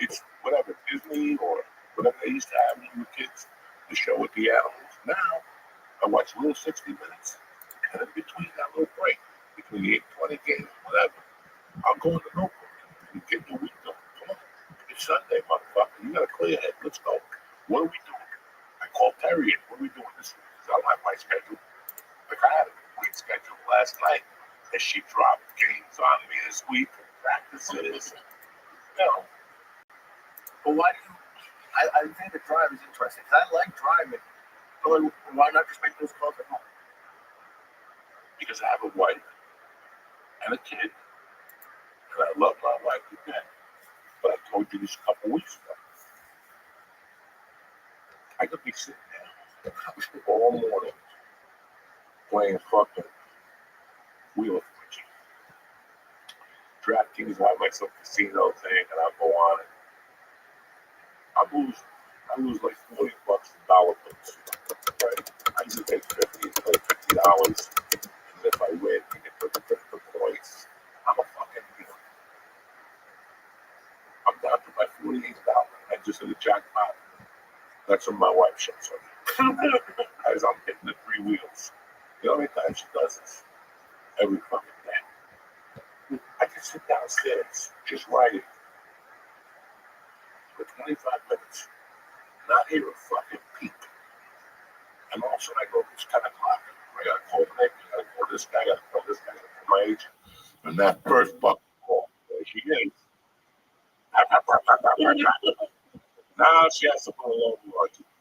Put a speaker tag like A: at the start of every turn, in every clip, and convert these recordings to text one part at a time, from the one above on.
A: It's whatever, Disney or whatever they used to have when we were kids, the show with the animals. Now, I watch little 60 minutes, and in between that little break, between the 8:20 game, whatever, I'll go in the notebook and get the week done. Come on. It's Sunday, motherfucker. You got a clear head. Let's go. What are we doing? I called Terry in. What are we doing this week? Because I don't have my schedule. Like I had a complete schedule last night, and she dropped games on me this week, practices. You know.
B: But why do you? I think the drive is interesting because I like driving. But why not just make those calls at home?
A: Because I have a wife and a kid, and I love my wife to death. But I told you this a couple weeks ago. I could be sitting there all morning playing fucking Wheel of Fortune. DraftKings have myself casino thing, and I'll go on it. I lose like $40 a dollar points. Right? I used to take 50 and play $50. And if I win, I get the points. I'm a fucking, I'm down to my $48. I just hit a jackpot. That's when my wife shows up. As I'm hitting the 3 wheels. You know how many times she does this? Every fucking day. I can sit downstairs, just writing for 25 minutes, not hear a fucking peep. And also I go, it's 10 o'clock. I gotta call the next, I gotta call this guy, I gotta call this guy, I gotta call my agent. And that first fucking call, there she is. Now she has to put a long argument.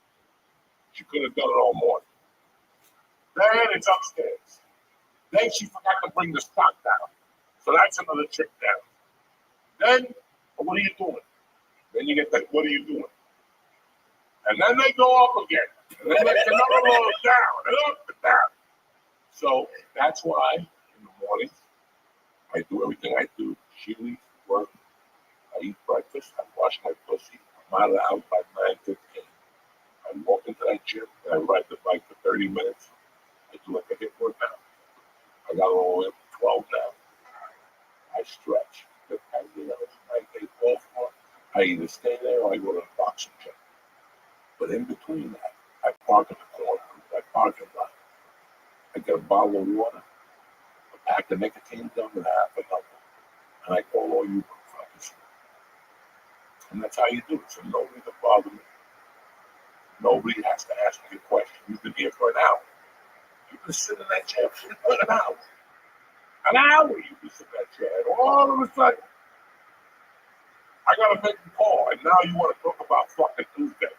A: She could have done it all morning. Then it's upstairs. Then she forgot to bring the stock down. So that's another trip down. Then, what are you doing? Then you get that, what are you doing? And then they go up again. And then there's another load down and up and down. So that's why in the mornings I do everything I do. She leaves work. I eat breakfast. I wash my pussy. I'm out of the house by 9:15. I walk into that gym and I ride the bike for 30 minutes. I do like a hit workout. I got all the way up to 12 now. I stretch. I take off. I either stay there or I go to the boxing gym. But in between that, I park in the corner. I park in lot. I get a bottle of water, a pack of nicotine gum, and half a number. And I call all you motherfuckers. And that's how you do it. So nobody can bother me. Nobody has to ask me a question. You've been here for an hour. You can sit in that chair for an hour. An hour you can sit in that chair. And all of a sudden, I got to make a call. And now you want to talk about fucking Tuesday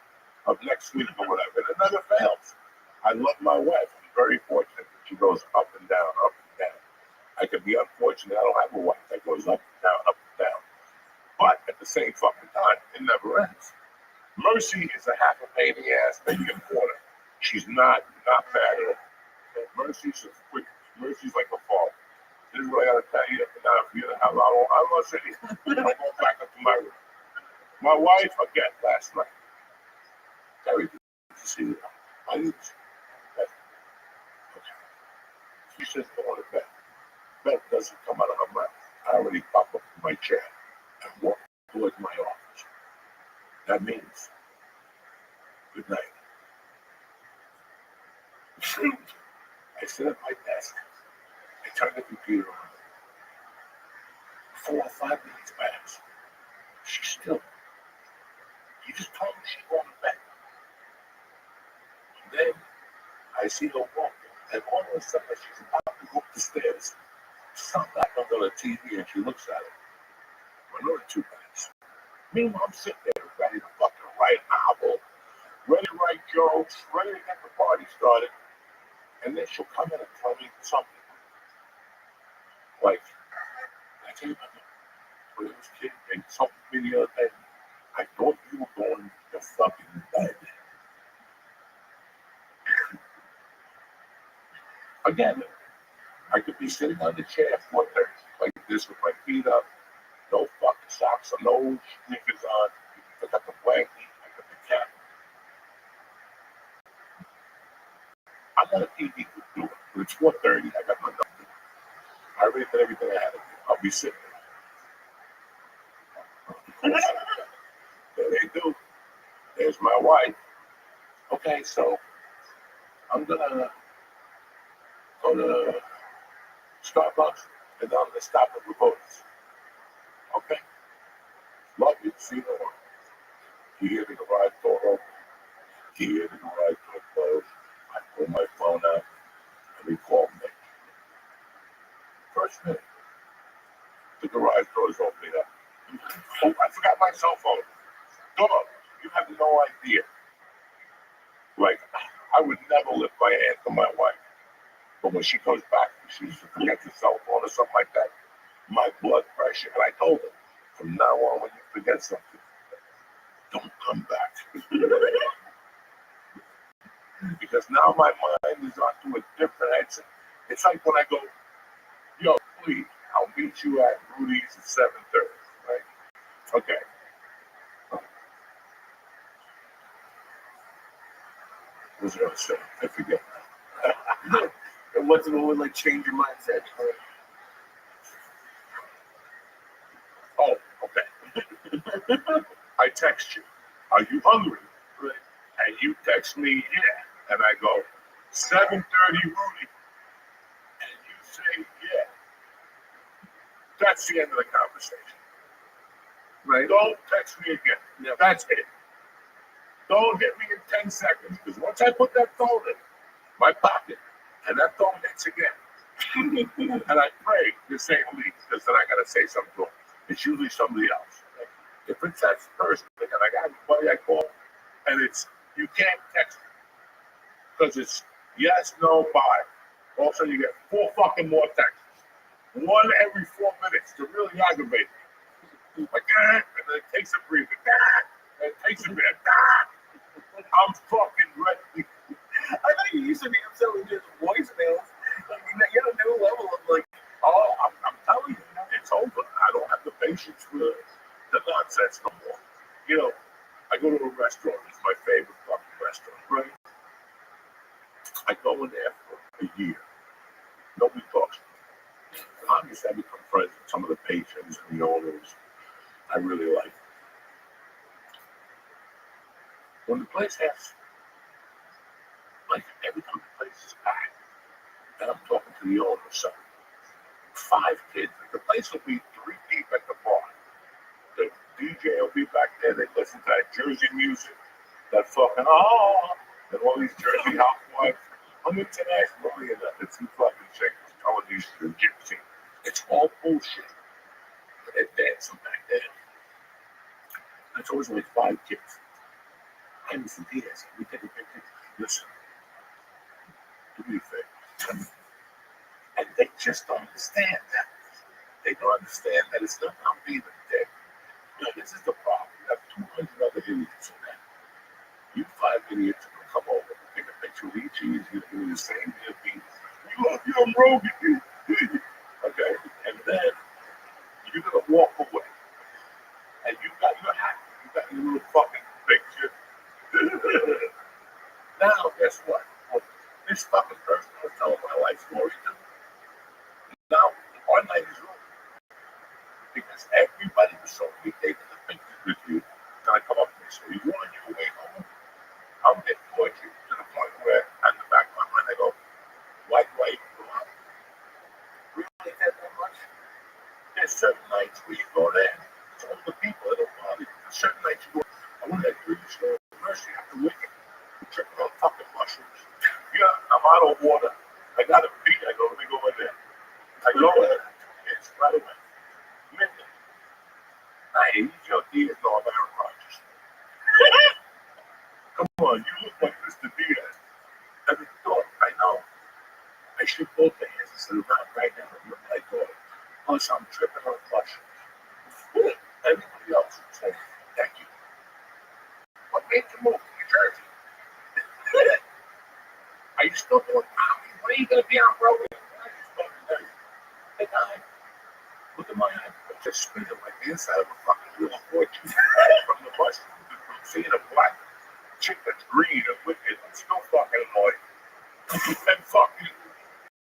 A: of next week or whatever. And it never fails. I love my wife. I'm very fortunate that she goes up and down, up and down. I could be unfortunate I don't have a wife that goes up and down, up and down. But at the same fucking time, it never ends. Mercy is a half a pain in the ass, maybe a quarter. She's not bad at all. Mercy's just quick. Mercy's like a fall. This is what I gotta tell you. Now, if you have, I'm gonna say, I'm going back up to my room. My wife, again, last night. Terry, did you see it? I didn't see it. Okay. She says, go to bed. Bed doesn't come out of her mouth. I already pop up from my chair and walk towards my office. That means good night. I sit at my desk. I turn the computer on. 4 or 5 minutes pass. She's still. You just told me she's going to bed. And then I see her walking. And all of a sudden, she's about to go up the stairs. Something happens on the TV and she looks at it. Another 2 minutes. Meanwhile, I'm sitting there ready to fucking write a novel, ready to write jokes, ready to get the party started. And then she'll come in and tell me something. Like, I tell you about when I was a kid, and something to me the other day. I thought you were going to fucking bed. Again, I could be sitting on the chair for 4:30, like this with my feet up, no fucking socks on, no sneakers on. I got the blanket, I got the cap. I got a TV to do it, but it's 4:30, I got my nothing. I already did everything I had to do. I'll be sitting there. to my wife, okay, so I'm gonna go to Starbucks and then I'm gonna stop at Robotics. Okay, love you, see you tomorrow. You hear the garage door open, you hear the garage door close. I pull my phone out and he called me. First minute, the garage door is opening up. Oh, I forgot my cell phone. Dog, you have no idea. Like, I would never lift my hand to my wife. But when she comes back, she forgets her cell phone or something like that. My blood pressure, and I told her, from now on, when you forget something, don't come back. Because now my mind is onto a different exit. It's like when I go, yo, please, I'll meet you at Rudy's at 7:30, right? Okay. What was I going to say? I forget.
B: And what's it would like change your mindset?
A: Oh, okay. I text you. Are you hungry?
B: Right.
A: And you text me, yeah. And I go, 7:30 Rudy. And you say, yeah. That's the end of the conversation.
B: Right.
A: Don't text me again.
B: Yep.
A: That's it. Don't hit me in 10 seconds. Because once I put that phone in my pocket, and that phone hits again, and I pray to say leave, because then I got to say something to him. It's usually somebody else. If it's that person, and I got anybody I call, and it's, you can't text me, because it's yes, no, bye. All of a sudden you get 4 fucking more texts. One every 4 minutes to really aggravate me. Like, and then it takes a breather, and it takes a minute, I'm fucking ready.
B: I thought you used to be upset with just voicemails. Like, you got a new level of like,
A: Oh, I'm telling you, it's over. I don't have the patience for the nonsense no more. You know, I go to a restaurant. It's my favorite fucking restaurant, right? I go in there for a year. Nobody talks to me. Obviously, I become friends with some of the patrons and the owners. I really like it. When the place has, like, every time the place is packed, and I'm talking to the owner or something, 5 kids, the place will be 3 deep at the bar. The DJ will be back there. They listen to that Jersey music, that fucking and all these Jersey housewives. I'm internationally enough. It's 2 fucking chicks telling these gypsy. It's all bullshit. But they're dancing back there. That's always only 5 kids. Anderson Diaz, we take a picture. Listen, do me a favor. And they just don't understand that. They don't understand that it's not about being a dick. You know, this is the problem. You have 200 other idiots in there. You 5 idiots are going to come over and take a picture with each of you. You're doing the same damn beat. You love you, I'm Rogan. Okay? And then you're going to walk away. And you got your hat. You got your little fucking picture. Now, guess what? Well, this fucking person I was telling my life story to. Now, our night is over. Because everybody was so big taking the pictures with you. Then I come up to me, so you on your way home? I'm getting tortured to the point where, at the back of my mind, I go, why do I even go out? Really that much? There's certain nights where you go there. It's all the people that don't bother you. There's certain nights you go, I want that green store mercy after wicked. I'm tripping on fucking mushrooms. Yeah, I'm out of water. I got a beat. I go, let me go in there. I go in there. It's right away. Midnight. Hey, your Diaz, no, I'm Aaron Rodgers. Come on, you look like Mr. Diaz. And the thought, I know. I should both hands instead of not right now. I'm like, oh, plus I'm tripping on mushrooms. Everybody else would say, thank you. What made you move to New Jersey? Are you still doing comedy? When are you going to be on Broadway? I just fucking tell you. Hey, guy, look at my eye. I'm just spinning like the inside of a fucking wheel of fortune. From the bus, from seeing a black chick that's green and wicked. I'm still fucking annoyed. And fucking,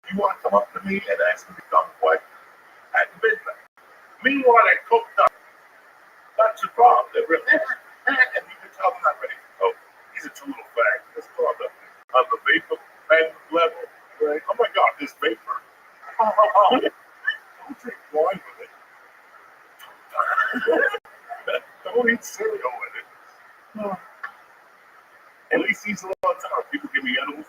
A: you want to come up to me and ask me to come what? At midnight. Meanwhile, I cooked up. That's the problem. They're really, and you can tell I'm not ready to cook. These are two little fags. Let's go on the vapor pen level. Right? Oh my God, this vapor. Don't drink wine with it. Don't eat cereal with it. No. At least these a long time. People give me edibles.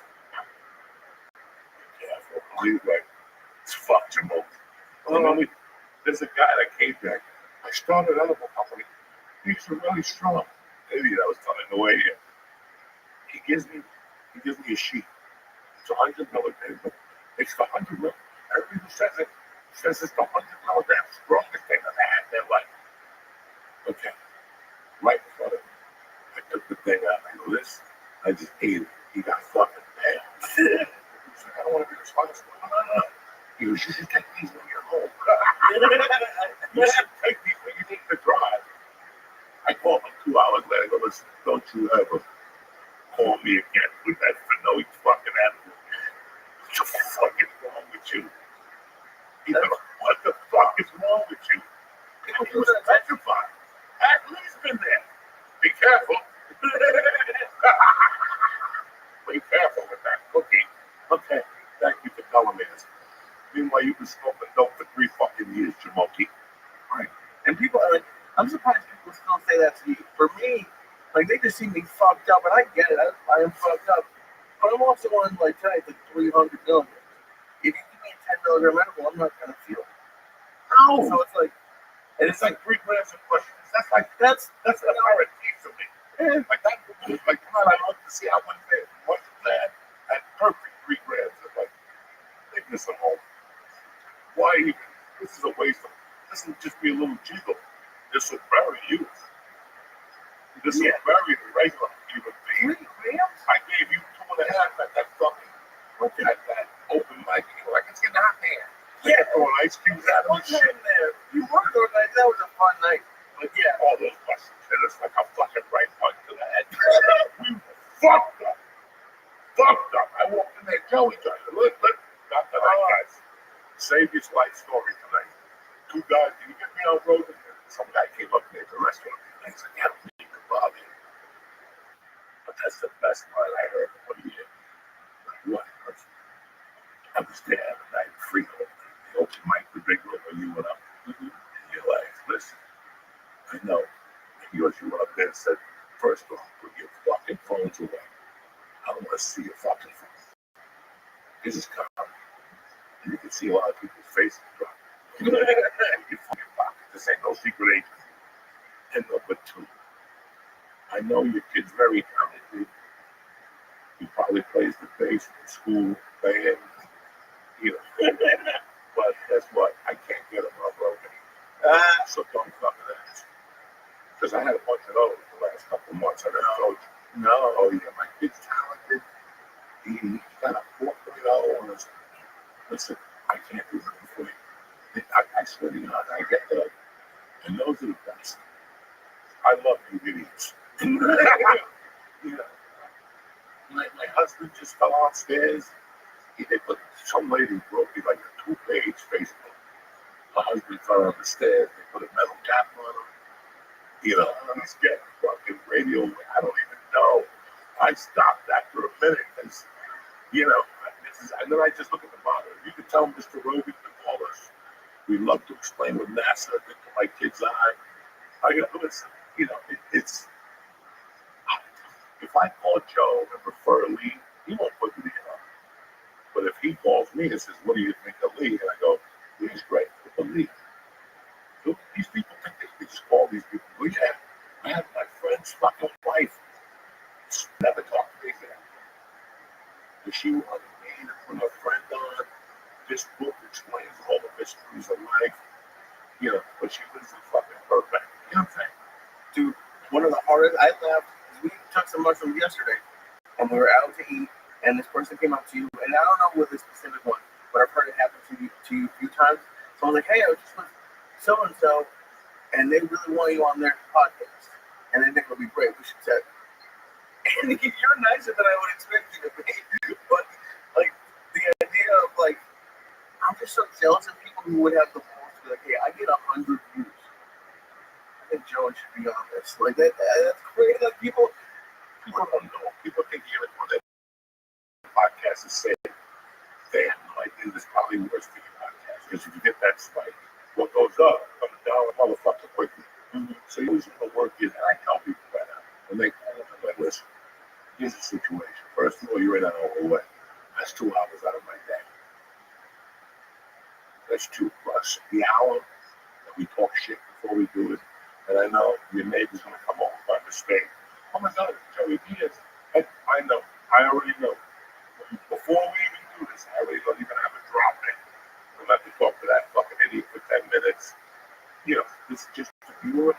A: Yeah, please, like, it's fuck Jamal. There's a guy that came back. I started an edible company. These are really strong. Maybe that was telling the way here. He gives me a sheet. It's 100 milligrams. It's the 100 milligrams. Everybody who says it says it's the 100 milligrams strongest thing I've had in their life. Okay. Right in front of me. I took the thing out. I go, this. I just ate it. He got fucking mad. He's like, I don't want to be responsible. No. He goes, you should take these when you're home. You should take these when you need to drive. I called him 2 hours later. I go, listen, don't you ever call me again with that Fanoic fucking animal. What the fuck is wrong with you? He's like, what the fuck is wrong with you? He was petrified. At least been there. Be careful. Be careful with that cookie. Okay, thank you for telling me this. Meanwhile, you've been smoking dope for 3 fucking years, Jamoki.
B: Right. And people are like, I'm surprised people still say that to you. For me, like, they just see me fucked up, and I get it. I am fucked up. But I'm also on, like, tonight, like 300 milligrams. If you give me a 10 milligram edible, I'm not going to feel it.
A: No.
B: So it's like,
A: and it's like 3 grams of questions. That's an RFP for me. Yeah. Like, that was like, come on, I look to see how much that at perfect 3 grams. I'm like, leave this at home. Why even? This is a waste of, this will just be a little jiggle. This will bury you. This will bury the regular human being.
B: 3 grams?
A: I gave you 2.5 at that fucking, at that open mic. You were like, it's getting hot there. Yeah. Throwing ice cubes at him and shit.
B: You were going night. That was a fun night.
A: But yeah, all those questions hit us like a fucking right punch to the head. We were fucked up. I walked in there, Joey, look, not tonight, guys. Savior's life story tonight. 2 guys, did you get me on road? Some guy came up there at the restaurant and he's like, I don't need to bother you. But that's the best part I heard all year. Like, what? I was there the night free open. The open mic, the big room where you went up. And you're like, listen, I know. And you went up there and said, first off, put your fucking phones away. I don't want to see your fucking phone. This is coming. And you can see a lot of people's faces drop. You fucking pocket. This ain't no secret agent. And number 2, I know your kid's very talented. He probably plays the bass in school, band, But guess what? I can't get him on road anymore. So don't fucking ask. Because I had a bunch of those the last couple of months. I never told you. No. Oh, yeah, my kid's talented. He got a 4.0 on his. Listen, I can't do nothing for you. I swear to God, I get that. And those are the best. I love you idiots. My husband just fell downstairs. They put some lady wrote me like a 2-page Facebook. My husband fell down the stairs. They put a metal cap on him. He's getting fucking radio. I don't even know. I stopped after a minute because, and then I just look at the monitor. You can tell Mr. Roby to call us. We love to explain what NASA did to my kid's eye. Listen, it's. If I call Joe and refer Lee, he won't put me on. But if he calls me and says, what do you think of Lee? And I go, Lee's great. Put Lee. Look, these people think they can just call these people. Well, yeah, I have my friend's fucking wife. Never talk to me again. But she wanted me to put her friend on. This book explains all the mysteries of life. But she was fucking perfect. You know what I'm saying?
B: Dude, one of the hardest, I laughed. We took some mushrooms yesterday, and we were out to eat, and this person came up to you, and I don't know what the specific one, but I've heard it happen to you a few times. So I was like, hey, I was just with so-and-so, and they really want you on their podcast, and they think it'll be great. We should set. And you're nicer than I would expect you to be, but like the idea of like, I'm just so jealous of people who would have the balls to be like, hey, I get 100 views. I think Joe should be on this. Like that's crazy. Like people
A: People don't know. People think even when their podcast is safe, they have no idea there's probably worse for your podcast. Because if you get that spike, what goes up comes down a motherfucker quickly. So usually the work is, and I tell people right now, when they call up, I'm like, listen, here's the situation. First of all, you're in an hour away. That's 2 hours out of my day. That's 2 plus the hour that we talk shit before we do it. And I know your neighbor's going to come over by mistake. Oh my God, Joey Diaz. I know. I already know. Before we even do this, I already don't even have a drop in. I'm going to have to talk to that fucking idiot for 10 minutes. You know, this is just a viewer.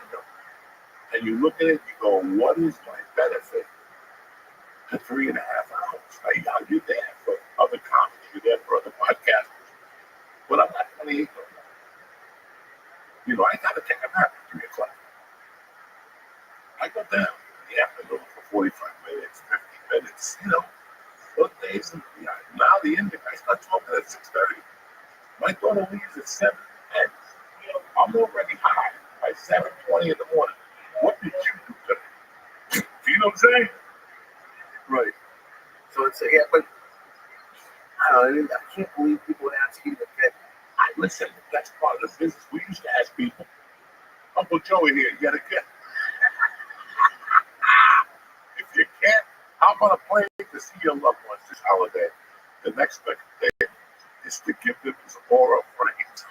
A: And you look at it, you go, what is my benefit to 3.5 hours? Now, you're there for other comics, you're there for other podcasters. But I'm not 28 no more. You know, I got to take a nap at 3 o'clock. I go down in the afternoon for 45 minutes, 50 minutes, you know. Those days, now the ending, I start talking at 6:30. My daughter leaves at 7, and you know, I'm already high by 7:20 in the morning. What did you do today? Do you know what I'm saying?
B: Right. So it's yeah, but I don't know. I can't believe people ask you to get.
A: Listen, that's part of the business. We used to ask people, Uncle Joey here, you got a gift? If you can't hop on a plane to see your loved ones this holiday, the next best thing is to give them this aura frames.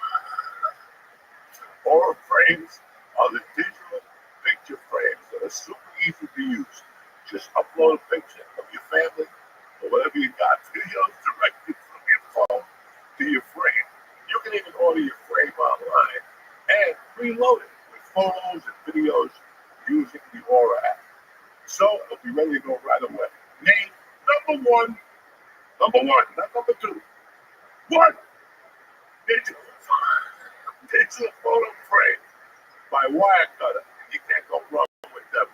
A: Aura frames are the digital picture frames that are super easy to use. Just upload a picture of your family or whatever you got, videos directly from your phone to your frame. You can even order your frame online and reload it with photos and videos using the Aura app. So it'll be ready to go right away. Name number one, not number 2. 1, digital photo frame by Wirecutter. You can't go wrong with them.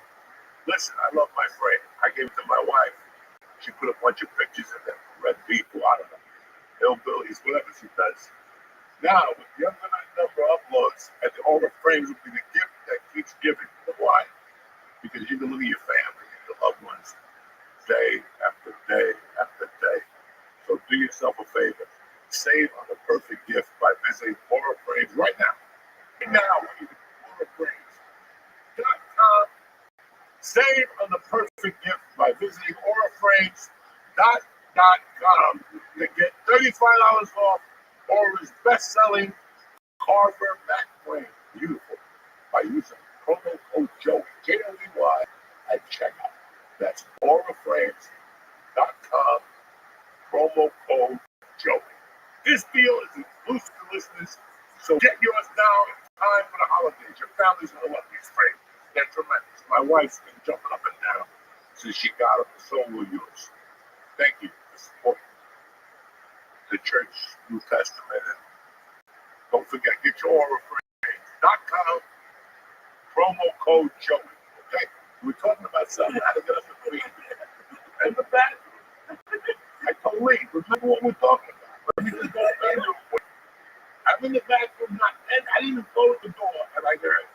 A: Listen, I love my frame. I gave it to my wife. She put a bunch of pictures in there. Red people, I don't know. Hillbillies, whatever she does. Now, with the infinite number of uploads, and all the frames will be the gift that keeps giving. Why? Because you can look at your family and your loved ones day after day after day. So do yourself a favor. Save on the perfect gift by visiting Aura Frames right now. Right now, AuraFrames.com. Save on the perfect gift by visiting AuraFrames.com to get $35 off Aura's best-selling Carver back frame. Beautiful. By using promo code Joey, Joey, at checkout. That's AuraFrames.com, promo code Joey. This deal is exclusive to listeners, so get yours now in time for the holidays. Your family's going to love these frames. They're tremendous. My wife's been jumping up and down since she got them, so will yours. Thank you for supporting the Church New Testament. And don't forget, get your AuraFrames.com, promo code Joey. Okay? We're talking about something how to get us a free in the bathroom. I told Lee, remember what we're talking about. I'm in the bathroom, and I didn't even close the door, and I heard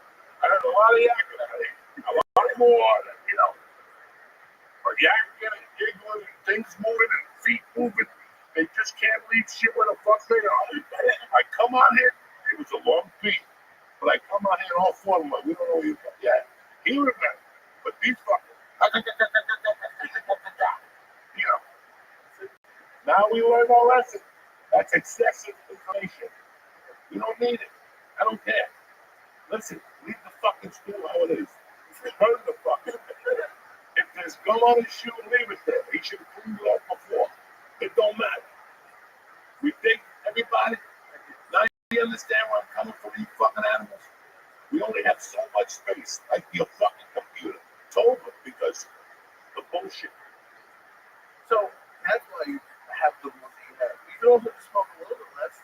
A: a lot of yakking out here. A lot more, you know, yakking and giggling and things moving and feet moving. They just can't leave shit where the fuck they are. I come out here, it was a long feet, but I come out here and all 4 of them, like, we don't know where you're from. Yeah, he remembers. But these fuckers, you know. Now we learn our lesson. That's excessive information. You don't need it. I don't care. Listen, leave the fucking school how it is. Burn the fucking. If there's gum on his shoe, leave it there. He should have cleaned it off before. It don't matter. We think everybody. Now you understand where I'm coming from these fucking animals? We only have so much space, like your fucking computer. It's over because the bullshit.
B: So that's why you have the ones that you have. You can also just smoke a little bit less.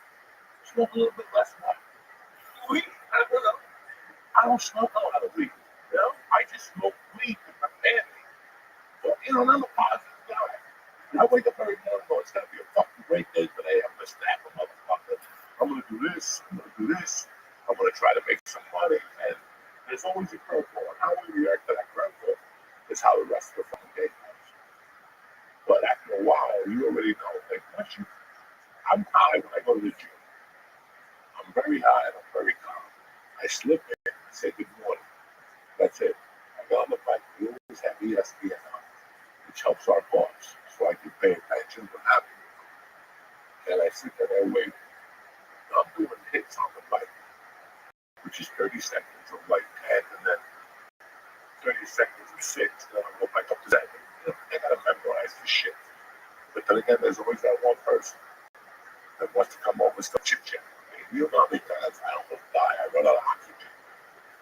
A: Smoke a little bit less what? Weed. I don't know. I don't smoke a lot of weed. You know? I just smoke weed to prepare me. So, you know, I'm a positive guy. I wake up every morning and go, it's going to be a fucking great day today. I'm going to snap a motherfucker. I'm going to do this. I'm going to do this. I'm going to try to make some money. And there's always a curveball. And how we react to that curveball is how the rest of the fucking day goes. But after a while, you already know. Like I'm high when I go to the gym. I'm very high and I'm very calm. I slip in and say good morning. That's it. I go on the bike. We always have ESPN on, which helps our boss, so I can pay attention to what happens. And I sit there and wait. I'm doing hits on the bike, which is 30 seconds of like 10 and then 30 seconds of 6. Then I go back up to 7. I gotta memorize this shit. But then again, there's always that one person that wants to come over and start chit chat. You know me, guys. I almost die. I run out of oxygen.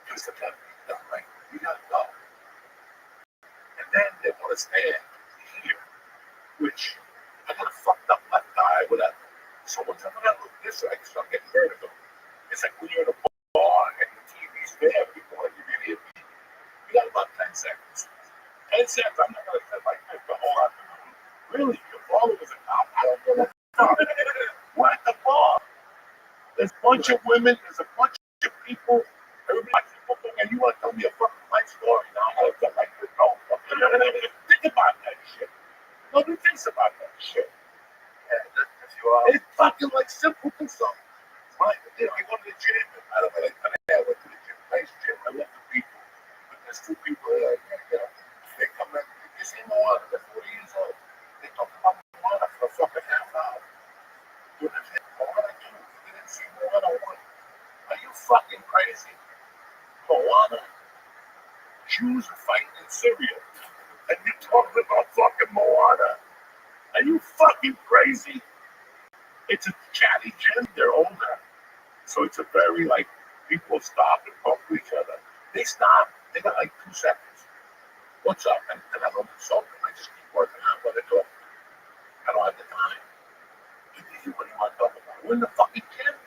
A: Because the time I'm like, you gotta go. And then they want to stand here, which I got a fucked up left eye, whatever. So once I look this way, I start getting vertigo. It's like when you're in a bar and the TV's there, people want to give you the heat. You got about 10 seconds. 10 seconds, I'm not going to sit like this the whole afternoon. Really, your father was a cop. I don't know what we're at the bar. There's a bunch of women, there's a bunch of people. Everybody likes football, and you want to tell me a fucking life story? Now I don't like this. No, think about that shit. Nobody thinks about that shit. Yeah, it's fucking like simple to something. Right? You know, I go to the gym. I went to the gym. Nice gym. I love the people. But there's two people that they come in. They say Moana. They're 40 years old. They talk about Moana for a fucking half hour. Moana 2. They didn't see Moana 1. Are you fucking crazy? Moana. Jews are fighting in Syria. And you're talking about fucking Moana. Are you fucking crazy? It's a chatty gym. They're older. So it's a very, like, people stop and talk to each other. They stop. They got like 2 seconds. What's up? And I don't insult them. I just keep working out while they talk. I don't have the time. What do you want to talk about? We're in the fucking gym.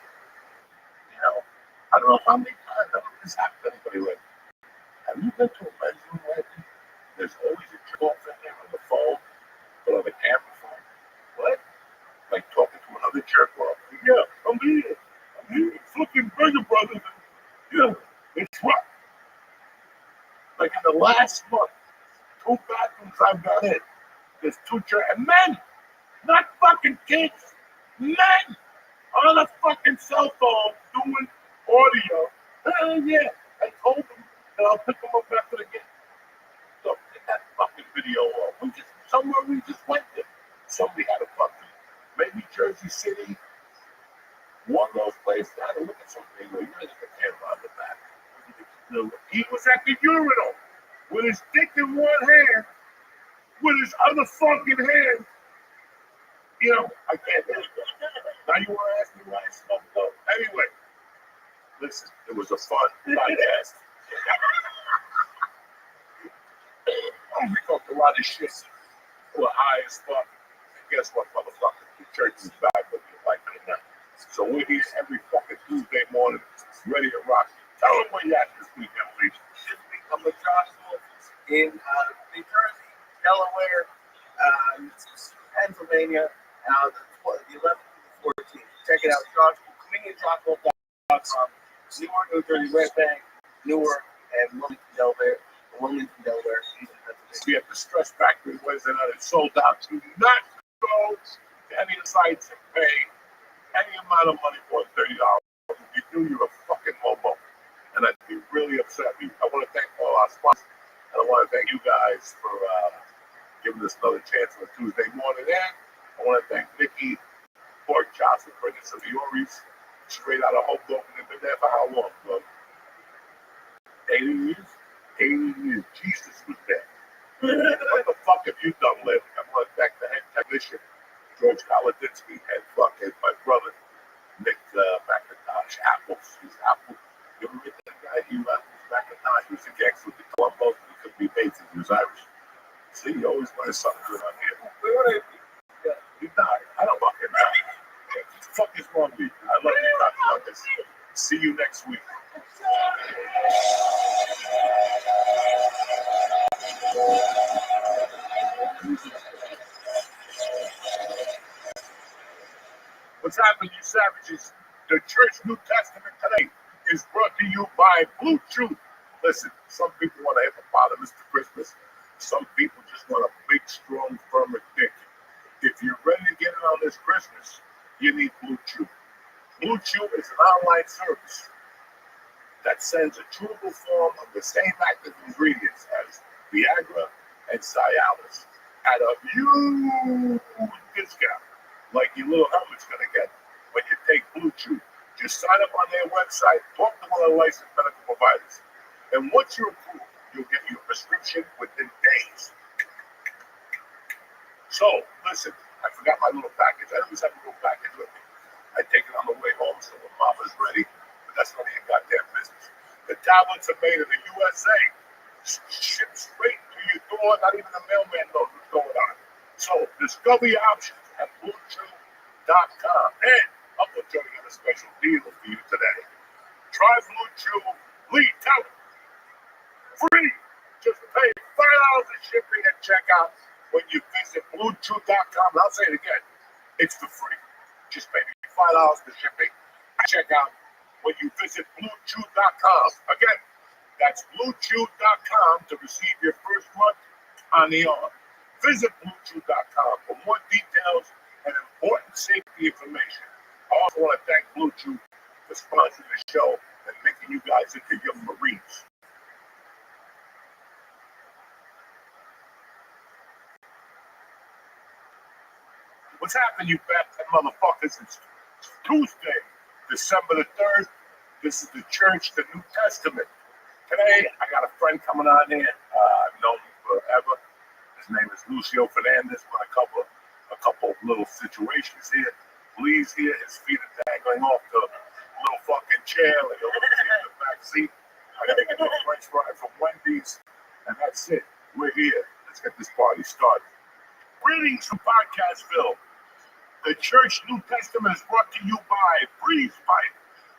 A: You know, I don't know how many times. I don't know if this happened to anybody lately. Have you been to a men's room lately? There's always a jerk off in there on the phone, but on the camera phone. What? Like talking to another jerk off. Yeah, I'm here. Fucking Burger Brothers. Yeah, it's right. Like in the last month, 2 bathrooms I've got in. There's 2 jerks. And men, not fucking kids. Men on a fucking cell phone doing audio. Yeah, I told them that I'll pick them up after the game. So get that fucking video off. Somewhere we just went there. Somebody had a fucking, maybe Jersey City, one of those places. I had to look at something. You know, the camera on the back. He was at the urinal with his dick in one hand, with his other fucking hand. You know, I can't do it. Now you want to ask me why I smoked dope? Anyway, listen, it was a fun podcast. We talked a lot of shit. We're high as fuck. And guess what, motherfucker? The church is back with you like it or not. So we're here every fucking Tuesday morning, ready to rock. Tell them where you at this weekend, please.
B: This week I'm with Joshua in New Jersey, Delaware, Pennsylvania, the 11th to the 14th. Check it out, Joshua, ComedianJoshua.com, Newark, New Jersey, Red Bank, Newark, and Wilmington, Delaware.
A: We have the Stress Factory Wednesday night. It's sold out. Do not go to any of the sites and pay any amount of money for $30. If you do, you're a fucking homo. And I'd be really upset. I want to thank all our sponsors. And I want to thank you guys for giving us another chance on a Tuesday morning. And I want to thank Nikki Pork Chops for bringing some Ioris straight out of Hoboken. They've been there for how long, bro? 80 years? 80 years. Jesus was there. What the fuck have you done lately? I want to thank the head technician, George Kaladinsky, and fucking my brother, Nick McIntosh. He's Apple. You ever meet that guy? He was McIntosh. He was a gangster with the Columbus. He could be Mason. He was Irish. See, you always learn something good on here. He died. I don't fucking know. What the fuck is wrong with you? I love you, motherfuckers. See you next week. What's happening, you savages? The Church New Testament today is brought to you by Blue Chew. Listen, some people want a hippopotamus for Christmas. Some people just want a big, strong, firm dick. If you're ready to get it on this Christmas, you need Blue Chew. Blue Chew is an online service that sends a chewable form of the same active ingredients as Viagra and Cialis at a huge discount, like your little helmet's gonna get when you take Blue Chew. Just sign up on their website, talk to one of the licensed medical providers, and once you're approved, you'll get your prescription within days. So, listen, I forgot my little package. I always have a little package with me. I take it on the way home so when Mama's ready, but that's none of your goddamn business. The tablets are made in the USA, shipped straight to your door, not even the mailman knows what's going on. So, discover your options at BlueChew.com. And I'm going to tell you a special deal for you today. Try Blue Chew. Lee, tell them. Free. Just pay $5 in shipping and checkout when you visit BlueChew.com. I'll say it again. It's for free. Just pay me $5 for shipping and checkout when you visit BlueChew.com. Again, that's BlueChew.com to receive your first month on the arm. Visit BlueChew.com for more details and important safety information. I also want to thank Blue Chew for sponsoring the show and making you guys into young Marines. What's happening, you bad motherfuckers? It's Tuesday, December the 3rd. This is the church, the New Testament. Today, I got a friend coming on here. I've known him forever. His name is Lucio Fernandez. With a couple of little situations here. Lee's here. His feet are dangling off the little fucking chair. Like a little kid in the back seat. I got to get a French fry from Wendy's. And that's it. We're here. Let's get this party started. Greetings from Podcastville. The Church New Testament is brought to you by Freeze Pipe.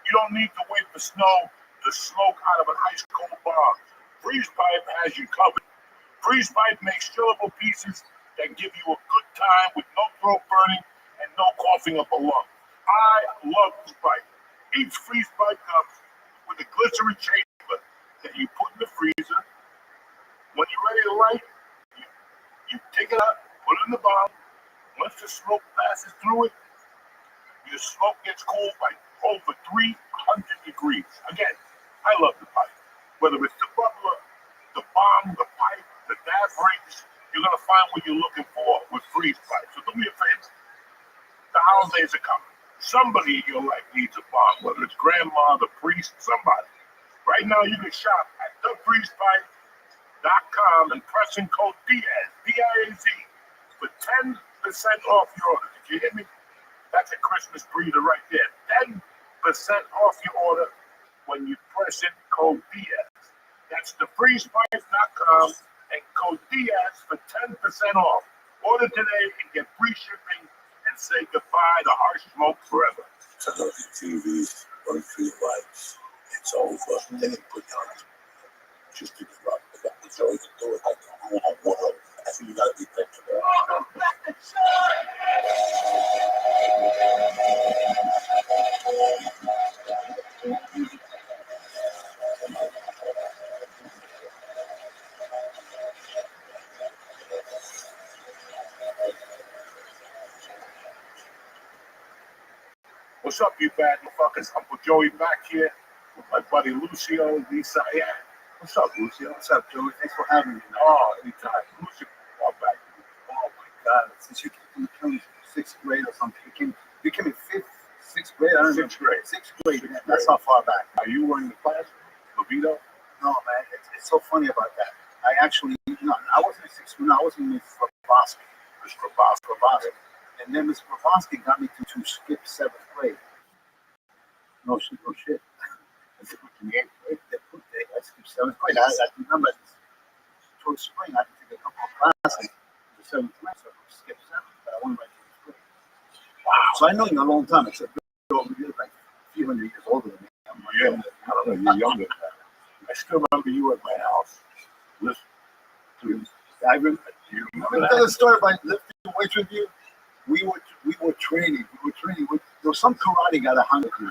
A: You don't need to wait for snow to smoke out of an ice cold bar. Freeze Pipe has you covered. Freeze Pipe makes chillable pieces that give you a good time with no throat burning and no coughing up a lung. I love Freeze Pipe. Each Freeze Pipe comes with a glycerin chamber that you put in the freezer. When you're ready to light, you take it out, put it in the bottle. Once the smoke passes through it, your smoke gets cold by over 300 degrees. Again, I love the pipe. Whether it's the bubbler, the bomb, the pipe, the dab rings, you're going to find what you're looking for with Freeze Pipe. So do me a favor. The holidays are coming. Somebody in your life needs a bomb, whether it's grandma, the priest, somebody. Right now, you can shop at thefreezepipe.com and press in code DIAZ, D-I-A-Z, for 10% off your order. Did you hear me? That's a Christmas breather right there. 10% off your order when you press in code DIAZ. That's thefreezepipe.com and code DIAZ for 10% off. Order today and get free shipping and say goodbye to harsh smoke forever. Turn off your TVs, run through the lights. It's over. Then you put on it. Just to give up. That's all you can do it. Like the whole world. I think you gotta be thankful. Welcome back to church! What's up, you bad motherfuckers? Uncle Joey back here with my buddy Lucio and Lisa. Yeah. What's up, Lucio?
C: What's up, Joey? Thanks for having me.
A: Oh, anytime. Lucio, welcome back.
C: Oh my God! Since you came in 6th grade or something, you came in 6th grade. I don't know.
A: 6th grade.
C: 6th grade. That's not far back.
A: Are you in the class, Levito?
C: No, man. It's so funny about that. I actually, I wasn't in 6th grade. No, I was in Miss Rabosky.
A: Miss Rabosky.
C: And then Miss Rabosky got me to skip 7th grade. No shit. I skipped 7th grade. I remember towards spring, I had to take a couple of classes to 7th grade, so I skipped 7th, but I went right to 8th grade. Wow. So I know you a long time, except you're like a few hundred years older than me.
A: Yeah, I don't know, you're younger than that. I still remember you at my house. Listen to
C: I remember.
A: You
C: Let me tell a story about lifting weights with you. We were training. There was some karate guy that hung with you.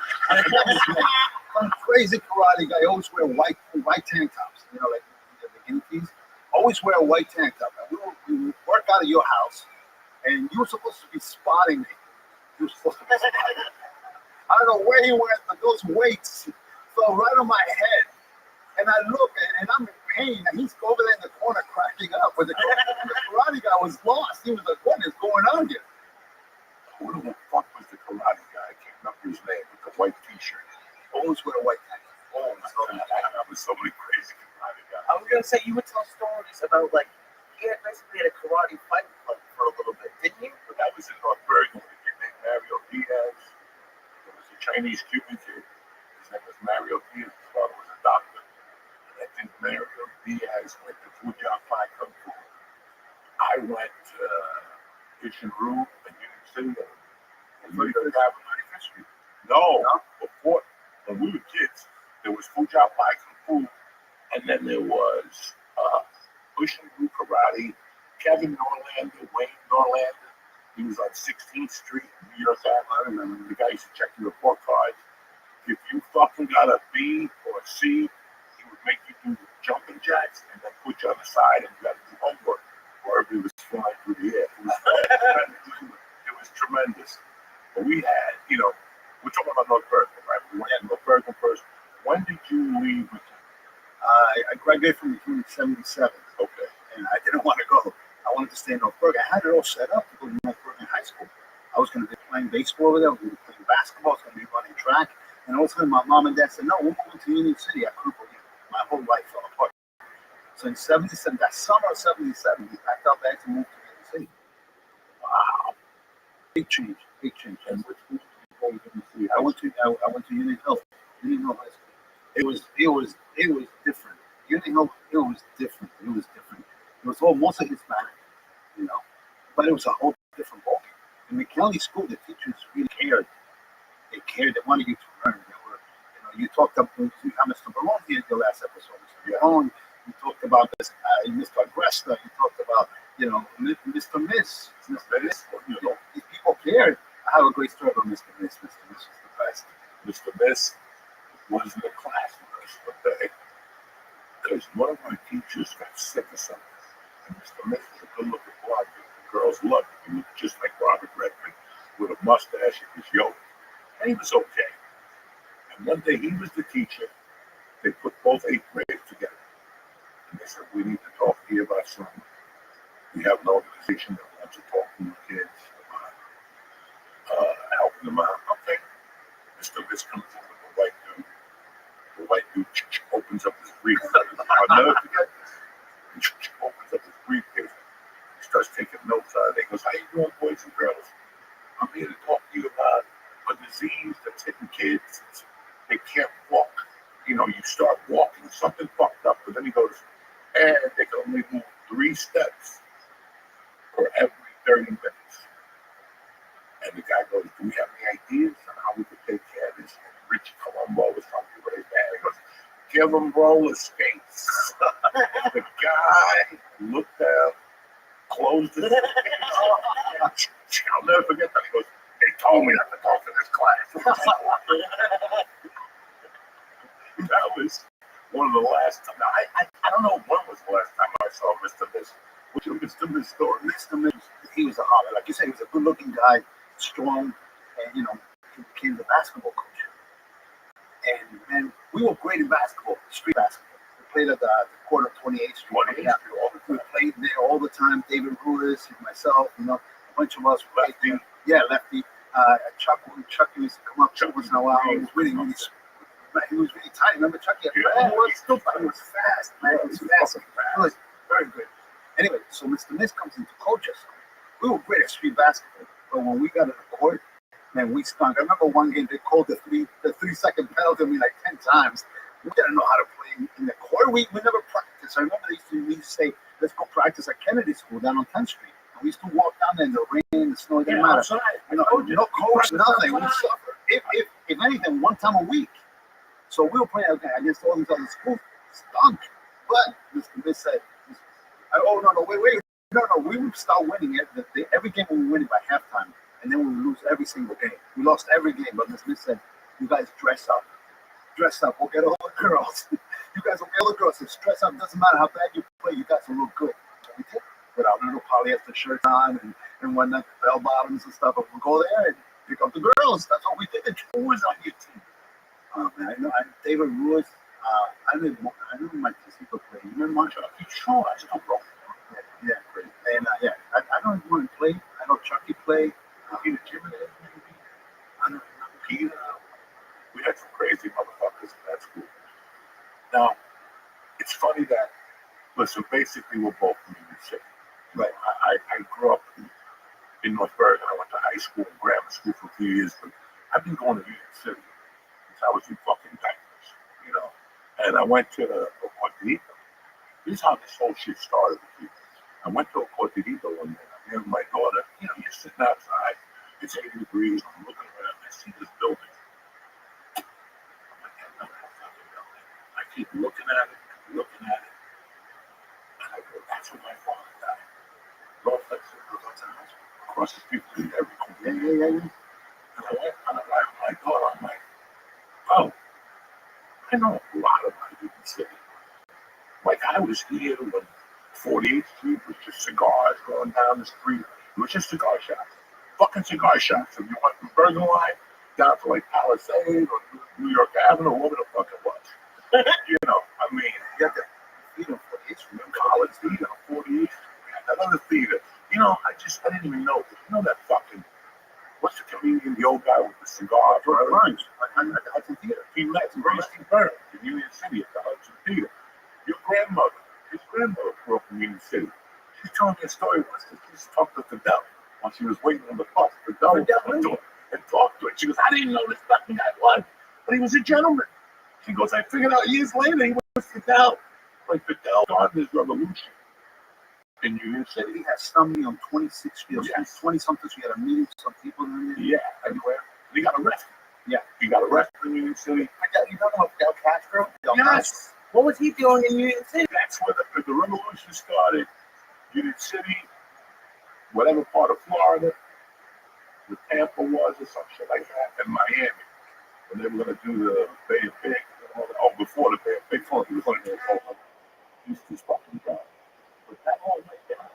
C: Some crazy karate guy. Always wear white tank tops. Like the guineas. always wear a white tank top. And we would work out of your house, and you were supposed to be spotting me. You were supposed to be spotting me. I don't know where he went, but those weights fell right on my head. And I look, and I'm in pain, and he's over there in the corner cracking up. But the karate guy was lost. He was like, what is going on here?
A: Who the fuck was the karate guy? I can't remember his name with the white t-shirt.
C: Always wear a white tank.
A: Oh, that was so many crazy karate guys.
B: I was gonna say you would tell stories about like he had basically had a karate fight club for a little bit, didn't you?
A: But that was in North Bergen with a kid named Mario Diaz. There was a Chinese Cuban kid. His name was Mario Diaz. His father was a doctor. I think Mario Diaz went to Fujian Pai Kung Fu. I went to Ishinru in Union City. And we were having history. No, before, when we were kids, there was Fujian Pai Kung Fu, and then there was Ishinru Karate, Kevin Norlander, Wayne Norlander. He was on 16th Street in New York. I remember the guy used to check your report cards. If you fucking got a B or a C, he would make you do jumping jacks and then put you on the side and you got to do homework. Or everybody was flying through the air. It was tremendous. But we had, we're talking about North Bergen, right? We went to North Bergen first. When did you leave?
C: I graduated from McLean in 77.
A: Okay.
C: And I didn't want to go. I wanted to stay in North Bergen. I had it all set up to go to North Bergen High School. I was going to be playing baseball over there. I was going to be playing basketball. I was going to be running track. And all of a sudden, my mom and dad said, no, we're moving to Union City. I couldn't believe it. My whole life fell apart. So in 77, that summer of 77, we packed our bags and moved to Union City. Wow. Big change. Big change.
A: And which school did you go to Union City?
C: I went to Union Hill. Union Hill High School. It was different. Union Hill, it was different. It was all mostly Hispanic, but it was a whole different ballgame. In McKinley School, the teachers really cared. They cared. They wanted you to learn. They were, you talked about Mr. Barone here in the last episode. Mr. Barone. You talked about this, Mr. Agresta. You talked about, Mr. Miss. These people cared. I have a great story about Mr. Miss. Mr. Miss was the best.
A: Mr. Miss was in the class with us one day because one of our teachers got sick or something. And Mr. Miss was a good-looking blonde dude. The girls loved him. He looked just like Robert Redford with a mustache and his yoke. And he was okay. And one day he was the teacher. They put both 8th graders together. And they said, we need to talk to you about something. We have an organization that wants to talk to your kids about helping them out. Okay. Mr. Miss comes in with the white dude. The white dude opens up his briefcase. I'll never forget this. He opens up his briefcase. He starts taking notes out of it. He goes, how you doing, boys and girls? I'm here to talk to you about a disease that's hitting kids. They can't walk. You start walking, something fucked up. But then he goes, and they can only move 3 steps for every 30 minutes. And the guy goes, do we have any ideas on how we could take care of this? And Richie Colombo was trying to raise hand. He goes, give them roller skates. The guy looked down, closed his face. I'll never forget that. He goes, they told me not to talk to this class. That was one of the last times. I don't know when was the last time I saw Mr. Miss. What's your Mr. Miss story?
C: Mr. Miss, he was a hot, like you said, he was a good-looking guy, strong, and he became the basketball coach. And we were great in basketball, street basketball. We played at the court of 28th Street. We played there all the time. David Rudis, myself, a bunch of us.
A: Lefty.
C: Yeah, lefty. Chuck used to come up once in a while. He was really tight. Remember Chucky?
A: Yeah.
C: He was fast, man. He was fast. He was very good. Anyway, so Mr. Miss comes in to coach us. We were great at street basketball, but when we got in the court, man, we stunk. I remember one game they called the 3-second penalty on me like 10 times. We didn't know how to play in the court. We never practiced. I remember we used to say, let's go practice at Kennedy School down on 10th Street. And we used to walk down there in the rain, the snow, it didn't matter. No coach, nothing. We suffered. If anything, one time a week. So we were playing against all these other schools. Stunk. But Mr. Miss said, wait. No, we would start winning it. Every game we would win it by halftime. And then we would lose every single game. We lost every game, but Ms. Smith said, you guys dress up. We'll get all the girls. You guys will get all the girls. So dress up. Doesn't matter how bad you play. you guys will look good. So we did. With our little polyester shirts on and whatnot, bell bottoms and stuff. And we'll go there and pick up the girls. That's what we did. Who was on your team? Man, I know David Ruiz. I remember my Testico play. You remember Marshall? Sure, I still broke. Yeah, great. And I don't want to play. I know Chucky play.
A: Peter Jimenez, maybe. I don't know. Peter. We had some crazy motherfuckers in that school. Now, it's funny that, listen, basically we're both from Union City.
C: Right.
A: I grew up in North Bergen. I went to high school and grammar school for a few years, but I've been going to Union City since I was in fucking diapers, you know. And I went to the Cortadito. This is how this whole shit started with you. I went to a Cortadito one day. I'm here with my daughter. You know, you're sitting outside. It's 80 degrees. I'm looking around. I see this building. I'm like, I know that fucking building. I keep looking at it, and I go, that's where my father died. Rothschild goes out to the hospital. Across the street from every corner.
C: Yeah.
A: And I went, and I'm like, my daughter, I'm like, oh, I know a lot about Union City. Like, I was here when 48th Street was just cigars going down the street. It was just cigar shops. Fucking cigar shops. If you went from Bergen Line down to like Palisade or New York Avenue, whatever the fuck it was. You know, I mean, you got the theater for history, college theater, 48th Street, another theater. You know, I didn't even know. You know that fucking, what's the comedian, the old guy with the cigar?
C: George Burns. At the Hudson Theater.
A: He met Steve Burns in Union City at the Hudson Theater. Your grandmother, his grandmother grew up in Union City. She told me a story once that she talked to Fidel while she was waiting on the bus. Fidel went to her and talked to her. She goes, I didn't know this fucking guy was, but he was a gentleman. She goes, I figured out years later he was Fidel. Like Fidel started his revolution in Union City.
C: He had somebody on 26th Street.
A: Yes.
C: 20-something. So he had a meeting with some people in there.
A: Yeah, everywhere. He got arrested.
C: Yeah.
A: He got arrested in Union City.
B: You talking about Fidel Castro?
A: Yes.
B: What was he doing in Union City?
A: That's where the revolution started. Union City, whatever part of Florida, the Tampa was or some shit like that, and Miami. When they were going to do the Bay of Big, before the Bay of Big, he was going to do these two fucking guys. But that all went down.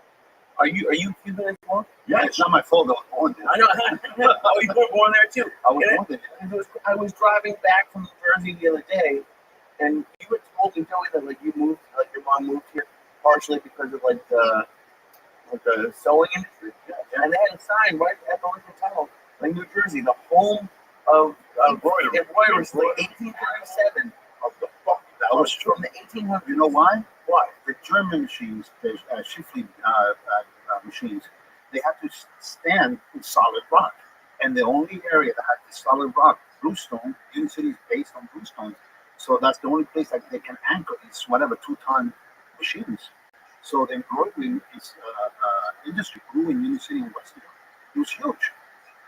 B: Are you Cuban as well?
A: Yeah,
C: It's not my fault. I was born there.
B: I know. Oh, you were born there too.
C: I was born there.
B: I was driving back from New Jersey the other day, and you were told me, Joey, that like you moved, like your mom moved here partially because of like the sewing industry. Yeah. And they had a sign right at the hotel, like New Jersey, the home of embroidery, like 1837.
A: Of the fuck?
C: That was true.
B: From the 1800s.
C: You know why?
B: Why?
C: The German machines, the Schiffli machines, they had to stand with solid rock. And the only area that had the solid rock, bluestone, Union City is based on bluestone. So that's the only place that they can anchor these whatever 2-ton machines. So the embroidery industry grew in Union City and Western. It was huge.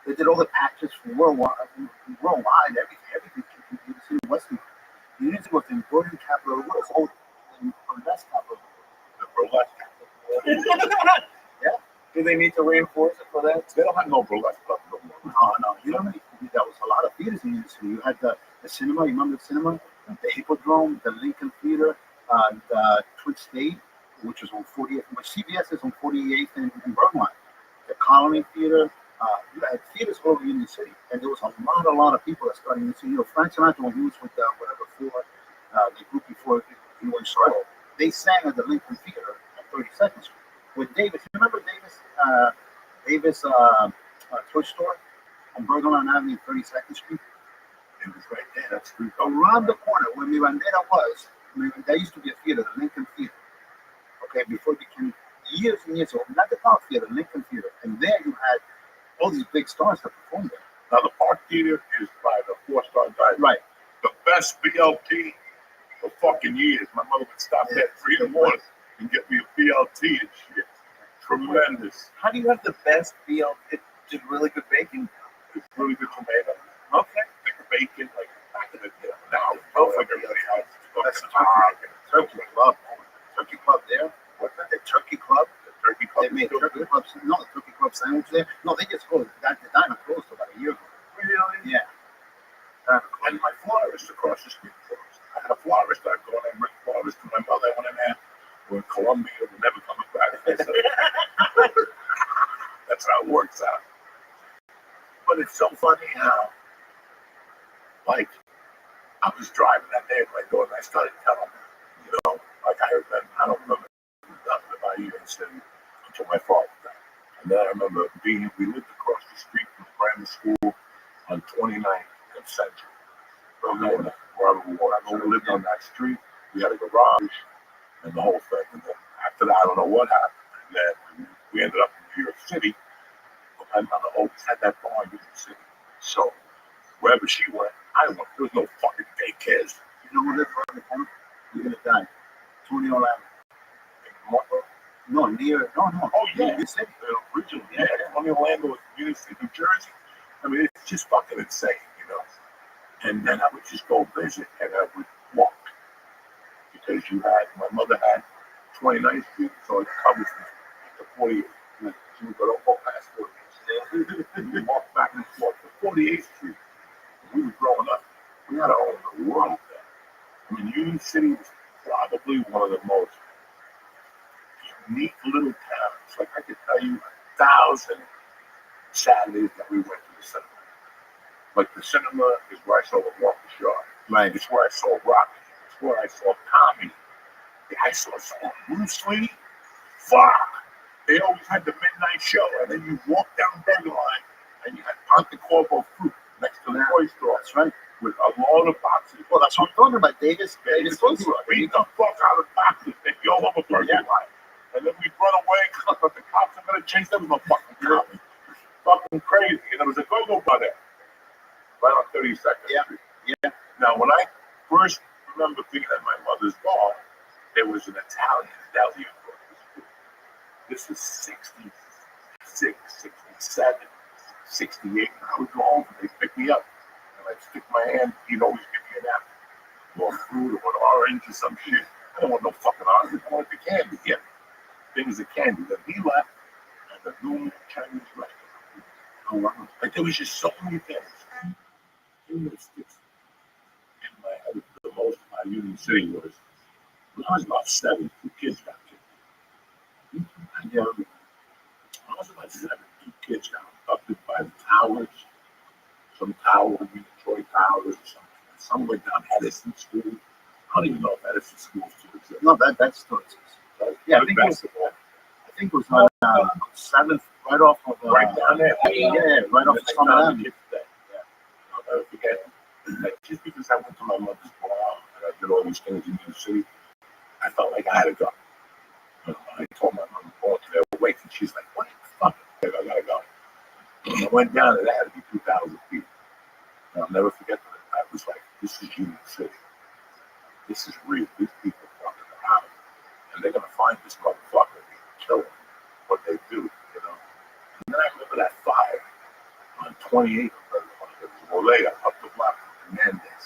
C: They did all the patches from worldwide, everything in Union City and Western. Union City was the embroidery capital of the world. So the burlesque capital of the world.
A: The burlesque capital.
B: Yeah. Do they need to reinforce it for that?
A: They don't have no burlesque club no more.
C: No. You know, there was a lot of theaters in Union City. You had the cinema. You remember the cinema? The Hippodrome, the Lincoln Theater, the Twin State, which was on 48th, which CBS is on 48th and Bergman. The Colony Theater. You had theaters all over Union City, and there was a lot of people that started in Union City. You know, Frank Sinatra, when he was with the group before he went solo, they sang at the Lincoln Theater at 32nd Street with Davis. You remember Davis Toy Store on Bergman Avenue, 32nd Street?
A: It was right there. That street.
C: Around the corner where Mi Bandera was, there used to be a theater, the Lincoln Theater. Okay, before it became years and years old, not the Park Theater, Lincoln Theater. And there you had all these big stars that performed there.
A: Now the Park Theater is by the 4-star dive.
C: Right.
A: The best BLT for fucking years. My mother would stop there at 3 in the morning and get me a BLT and shit. Tremendous.
B: How do you have the best BLT? It's really good bacon.
A: It's really good tomato.
B: Okay.
A: Thick bacon, like back in the day. Now, like everybody else.
C: That's Turkey Club. Turkey Club there. What's that? The Turkey Club.
A: The Turkey Club.
C: They made Turkey Club. No, the Turkey Club sandwich there. No, they just closed. The diner closed about a year ago.
A: Really?
C: Yeah.
A: And my florist across the street from us. I had a florist I'd go in and bring flowers to my mother when I'm at. We're in Columbia. But it's so funny how, like, I was driving that day with my daughter and I started telling her, like I don't remember nothing about you until my father died. And then I remember we lived across the street from the grammar school on 29th and Central. We lived on that street. We had a garage and the whole thing. And then after that, I don't know what happened. And then we ended up in New York City. My mother always had that bar in New York City. So wherever she went, I went. There was no fucking daycares.
C: You know who lives around the corner? You're gonna die. Tony Orlando. No, near. No.
A: Oh yeah,
C: you said
A: originally. Yeah, Tony Orlando was New Jersey. I mean, it's just fucking insane, And then I would just go visit, and I would walk because my mother had 29th Street, so it covers the 48th. She would go past 48th. And we walked back and forth to 48th Street. When we were growing up, we had our own world there. I mean, Union City was probably one of the most unique little towns. Like I could tell you 1,000 Saturdays that we went to the cinema. Like the cinema is where I saw the Walker Shaw.
C: Right.
A: It's where I saw Rocky. It's where I saw comedy. I saw Bruce Lee. Fuck. They always had the midnight show, and then you walk down Burger Line, and you had Ponte Corvo fruit next to the toy store.
C: That's right.
A: With a load of boxes.
C: Well, that's what I'm talking about, Davis.
A: Davis beat the fuck out of the boxes. They'd be all over Burger Line. And then we'd run away because the cops are going to chase them. No fucking cops. Fucking crazy. And there was a go-go bar there. Right on 32nd Street.
C: Yeah.
A: Now, when I first remember being at my mother's bar, there was an Italian deli across the street. This was 66, 67, 68. And I would go home and they'd pick me up. And I'd stick my hand. He'd always give me an apple or fruit or an orange or some shit. I don't want no fucking orange. I want the candy. Yeah. Things of candy. Then he left and the new Chinese restaurant. Oh, wow. Like there was just so many things. In my head, the most about Union City was when I was about 7, 2 kids got killed. Yeah. When I was about 7, 2 kids got abducted by the towers. Some tower would be Detroit Towers or something. Some went down Edison School. I don't even know if Edison School still exists.
C: No, that's still exists. Yeah, I think it was on 7th, right off of
A: right down there.
C: Yeah, right off of Summit Avenue.
A: I'll never forget. Like, just because I went to my mother's bar and I did all these things in New York City, I felt like I had to go. I told my mom, going to their wake, and she's like, "What the fuck? I gotta go." When I went down, and it had to be 2,000 people. And I'll never forget that. I was like, "This is Union City. This is real. These people are fucking around, and they're gonna find this motherfucker and kill him. What they do, And then I remember that fire on 28th. Olea up the block from Hernandez,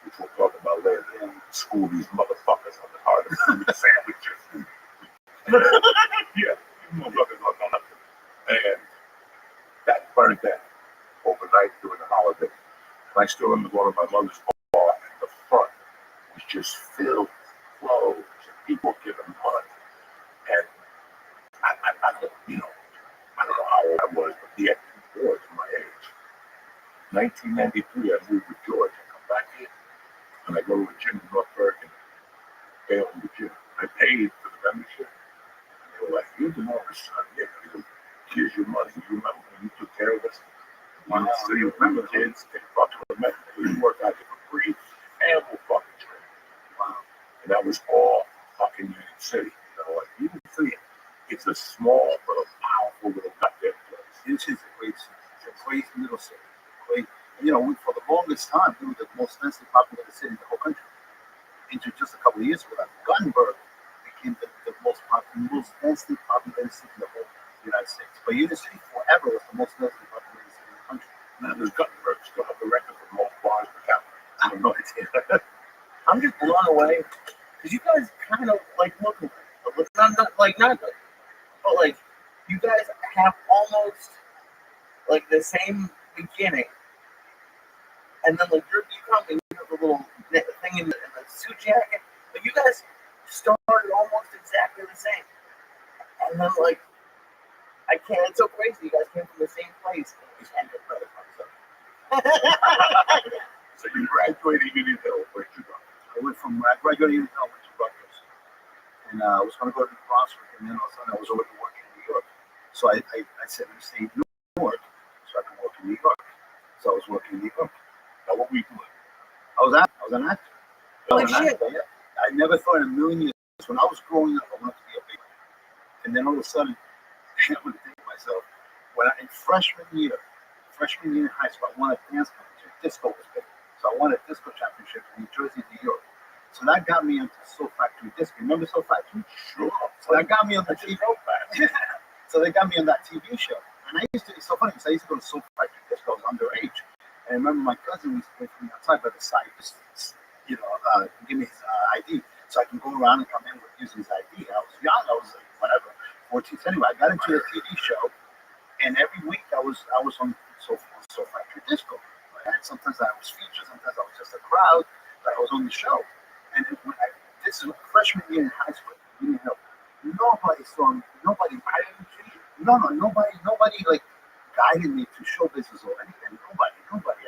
A: which we'll talk about later. They school these motherfuckers on the hard sandwiches. Yeah, these motherfuckers on nothing. And that burned down overnight during the holiday. And I still remember going to my mother's bar, and the front was just filled with clothes and people giving money. And I don't know how old I was, but he had 2 boys my age. 1993, I moved to Georgia. I come back here, and I go to a gym in North Bergen, pay on the gym. I paid for the membership, and they were like, "You're the Morris son. Yeah, here's your money. You remember when you took care of us? So you remember kids? They fucking remember. We work out here for free, and we'll fucking train." Wow. And that was all fucking Union City. Like Union City, it's a small but a powerful little goddamn place.
C: This is a great city. It's a great little city. For the longest time, we were the most densely populated city in the whole country. Into just a couple of years ago, Gothenburg became the most densely populated city in the whole United States. But Union City forever was the most densely populated city in the country.
A: Now, does Gothenburg still have the record for most bars per capita?
C: I have no idea.
B: I'm just blown away because you guys kind of like look not but like you guys have almost like the same beginning. And then, like, you come and you have a little thing in the suit jacket. But you guys started almost exactly the same. And then, like, it's so crazy. You guys came from the same place. And
A: So you graduated Union Hill. Where'd you go?
C: I graduated Union Hill, went to Rutgers. And I was going to go to Brunswick, and then all of a sudden I was already working in New York. So I said, let me stay in New York so I can work in New York. So I was working in New York.
A: Now, what were you doing?
C: I was an actor.
B: Holy shit.
C: Yeah. I never thought in a million years, when I was growing up, I wanted to be a big man. And then all of a sudden, I'm going to think to myself, in freshman year in high school, I won a dance competition. Disco was big. So I won a disco championship in New Jersey, New York. So that got me into Soul Factory Disco. Remember Soul Factory?
A: Sure.
C: So that got me on the TV. So they got me on that TV show. And it's so funny because I used to go to Soul Factory Disco. I was underage. And I remember my cousin used to wait for me outside by the side, just, give me his ID so I can go around and come in with using his ID. I was young. I was like, whatever, 14. So anyway, I got into the TV show. And every week I was on Soul Factory Disco. And sometimes I was featured, sometimes I was just a crowd, but I was on the show. And this is freshman year in high school. You know, nobody like guided me to show business or anything. Nobody.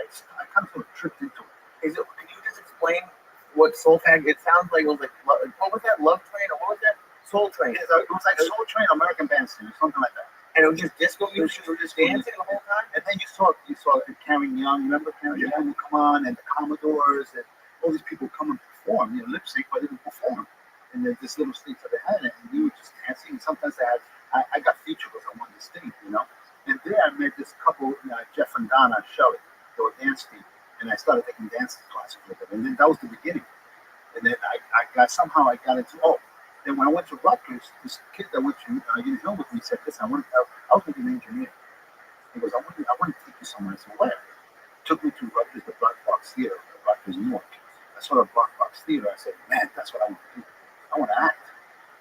C: I kind of tripped into it.
B: Can you just explain what Soul Factory? It sounds like it was like what was that? Love Train or what was that? Soul Train.
C: It was like Soul Train, American Bandstand, or something like that.
B: And it was just disco music. You were just dancing the whole time.
C: And then you saw Karen Young. Remember Karen Young would come on, and the Commodores, and all these people come and perform. Lip sync, but they would perform. And there's this little stage that they had, and we were just dancing. And sometimes I got featured because I won the stage, And there I met this couple, Jeff and Donna Shelley. They were dance team, and I started taking dance classes with them. And then that was the beginning. And then I got into Then when I went to Rutgers, this kid that went to Union Hill with me said, "Listen, I was going to be an engineer." He goes, "I want to take you somewhere." I said, "Where?" Took me to Rutgers, the Black Box Theater, Rutgers, New York. I saw the Black Box Theater. I said, "Man, that's what I want to do. I want to act."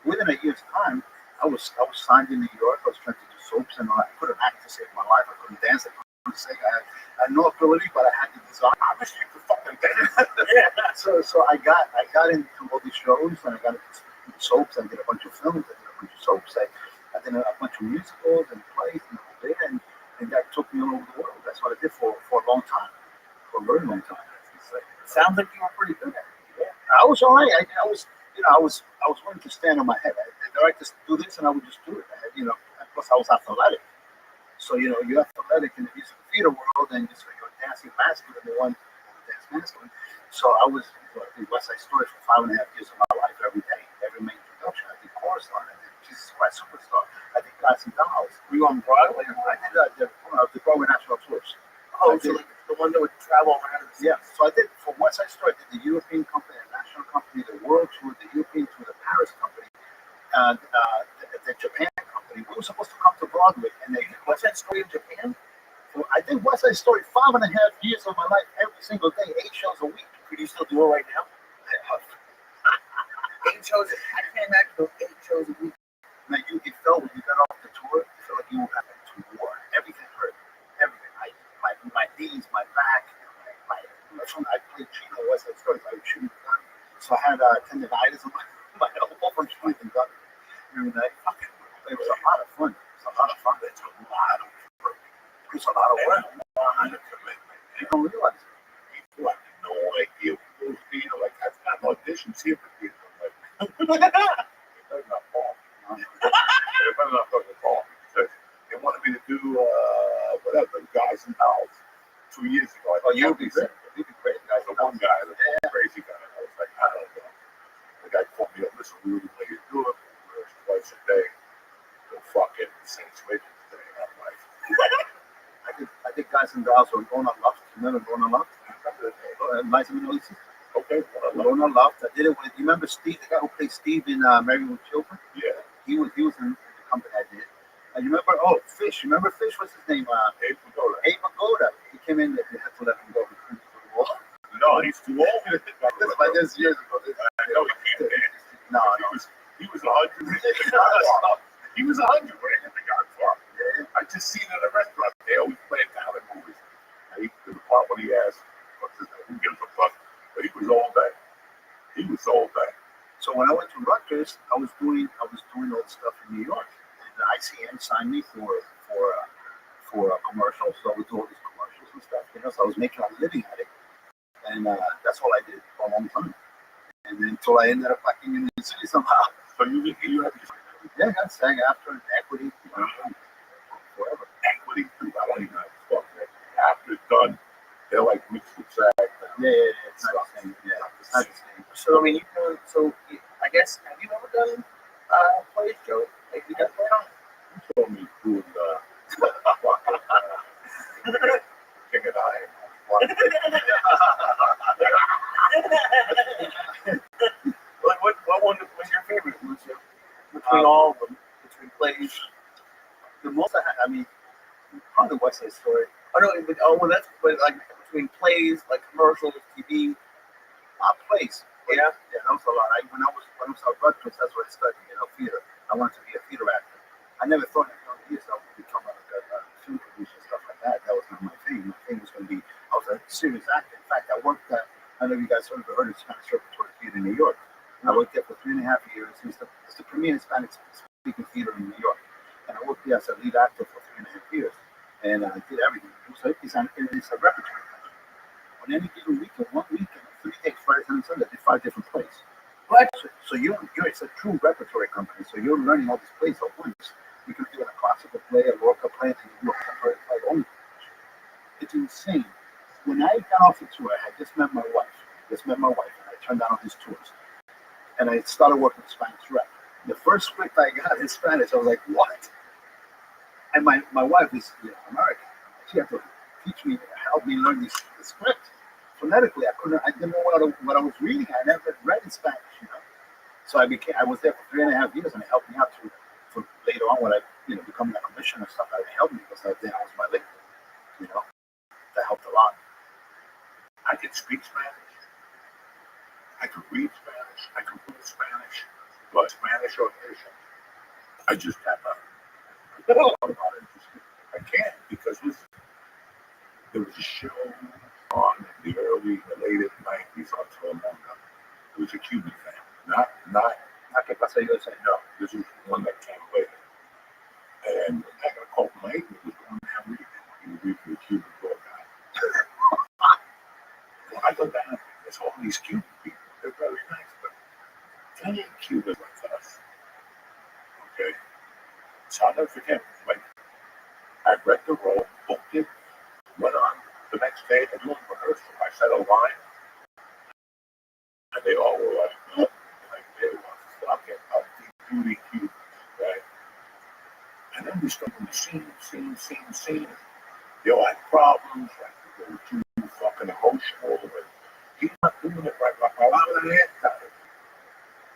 C: Within a year's time, I was signed in New York. I was trying to do soaps, and I couldn't act to save my life. I couldn't dance. I couldn't sing. I had no ability, but I had the desire. I wish you could fucking dance. So I got into all these shows, and I got into soaps. I did a bunch of films. I did a bunch of soaps. I did a bunch of musicals and plays and all that, and that took me all over the world. That's what I did for a long time, for a very long time.
B: Sounds like you were pretty good at it.
C: Yeah. I was all right. I was willing to stand on my head. I just do this, and I would just do it. Plus I was athletic. So you're athletic in the music theater world, and you're dancing masculine, and they want to dance masculine. So I did West Side Story for 5.5 years of my life, every day, every main production. I did Chorus Line, I did Jesus Christ Superstar, I did Guys and Dolls.
B: Were you on Broadway?
C: I did the Broadway National Tours.
B: Oh, so like the one that would travel around.
C: Yeah, so I did, for West Side Story, I did the European company, the national company, the world tour, the European tour, the Paris company, and the Japan company. We were supposed to come to Broadway, and
B: West Side Story in Japan?
C: So I did West Side Story 5.5 years of my life, every single day, 8 shows a week.
B: Could you still do it right now? 8 shows. I can't imagine those 8 shows a week.
C: Now it felt when you got off the tour, it felt like you were having to war. Everything hurt. Everything. My knees, my back, I played Chino West Side Story. I was shooting the gun. So I had tendinitis on my elbow from shooting the gun. It was a lot of fun. It's a lot of fun. It's a lot of work. It's a lot of work.
A: A lot of commitment.
C: You don't realize it.
A: People have no idea what those people like. I've got auditions here for people. Like, it does not fall. It does not fucking fall. They wanted me to do whatever, Guys and Dolls 2 years ago.
C: Oh, you'd be great. You'd be great, guys.
A: The one guy, the crazy guy. I was like, I don't know. The guy called me up. Listen, we really want you to do it. We're twice a day. We'll fucking sing switches today. I'm like,
C: I did Guys and Dolls or Going on Love. Remember Going on Love? Liza Minnelli.
A: okay,
C: Going on Love. I did it with, you remember Steve, the guy who played Steve in Married with Children?
A: yeah.
C: He was in the company I did. You remember, Fish. Remember Fish? What's his name?
A: Abe Pagoda.
C: Abe Pagoda. He came in, they had to let him go.
A: No, he's too old.
C: This years ago.
A: I know he can't dance.
C: No.
A: He was 100. He was 100 when he hit the Godfather. Yeah. I just seen it in a restaurant. They always play Italian movies. And the part when he asked, "What's his name? Who gives a fuck?" But he was old back. He was old back.
C: So when I went to Rutgers, I was doing all the stuff in New York. And the ICM signed me for commercials. So I would do all these commercials and stuff. So I was making a living at it, and that's all I did for a long time. And then until I ended up back in the city somehow.
A: So you have
C: Yeah, I got SAG after equity, forever.
A: equity. I don't even know fuck that. After it's done, they're like mixed with SAG.
C: Yeah, it's not the same. Yeah, it's not the same.
B: So I mean, I guess, have you ever done plays, Joey? Like you got played on?
A: You told me doing King and I.
B: What one was your favorite, Lucio? Between all of them, between plays.
C: The most I mean, probably West Side Story.
B: Oh no, that's like between plays, like commercials, TV.
C: Plays.
B: Yeah.
C: Yeah, that was a lot. When I was at Rothschild, that's what I studied, theater. I wanted to be a theater actor. I never thought in a years I would become a film producer and stuff like that. That was not my thing. My thing was going to be, I was a serious actor. In fact, I worked at, I don't know if you guys ever heard of Spanish Repertory Theater in New York. I worked there for 3.5 years. It's the premier Spanish speaking theater in New York. And I worked there as a lead actor for 3.5 years. And I did everything. It's a repertory company. On any given weekend, 1 weekend, 3 days, Friday, Saturday, Sunday, I did 5 different plays.
B: What?
C: So it's a true repertory company. So you're learning all these plays at once. You can do a classical play, a Lorca play, and you do a contemporary play only. It's insane. When I got off the tour, I had just met my wife. And I turned down all these tours. And I started working with Spanish rep. The first script I got in Spanish, I was like, what? And my wife is American. She had to teach me, help me learn the script. Phonetically, I didn't know what I was reading. I never read in Spanish, So I was there for 3.5 years, and it helped me out for later on when I, becoming a commissioner and stuff. It helped me because that was my language, That helped a lot.
A: I can speak Spanish. I can read Spanish. I can read Spanish. But Spanish or Haitian, I just have I can't because listen, there was a show on in the late 90s on Telemundo. It was a Cuban thing, not
C: ¿Qué pasa yo?
A: no. This was one that came later, and I got a call Mike. It was going down reading. He was reading the Cuban book. Well, I go down. There's all these Cuban people. They're very nice, but they ain't Cubans like us. Okay, so I'll never forget. Like I read the role, booked it, went on the next day and doing rehearsal. I said a line, and they all were like they were fucking up duty Cubans, right? And then we started the scene. They all had problems, like they were too fucking emotional, and he's not doing it right.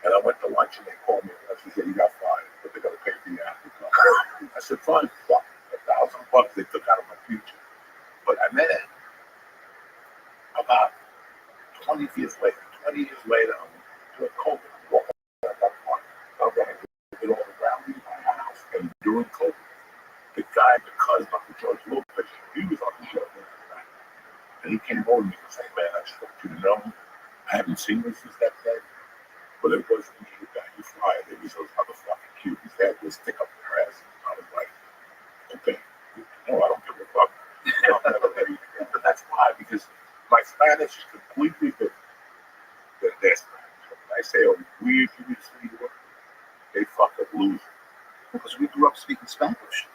A: And I went to lunch and they called me and they said, you got fired, but they're gonna pay for your aftercare. I said, fine, fuck, $1,000 they took out of my future. But I met him about 20 years later, I'm doing COVID. I'm walking around that park. I'm going to get all around me in my house. And during COVID, the guy, the cousin of George Lopez, he was on the show. And he came over to me and said, man, I spoke to you know. I haven't seen you since that day. But it wasn't me the guy you fired. It was those motherfucking Cubans. They had to stick up their ass. I was like, okay, no, I don't give a fuck. But that's why, because my Spanish is completely different than their Spanish. When I say a weird word, they fucking lose it.
C: Because we grew up speaking Spanish.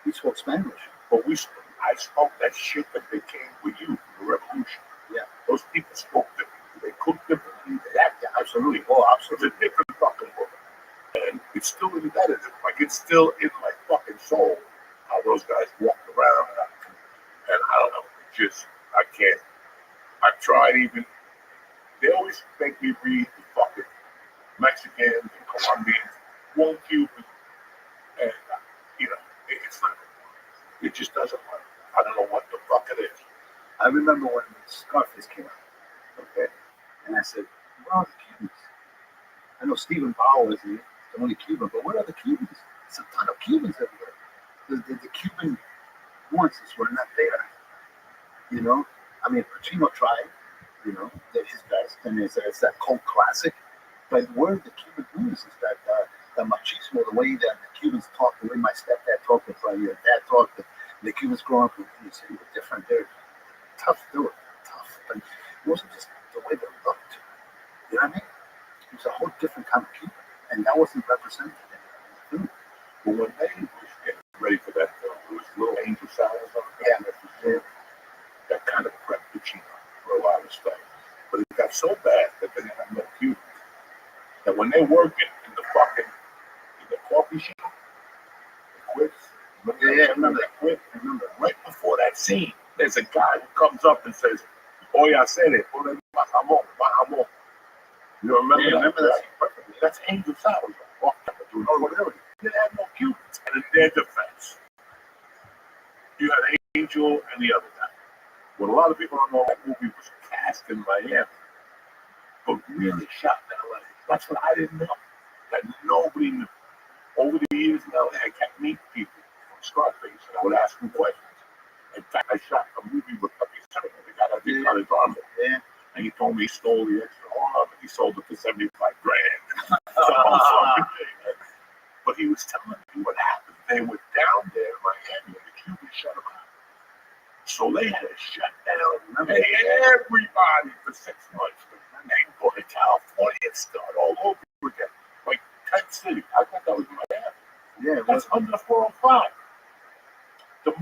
C: We spoke Spanish.
A: But I spoke that shit that they came with you from the revolution.
C: Yeah.
A: Those people spoke differently. They cooked differently. They acted
C: Absolutely. Oh, absolutely.
A: It's a different fucking world. And it's still embedded. Like it's still in my fucking soul how those guys walked around. And I don't know. I can't. I tried even. They always make me read the fucking Mexicans and Colombians, one Cuban. And, it's not. It just doesn't work. I don't know what the fuck it is.
C: I remember when Scarface came out. Okay. And I said, where are the Cubans? I know Stephen Powell is the only Cuban, but where are the Cubans? There's a ton of Cubans everywhere. The Cuban nuances were not there. I mean, Pacino tried, that his best, and it's that cult classic. But where are the Cuban nuances? The machismo, the way that the Cubans talk, the way my stepdad talked, the way your dad talked, the Cubans growing up in the city were different. 100%.
A: But when they was getting ready for that film, there was little angel salads on it.
C: Yeah.
A: That kind of prepped the Chino for a lot of stuff. But it got so bad that they didn't have no Cubans. That when they're working in the coffee shop, the Quits, remember that Quit?
C: Remember.
A: Right before that scene, there's a guy who comes up and says, "Oye, hacer it, bajamos, bajamos." You remember that?
C: Remember that scene
A: Perfectly. That's Angel Salazar. Doing whatever. They had no Cubans. And in their defense, you had Angel and the other guy. What a lot of people don't know, that movie was cast in Miami, but really shot in LA. That's what I didn't know. That nobody knew. Over the years in LA, I kept meeting people from Scarface, and I would ask them questions. In fact, I shot a movie with Rabbi, the guy that did cut his arm off.
C: Yeah.
A: And he told me he stole the extra arm, and he sold it for $75,000. Some fucking thing. But he was telling me what happened. They were down there in Miami, and the Cubans shut them out. So they had to shut down everybody for 6 months. And they go to California and start all over again. Like Tent City. I thought that was Miami.
C: Yeah.
A: That's under 405. The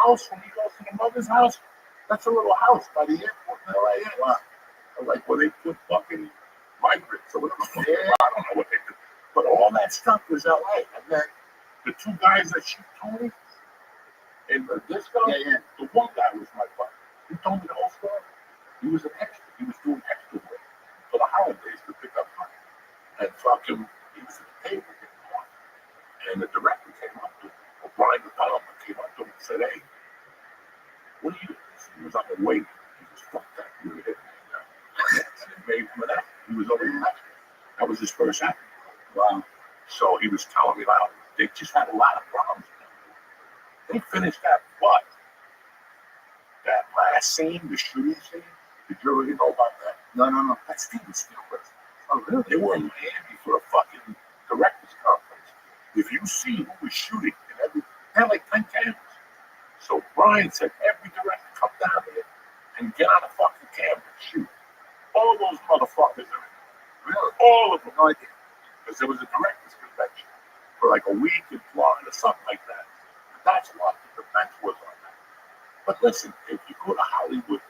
A: house, when he goes to the mother's house, that's a little house by the airport in LA. Wow. Like where they put fucking migrants or whatever. Yeah. I don't know what they do. But all that stuff was LA. And then the two guys that shoot Tony in the disco, the one guy was my buddy. He told me the whole story. He was an extra. He was doing extra work for the holidays to pick up money. And fucking, he was at the table getting coffee. And the director came up to him, or Brian De Palma came up to him and said, "Hey, what are you doing?" He was on the wait. He was fucked up. He was hitting me now. And it made him an actor. He was already an actor. That was his first acting. Wow. So he was telling me about it. They just had a lot of problems. They finished that, but that last scene, the shooting scene, did you already know about that?
C: No.
A: That's Steven Spielberg.
C: Oh, really?
A: They were in Miami for a fucking director's conference. If you see who was shooting in they had like 10 cameras. So Brian said, every director come down here and get on a fucking camera and shoot. All those motherfuckers are in there. Really? All of them.
C: No idea.
A: Because there was a director's convention for like a week in Florida, something like that. And that's what the defense was on that. But listen, if you go to Hollywood,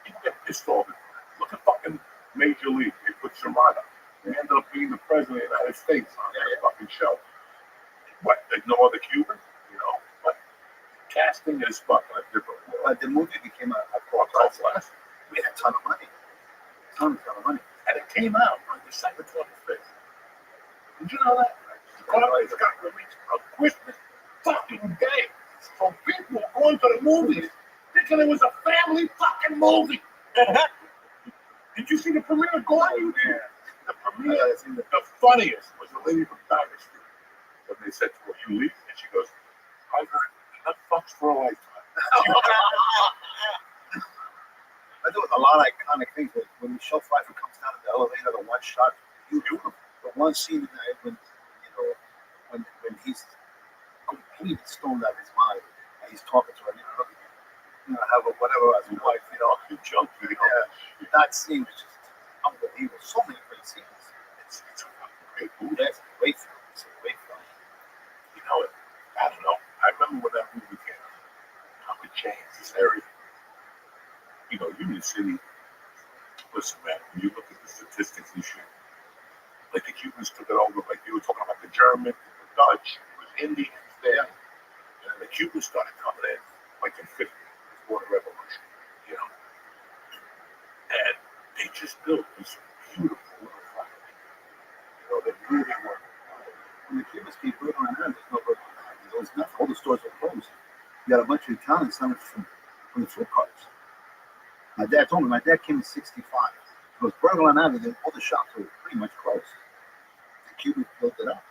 A: you get pissed off. Look at fucking Major League. They put Serrano. He ended up being the president of the United States on that fucking show. What? There's no other Cuban? You know? But casting is fucking a different world.
C: The movie became a
A: cult classic.
C: We had a ton of money. Ton of money.
A: And it came out on December 25th. Did you know that? It got released on Christmas fucking day. So people were going to the movies thinking it was a family fucking movie. Did you see the premiere? Go on YouTube. The premiere, the funniest was the lady from Dynasty. Street. When they said to her, "You leave?" And she goes, "I heard enough fucks for a lifetime."
C: There was a lot of iconic things. When Michelle Pfeiffer comes down in the elevator, the one shot, beautiful. The one scene when he's completely stoned out of his mind and he's talking to her, have a whatever as a wife,
A: you joke,
C: that scene was just unbelievable. So many great scenes.
A: It's a fucking great movie.
C: That's a great film. It's a great film.
A: You know, I don't know. I remember when that movie came out, how it changed this area. You know, Union City, listen, man, when you look at the statistics and shit, like the Cubans took it over, like you were talking about the German, the Dutch, it was Indians there, and then the Cubans started coming in, like in 50, before the revolution, you know, and they just built this beautiful little flag. You know, they really were.
C: When the Cubans came through on there, there's no burger. There was nothing. All the stores were closed. You got a bunch of Italians selling from the food carts. My dad told me, my dad came in 65. It was Burger Line Avenue, all the shops were pretty much closed. The Cubans built it up.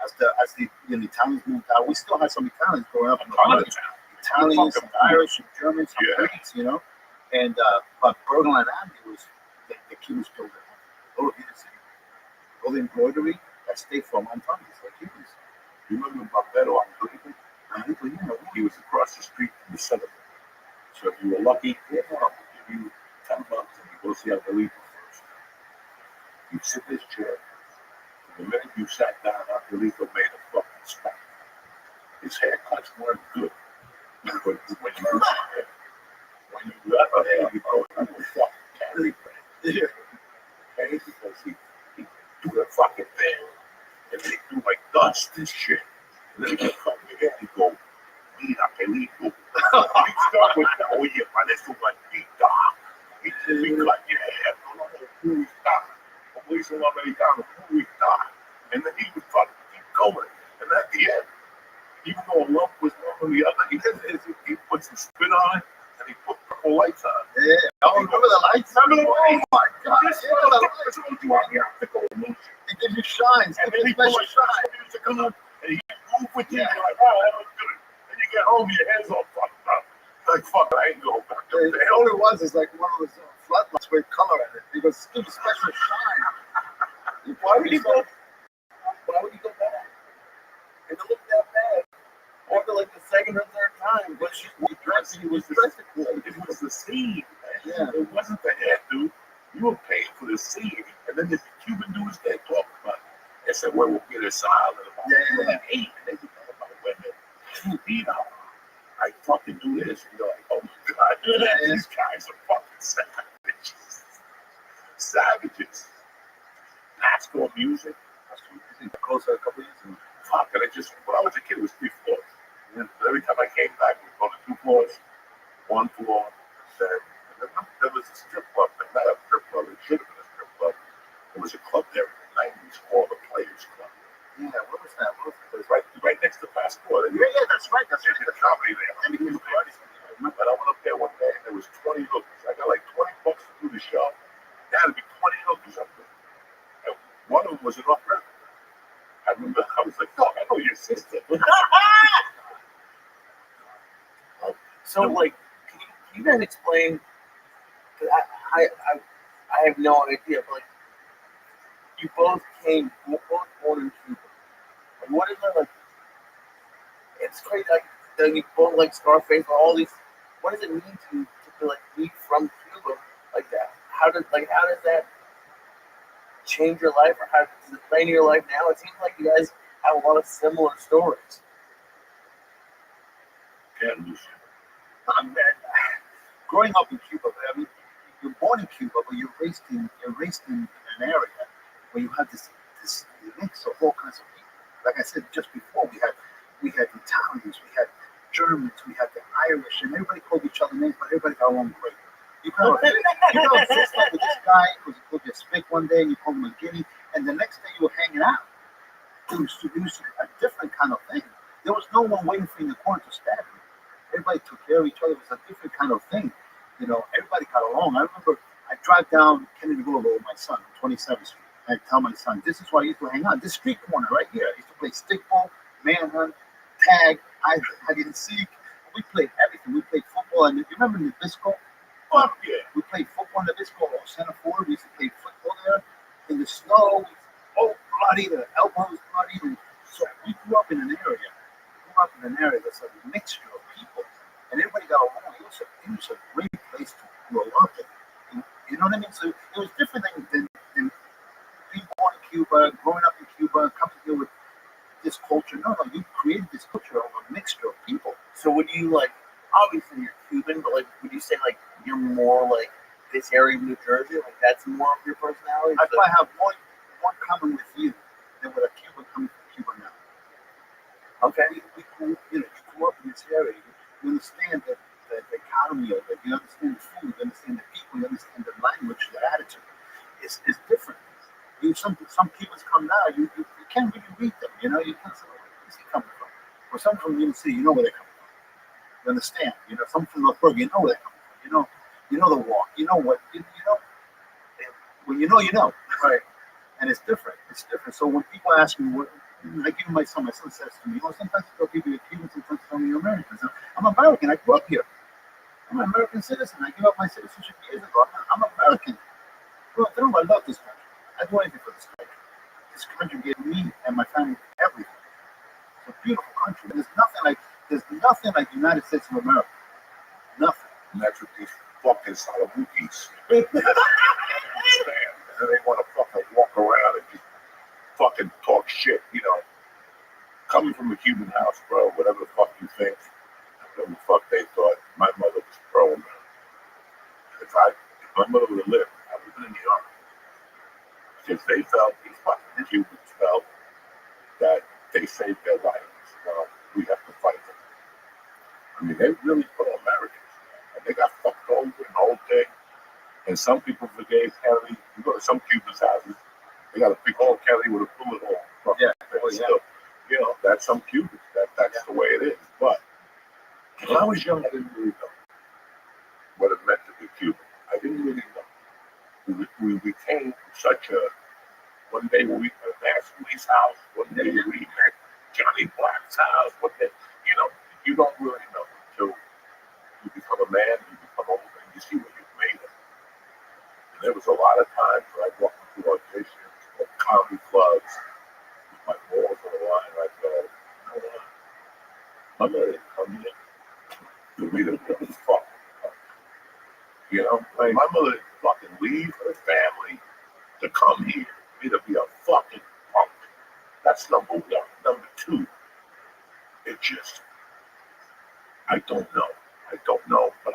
C: As the Italians moved out, we still had some Italians growing up in the village. Italians, some Irish, some Germans, some Greeks, And but Burger Line Avenue was the Cubans built it up. All of you see, all the embroidery that stayed from Antonio, like Cubans.
A: You remember Barbero on Cleveland? He was across the street from the cinema. So if you were lucky, we'll give you $10 and you go see Algalito first. You sit in this chair, The minute you sat down, Uncle made a fucking spot. His haircuts weren't good. But when you got a hair, you go, you were fucking carry. Yeah. Okay? Because he do the fucking thing. And they do like dust and shit. And then he come again and go, mira, pelito. He start with, oye, parece un maldita. He said, we cut your hair. No, who is that? Como dice un americano, who is that? And then he would fucking keep going. And at the end, even though a lump was one or the other, he put some spit on it and he put purple lights on it.
C: Yeah. Oh, remember the lights?
A: Remember the lights?
C: Oh my God.
A: This
C: Yeah, the
A: is what you want the optical illusion.
C: It gives you shines.
A: And
C: It
A: then
C: gives
A: he
C: you
A: put
C: special
A: like
C: shine.
A: music on and he move with you. You're like, oh, that looks good. Then you get home, your head's all fucked up. Like, fuck, I ain't going back.
C: The all it was is like one of those floodlights with color in it. Because it gives you special shine.
B: Why would you go? Why would you go back? If it looked that bad, after like the second or third time, but
A: It was the scene.
C: Yeah.
A: It wasn't the head, dude. You were paying for the scene. And then the Cuban dudes they talk about it. They said, well, we'll get a silent about
C: Yeah.
A: 8. And they talk about women. You know, I fucking do this. And you're like, oh my God, these guys are fucking savages. Savages. Classical music.
C: Closer a couple years ago.
A: Fuck, and when I was a kid, it was 3 floors. And every time I came back, we go to 2 floors, 1 floor, and then there was a strip club, but not a strip club, it should have been a strip club. There was a club there in the 90s called the Players Club.
C: Yeah, what was that? What was
A: It was right next to Passport.
C: Yeah, that's right. That's
A: There's a comedy there.
C: And he was parties.
A: But I went up there one day and there was 20 hookers. I got like $20 to do the show. There had to be 20 hookers up there. And one of them was an off-record. I remember I was like, dog, I know your sister.
B: so like, can you guys explain? Cause I have no idea, but like, you both born in Cuba. Like, what is it like? It's crazy. Like, that you both like Scarface or all these. What does it mean to like be from Cuba like that? How does that change your life, or how does it play into your life now? It seems like you guys have a lot of similar stories.
A: Yeah, Lucia.
C: Growing up in Cuba, I mean, you're born in Cuba, but you're raised in an area where you have this mix of all kinds of people. Like I said just before, we had Italians, we had Germans, we had the Irish, and everybody called each other names, but everybody got along great. You kind of fist up with this guy who's called you a spick one day, and you call him a guinea, and the next day you were hanging out. It was a different kind of thing. There was no one waiting for you in the corner to stab you. Everybody took care of each other. It was a different kind of thing. You know, everybody got along. I remember I drive down Kennedy Boulevard with my son, 27th Street. I tell my son, this is where I used to hang out. This street corner right here. I used to play stickball, manhunt, tag, hide and seek. We played everything. We played football. And you remember Nabisco?
A: Fuck yeah.
C: We played football in Nabisco or Center Ford. We used to play football there in the snow. Oh, bloody, the elbows bloody. And so we grew up in an area. That's a mixture of people. And everybody got along. It was a great place to grow up in. You know what I mean? So it was different than being born in Cuba, growing up in Cuba, coming here with this culture. No, you created this culture of a mixture of people.
B: So would you like? Obviously, you're Cuban, but like, would you say like you're more like this area of New Jersey? Like that's more of your personality?
C: I probably have more common with you than with a Cuban coming from Cuba now.
B: Okay.
C: You grew up in this area. You understand the economy of it. You understand the food. You understand the people. You understand the language, the attitude. It's different. Some Cubans come now. You can't really read them. You know, you can't say where's he coming from. Or some from the city, you know where they're coming from. You understand. You know, some from North Bergen, you know where they're coming from. You know the walk. You know what. You know. When you know. Right. And it's different. It's different. So when people ask me what. Like even my son says to me, sometimes you tell people you're Cuban, sometimes you tell me you're American. So I'm American. I grew up here. I'm an American citizen. I gave up my citizenship years ago. I'm American. I love this country. I do anything for this country. This country gave me and my family everything. It's a beautiful country. There's nothing like the United States of America. Nothing.
A: And that's what these fucking Salamukis. And they want to fucking walk around and just fucking from a Cuban house, bro. Whatever the fuck you think, whatever the fuck they thought, my mother was pro-American. If my mother would have lived, I would have been in the army. Because they felt, these fucking Cubans felt that they saved their lives. Now, we have to fight them. I mean, they really pro-Americans. And they got fucked over and the whole thing. And some people forgave Kennedy. You go to some Cubans' houses, they got a big hole Kennedy with a bullet hole.
B: Yeah.
A: Still, you know, that's some Cubans. That's the way it is. But when I was young, I didn't really know what it meant to be Cuban. I didn't really know. We became such a, one day we were at Ashley's house, one day we were at Johnny Black's house, one day, you know, you don't really know until you become a man, you become older, and you see what you've made of. And there was a lot of times where I walked into auditions or comedy clubs with my balls on the line, and I go, you know what? My mother didn't come here to be the fuck. You know, like my mother didn't fucking leave her family to come here, me to be a fucking punk. That's number one. Number two, it just, I don't know, but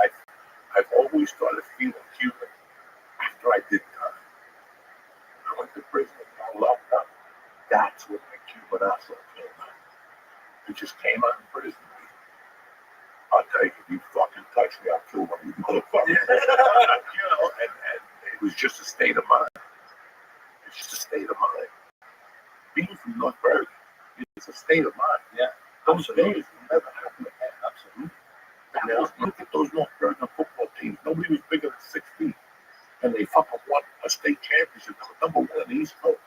A: I've always started feeling Cuban after I did time. I went to prison, I locked up. That's when my Cuban asshole came out. It just came out in prison. I'll tell you, if you fucking touch me, I'll kill one of you motherfuckers. You know, and it was just a state of mind. It's just a state of mind. Being from North Bergen, it's a state of mind.
B: Yeah.
A: Those days will never happen again. Absolutely. Now, look at those North Bergen football teams. Nobody was bigger than 16. And they fucking won a state championship. They were number one in the East Coast.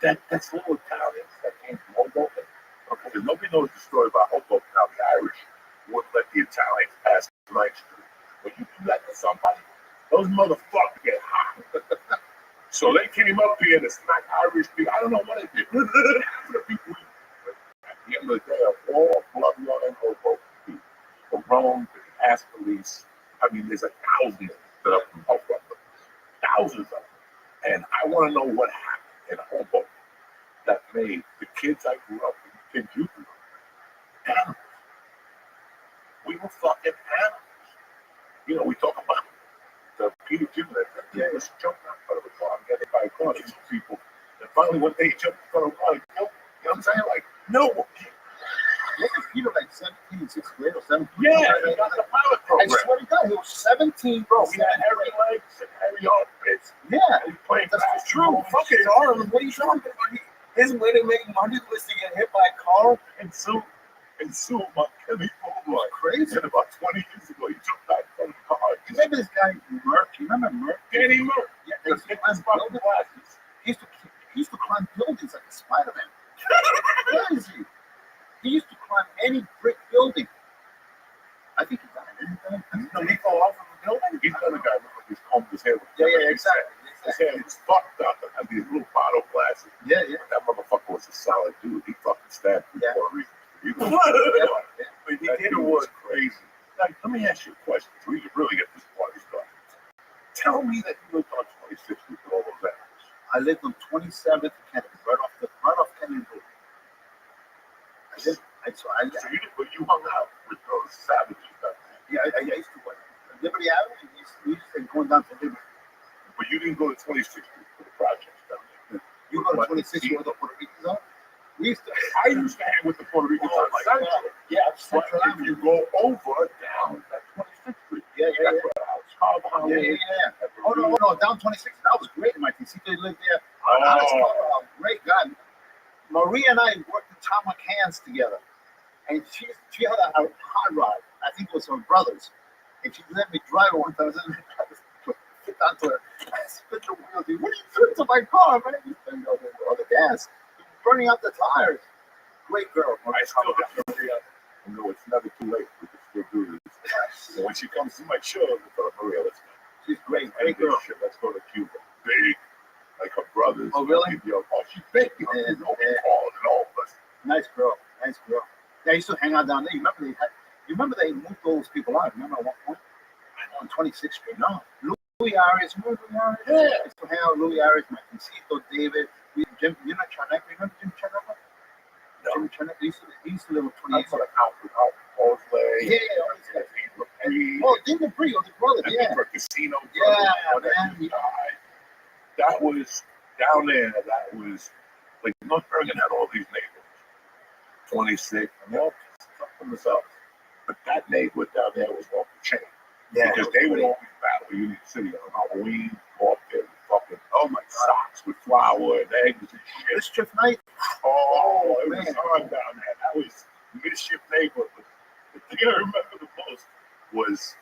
A: That's little Italians that came from Hoboken. Okay, because nobody knows the story about Hoboken. Now, the Irish wouldn't let the Italians pass 9th Street. When you do that to somebody, those motherfuckers get hot. So they came up here to smack Irish people. I don't know what they did. Half of the people, at the end of the day, are all bloodline Hoboken people. From Rome to the Ascalese. I mean, there's 1,000 that are from Hoboken. Thousands of them. And I want to know what happened in Hoboken that made the kids I grew up with, the kids you grew up with, animals. We were fucking animals. You know, we talk about the Peter Jim that was jumping out in front of a car and getting by a car. These people. And finally, one day he jumped in front of a car and killed him. You know what I'm saying? Like, no.
C: Wasn't Peter like 17, 6th grade or 17?
A: Yeah, he got the pilot
C: I
A: program.
C: swear to God, he was 17,
A: Bro, he had hairy legs and hairy armpits.
C: Yeah,
A: And he played
C: that's
A: basketball.
C: true. Fucking arm. What are you talking about? His way to make money was to get hit by a car
A: And sue my Kenny Boulevard.
C: crazy.
A: And about 20 years ago, he jumped out in front of the car.
C: You remember this guy, Murph? You remember Murph?
A: Danny Murphy.
C: Yeah,
A: He
C: he used to climb buildings like a Spider-Man. Crazy. He used to climb any brick building. I think he died.
A: No, he fell off of the building. He's another guy with his comb, his hair was
C: Exactly.
A: His hair was fucked up and had these little bottle glasses.
C: Yeah.
A: That motherfucker was a solid dude. He fucking stabbed me for a reason. He was
C: Yeah.
A: He did was crazy. Like, let me ask you a question so we can really get this party started. Tell me that you lived on 26th Street with all those animals.
C: I lived on 27th Kennedy, right off Kennedy Road. So
A: you hung out with those savages down there.
C: Yeah, I used to work. Liberty Avenue, we used to go down to Liberty.
A: But you didn't go to 26th Street for the projects down there.
C: You go to 26th where the Puerto Ricans are?
A: I used to hang with the Puerto Ricans on Central.
C: Yeah,
A: But
C: Central
A: if
C: Avenue.
A: you go over down at 26th Street,
C: Yeah.
A: that's where the house called.
C: Yeah. Oh, no, down 26th. That was great. My TC lived there. Alex Carl, great guy. Maria and I worked in Tom McCann's together. And she had a hot rod. I think it was her brother's. And she let me drive it one time. I put onto her. I spit the wheels. What are you doing to my car, man? You spit all the gas. Burning out the tires. Great girl.
A: I still have Maria. No, it's never too late. We can still do this. So when she comes to my show, I tell her, Maria, let's go.
C: She's great. Great girl.
A: Shit. Let's go to Cuba. Big. Like her brothers.
C: Oh, really?
A: She's big. You know,
C: Yeah.
A: tall and all of us.
C: Nice girl. Yeah, I used to hang out down there. You remember they moved all those people out? Remember at one point? On 26th Street. No. Louis Arias. Remember Louis Arias?
A: Yeah.
C: I used to hang out with Louis Arias, my Concito, David. Jim, you know Charneck? Remember Jim Charneck?
A: No.
C: Jimmy China. He used to live with 28.
A: That's like out Osley.
C: Yeah. Oh, Dean Dupree was his brother. Yeah.
A: For casino.
C: Yeah, man.
A: That was down there. That was like North Bergen had all these neighborhoods. 26. And they all stuff themselves. But that neighborhood down there was off the chain.
C: Yeah.
A: Because they would always battle Union City on Halloween, walk there with fucking socks with flour and eggs and shit.
C: Mischief night.
A: Oh, it was hard down there. That was Mischief neighborhood. The thing I remember the most was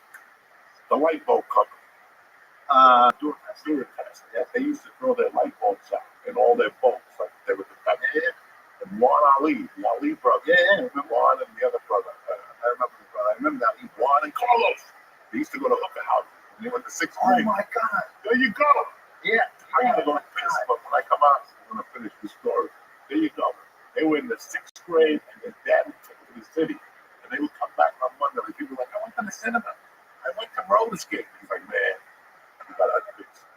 A: the light bulb company. Duracast. Yeah, they used to throw their light bulbs out in all their boats. Like they were the and Juan Ali, the Ali brother.
C: Yeah.
A: Remember Juan and the other brother. I remember the brother. I remember that. Juan and Carlos. They used to go to hooker houses when they went to 6th grade.
C: Oh my God.
A: There you go.
C: Yeah.
A: I gotta go to piss, but when I come out, I'm gonna finish the story. There you go. They were in the 6th grade, and their dad would take them to the city, and they would come back on Monday. And people were like, I went to the cinema. I went to roller skating. He's like, man, you gotta fix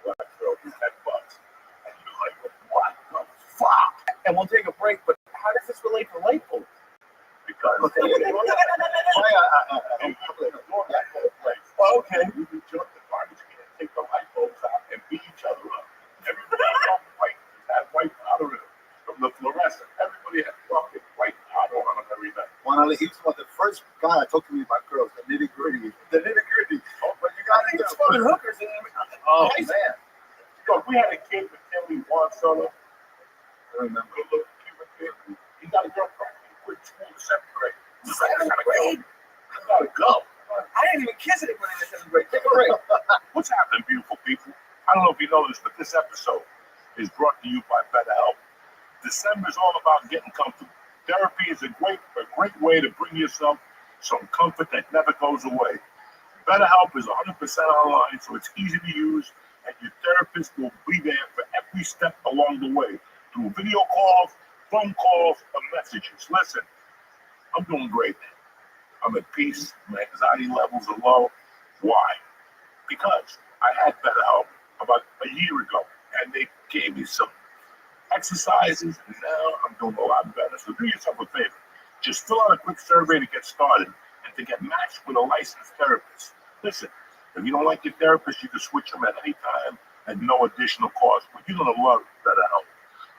A: $10. And you're like, what the fuck?
B: And we'll take a break, but how does this relate to light bulbs?
A: Because okay, we would jump the garbage can, take the light bulbs out, and beat each other up. Everybody had white powder in them from the fluorescent. Everybody had fucking white powder on them every night.
C: He was the first guy that talked to me about girls, the nitty gritty.
A: Oh, but you
B: I think it's fucking hookers in
C: Oh,
B: high school.
C: man.
A: Yo, we had a kid with Kelly Juan Solo.
C: I remember.
A: Good looking Cuban kid. He got a girlfriend. He quit school in 7th grade.
B: Seventh grade?
A: I gotta go.
B: I didn't even kiss anybody in the 7th grade. Take a break.
A: What's happening, beautiful people? I don't know if you know this, but this episode is brought to you by BetterHelp. December is all about getting comfortable. Therapy is a great way to bring yourself some comfort that never goes away. BetterHelp is 100% online, so it's easy to use, and your therapist will be there for every step along the way through video calls, phone calls, or messages. Listen, I'm doing great. I'm at peace. My anxiety levels are low. Why? Because I had BetterHelp about a year ago, and they gave me some exercises, and now I'm doing a lot better. So do yourself a favor. Just fill out a quick survey to get started and to get matched with a licensed therapist. Listen, if you don't like your therapist, you can switch them at any time at no additional cost. But you're going to love BetterHelp.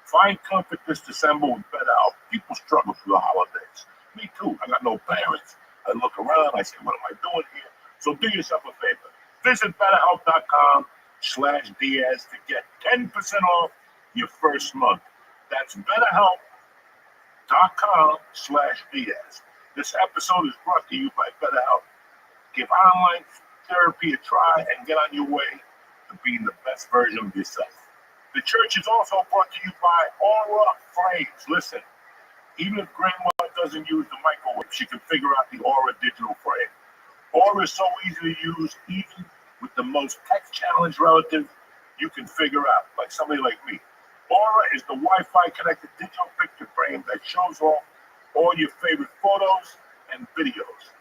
A: Find comfort this December with BetterHelp. People struggle through the holidays. Me too. I got no parents. I look around. I say, what am I doing here? So do yourself a favor. Visit BetterHelp.com/Diaz to get 10% off your first month. That's BetterHelp.com/Diaz. This episode is brought to you by BetterHelp. Give online therapy a try and get on your way to being the best version of yourself. The church is also brought to you by Aura Frames. Listen, even if grandma doesn't use the microwave, she can figure out the Aura digital frame. Aura is so easy to use, even with the most tech-challenged relative you can figure out, like somebody like me. Aura is the Wi-Fi connected digital picture frame that shows off all your favorite photos and videos.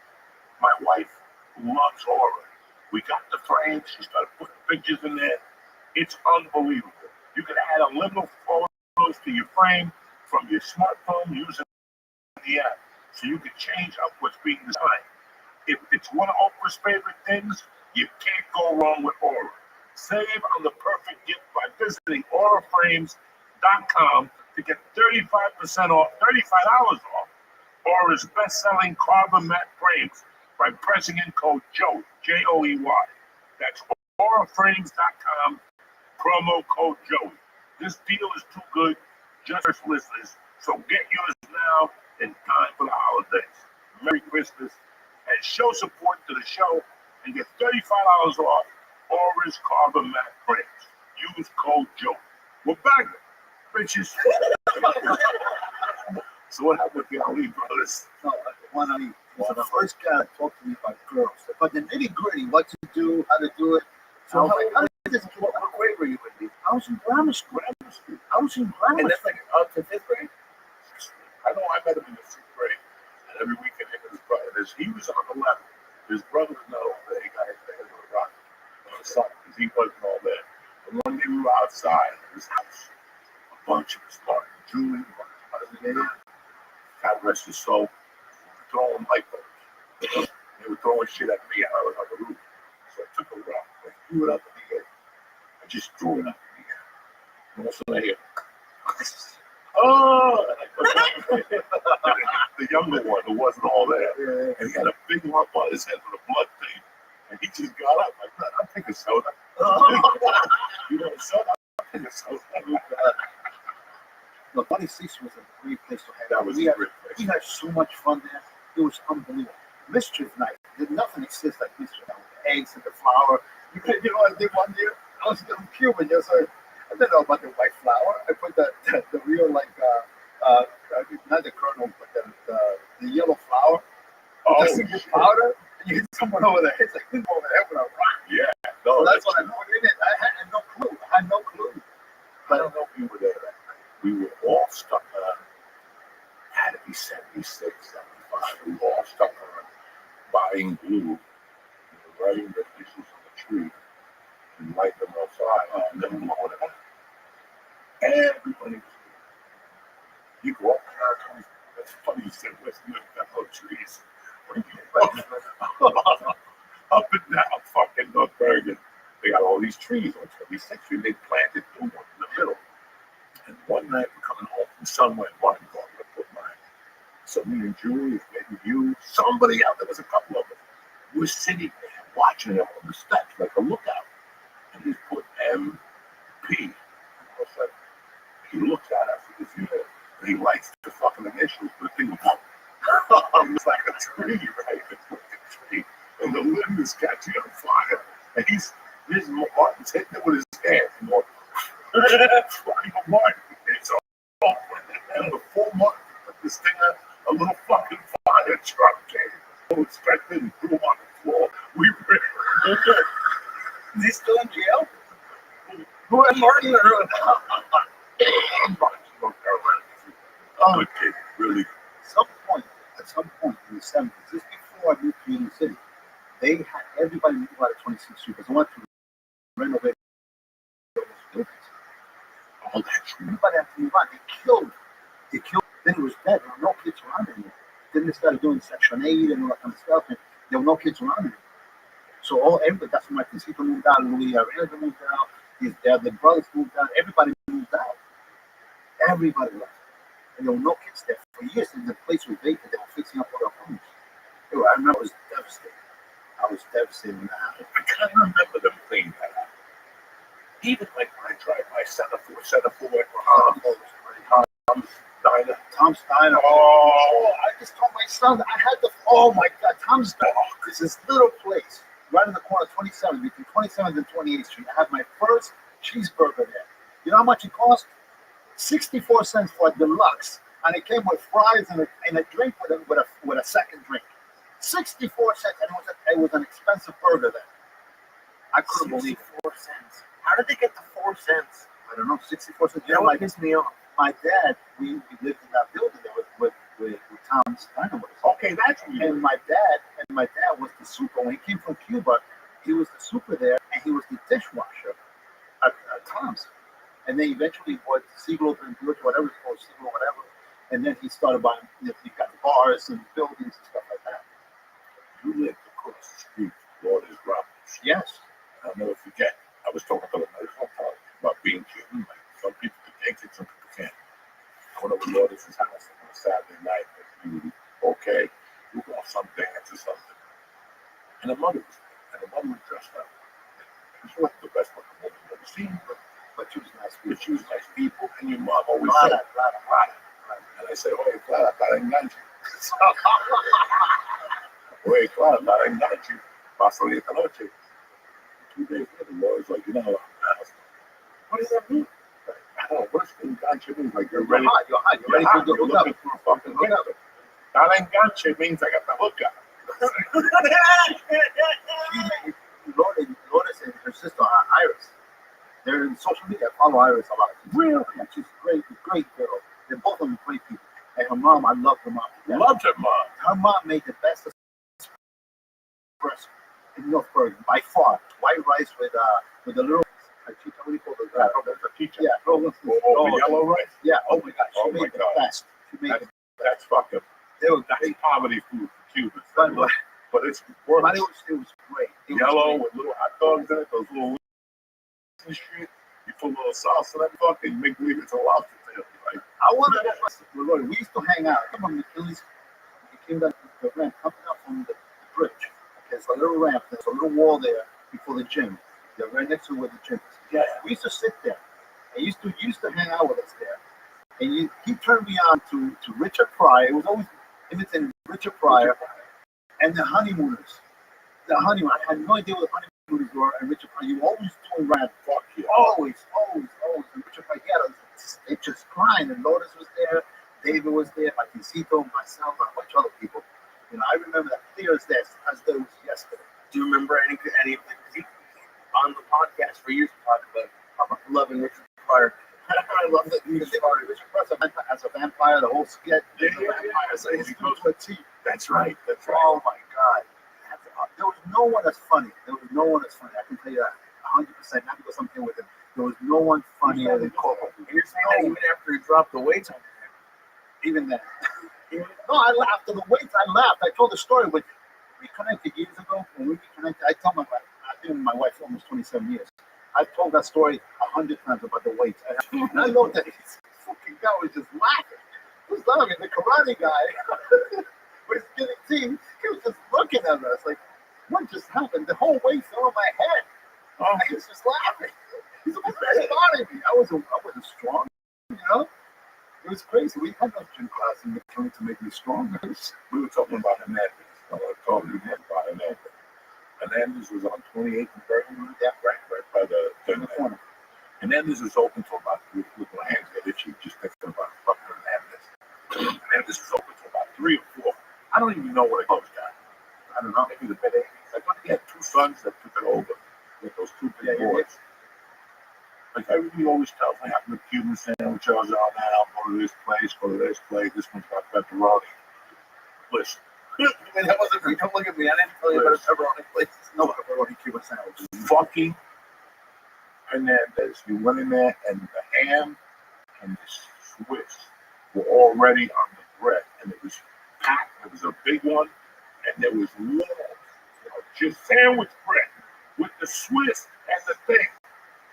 A: My wife loves Aura. We got the frame. She started putting pictures in there. It's unbelievable. You can add unlimited photos to your frame from your smartphone using the app, so you can change up what's being designed. If it's one of Oprah's favorite things, you can't go wrong with Aura. Save on the perfect gift by visiting auraframes.com to get 35% off, $35 off Aura's best-selling carbon matte frames by pressing in code JOEY, J-O-E-Y. That's auraframes.com, promo code JOEY. This deal is too good just for listeners, so get yours now in time for the holidays. Merry Christmas, and show support to the show and get $35 off Aura's carbon matte frames. Use code JOEY. We're back, bitches. So what happened with the Ali brothers?
C: No, one Ali was the first guy that talked to me about girls. But the nitty gritty, what to do, how to do it. So
B: What grade were you in?
C: I was in grammar school. And
B: And
C: that's
B: that's like up to 5th grade?
A: I know I met him in the 6th grade, and every weekend him and his brother, he was on the left. His brother was not over there. He got his head on the rock on the side because he wasn't all there. But one day we were outside of his house. A bunch of us started. Julie, my cousin, God rest his soul, throwing light bulbs. They were throwing shit at me out of the roof. So I took a rock, I threw it up in the air. I just threw it up in the air. And also I hear, oh, and I put the younger one who wasn't all there. And he had a big lump on his head with a blood stain. And he just got up. I said, I'll take a soda. You know, soda? I'll take a soda.
C: The 26 was a great place to hang
A: That
C: out.
A: was a great place.
C: We had so much fun there. It was unbelievable. Mischief night. Nothing exists like mischief night. The eggs and the flour. You know what I did one year? I was in Cuba. Yes, I didn't know about the white flour. I put the real, like, not the kernel, but the yellow flour.
A: Oh,
C: The single powder. And you hit someone over the head. It's like, hit them over the head with a rock.
A: yeah.
C: So
A: No,
C: that's what I put in it. I had no clue. I had no clue.
A: I don't know if you were there that night. We were all stuck on, had to be 76, 75. We were all stuck on buying glue and writing the dishes on the tree and light them on fire and then blowing it up. Everybody was there. You go up in our country, that's funny you said West New got no trees. When you up and down fucking North Bergen, they got all these trees on 26th Street. They planted new ones in the middle. And one night we're coming home from somewhere in Martin Garden to put mine. So me and Julie, maybe you, somebody out there, was a couple of them. We're sitting there watching him on the steps like a lookout. And he's put MP. And all of a sudden, he looks at us and he's here. And he lights the fucking initials, but the thing it's like a tree, right? It's like a tree. And the limb is catching on fire. And his Martin's hitting it with his hand. And going, Martin, it's all and before Martin put this thing on, a little fucking fire truck came. So expected and threw him on the floor. We ran.
C: Is he still in jail? Who had Martin?
A: Good kid, really.
C: At some point in the 70s, just before I moved to New York City, they had everybody moved out of 26th Street because they wanted to renovate those buildings.
A: All that tree.
C: Everybody had to move out. They killed. Then it was dead. There were no kids around anymore. Then they started doing Section 8 and all that kind of stuff, and there were no kids around anymore. So everybody, that's when my Francisco moved out, Louis Arreola moved out, the brothers moved out, everybody moved out. Everybody left. And there were no kids there for years, and the place was vacant. They were fixing up all their homes. I remember I was devastated. I was devastated when that happened.
A: I kind of remember them cleaning that up. Even like when I drive by Center 4,
C: Tom's Diner. Oh, I just told my son, oh my God, Tom's Diner. It's this little place right in the corner of 27th, between 27th and 28th Street. I had my first cheeseburger there. You know how much it cost? 64 cents for a deluxe. And it came with fries and a drink with a second drink. 64 cents. And it was an expensive burger then. I couldn't believe it.
B: 4 cents. How did they get the 4 cents?
C: I don't know, 64 cents.
B: That would piss me off.
C: My dad, we lived in that building there with Tom's Diner.
A: Okay, that's weird.
C: And my dad was the super. When he came from Cuba, he was the super there, and he was the dishwasher at Tom's. And then eventually bought Siegel and whatever it's called, Siegel, whatever. And then he started buying, he got bars and buildings and stuff like that.
A: You lived across the street from Lord Rothschild.
C: Yes.
A: I'll never forget. I was talking to my father about being Cuban. Like, some people can take it, some people can't. I went over to Lourdes' house on a Saturday night. And okay, we're going some dance or something. And the mother was there. And the mother was dressed up. She wasn't the best looking woman I've ever seen, but she was nice people. She was nice people. And your mom always said, Clara. And I said, oye, Clara, para enganche. Oye, Clara, para enganche. Paso esta noche. 2 days later, the lawyer's like, you know, what does that mean? I don't know, what's enganche mean? Like, you're ready.
C: You're ready to
A: you're
C: hook up.
A: looking for a fucking hookup. Para enganche means I got the hookup.
C: Lourdes and her sister, Iris, they're in social media. I follow Iris a lot.
A: Really?
C: Yeah, she's great girl. They're both of them great people. And her mom, I love her mom.
A: Loved her mom.
C: Her mom made the best espresso in North Bergen by far. White rice with the little chicha. What do you call it?
A: Chicha.
C: Yeah,
A: the yellow rice.
C: Yeah. Oh my God. She made the best. She made
A: That's fucking burgers.
C: It was great. It was
A: Yellow
C: great.
A: with little hot dogs in it, those little and shit. You put a little sauce in that fuck and you make believe it's a lobster tail. Like,
C: I wanted to go. We used to hang out. Come on, McKinley's. We came down the ramp, coming up from the bridge. There's a little ramp. There's a little wall there before the gym. They're right next to where the gym is.
A: yeah.
C: We used to sit there. And used to hang out with us there. And he turned me on to Richard Pryor. It was always imitating Richard Pryor and the Honeymooners. The Honeymooners. I had no idea what the Honeymooners were. And Richard Pryor, you always doing rap.
A: Fuck yeah.
C: Always. And Richard Pryor, it just crying. And Lotus was there. David was there. Martincito, myself, and a bunch of other people. You know, I remember that clear as though it was yesterday.
B: Do you remember any of the on the podcast for years we talked about loving Richard Pryor?
C: I love that he started Richard Pryor as a vampire, the whole sketch.
A: Yeah.
C: So he's to a T.
A: That's right.
C: Oh my God. There was no one as funny. I can tell you that 100%. Not because I'm here with him. There was no one funnier than Cole.
B: And you're saying that even after he dropped the weights on him.
C: Even then. No, I laughed at the weights. I laughed. I told the story when we reconnected years ago. When we reconnected, I told I've been with my wife for almost 27 years. I've told that story 100 times about the weights. And I know that this fucking guy was just laughing. He was laughing. The karate guy with his skinny teeth, he was just looking at us like, what just happened? The whole weight fell on my head. Oh, he was just laughing. He's supposed to be starting me. I wasn't strong, you know? It was crazy. We had no gym class in the trying to make me stronger.
A: We were talking about Hernandez. I was talking about Hernandez. Hernandez was on 28th and Bergen. Yeah, right by the corner. Hernandez was open till about, with my hands get itchy, just thinking about fucking Hernandez. Hernandez was open till about 3 or 4. I don't even know what it was, guy. I don't know. Maybe the mid-80s. I thought he had 2 sons that took it over with those 2 big boys. Like everybody always tells me, having the Cuban sandwiches on now, go to this place, this one's got pepperoni. Listen.
B: That wasn't for you. Don't look at me. I didn't tell you about a pepperoni place.
C: No pepperoni Cuban sandwiches.
A: Fucking Hernandez. You went in there and the ham and the Swiss were already on the bread. And it was packed. It was a big one. And there was loaves, just sandwich bread with the Swiss and the thing.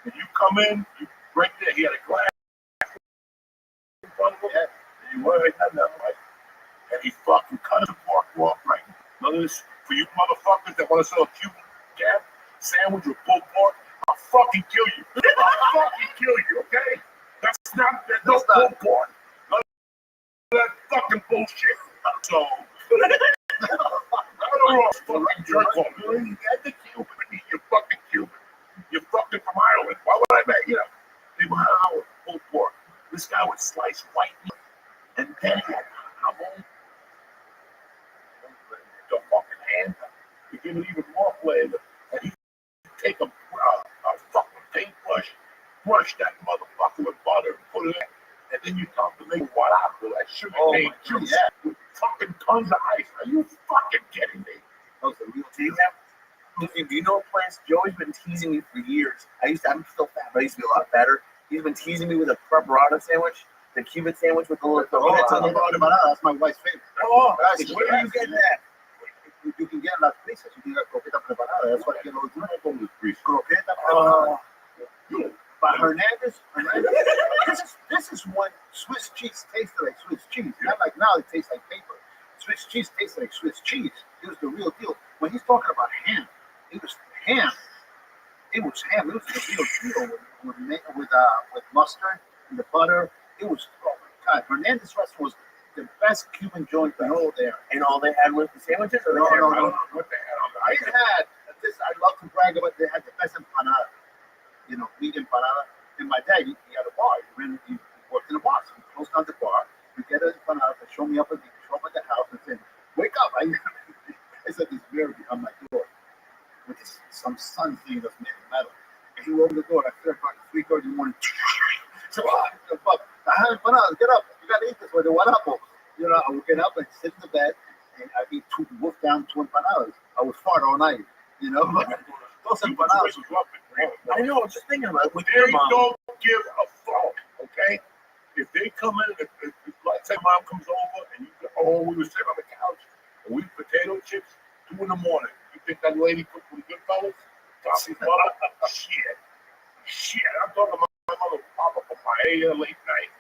A: And you come in, you right there, he had a glass in front of him, and you weren't nothing right. And he fucking cut his pork off, right? None of this, for you motherfuckers that want to sell a Cuban jam sandwich with pulled pork, I'll fucking kill you. I'll fucking kill you, okay? That's no pulled pork. None of that fucking bullshit. So, I don't know, fucking jerk off. You got the Cuban, you're fucking Cuban. You're fucking from Ireland. Why would I bet? They were out pulled pork. This guy would slice white meat and then he had apple. The fucking hand to give it even more flavor. And he'd take a fucking paintbrush, brush that motherfucker with butter and put it in. And then you come to make guarapo, that sugar cane juice with fucking tons of ice. Are you fucking kidding me?
B: That was the real tea. Do you know a place? Joey's been teasing me for years. I'm still fat, but I used to be a lot fatter. He's been teasing me with a preparata sandwich, the Cuban sandwich with the little
C: That's my wife's favorite.
B: Oh, where do you get that?
C: You can get in las prisas. You can get croqueta preparada. That's what you know. Croqueta
B: Oh.
C: But Hernandez, this is when Swiss cheese tasted like Swiss cheese. Not like now it tastes like paper. Swiss cheese tasted like Swiss cheese. It was the real deal. When he's talking about ham, it was ham. It was ham. It was the real deal with mustard and the butter. It was, oh my God. Hernandez restaurant was the best Cuban joint in all there.
B: And all they had was the sandwiches? Or
C: No.
A: I don't know what they had on the ice.
C: They had this. I love to brag about. They had the best empanada. Meat empanada. And my dad, he had a bar. He worked in a bar. So he closed down the bar. We get an empanada. They show me up at the house and said, "Wake up!" I said this mirror behind my door with some sun thing that's made of metal. And he opened the door at 3:30 in the morning. So I had empanadas. Get up! You gotta eat this with the guarapo. I would get up and sit in the bed and I'd eat wolf down 2 empanadas. I would fart all night. Those empanadas.
B: I know, I was just thinking about it with
A: They
B: your mom.
A: don't give a fuck, okay? If they come in, if let's say mom comes over and we were sitting on the couch and we eat potato chips, 2 in the morning, you think that lady cooked from Goodfellas? Tommy's mother? Shit. I'm talking about my mother would pop up on my late night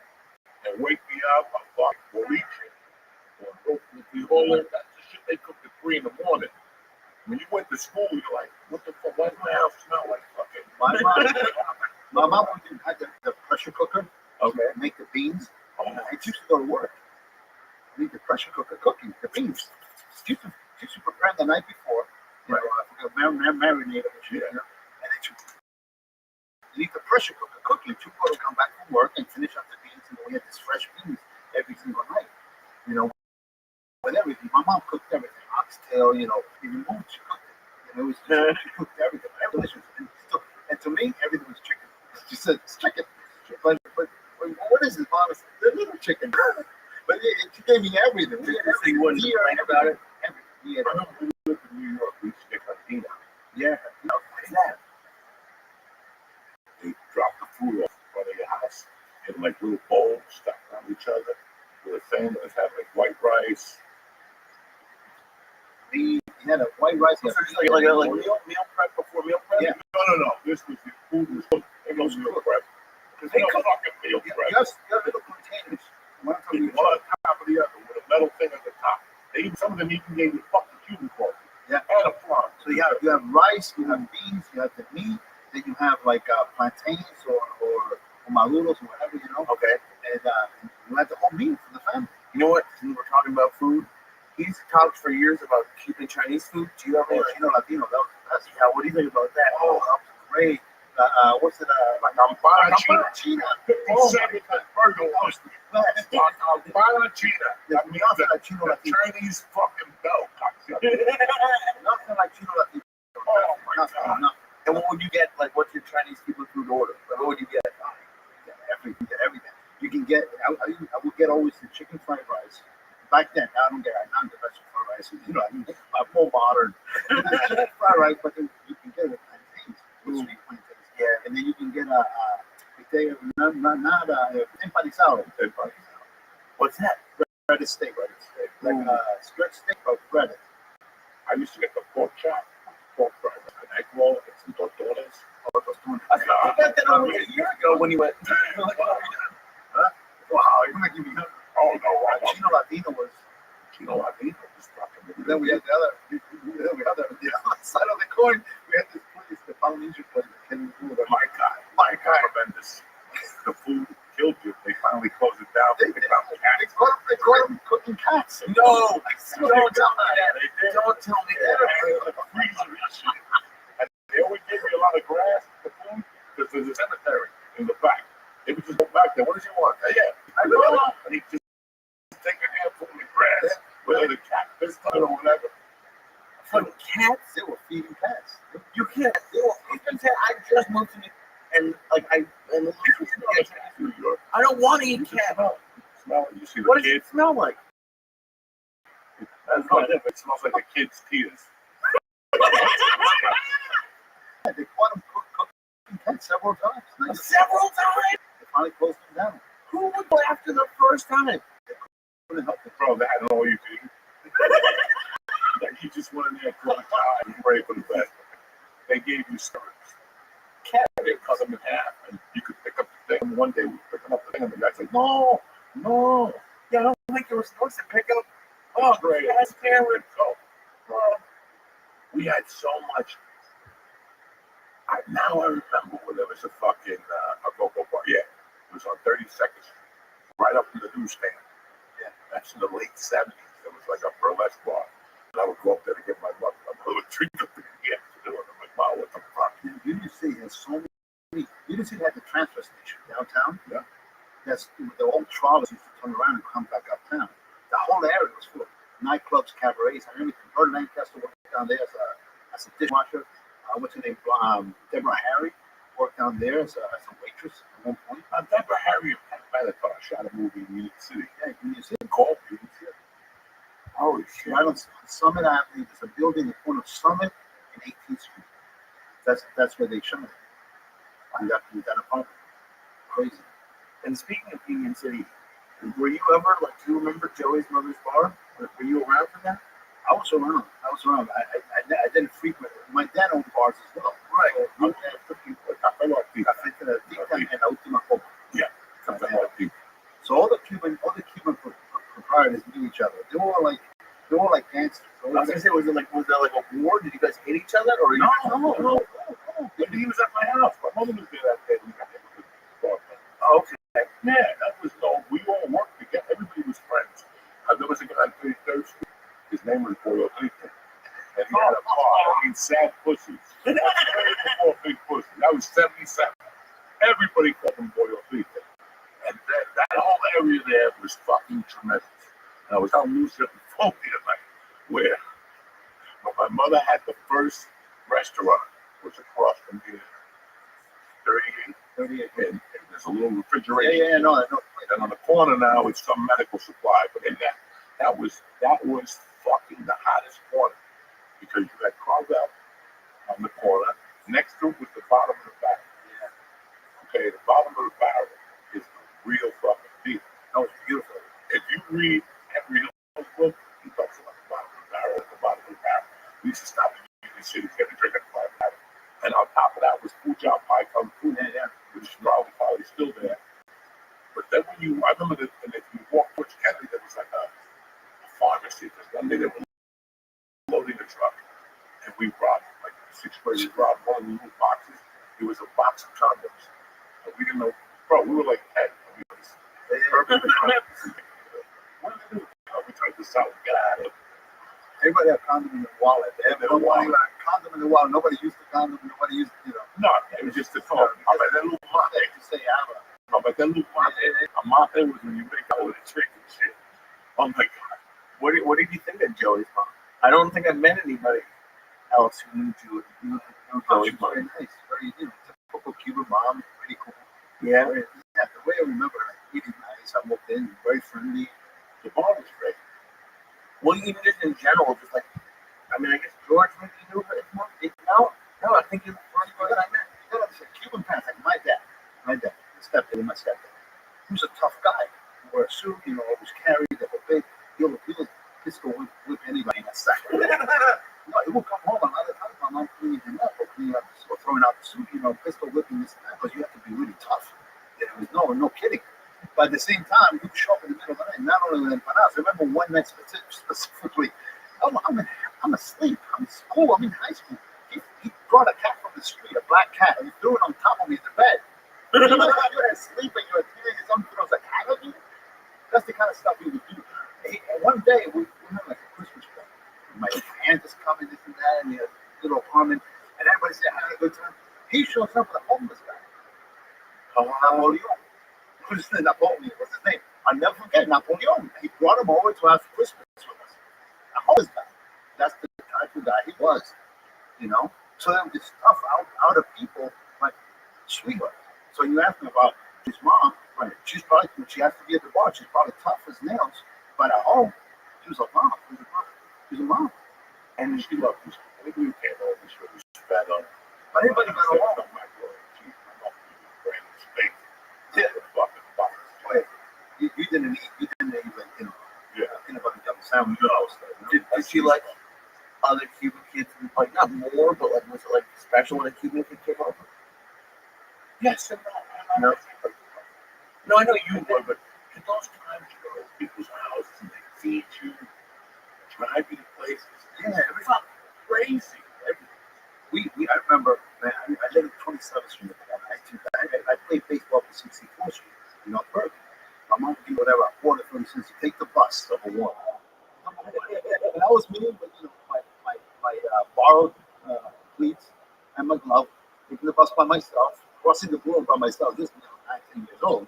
A: and wake me up. I'm fucking boliche. Or go with all that. That's the shit they cooked at 3 in the morning. When you went to school, you're like, what the fuck? Why does my house smell like fucking?
C: My mom had the pressure cooker.
A: Okay.
C: Make the beans. It used to go to work. Leave the pressure cooker cooking the beans. Used to prepare the night before. You know, marinate them and shit. You know, and then leave the pressure cooker cooking. Chupa would come back from work and finish up the beans, and we had this fresh beans every single night. You know, with everything. My mom cooked everything. Oxtail, you know, even mood, she cooked it. You know, she cooked everything. Everything was and to me, everything was chicken. She said, it's chicken. But what is it, honestly? The little chicken. But she gave me everything.
B: So you wouldn't complain about it?
C: Everything. Yeah.
A: I remember when we lived in New York, we used to get cantina.
C: Yeah.
B: What's that?
A: They drop the food off in front of your house in like little bowls stacked on each other with a thing that had like white rice.
C: We had a white rice.
B: So it's like meal prep before meal prep?
C: Yeah.
A: No. This was the food was cooked. It was meal prep. Because they don't fucking meal prep.
C: Just little containers. One
A: On top of the other with a metal thing at the top. Some of them even gave you fucking Cuban coffee.
C: Yeah.
A: And a prawn.
C: So you have rice, you have beans, you have the meat, then you have like plantains or maluros or whatever, you know.
B: Okay.
C: And you have the whole meal for the family.
B: You know what? Since we're talking about food, he's talked for years about Cuban Chinese food. Do you ever?
C: Latino, that's
B: Yeah. What do you think about that?
C: oh, that was great. What's it?
A: Like Campana
C: China.
A: 57 burger was the best. Campana China. That means the Chinese fucking belt.
C: Nothing like Chino Latino.
A: Oh my God.
C: Nothing.
B: And what would you get? Like, what's your Chinese Cuban food order? Like, what would you get?
C: Everything. You can get. I would get always the chicken fried rice. Back then, I don't get. I'm the best fried rice. You know, I'm more modern. Chicken fried rice, but then you can get it with plantains, with sweet plantains. Yeah, and then you can get not empanizado.
B: What's that?
C: Breaded steak. Like skirt steak, but breaded.
A: I used to get the pork chop, pork fries, an egg roll, and some tortillas.
B: I got that over a year ago when you went.
C: Wow, you're making me hungry.
A: Oh no,
C: Chino Latino was.
A: Chino Latino was fucking.
C: Then we had the other side of the coin. We had this place, the Polynesian place, that came through.
A: My God, tremendous. The food killed you. They finally closed it down. They
C: caught him cooking cats.
B: No,
C: Don't
B: don't tell me that.
A: They did.
B: Don't tell me
A: They
B: that.
A: had a freezer and shit. And they always gave me a lot of grass for food because there's a cemetery in the back. They would just go back there. What does he want? Yeah, I know. And he just take a handful of the grass, whether the cat this time or whatever.
B: Fucking cats?
C: They were feeding cats.
B: You can't. I just moved to and like I
A: New York.
B: I don't want to eat cat.
A: Smell it. You see the
B: What does
A: kids.
B: it smell like?
A: That's not it. It smells like a kid's tears.
C: They caught him cooking cats several times.
B: Several times.
C: They finally closed him down.
B: Who would go after the first time?
C: Couldn't help it.
A: Bro, they had all you could eat. Like you just went in there for a time and pray for the best. They gave you skirts. They cut them in half, and you could pick up the thing. And one day we were picking up the thing, and the guy's like, "No."
B: Yeah, I don't think you were supposed to pick up.
A: Oh, great.
B: That's parent.
A: We had so much. Now I remember when there was a fucking a go-go bar. Yeah, it was on 32nd Street, right up from the newsstand. Yeah, that's in the late 70s. There was like a burlesque bar. And I would go up there to get my mother a little treat up there to get to do it. I'm like, wow, what the fuck?
C: Union City has so many. Union City had the transfer station downtown.
A: Yeah.
C: That's the old trolleys used to turn around and come back uptown. The whole area was full of nightclubs, cabarets, and everything. Bert Lancaster worked down there as a dishwasher. What's her name? Deborah Harry worked down there as a waitress at one point.
A: Deborah Harry and Pat Benatar shot a movie in Union City.
C: Yeah, Union City.
A: Called Union City. Holy shit.
C: Right on Summit Avenue. There's a building in the corner of Summit and 18th Street. That's where they shot it. And that apartment. Crazy.
B: And speaking of Union City, were you ever like? Do you remember Joey's Mother's Bar? Were you around for that?
C: I was around. I didn't frequent. My dad owned bars as well.
A: Right.
C: My dad took me to Café Latina and La Última Copa.
A: Yeah. Something like that.
C: So all the Cuban proprietors knew each other. They were all like gangsters.
B: I was gonna say, was there like a war? Did you guys hate each other, or
A: No. He was at my house. My mother was there that day. We got him with the dog.
B: Oh, okay.
A: Yeah, that was no. We all worked together. Everybody was friends. There was a guy on 33rd Street. His name was Boyle Cleveland. And he had a car. Sad pussies. Before big pussy. That was 77. Everybody called him Boyle Cleveland. And that whole area there was fucking tremendous. And I was telling Lucia before the night where my mother had the first restaurant, was across from here. 38. And there's a little refrigeration.
C: Yeah, no.
A: And on the corner now, it's some medical supply. But in that was fucking the hottest corner because you had Carvel on the corner. Next to it was the bottom of the barrel. Yeah. Okay, the bottom of the barrel is the real fucking deal. That was beautiful. If you read every book, he talks about the bottom of the barrel, the bottom of the barrel. We used to stop in Union City, get a drink at the bar. And on top of that was Fujian Pie Kung Fu, which is probably still there. But then I remember that, and if you walk towards Kennedy, there was like a pharmacy. Because one day they were loading a truck, and we robbed, like 6th grade, we robbed one of the little boxes. It was a box of condoms. And we didn't know, bro, we were like 10. We were what do? We tried this out, get out of it.
C: Everybody had a condom in their wallet. Everybody had a condom in their wallet. Nobody used the condom. Nobody used,
A: No, it was just a phone. How about that little mate?
C: to say Abba.
A: How about that little mate? A mate was when you make out with a chick and shit. Oh my God.
B: What did you think of Joey's mom? I don't think I met anybody else who knew Joey.
C: Joey's very nice. Very, typical Cuban mom. Pretty cool.
B: Yeah.
C: The way I remember her, really nice. I walked in, very friendly.
A: The bar was great.
B: Well, even just in general, just like, I mean, I guess George maybe knew her. No, I think you're the first person I met.
C: Cuban parents, like my dad, my stepdad, he was a tough guy. He wore a suit, always carried the whole thing. He'll pistol whip anybody in a second. No, he would come home a lot of times. My mom cleaning him up or throwing out the suit, pistol whipping this and that, because you have to be really tough. There was no kidding. But at the same time, you show up in the middle of the night, not only in empanadas. I remember one night specifically, I'm asleep. I'm in school. I'm in high school. He brought a cat from the street, a black cat, and he threw it on top of me in the bed. You're asleep and you're a teenager. Something throws a cat at you. That's the kind of stuff he would do. And one day, we had like a Christmas party. My aunt is coming, this and that, and he had a little apartment, and everybody said, having a good time. He shows up with a homeless guy. Napoleon. What's his name? I'll never forget Napoleon. He brought him over to have Christmas with us. A homeless guy. That's the type of guy he was. So there was this stuff out of people, like sweetheart. So you asked me about his mom, right? She has to be at the bar. She's probably tough as nails, but at home, she was a mom. She was a mom.
A: And she loved us. I think we came over. She was fed on.
C: But everybody got along.
A: Yeah, the fucking box.
C: You didn't even,
A: Yeah.
C: Anybody got the sound.
B: Did she like other Cuban kids? Like, not more, but like, was it like special when a Cuban kid came over?
A: Yes and no.
B: No, I know
A: You were, but in those times you go to people's houses and they feed you, drive you to places.
C: Yeah,
A: It was crazy.
C: I remember, man, I lived at 27th Street. I played baseball at 64th Street in North Berkeley. My mom would do whatever, I bought it for instance, to take the bus, number one. And that was me with my borrowed cleats and my glove, taking the bus by myself, crossing the board by myself, just 19 years old,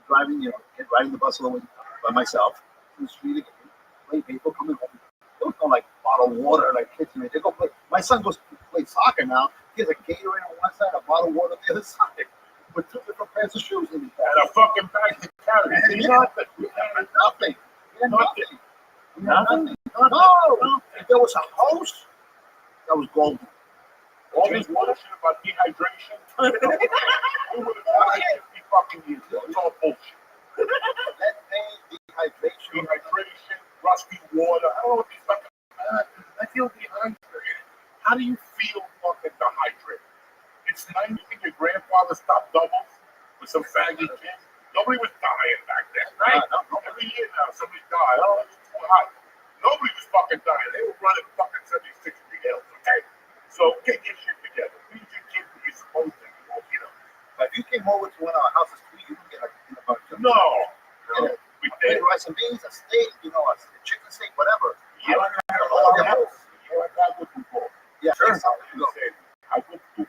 C: riding the bus along by myself to the street again, play baseball, coming home. There was no like bottled water like kids. They go play. My son goes to play soccer now. He has a Gatorade on one side, a bottle of water on the other side, with 2 different pairs of shoes in his bag.
A: And a fucking bag to carry.
C: Nothing. We had nothing. Nothing. No. If there was a house, that was golden.
A: All this bullshit about dehydration. We would have died 50 fucking years ago. It's all bullshit.
C: Methane, dehydration.
A: Dehydration, rusty water. I don't know what these fucking time you think your grandfather stopped doubles with some faggy kid? Nobody was dying back then, right? Every year now, somebody died. Oh, it's too hot. Nobody was fucking dying. They were running fucking 76 hills, okay? So get your shit together. Feed your kids what you're supposed to, you know.
C: But if you came over to one of our houses, you don't get like a peanut butter.
A: No. We did.
C: Rice and beans, a steak, a chicken steak, whatever.
A: Yeah.
C: Yeah,
A: Sure.
C: Go.
A: I went to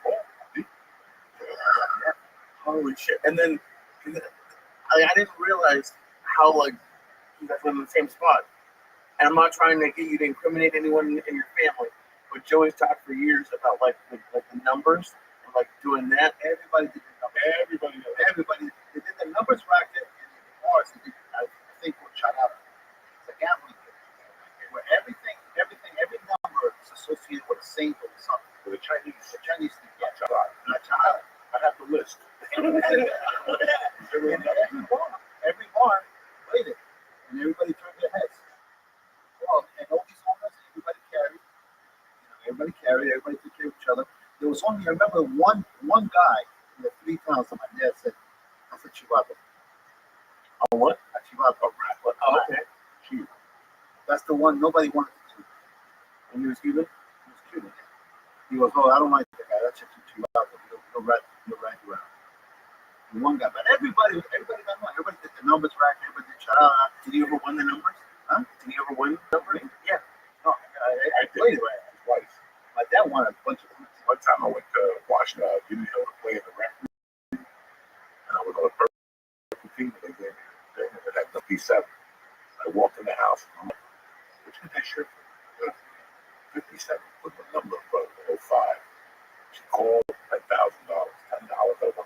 B: Holy shit! And then I didn't realize how like you guys were in the same spot. And I'm not trying to get you to incriminate anyone in your family, but Joey's talked for years about like the numbers, and, like doing that.
C: Everybody did the numbers. Everybody. They did the numbers racket and the bars. I think we're shut out. It's a gambling game where every number is associated with a saint or something.
A: the Chinese.
C: The Chinese thing. Yeah,
A: Not China. I have the list.
C: and every bar played it, and everybody turned their heads. Well, and all these owners, everybody carried. Everybody took care of each other. There was only, I remember one guy in the 3 towns that my dad said, that's a Chihuahua.
A: Oh, what?
C: A Chihuahua.
A: Oh, okay. Shoot.
C: That's the one nobody wanted to do.
A: And he was Cuban?
C: He was Cuban. He goes, oh, I don't like that guy. That's just a Chihuahua. He'll ride you around. And one guy, but everybody got one. Everybody did the numbers rack. Everybody did Chihuahua.
B: Did you ever win the numbers?
C: Huh?
B: Did you ever win the numbers?
C: Yeah. No, I played it
A: Twice.
C: My dad won a bunch of times.
A: One time I went to Washington, Union Hill to play in the rec room, and I was on a purple team, and they had the P7. I walked in the house, and I'm like, what's with that shirt? 57 with the number of 05. She called $10,000, $10 over 5.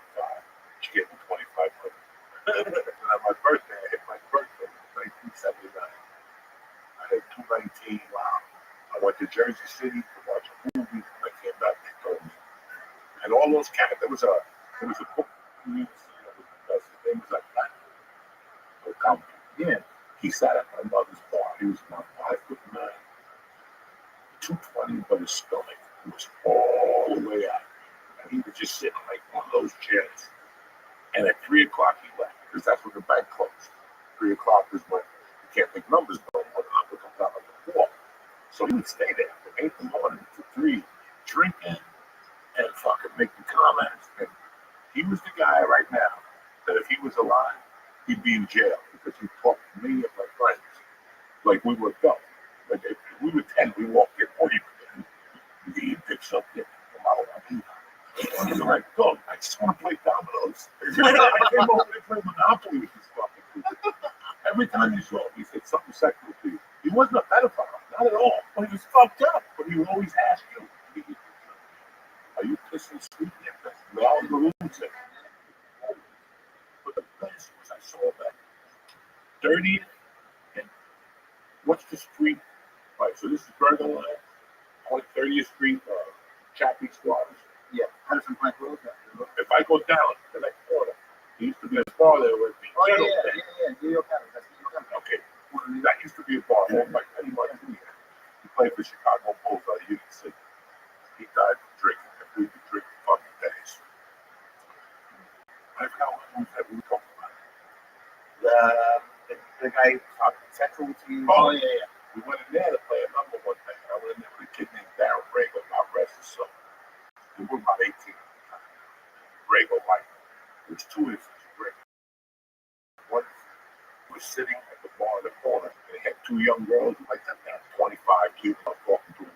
A: She gave me 2,500. And on my birthday, I hit my birthday, 1979. I had 219. Wow. I went to Jersey City to watch a movie. When I came back, they told me. And all those cats, there was a book. His name was like that. Yeah. He sat at my mother's bar. He was about 5'9", 220, but his stomach was all the way out. And he was just sitting like one of those chairs. And at 3 o'clock he left, because that's when the bank closed. 3 o'clock is when you can't make numbers no more. The number comes out like a 4. So he would stay there from 8 in the morning to 3, drinking and fucking making comments. And he was the guy right now that if he was alive, he'd be in jail because he talked to me and my friends like we were adults. Like if we were 10, we walked in, what do you pick something from out of my and I'm like, go, I just want to play dominoes. I came over to play Monopoly with this fucking dude. Every time you saw him, he said something sexual to you. He wasn't a pedophile, not at all. But he was fucked up. But he would always ask you, are you pissing sweet? We all the lunatic. But the best was I saw that 30th and what's the street? Right, so this is Bergen Line, 30th Street, Chappie Squatters.
C: Yeah, Henderson Plank Road.
A: If I go down to that corner, there used to be a bar there with me.
C: Oh, yeah. New York County. That's New York County.
A: Okay. That used to be a bar owned by Penny Martinez. He played for Chicago Bulls out of Union City. He died from drinking. And we could drink fucking days. I forgot what that we were talking about.
B: The guy talked sexual to you.
A: Oh, yeah. We went in there to play a number one thing. I went in there with a kid named Darren Brago. God rest his soul. We were about 18 at the time. Brago White. There was 2 instances of Brago. One was sitting at the bar in the corner, and he had 2 young girls, like that, 25 kids. I was talking to him,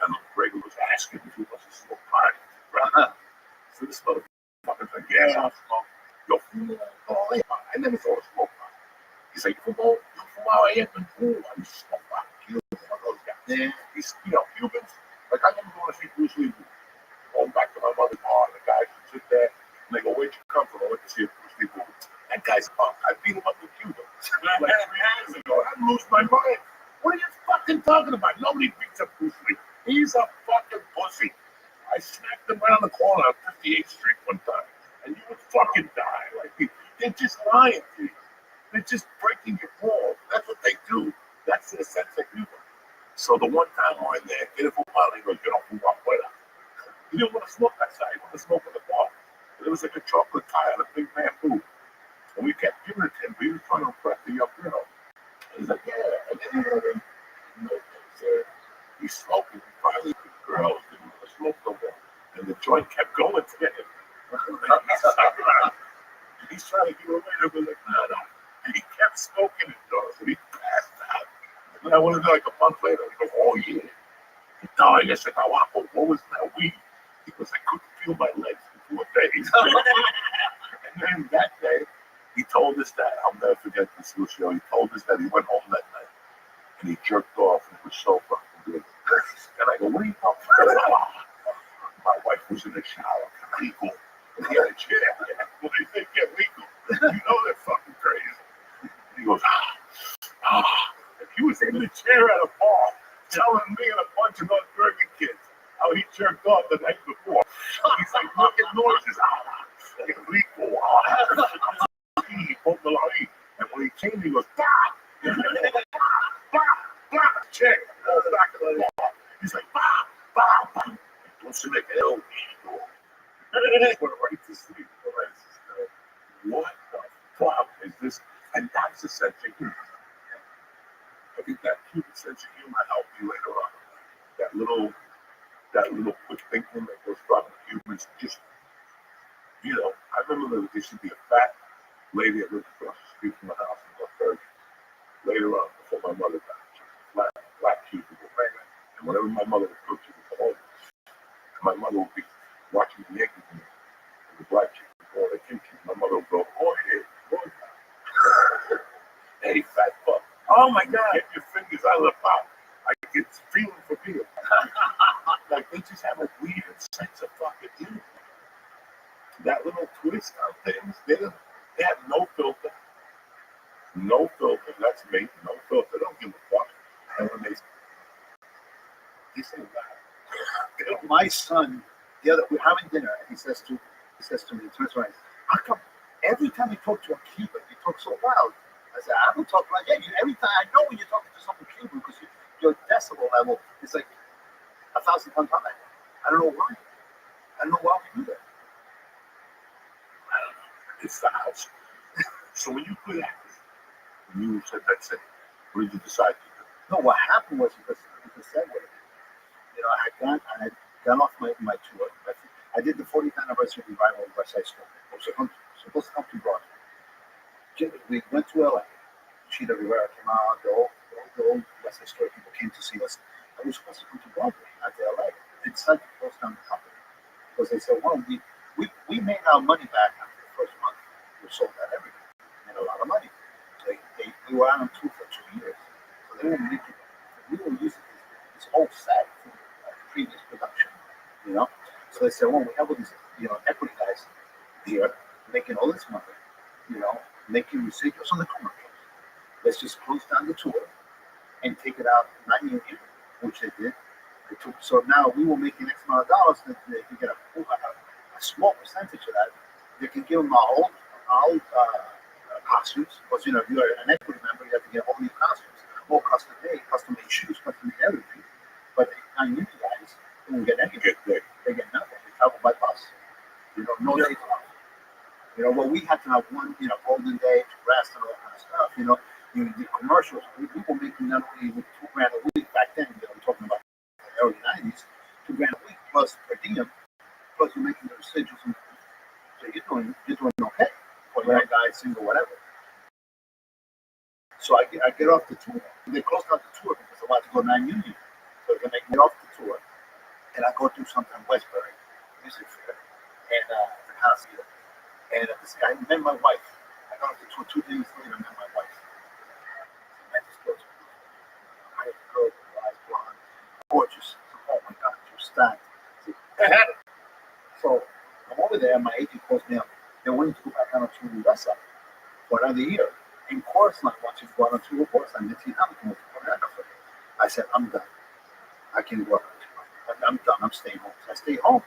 A: and Brago was asking if he wants to smoke pot. Right? So this motherfucker's like, yeah, I'll smoke. Yo, oh, I never saw a smoke pot. He's like, you from out here, I used to smoke pot. He was one of those guys. Yeah. He's, Cubans. Like, I never going to see Bruce Lee. Going back to my mother's bar, and the guys would sit there, and they go, where'd you come from? I went to see a Bruce Lee movie. That guy's punk. I beat him up in Cuba. Like 3 years ago. I lose my mind. What are you fucking talking about? Nobody beats up Bruce Lee. He's a fucking pussy. I smacked him around the corner on 58th Street one time, and you would fucking die. Like, they're just lying to you. They're just breaking your balls. That's what they do. That's the sense of humor. So the one time we're in there, get it from Molly, he goes, you don't move up with her. He didn't want to smoke outside. He wanted to smoke was like a chocolate tie on a big bamboo. And we kept giving it to him. We were trying to impress the young girl. He's like, yeah. And then he's smoking. Finally, the girls didn't want to smoke no more. And the joint kept going to him. He's trying to get away. We're like, no. And he kept smoking it, though. So he passed out. And then I went in there like a month later. He goes, oh, yeah. No, I guess I got what was that weed? He goes, I couldn't feel my legs for 4 days. And then that day, he told us that, I'll never forget this, Lucio. He told us that he went home that night and he jerked off and it was so fucking good. And I go, what are you talking about? My wife was in the shower, legal. And he had a chair. Well, they think get legal. You know they're fucking crazy. And he goes, and he was in the chair at a bar telling me and a bunch of other Bergen kids how he jerked off the night before. He's like, look at noises. Legal. And when he came, he goes, bah! Check. Back of the law. He's like, bah! Don't you make it over. Went right to sleep. What the fuck is this? And that's the sense of humor. I think that Cuban sense of humor helped me later on. That little quick thinking that goes from Cubans just, I remember there used to be a fat lady that lived across the street from the house in North Bergen. Later on, before my mother died, she was a black Cuban woman. And whenever my mother would cook, she would come home. And my mother would be watching the Yankees game. And the black chick would go in the kitchen. My mother would go, oh, yeah, hey, fat fuck.
C: Oh my God.
A: Get your fingers out of the pot. I get feeling for beer. Like they just have a weird sense of fucking humor. That little twist on things, they have no filter. No filter. That's me. No filter. They don't give a fuck. And when they say that.
C: My son, we're having dinner, and he says to me, he turns around, how come every time you talk to a Cuban, you talk so loud? I said, I don't talk like that. Every time I know when you're talking to someone Cuban because your decibel level is like 1,000 times high. I don't know why. I don't know why we do that.
A: I don't know. It's the house. So when you quit acting, when you said that's it, what did you decide to do?
C: No, what happened was because that way, I had gone off my tour. I did the 40th anniversary revival of West Side Story. I was supposed to come to Broadway. We went to LA. Sheeta Rivera came out. The old West Side Story people came to see us. I was supposed to come to Broadway, not to LA. They decided to close down the company because they said, well, we made our money back after the first month. We sold out everything. We made a lot of money. So we were out on tour for 2 years. So they were making, we were using this old set from previous production, So they said, well, we have all these, equity guys here making all this money, making residuals on the commercials. Let's just close down the tour and take it out non-union, which they did. So now we were making X amount of dollars, that they can get a small percentage of that. They can give them our old costumes, because if you're an equity member, you have to get all new costumes, all custom made shoes, custom made everything. But the non-union guys don't get anything. They get nothing. They travel by bus. No days off. Well, we had to have one, golden day to rest and all that kind of stuff. The commercials, we were making not only with $2,000 a week back then, I'm talking about the early 90s, $2,000 a week plus per diem, plus you're making the residuals. So you're doing okay for that guy, single, whatever. So I get off the tour. They closed out the tour because I wanted to go non-union. So they make me off the tour, and I go do something in Westbury, music fair, and the house here. And I met my wife. I got off the tour 2 days later. I met my wife. I met this girl. I had a girl with eyes blonde, gorgeous. Oh my God, she was stacked. So I'm over there. My agent calls me up. They're willing to go back on a tour with us for another year. And of course, not watching go on a tour. Of course, I met Hamilton. I said, I'm done. I can work. I'm done. I'm staying home. So I stayed home.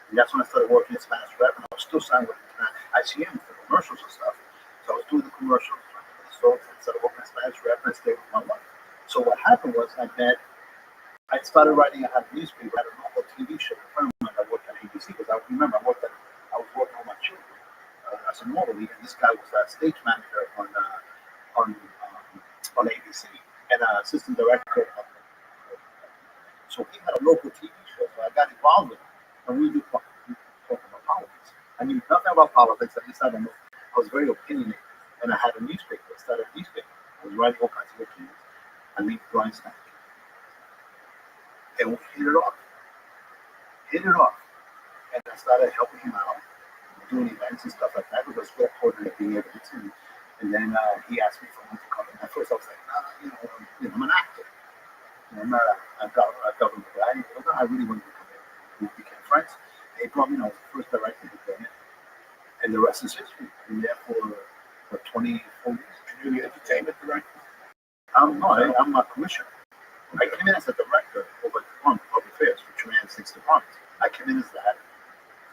C: And that's when I started working in Spanish rap, and I was still signed with ICM for commercials and stuff. So I was doing the commercials, so I started working in Spanish rap, and I stayed with my wife. So what happened was I started writing. I had a newspaper, I had a local TV show. A friend of mine that worked at ABC, because I was working on a movie, and this guy was a stage manager on ABC and assistant director. So he had a local TV show, so I got involved with him, and we talk about politics. I knew nothing about politics. I just had I was very opinionated, and I had a newspaper. I started a newspaper. I was writing all kinds of opinions. I made drawings back, and we hit it off, and I started helping him out, doing events and stuff like that. Because we're coordinating events, and then he asked me if I wanted to come in. At first, I was like, nah, I'm an actor. I'm not a government guy. I really wanted to come in. We became friends. He brought me, I was the first director to come in. And the rest is history. I'm there for 24 years.
A: You're the entertainment director?
C: No, I'm a commissioner. I came in as a director over the Department of Public Affairs, which ran 6 departments. I came in as that.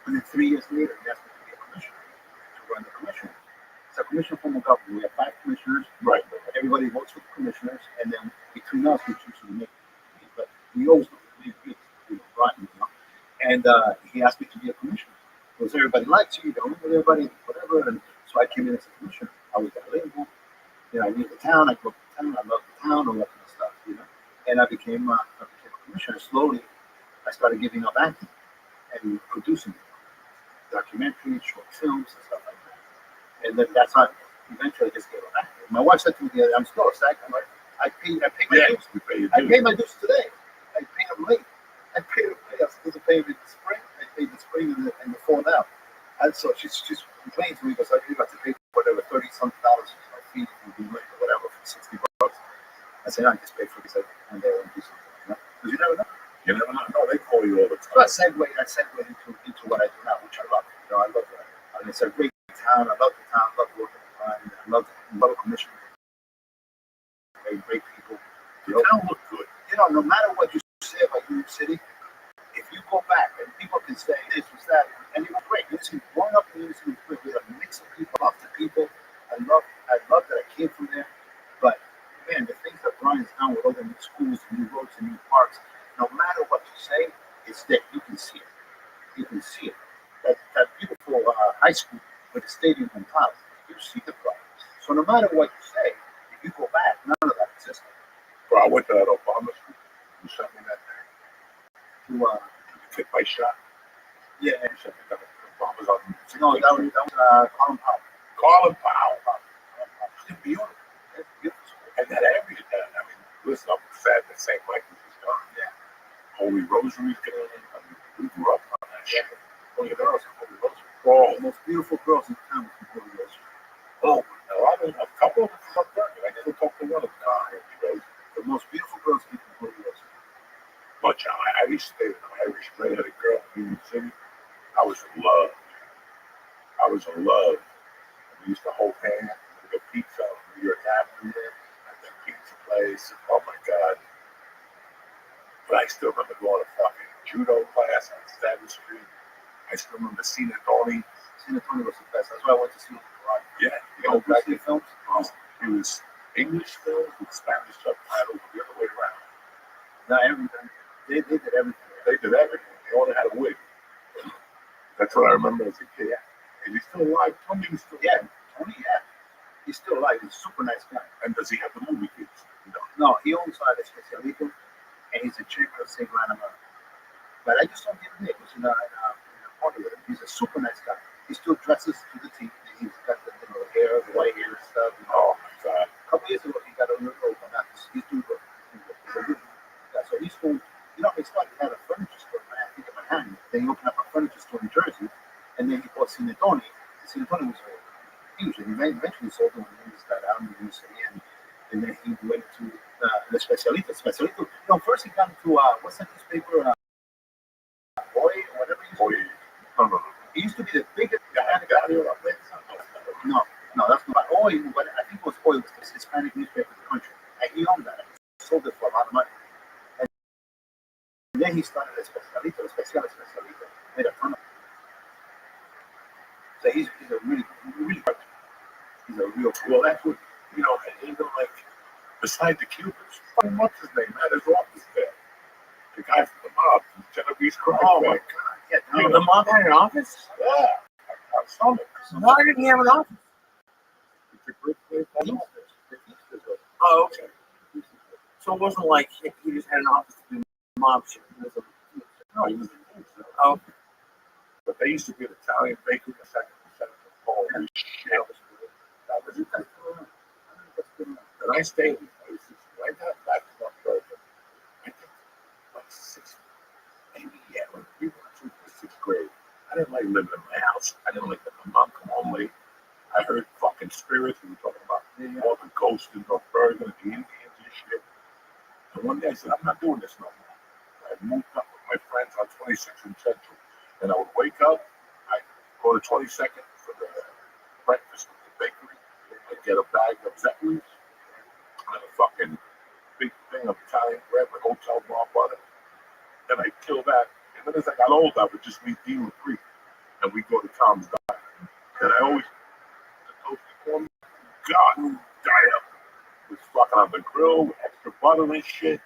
C: And then 3 years later, he asked me to be a commissioner, to run the commission. It's a commission form of government. We have 5 commissioners.
A: Right.
C: Everybody votes with the commissioners, and then between us, we usually make it. But we always look at the Brian, And he asked me to be a commissioner. Because everybody likes you, you don't know everybody, whatever. And so I came in as a commissioner. I was bilingual. I knew the town. I grew up in the town. I loved the town, all that kind of stuff, And I became a commissioner. Slowly, I started giving up acting and producing documentaries, short films, and stuff like that. And then that's how eventually I just gave up acting. My wife said to me the other day, I'm still a SAG. I'm like, I paid my dues. I paid my dues today. I paid them late. I paid them late. I was supposed to pay them in the spring. I paid the spring and the fall now. And so she's complaining to me because I got to pay whatever $30-something for my fee and be late or whatever for $60. I said, I just paid for this and they won't do something. Because you never know.
A: You never know. No, they call you all the time.
C: So I segue into what I do now, which I love. I love that. I mean, it's a great town. I love the town. I love working with clients. I love the commission. Great people.
A: The town look good.
C: No matter what you say about New York City, if you go back and people can say this was that, and it was great. Listen, growing up in New York City was great. We had a mix of people. I love the people. I love that I came from there. But man, the things that Brian's done with all the new schools, and new roads, and new parks, no matter what you say, it's there. You can see it. You can see it. That beautiful high school with the stadium on top, you see the problems. So no matter what you say, if you go back, none of that exists.
A: Bro, I went to that Obama school. You sent me that thing.
C: To
A: take my shot.
C: Yeah.
A: You sent me that. Obama's on.
C: No, that was Colin Powell.
A: Colin Powell. It's beautiful.
C: It's beautiful.
A: And that area, I mean, listen, I'm sad that St. Michael's is gone.
C: Yeah.
A: Holy Rosary's gone. I mean, we grew up on that shit.
C: Holy Girls and Holy Rosary.
A: Oh,
C: The most beautiful girls in town from Holy Rosary.
A: oh, no, I mean, a couple of them from up there. I never talked to one of them.
C: The most beautiful girls in Holy Rosary.
A: But I used to date an Irish redheaded girl in New York City. I was in love. We used to hold hands and get pizza on New York Avenue there at that pizza place. Oh my God. But I still remember going to fucking judo class on 7th Street. I still remember seeing Tony.
C: Tony was the best. That's why I went to see him.
A: Yeah.
C: Back in films.
A: It was English films with Spanish subtitles the other way around.
C: No, everything. They did everything.
A: They did everything. They only had a wig. That's what I remember as a kid.
C: Yeah.
A: And he's still alive. Tony is still alive.
C: Tony, yeah. He's still alive. He's a super nice guy.
A: And does he have the movie kids?
C: No, he owns Especialito, and he's a chick of St. Grandma. But I just don't get him because in a party with him. He's a super nice guy. He still dresses to the T. He's got the hair, the white hair and stuff.
A: Oh my God.
C: A couple years ago, he got a little old, but he's doing good. So he's cool. He started had a furniture store, I think, in Manhattan. Then he opened up a furniture store in Jersey, and then he bought Cinetone. Cinetone was huge, and eventually sold him when he got out in the city, and then he went to the Specialito. Specialito. First he got into what's that newspaper? Boy, or whatever.
A: Boy. No.
C: He used to be the biggest. No, that's not Oil. But I think it was Oil, the Hispanic newspaper in the country, and he owned that. He sold it for a lot of money. And then he started Especialito, made a ton of. So he's a really good. He's a real cool.
A: Well, that's what, and even like, beside the Cubans, what's his name? Man, his office there. The guy from the mob, Genovese Christ.
C: Oh my God. Yeah,
B: The mob had an office?
A: Yeah. on Summit.
B: Why didn't he have an office?
A: It's a great place.
B: Oh, okay. So it wasn't like he just had an office to do mob shit. It was
A: No, he was a dude.
B: oh,
A: But they used to be an Italian bakery, the second holy shit. That was it. And I stayed with right back to my brother. I think like we went through the sixth grade. I didn't like living in my house. I didn't like that my mom come home late. I heard fucking spirits. We were talking about all the ghosts and the birds and the Indians and shit. And one day I said, I'm not doing this no more. I moved up with my friends on 26th and Central. And I would wake up, I'd go to 22nd for the breakfast at the bakery. I'd get a bag of Zeppelins and a fucking big thing of Italian bread with hotel bar butter. And I'd kill that. And then as I got older, I would just meet Dean Creek. And we'd go to Tom's Diner. And I always, the toasted corn, God, damn, was fucking on the grill with extra butter and shit.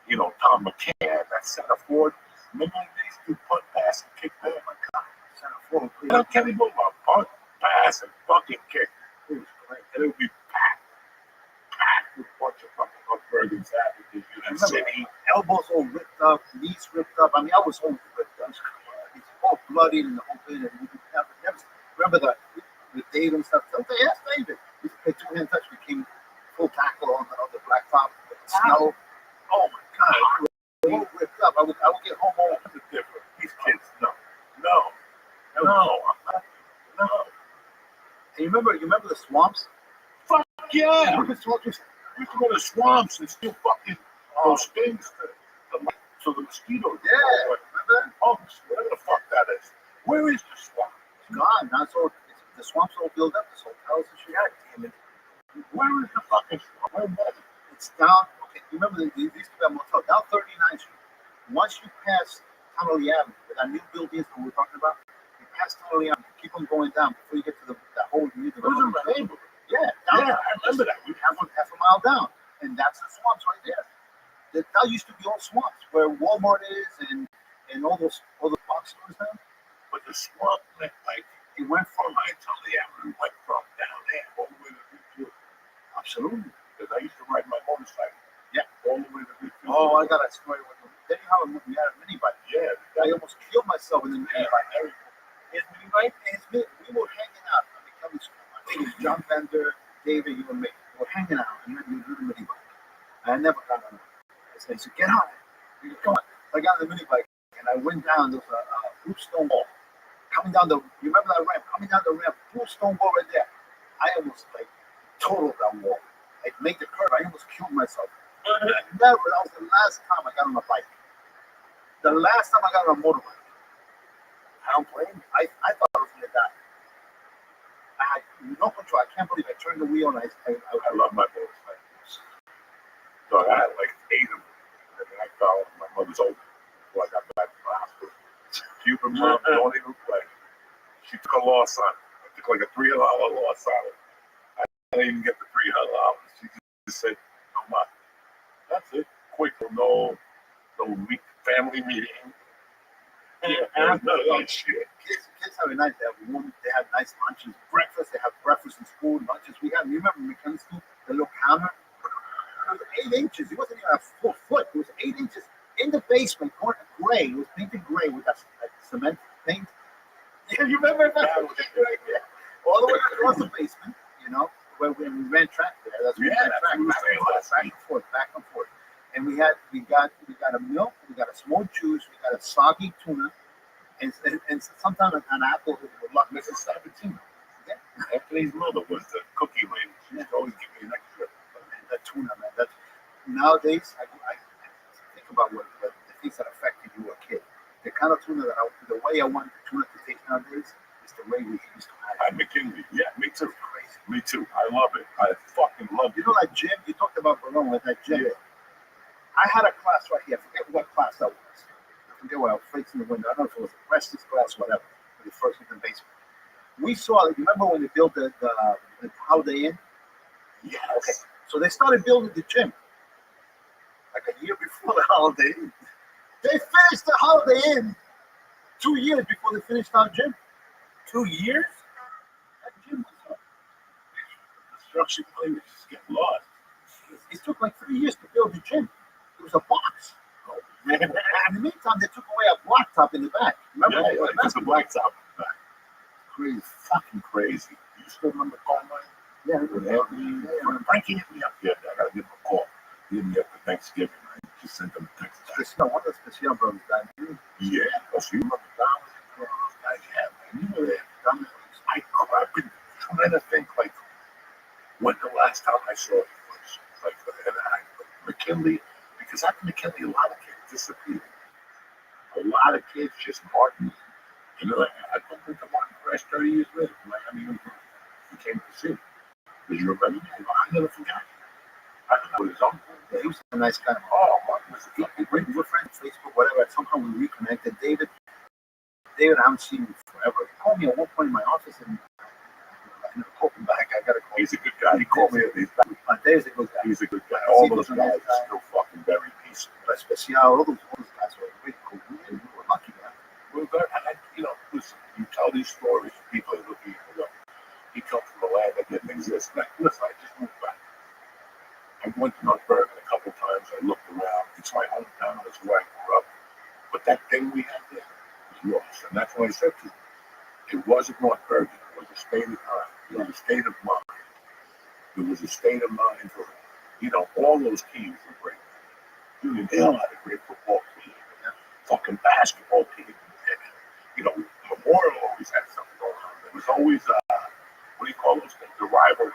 A: You know, Tom McCann, that center forward. Remember when they used to punt, pass, and kick that? Oh my God, center forward. You know, Kenny Boom, punt, pass, and fucking kick. It was great. And it would be packed with a bunch of fucking Upbergen savages, you know, city.
C: Elbows all ripped up, knees ripped up. I mean, I was all ripped up. It's all bloody and the whole thing. And we never remember the Dave and stuff. Okay, yes, David. We used to play two-hand touch. We came full tackle on the blacktop with the snow. Oh my God. All ripped up. I would get home all
A: Different. These kids, no.
C: And you remember the swamps?
A: Fuck yeah!
C: Remember the swamps?
A: We used to go to swamps and steal fucking those things. So the mosquitoes.
C: Yeah, remember that?
A: Punks, whatever the fuck that is. Where is the swamp?
C: It's gone. Now it's all, the swamps all built up. This hotels and shit.
A: God damn it. Where is the fucking swamp? Where was it?
C: It's down. Okay, you remember they used to be a motel down 39th Street. Once you pass Tunnelly Avenue, with that new buildings that we're talking about, you pass Tunnelly Avenue, keep on going down before you get to that whole new
A: It was in my neighborhood.
C: Yeah,
A: Yeah, I remember that. We
C: half a mile down, and that's the swamps right there. That used to be all swamps where Walmart is and all those box stores now.
A: But the swamp went like,
C: It went
A: from
C: from
A: I tell the avenue, went from down there all the way to Route 2.
C: absolutely.
A: Because I used to ride my motorcycle.
C: Yeah.
A: All the way to Route 2.
C: Oh, I got a story with them. Then you have we had a mini bike.
A: Yeah.
C: I almost killed myself in the mini bike.
A: His mini bike?
C: We were hanging out. I think it was John Bender, David, you and me. We were hanging out, and we were the mini bike. I never got on it. I said, get on it. Come on. So I got on the mini bike, and I went down. There was a blue stone wall. Coming down you remember that ramp? Coming down the ramp, blue stone wall right there. I almost totaled that wall. I made the curve. I almost killed myself. That was the last time I got on a bike. The last time I got on a motorbike. I don't blame you. I thought I was going to die. I had no control. I can't believe I turned the wheel and I
A: love my motorcycles. So I had like 8 of them. And then I fell on my mother's old before I got back to the hospital. Cuban mom, don't even play. She took a loss on it. I took like a $300 loss on it. I didn't even get the $300. She just said, no money. That's it. Quick, no family meeting. Yeah, none of that shit.
C: Kids have a nice. They have nice lunches, breakfast. They have breakfast in school, lunches. You remember mechanic school, the little counter. It was 8 inches. It wasn't even a full foot. It was 8 inches in the basement, gray. It was painted gray with that cement paint. Yeah, you remember that? Yeah. All the way across the basement. Where we ran track there. That's where we ran track. Back and forth. And we got a milk, we got a small juice, we got a soggy tuna, and sometimes an apple with luck.
A: Mrs. Sabatino. Yeah. Anthony's mother was the cookie lady. She used to always give me an extra.
C: That tuna, man. Nowadays, I think about what the things that affected you as a kid. The kind of tuna the way I want the tuna to taste nowadays is the way we used to have it.
A: McKinley. Yeah, me too. Crazy. Me too. I love it. I fucking love it.
C: You know that gym? You talked about Bologna, like that gym.
A: Yeah.
C: I had a class right here. I forget what class that was. I forget what I was facing the window. I don't know if it was a Preston's class or whatever. The first in the basement. We saw it. Remember when they built the Holiday Inn?
A: Yes.
C: Okay. So they started building the gym like a year before the Holiday Inn. They finished the Holiday Inn 2 years before they finished our gym.
B: 2 years?
C: That gym was up. Construction players just get lost. It took like 3 years to build the gym. It was a box.
A: Oh, man.
C: In the meantime, they took away a blacktop in the back. Remember?
A: Yeah, that's the blacktop.
C: Crazy.
A: Fucking crazy. You still remember Carmine?
C: Yeah,
A: With Anthony? Frankie hit me up the other day. I gotta give him a call. He hit me up for Thanksgiving. I just sent him a text.
C: Special, one of the Special brothers died.
A: Yeah, because you remember Dominic and all those guys? Yeah, man. You know that. Dominic, I've been trying to think, like, when the last time I saw him was. Like, McKinley, because after McKinley, a lot of kids disappeared. A lot of kids just Martin. You know, I bumped into Martin for the last 30 years later. Miami, he came to see me. Did you remember me? I never forgot. I don't know his uncle.
C: Yeah, he was a nice guy.
A: Oh, Martin was a
C: We were friends on Facebook, whatever. Somehow we reconnected. David, I haven't seen him forever. He called me at one point in my office and I never called him back. I got to call him.
A: He's a good guy. He called me.
C: Dave's a good guy.
A: He's a good guy. All those guys are still fucking very peaceful.
C: But Special, all those guys were really cool. We were lucky, man.
A: We're very, listen, you tell these stories to people that look at you and go, he comes from a land that didn't exist. Like, listen, I just moved back. I went to North Bergen a couple times. I looked around. It's my hometown. It's where I grew up. But that thing we had there was lost. And that's what I said to you. It wasn't North Bergen. It was a state of time. It was a state of mind. It was a state of mind for, all those teams were great. Union Hill had a great football team. Fucking basketball team. And, Memorial always had something going on. There was always, what do you call those things? The rivalry.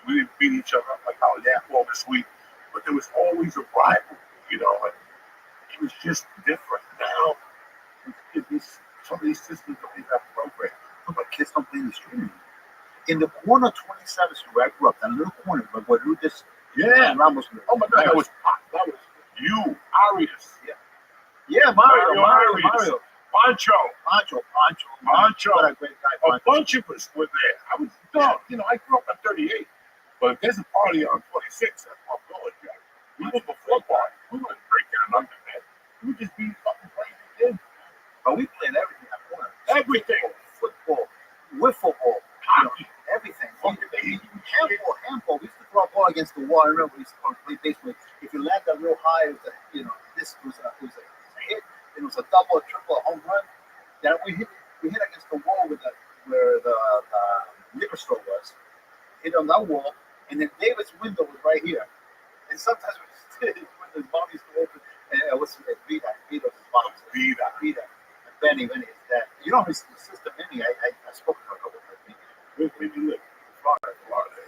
A: We didn't beat each other up like how all this week, but there was always a rivalry, and it was just different. Now, some of these systems don't even have programs.
C: But kids don't play in the street anymore. In the corner of 27th Street where I grew up, that little corner, but where Lucas Ramos lived.
A: Oh my God, that was you, Arias.
C: Yeah, Mario.
A: Pancho.
C: What a great guy.
A: A bunch of us were there. I was dumb. I grew up at 38. But if there's a party on 26, that's my village, guys. We were before party. We wouldn't break down under, man. We would just be fucking crazy kids.
C: But we played everything at corner.
A: Everything.
C: Football, wiffle ball,
A: hockey,
C: everything. Handball. We used to throw a ball against the wall. I remember we used to play baseball. If you land that real high, it was this was a hit. It was a double, a triple, a home run. Then we hit against the wall where the liquor store was. Hit on that wall, and then David's window was right here. And sometimes when his mom used to open, what's his name? Vita's mom. Vita. And Benny is that. His sister Benny. I spoke to her a couple of times.
A: Where do you live? Florida.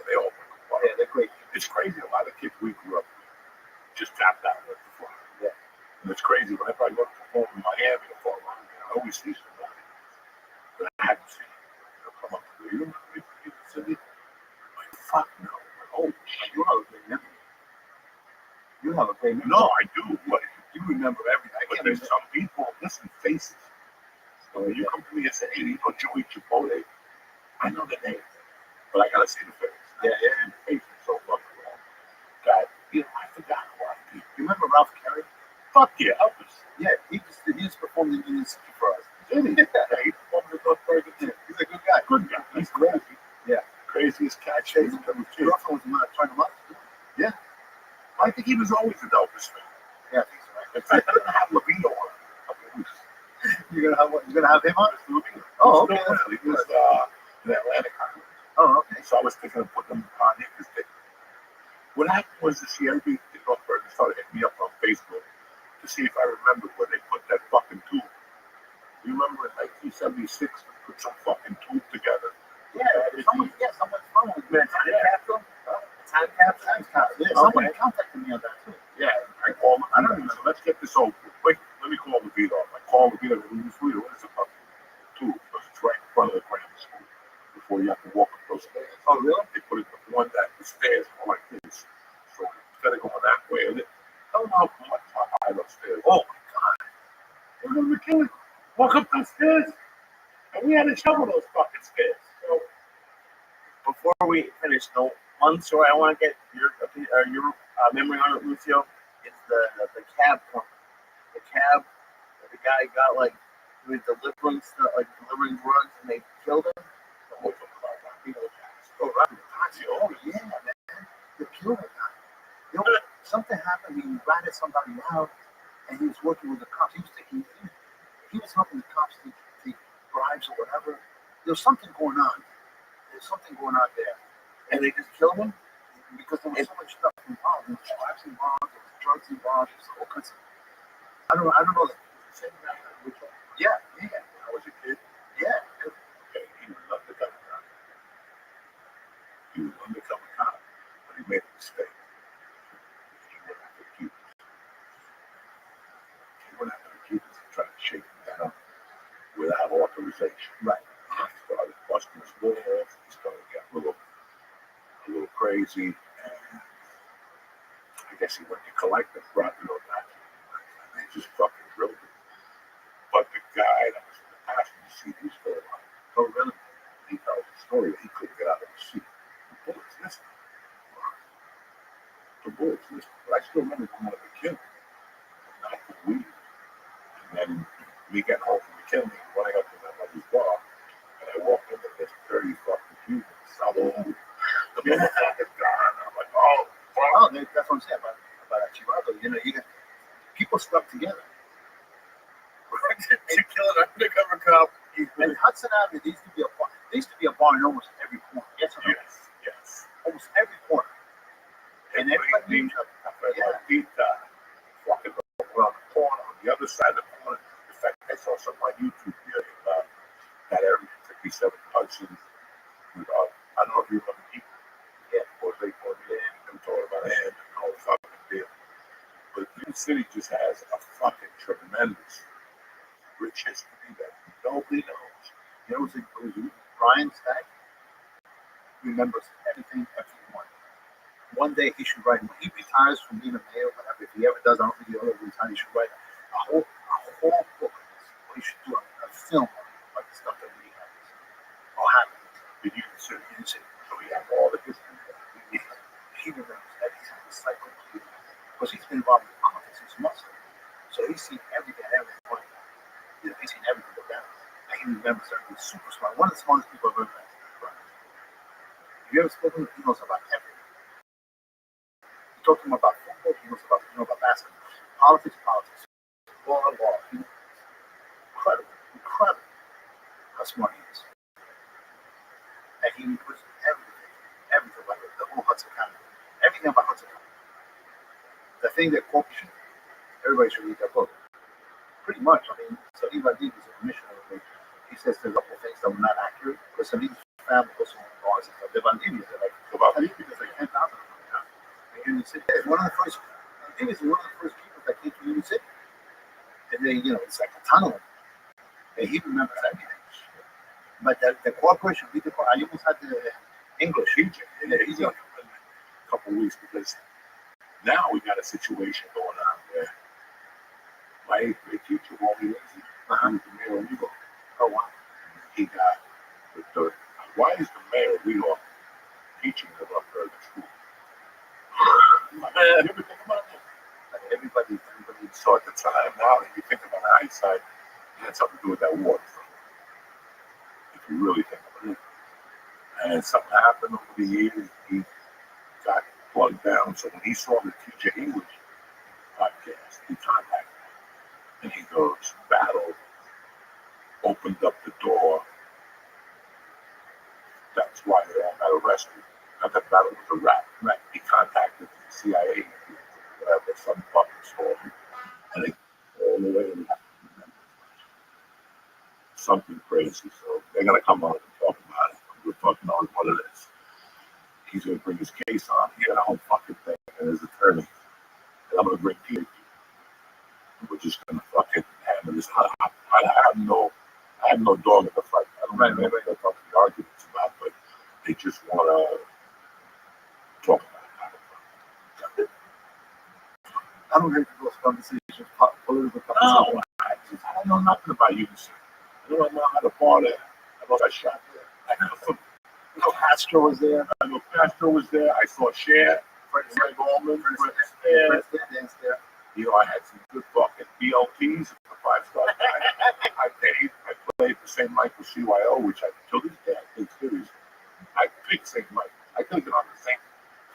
A: They all went to Florida.
C: Yeah, they're great.
A: It's crazy. A lot of kids we grew up with just tapped out and went to Florida.
C: Yeah.
A: And it's crazy. Whenever I go to perform in Miami or Fort Lauderdale, I always see somebody that I haven't seen. They'll come up to me. You remember me from the city? Fuck no. Oh,
C: you have a great memory.
A: No, I do, but
C: you remember everything.
A: But there's some people, listen, faces. So when you come to me and say, hey, Joey Chipotle, I know the name, but I gotta see the face.
C: Yeah.
A: And the face is so fucking wrong. God, I forgot a lot of people.
C: You remember Ralph Carey?
A: Fuck yeah, Elvis.
C: Yeah, he just performed in Union City for us.
A: Did he? Yeah, he performed with North Bergen too.
C: He's a good guy.
A: Good guy. He's crazy.
C: Yeah.
A: Craziest cat chase.
C: His girlfriend was not trying to love him.
A: Yeah. I think he was always an Elvis fan.
C: Yeah, I think so. Right?
A: In fact, I'm gonna have Levino on.
C: You're gonna have him on?
A: Levino.
C: Oh, okay.
A: He was in Atlantic Island.
C: Oh, okay.
A: So I was thinking of putting him on here because what happened was this year, everybody in North Bergen started hitting me up on Facebook to see if I remembered where they put that fucking tube. You remember in 1976 they put some fucking tube together?
C: Yeah, someone's phone. Time capsule. Yeah, someone contacted me on that too.
A: Yeah, I called him. I don't remember. Let's get this over. Wait, let me call Levino. I called Levino. What is it about? Tube. Because it's right in front of the grammar school. Before you have to walk up those stairs.
C: Oh, really?
A: They put it the one that the stairs are like this. So instead of going that way, and tell them how much high those stairs. Oh my God! We're gonna kill it. Walk up those stairs, and we had to shovel those fucking stairs. So
B: before we finish, one story I want to get your memory on it, Lucio, is the cab company. The cab, the guy got like with delivering stuff, like delivering drugs, and they killed him.
A: Oh,
B: Rabbi. Oh yeah, man. They killed him. You know, something happened. He ratted somebody out, and he was working with the cops. He was helping the cops take bribes or whatever. There was something going on. There's something going on there, and they just killed him because there was so much stuff involved. There was bribes involved. There was drugs involved. There's all kinds of. I don't know. Yeah.
A: When I was a kid,
B: Yeah.
A: okay, he was an undercover cop. He was an undercover cop, but he made a mistake. He went after Cubans. And tried to shake them down without authorization.
B: Right.
A: He started busting his balls. He started getting a little crazy, and I guess he went to collect them, brought it back, and they just fucking drilled him. But the guy that was in the passenger seat, he was still alive.
B: Oh, really?
A: He told the story that he couldn't get out of the seat. The bullets missed him. But I still remember going to the killing, not the weed. And then me getting home from the killing, running up to my mother's bar, and I walked into this 30 fucking Cubans. The motherfucker's gone. I'm like, oh, fuck.
B: Oh, that's what I'm saying about Chicago. You know, people stuck together. To kill an undercover cop. And Hudson Avenue, there used to be a bar in almost every corner. Yes or no?
A: Yes.
B: Almost every corner. And everybody knew each other.
A: Deep dive. Fucking around the corner, on the other side of the corner. In fact, I saw something on YouTube the other about that area, 57 Hudson. I don't know if you remember people.
B: Yeah.
A: Or they called me in, and talking about him and all the fucking deal. But New City just has a fucking tremendous rich history that nobody knows.
B: You know, it was Brian Stack remembers everything, everyone. One day he should write. When he retires from being a mayor, whatever, if he ever does, I don't think he'll ever retire. He should write a whole book of this. Or he should do a film of the stuff that really happens. Or happened.
A: Did you consider it? So we have all the history.
B: He remembers everything. It's like completely. Because he's been involved with politics since Muslim. So he's seen everything, everything. He's seen everything go down. And he remembers everything super smart. One of the smartest people I've ever met. If you ever spoken to him, he knows about everything. You talk to him about football, he knows about basketball. Politics. Law. Incredible how smart he is. And he puts everything like the whole Hudson County. Everything about Hudson County. The thing that corporation, everybody should read that book. Pretty much, I mean, so Levi Deep is a commissioner. He says there's a couple of things that were not accurate. Because some of these families also own bars and stuff. They're Bandinis. They're like, about because like 10,000 of them now. In Union City. It's one of the first people that came to Union City. And they, it's like a tunnel. And he remembers everything. But the corporation, I almost had the English.
A: He's going to come in a couple of weeks because now we got a situation going on where my 8th grade teacher, Wally Lazy, he was the mayor of New York.
B: Oh, wow.
A: He got why is the mayor of New York teaching at Rothschild school? You ever think about that? Everybody. So at the time, now if you think about hindsight, it had something to do with that water. If you really think about it. And something happened over the years, he got plugged down. So when he saw the TJ English podcast, he contacted him. And he goes, Battle opened up the door. That's why they all got arrested. Not that Battle was a rat. Right. He contacted the CIA, whatever, some fucking story. And they all the way to something crazy. So they're going to come out and talk about it. We're talking on what it is. He's going to bring his case on. He had a whole fucking thing and his attorney. And I'm going to bring PhD. We're just going to fucking hammer this. I have no dog in the fight. I don't know what they're talking the arguments about, but they just want to talk about it.
B: I don't hate those conversations, political conversations.
A: No, I know nothing about you. I know how to bar there. I know I shot there. I know
B: Castro was there.
A: I know Castro was there. I saw Cher, Fred Goldman, there. You know, I had some good fucking BLTs, the 5-star guy. I paid St. Michael CYO, which I till this day I think serious. I picked St. Michael. I could have been on the same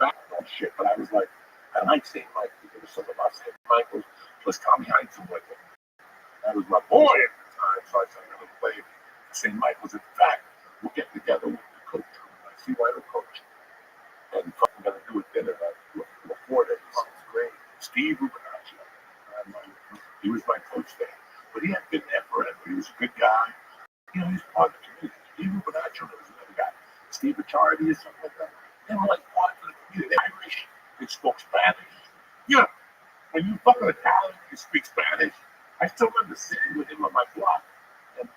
A: fact on shit, but I was like, I like St. Michael. There was something about St. Michael's plus Tommy Heinz with it. That was my boy at the time, so I said I'm gonna play St. Michael's. In fact, we'll get together with the coach, my CYO coach, and fucking gonna do a dinner for 4 days. Oh, it's great. Steve Rubinaccio. He was my coach there. But he had been there forever. He was a good guy. You know, he's part of the community. Steve Rubinaccio was another guy. Steve Achardi or something like that. They were like part of the community. They're Irish. They spoke Spanish. You know, when you fucking Italian, you speak Spanish. I still remember sitting with him on my block. And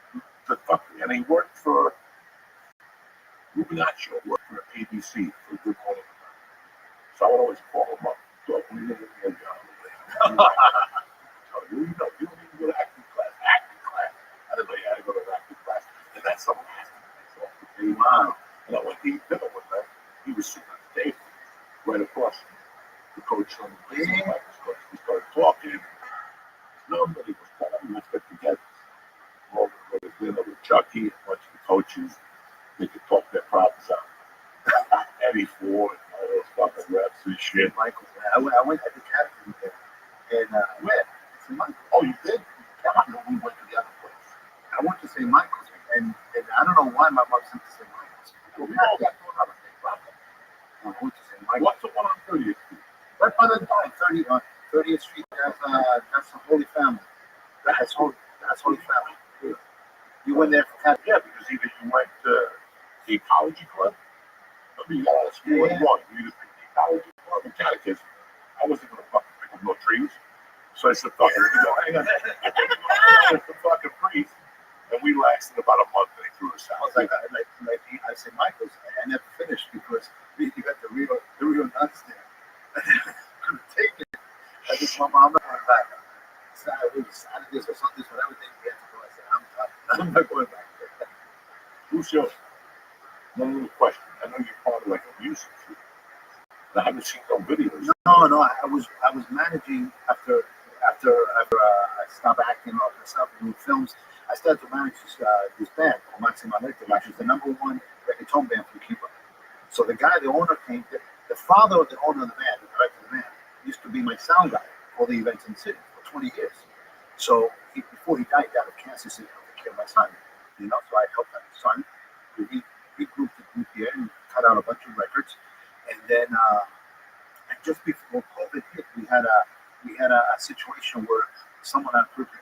A: he worked for Rubinaccio, worked for ABC for Good Morning. So I would always call him up. So we didn't get a job. You know, you don't even go to acting class. Acting class. I didn't know you had to go to acting class. And that's the last thing I saw. Wow. And I went to eat dinner with him. He was sitting at the table right across the coach from the place. We started talking. Nobody was telling me let's get together. We'll go to dinner with Chucky, a bunch of the coaches. They could talk their problems out. Eddie Ford, all those fucking reps and shit.
C: Michael, I went at the captain there. And where? St. Michael. Oh, you did? Yeah, I know we went to the other place. I went to St. Michael's, and I don't know why my mom sent to St. Michael's. I went to St. Michael's.
A: What's the one on 30th Street?
C: Right by the time, 30th Street. That's the Holy Family. That's Holy Family. Yeah. You went there for captain?
A: Yeah, because either you went to the ecology club, or you got out of school and one. You either picked the ecology club or catechism. I wasn't going to fucking pick up no trees. So I said, fuck it, hang on. I think I'm the fucking priest. And we lasted about a month and they threw us out.
C: I said, Michael's, I never finished because you got the real nuts there. I couldn't take it. I just, I'm not going back. Saturdays or Sundays, whatever day we had to go, I said, I'm not going back there.
A: Who's yours? One little question. I know you're part of like a music group. I haven't seen no videos.
C: No. I was managing after I stopped acting or myself and doing films. I started to manage this band called Maxima Electric, which is the #1 reggaeton band from Cuba. So the guy, the owner came. The father of the owner of the band, the director of the band, used to be my sound guy for the events in the city for 20 years. So before he died of cancer, he said, "I'll take care of my son." You know, so I helped out his son. We regrouped the group here and cut out a bunch of records, and then just before COVID hit, we had a situation where someone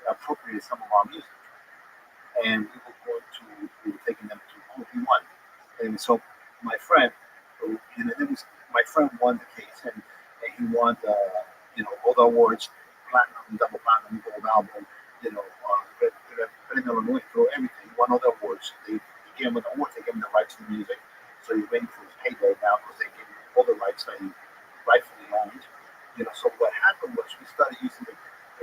C: appropriated some of our music, and we were taking them to OP1, and so my friend, my friend won the case, and he won all the awards, platinum, double platinum, gold album, Illinois, for everything. He won all the awards. They gave him an award. They gave him the rights to the music, so he's waiting for his payday now because they gave him all the rights that he rightfully owned. So what happened was we started using the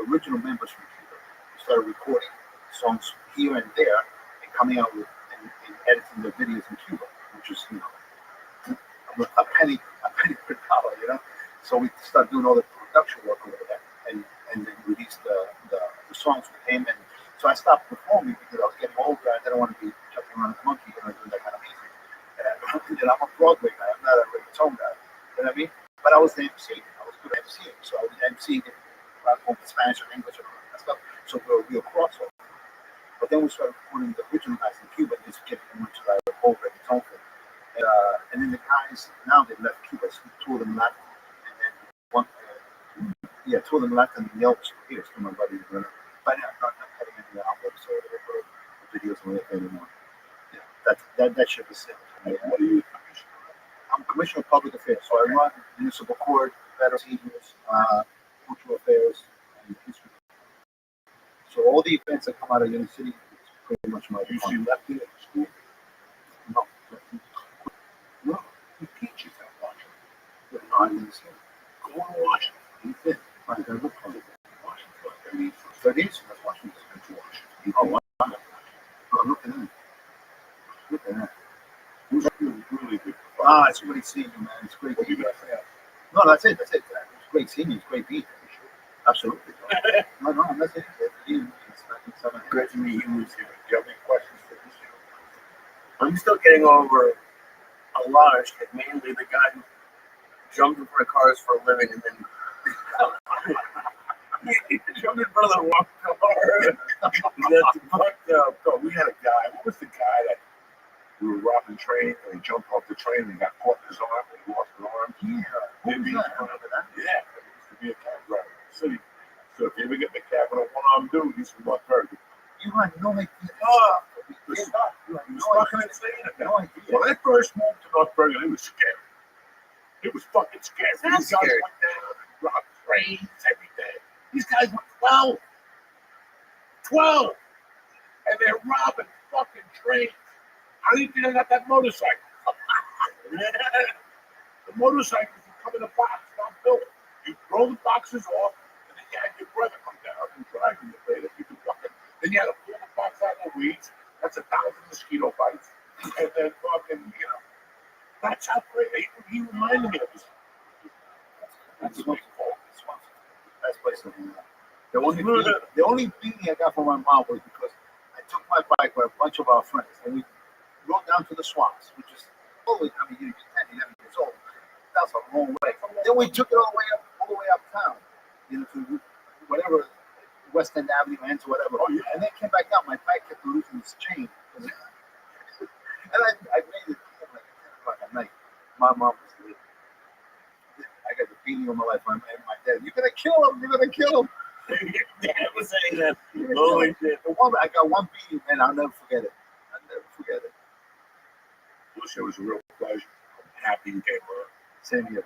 C: original members from Cuba. We started recording songs here and there and coming out with and editing the videos in Cuba, which is a penny per dollar, So we started doing all the production work over there and then released the songs with him. And so I stopped performing because I was getting older. I didn't want to be jumping around a monkey, doing that kind of music. And I'm a Broadway guy. I'm not a reggaeton guy. You know what I mean? But I was the MC. I was good at MCing. So I was MCing in Spanish or English or that stuff. So we were crossover. But then we started recording the original guys in Cuba and just getting them into like the whole reggaeton thing. And then the guys, now they left Cuba, so two of them left. And then two of them left and the others were here. So my buddy, but I'm not cutting any albums or videos or anything anymore. Yeah, that shit is simple.
A: What are you?
C: I'm Commissioner of Public Affairs, so I run municipal court, federal seniors, cultural affairs, and history. So all the events that come out of Union City, it's pretty much my
A: You left it at school?
C: No,
A: He teaches at Washington.
C: no, I didn't say.
A: Go to Washington. He did.
C: I got a book on it.
A: Washington. I mean, for
C: 30 years, that's Washington.
A: to Washington.
C: Oh, wow. Oh, look at that. Look at that.
A: Who's really good?
C: It's great seeing you, man. It's great.
A: What do you got to say?
C: No, that's it. It's great seeing you. It's great being here. Absolutely. No, that's it. It's great to meet you.
A: Great to meet you. Do you have any questions for me?
B: I'm still getting over a lot of shit. Mainly the guy who jumped in front of cars for a living and then he jumped in front of the wrong car. That's fucked up.
A: So we had a guy. What was the guy that we were robbing train and he jumped off the train and got caught in his arm and he lost an arm?
C: Yeah.
A: Maybe.
C: I remember that.
A: Yeah. He used to be a cab driver in the city. So if you ever get in the cab with a one-armed dude, he's from North Bergen.
C: You had no idea.
A: Oh,
C: You
A: it's
C: had no
A: fucking
C: idea.
A: insane.
C: No idea.
A: When I first moved to North Bergen, it was scary. It was fucking scary.
B: That's
A: These guys
B: scary.
A: went down and robbed trains every day. These guys were 12. 12! And they're robbing fucking trains. How do you think I got that motorcycle? The motorcycles would come in a box, not built. You throw the boxes off, and then you had your brother come down and drive you later. You could fucking, then you had to pull the box out of the weeds. That's 1,000 mosquito bites. And then fucking, that's how great. He reminded me of this. That's what he called this one.
C: Best place to hang out. The only beating I got from my mom was because I took my bike with a bunch of our friends and we rode down to the swamps, which is always, you're 10, 11 years old. That's a long way. Then we took it all the way uptown, to whatever, West End Avenue ends or whatever.
A: Oh, yeah.
C: And then came back down. My bike kept losing its chain. And I made it like 10 o'clock at night. My mom was leaving. I got the beating of my life. My dad, you're going to kill him. You're going to kill him.
B: Dad was saying that.
C: Holy shit. I got one beating, man. I'll never forget it.
A: Lucia, it was a real pleasure. I'm happy you came on.
C: Same here.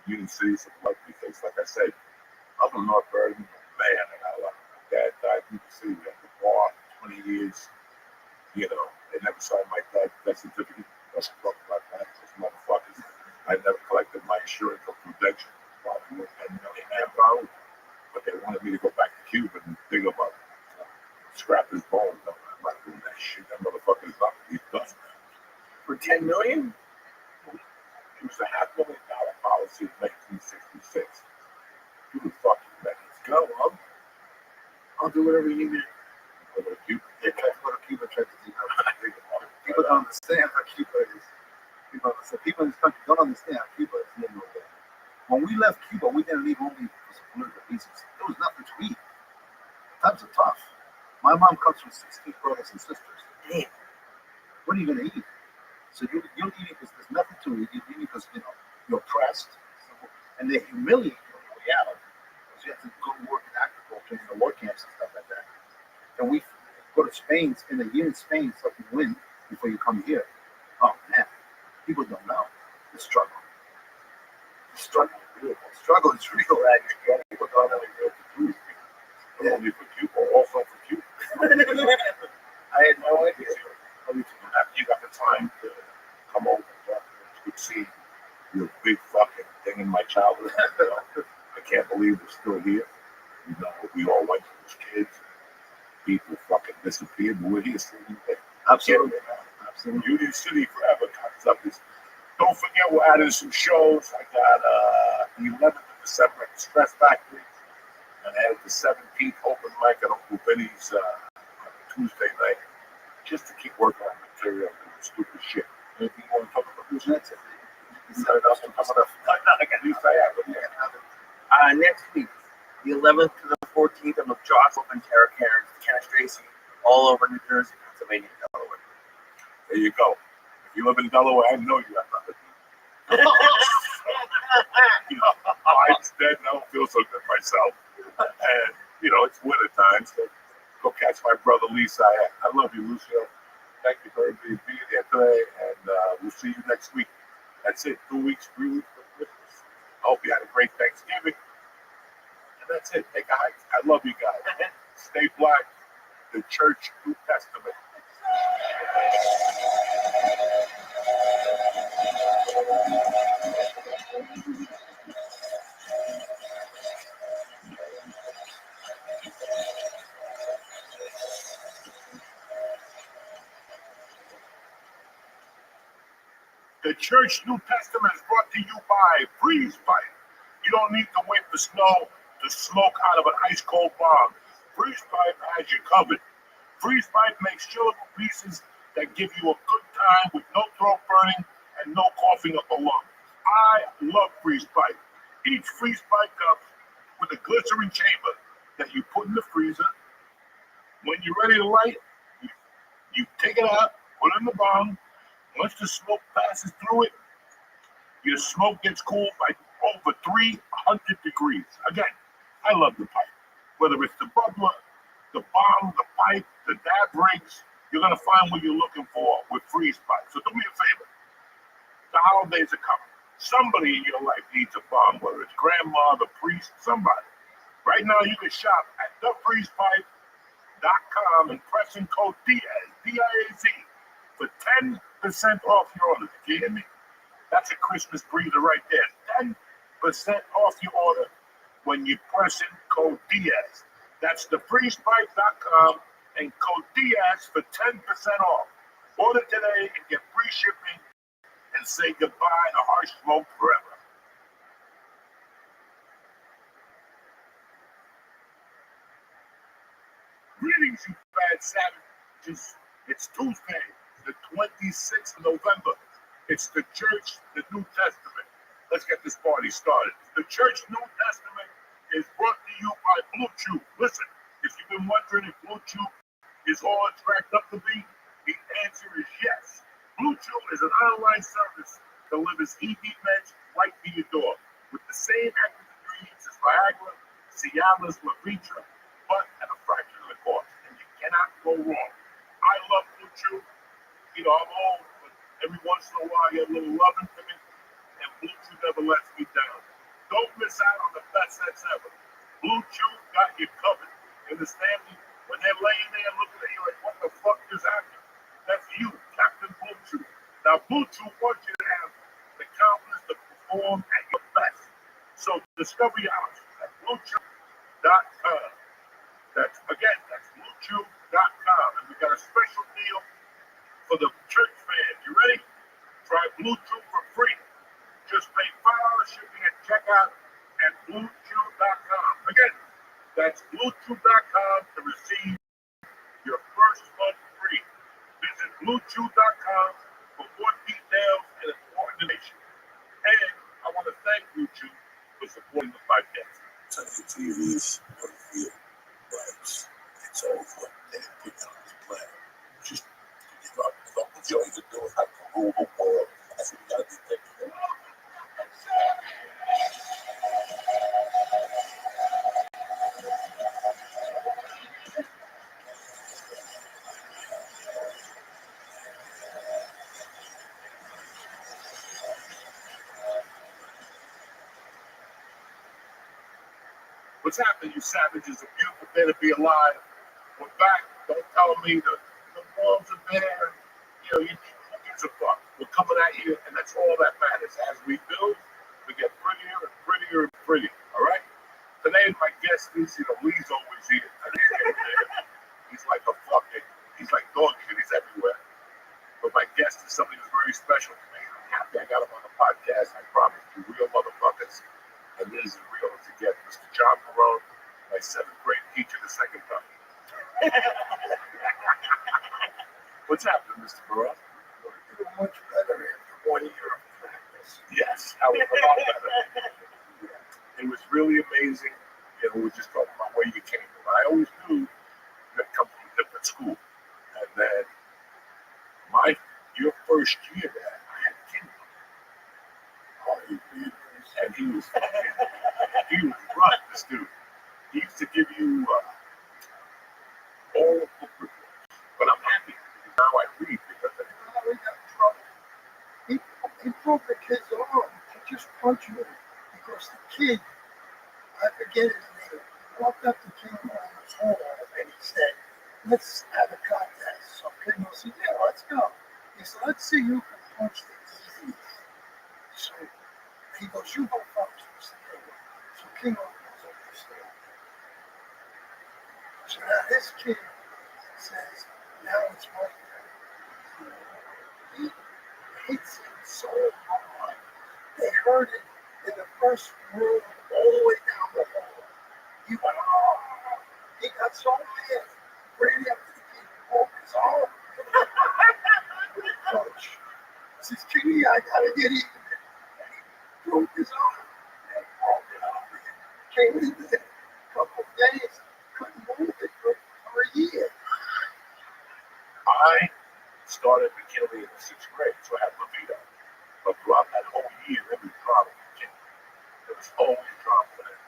A: Union City's a lovely place. Like I said, I'm from North Bergen. Man, I got a lot. My dad died in the city at the bar 20 years. They never signed my death certificate. Let's talk about that. Those motherfuckers. I never collected my insurance or protection. Probably worth $10 million. But they wanted me to go back to Cuba and dig up scrap his bones. No, I'm not doing that shit. That motherfucker's not. He's done.
B: For $10 million?
A: It was a $500,000 policy in 1966. He was fucking ready. Let's go.
B: I'll do whatever you need.
A: Go to Cuba.
C: Yeah, can I go to Cuba? Try to see how people don't understand how Cuba is. People in this country don't understand how Cuba is living over there. When we left Cuba, we didn't leave only for some political reasons. There was nothing to eat. Times are tough. My mom comes from 16 brothers and sisters. Damn. What are you going to eat? So you're eating because there's nothing to eat. You're eating because you're oppressed, and they humiliate you on the way out. Because you have to go work in agriculture, in the war camps and stuff like that. And we go to Spain, spend a year in Spain, so you win before you come here. Oh man, people don't know the struggle. The struggle is real. The struggle is real. People don't know it's real to do.
A: Not only for Cuba, also for Cuba.
B: I had no idea.
A: You got the time to come over and talk to me. See your big fucking thing in my childhood. I can't believe we're still here. We all went through as kids. People fucking disappeared, but we're here still.
C: Absolutely.
A: Union City forever comes up. Don't forget, we're adding some shows. I got the 11th of December at the Stress Factory. And I had the 17th open mic at Uncle Vinny's Tuesday night. Just to keep working on material and stupid shit. Anything you want to talk about? Who's next?
B: Next week, the 11th to the 14th, I'm with Josh and Tara Cairns, Kenneth Tracy, all over New Jersey, Pennsylvania, and Delaware.
A: There you go. If you live in Delaware, I know you have nothing. Mine's dead and I don't feel so good myself. And, it's winter time, so go catch my brother Lisa. I love you, Lucio. Thank you for everybody being here today, and we'll see you next week. That's it. 2 weeks, 3 weeks for Christmas. I hope you had a great Thanksgiving. And that's it. Take a hike. I love you guys. Stay black. The Church New Testament. The Church New Testament is brought to you by Freeze Pipe. You don't need to wait for snow to smoke out of an ice cold bomb. Freeze Pipe has you covered. Freeze Pipe makes chillable pieces that give you a good time with no throat burning and no coughing up a lung. I love freeze pipe. Each freeze pipe comes with a glycerin chamber that you put in the freezer. When you're ready to light, you take it out, put it in the bong. Once the smoke passes through it, your smoke gets cooled by over 300 degrees. Again, I love the pipe. Whether it's the bubbler, the bong, the pipe, the dab rigs, you're going to find what you're looking for with freeze pipe. So do me a favor. The holidays are coming. Somebody in your life needs a bong, whether it's grandma, the priest, somebody. Right now, you can shop at thefreezepipe.com and press in code DIAZ, D-I-A-Z, for 10% off your order. Did you hear me? That's a Christmas breather right there. 10% off your order when you press in code DIAZ. That's thefreezepipe.com and code DIAZ for 10% off. Order today and get free shipping and say goodbye to harsh smoke forever. Greetings, you bad savages. It's Tuesday, the 26th of November. It's the Church, the New Testament. Let's get this party started. The Church New Testament is brought to you by Blue Chew. Listen, if you've been wondering if Blue Chew is all it's cracked up to be, the answer is yes. Blue Chew is an online service that delivers ED meds right to your door with the same active ingredients as Viagra, Cialis, Levitra, but at a fraction of the cost. And you cannot go wrong. I love Blue Chew. You know, I'm old, but every once in a while you have a little loving for me, and Blue Chew never lets me down. Don't miss out on the best sets ever. Blue Chew got you covered. Understand me? When they're laying there looking at you like, what the fuck just happened? That's you, Captain Blue Chew. Now, Blue Chew wants you to have the confidence to perform at your best. So discover your options at BlueChew.com. That's BlueChew.com. And we got a special deal for the church fans. You ready? Try Blue Chew for free. Just pay $5 shipping at checkout at BlueChew.com. Again, that's BlueChew.com to receive your first month free. Visit BlueChew.com for more details and important information. And I want to thank Blue Chew for supporting the podcast.
D: Turn your TVs on the field, but it's over. They put down this plan. Just give up. If Uncle Joey could do it, I can rule the world. That's what we got to be thinking about.
A: What's happening, you savages? A beautiful day to be alive. We're back. Don't tell me the walls are there. You know, who gives a fuck? We're coming at you, and that's all that matters. As we build, we get prettier and prettier and prettier. All right? Today, my guest is, Lee's always here. He's like a fucking, he's like dog shit. He's everywhere. But my guest is something that's very special to me. I'm happy I got him on the podcast. I promise you, real motherfuckers. And this is real to get Mr. John Perone, my 7th grade teacher, the second time. What's happening, Mr. Perone?
C: You're doing much better after 1 year of practice.
A: Yes, I was a lot better. It was really amazing. We were just talking about where you came from. I always knew that come from a different school. And then your first year there, I had Kingdom.
C: Oh, you did.
A: And he was rough, this dude. He used to give you all the book reports. But I'm happy now I read because of it.
C: We got in trouble. He broke the kid's arm. He just punched him because the kid, I forget his name, walked up to King on his home and he said, let's have a contest. So King said, yeah, let's go. He said, let's see who can punch the easiest. So he goes, you go first. So King goes up the stairs. So now this kid says, now it's my turn. He hits him so hard. They heard it in the first room all the way down the hall. He went, oh, he got so mad. Ran after the kid, broke his arm. says, Kitty, I gotta get even. And he broke his arm and broke it off. Came in there a couple of days, couldn't move it for a year.
A: I started McKinley in the 6th grade, so I had libido. But throughout that whole year, there was drama with McKinley. There was always drama with it.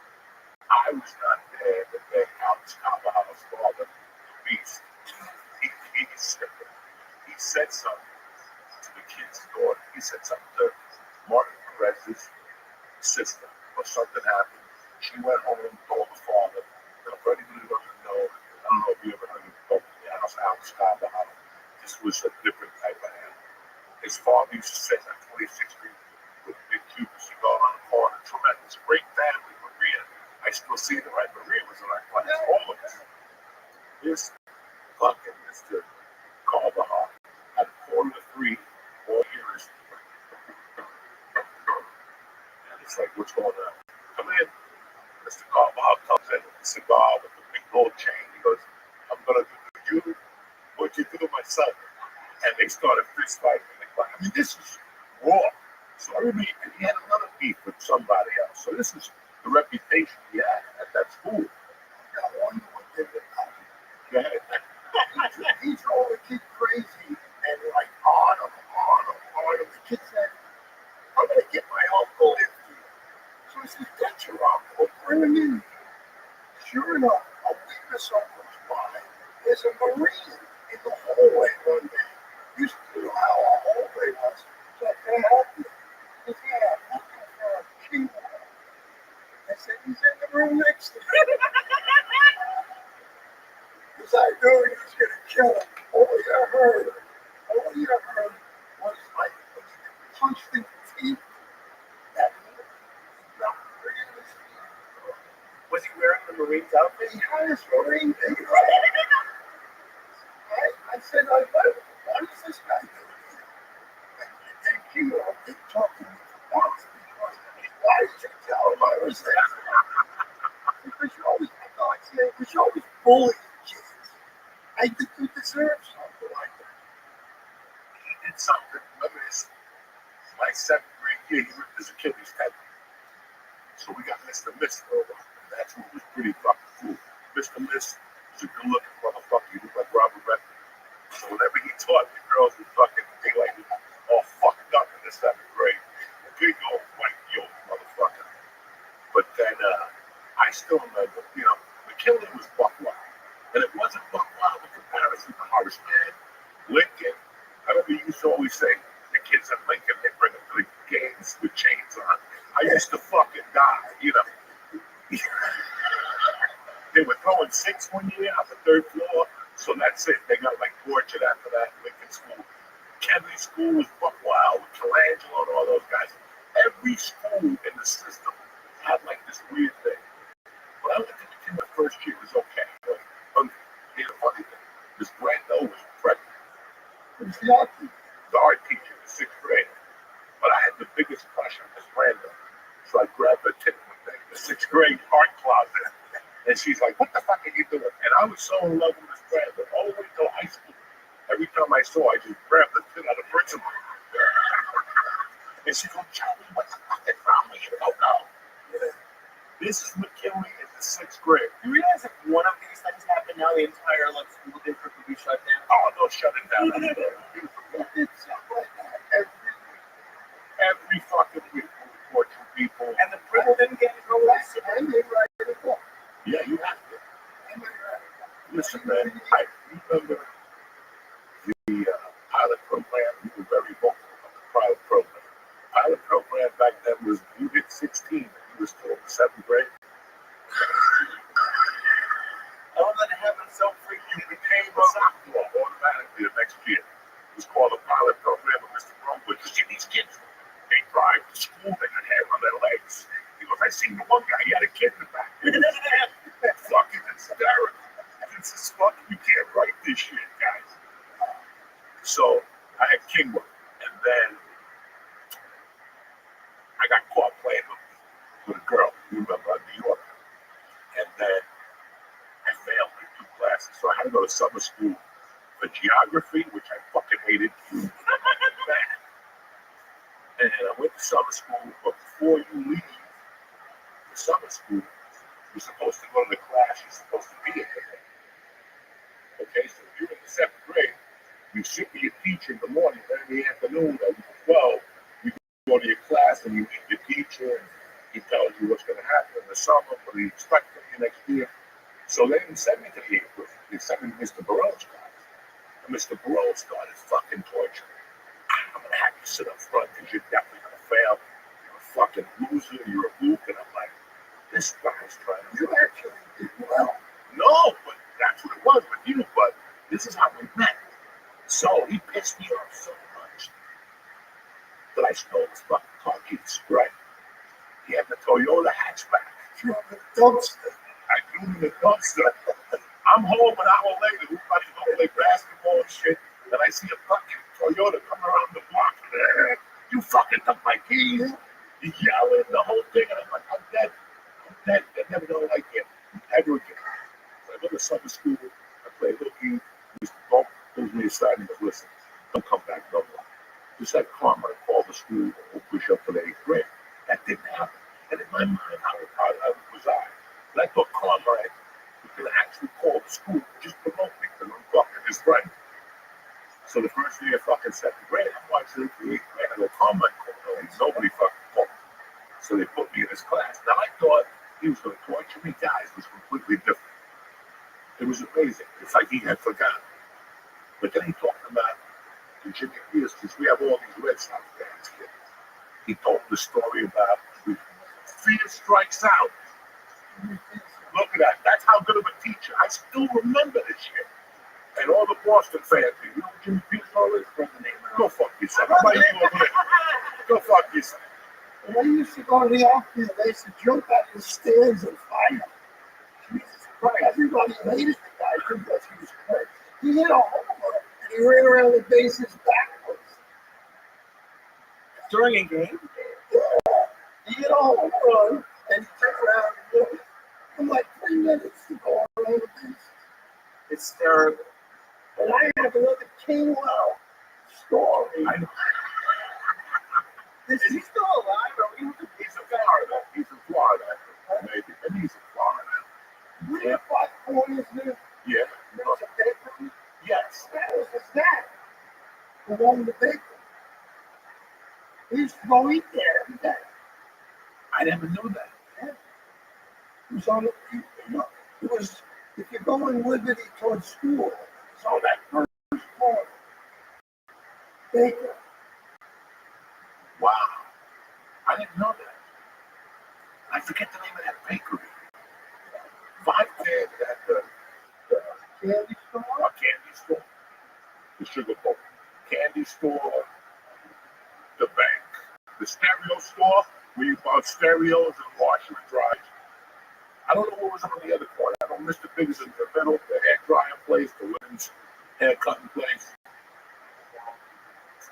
A: I was not there the day Alex Carvajal's father, the beast, he said something to the kid's daughter. He said something to Martin Perez's sister, or something happened. She went home and told the father. Now, for anybody who doesn't know, I don't know if you ever heard of the house, Alex Carvajal. This was a different type of animal. His father used to sit on 26th Street with a big Cuban cigar on the corner. Tremendous, great family. Maria, I still see the right. Maria was in our class. All of us. This fucking Mr. Carvajal at 2:45, all years. And it's like, what's going on? Come in. Mr. Carvajal comes in with a cigar with a big gold chain. He goes, I'm going to do you what you do to my son. And they started fist fighting. I mean, this is raw. So everybody, and he had another beef with somebody else. So this is the reputation he had at that school.
C: I wonder what they did.
A: Go ahead.
C: He drove the kid crazy and like on him. The kid said, I'm going to get my uncle in here. So he says, get your uncle, bring him in. Sure enough, a week or so goes by. There's a Marine in the hallway one day. You know how our hallway was. So I can help you. He said, yeah, I'm looking for a keyboard. I said, he's in the room next to me. Because I knew he was going to kill him. All you heard was like when he punched in the teeth. That not bringing his teeth.
B: Was he wearing the Marine's outfit?
C: He had his Marine thing. I said, what is this guy doing here? And King keep talking to me for months because why did you tell him I was there? Because you always, because you always bully kids. I think you deserve something like that.
A: He did something. Remember this? My 7th grade year, he ripped his Achilles tendon. So we got Mr. Miss for a while. And that's what was pretty fucking cool. Mr. Miss was a good looking motherfucker. He looked like Robert. So whenever he taught, the girls would fucking be like all fucked up in the 7th grade. Big old white yoke motherfucker. But then I still remember, McKinley was buck wild. And it wasn't buck wild in comparison to Horace Mann, Lincoln. I remember you used to always say the kids at Lincoln, they bring them to the games with chains on. I used to fucking die, They were throwing 6 one year on the 3rd floor. So that's it. They got like tortured after that. Lincoln School. Kennedy School was buck wild with Colangelo and all those guys. Every school in the system had like this weird thing. When I went to the my first year, it was okay. Here's the funny thing. Miss Brando was pregnant.
C: Who's the art teacher?
A: The art teacher in the 6th grade. But I had the biggest crush on Miss Brando. So I grabbed her tip one day, the 6th grade art closet. And she's like, what the fuck are you doing? And I was so in love with Miss Brando all the way till high school. Every time I saw her, I just grabbed the shit out of principal. And she goes, Charlie, what the fuck is wrong with you? Oh, no. Yeah. This is McKinley in the 6th grade.
B: You realize if one of these things happened now, the entire school district would be shut down?
A: Oh, no, shut it down.
C: It's something like that
A: Every fucking week, we torture people.
B: And the people didn't get arrested.
C: And they write a book.
A: Yeah, you have to.
C: And they write a book.
A: Listen, man, I remember the pilot program. We were very vocal about the pilot program. Pilot program back then was you hit 16 and you were still in the 7th grade.
B: Oh, that heaven so free.
A: You became a sophomore automatically the next year. It was called a pilot program with Mr. Bromwood. You see these kids, they drive to school, they got hair on their legs. He goes, I seen the one guy, he had a kid in the back. Fucking hysterical. This is fucking, you can't write this shit, guys. So I had Kingwood, and then I got caught playing with a girl, you remember, in New York. And then I failed in 2 classes, so I had to go to summer school for geography, which I fucking hated. And I went to summer school, but before you leave the summer school, you're supposed to go to the class you're supposed to be in. Okay, so if you're in the 7th grade, you sit with your teacher in the morning, then in the afternoon at 12, you go to your class and you meet your teacher, and he tells you what's going to happen in the summer, what do you expect from you next year. So they didn't send me to the 8th grade. They sent me to Mr. Barreau's class. And Mr. Barreau started fucking torturing. I'm going to have you sit up front because you're definitely going to fail. You're a fucking loser. You're a book. And I'm like, this guy's trying to. You actually did well. No, but that's what it was with you. But this is how we met. So he pissed me off so much that I stole his fucking car keys. Right. He had the Toyota hatchback.
C: Threw him in the dumpster.
A: I threw him in the dumpster. I'm home an hour later. Everybody's going to play basketball and shit. And I see a fucking Toyota coming around the block. You fucking took my keys. You yelling the whole thing. And I'm like, I'm dead. I'm dead. They're never going to like it ever again. So I go to summer school. I play hooky. Mr. Bob pulls me aside and goes, listen, don't come back no more. Just like karma, I call the school and we'll push up for the 8th grade. That didn't happen. And in my mind, how was I? And I thought Conrad was going to actually call the school, just promote me because I'm fucking his friend. So the first day of fucking 7th grade, I'm watching the 8th grade. I go, Conrad called me. Nobody fucking called me. So they put me in his class. Now I thought he was going to torture me. Guys, it was completely different. It was amazing. It's like he had forgotten. But then he talked about the Jimmy Pierce, because we have all these Red Sox fans here. He told the story about fear strikes out. Look at that. That's how good of a teacher. I still remember this shit. And all the Boston fans, you know Jimmy Pierce always? Go fuck yourself. Go fuck yourself.
C: When I used to go to the outfield, they used to jump out of the stands and fight him. Jesus Christ. Everybody hated the guy because he was crazy. He hit a home run and he ran around the bases backwards.
B: During a game?
C: Yeah. He hit a home run and he turned around and hit from like 3 minutes to go around the bases.
B: It's terrible.
C: And I have another King Wow story.
A: I know.
B: Is he still alive? Or
A: He's in Florida. He's in Florida. Maybe. Maybe he's in Florida.
C: We have 5 corners there.
A: Yeah.
C: There's a bakery.
A: Yes.
C: That was his dad who owned the bakery. He used to go eat there every day.
A: I never knew that.
C: Yeah. It was on the, it was, if you're going Liberty towards school, it's on that first corner. Baker.
A: Wow. I didn't know that. I forget the name of that bakery. 5 kids at the
C: Candy store?
A: candy store, the sugar bowl, candy store, the bank, the stereo store where you bought stereos and washer and dryers. I don't know what was on the other corner. I know Mr. Biggs in the middle, the hair drying place, the women's hair cutting place,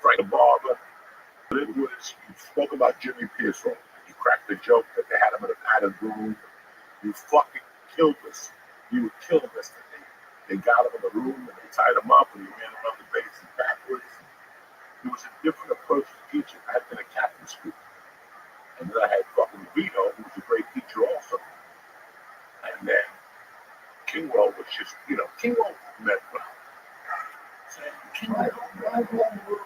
A: Frank the barber. But it was, you spoke about Jimmy Pierce. You cracked the joke that they had him in a padded room. You fucking killed us. You killed us. They got him in the room and they tied him up and he ran around the bases backwards. It was a different approach to teaching. I had been a Catholic school. And then I had fucking Vito, who was a great teacher also. And then Kingwell was just, Kingwell meant well.
C: My home room,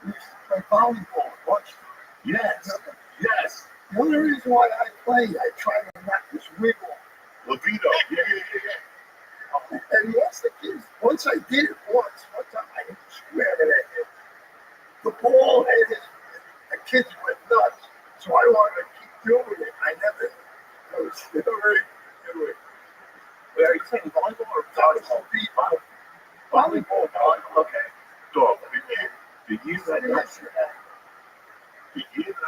C: we used to play volleyball at lunchtime.
A: Yes. Yes.
C: The only reason why I played, I tried to knock this wiggle.
A: Levito. Yeah.
C: And once I did it one time, I hit the square of that hit. The ball and the kids went nuts. So I wanted to keep doing it. I was never able to do it.
B: Wait, are you saying volleyball or volleyball?
C: Volleyball.
B: Okay.
A: Dog, the year that I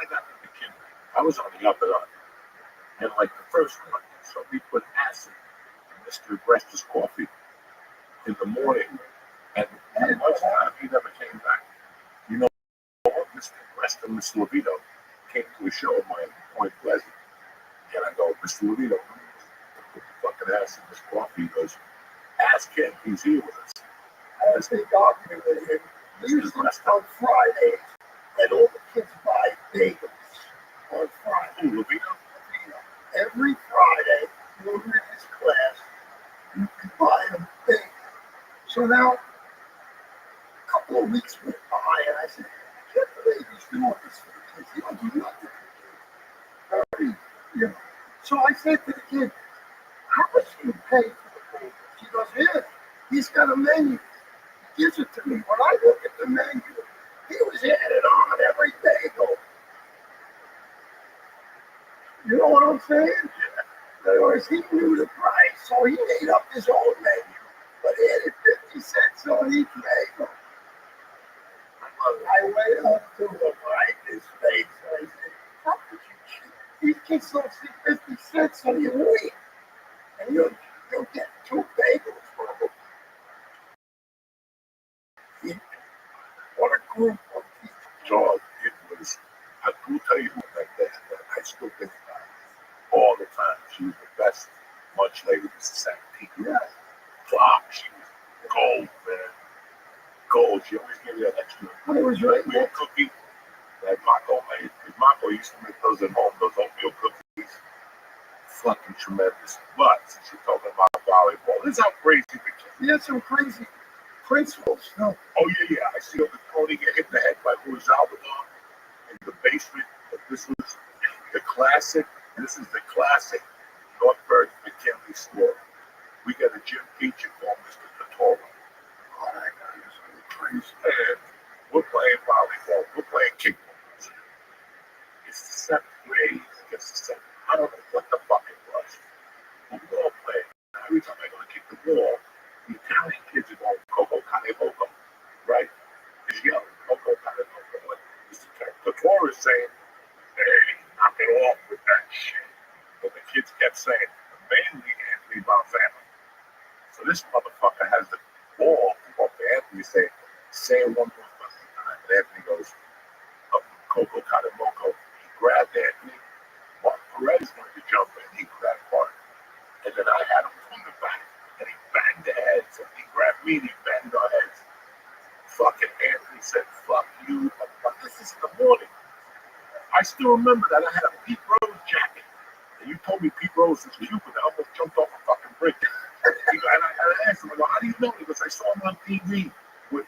A: got to the kid, I was on the up and up. And like the first one, so we put acid in Mr. Brester's coffee in the morning. And at lunchtime, he never came back. You know what? Mr. Brester and Mr. Levito came to a show of mine in Point Pleasant. And I go, Mr. Levito, put the fucking acid in this coffee. He goes, ask him, he's here with us.
C: I had a big argument with him. We used to on Fridays. and all the kids buy bagels on Friday.
A: Ooh, Levino?
C: Every Friday, over in his class, you can buy a bagel. So now, a couple of weeks went by, and I said, I can't believe he's doing this for the kids. He don't do nothing for the kids. So I said to the kid, how much do you pay for the bagels? He goes, yeah, he's got a menu. He gives it to me. When I look at the menu, he was added on every bagel. You know what I'm saying? In other words, he knew the price, so he made up his own menu, but he added 50 cents on each bagel. I went up to him right in his face, and I said, how could you cheat? These kids don't see 50 cents on your week, and you'll get 2 bagels from them. What a group of people.
A: Dog, it was, I will tell you like that I still think about it all the time. She was the best lunch lady in society.
C: Yeah.
A: Wow, she was gold, man. Gold. She always gave you that extra
C: But it was right
A: oatmeal
C: next.
A: cookie that Marco made. Because Marco used to make those at home, those oatmeal cookies. Fucking tremendous. But since you're talking about volleyball, this is how crazy the kid.
C: He had some crazy principles. No.
A: Oh, yeah. I see the Tony get hit in the head by Rothschild in the basement. But this was the classic. This is the classic Northburg McKinley story. We got a gym teacher called Mr. Katora.
C: Oh, that guy is really crazy.
A: And we're playing volleyball. We're playing kickball. It's the 7th grade against the 7th. I don't know what the fuck it was. But we're all playing. Every time I go to kick the ball, the Italian kids are going, Coco Cane Moco. Right? He's yelling, Coco Cane Moco. Mr. Katora is saying, hey, knock it off with that shit. But the kids kept saying, mainly Anthony Bonfamma. So this motherfucker has the ball to go up to Anthony and say it one more fucking time. And Anthony goes, Coco Katamoko. He grabbed Anthony. Mark Perez wanted to jump in. He grabbed Mark. And then I had him from the back. And he banged the heads. And he grabbed me and he banged our heads. Fucking Anthony said, fuck you. But this is in the morning. I still remember that I had a Pete Rose jacket. And you told me Pete Rose was Cuban. I almost jumped off a fucking bridge. And I asked him, well, how do you know? Because I saw him on TV with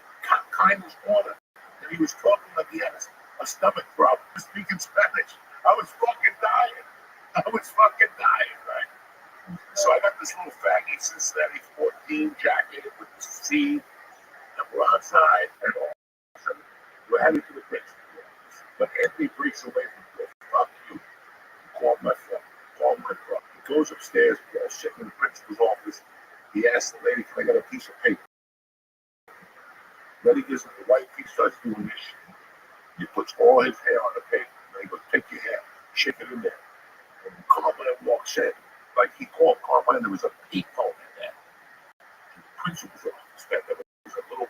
A: Kindness Corner. And he was talking like he had a stomach problem, speaking Spanish. I was fucking dying. Right? So I got this little faggy Cincinnati 14 jacket with the C. And we're outside. And all of a sudden, we're heading to the principal office. But Anthony breaks away from the door. Fuck you. Call my phone. He goes upstairs, we're all sitting in the principal's office. He asks the lady, can I get a piece of paper? Then he gives him the white piece, starts doing this shit. He puts all his hair on the paper. And he goes, take your hair, shake it in there. And Carmine walks in. Like he called Carmine, there was a peephole in there. The principal's office, there was a little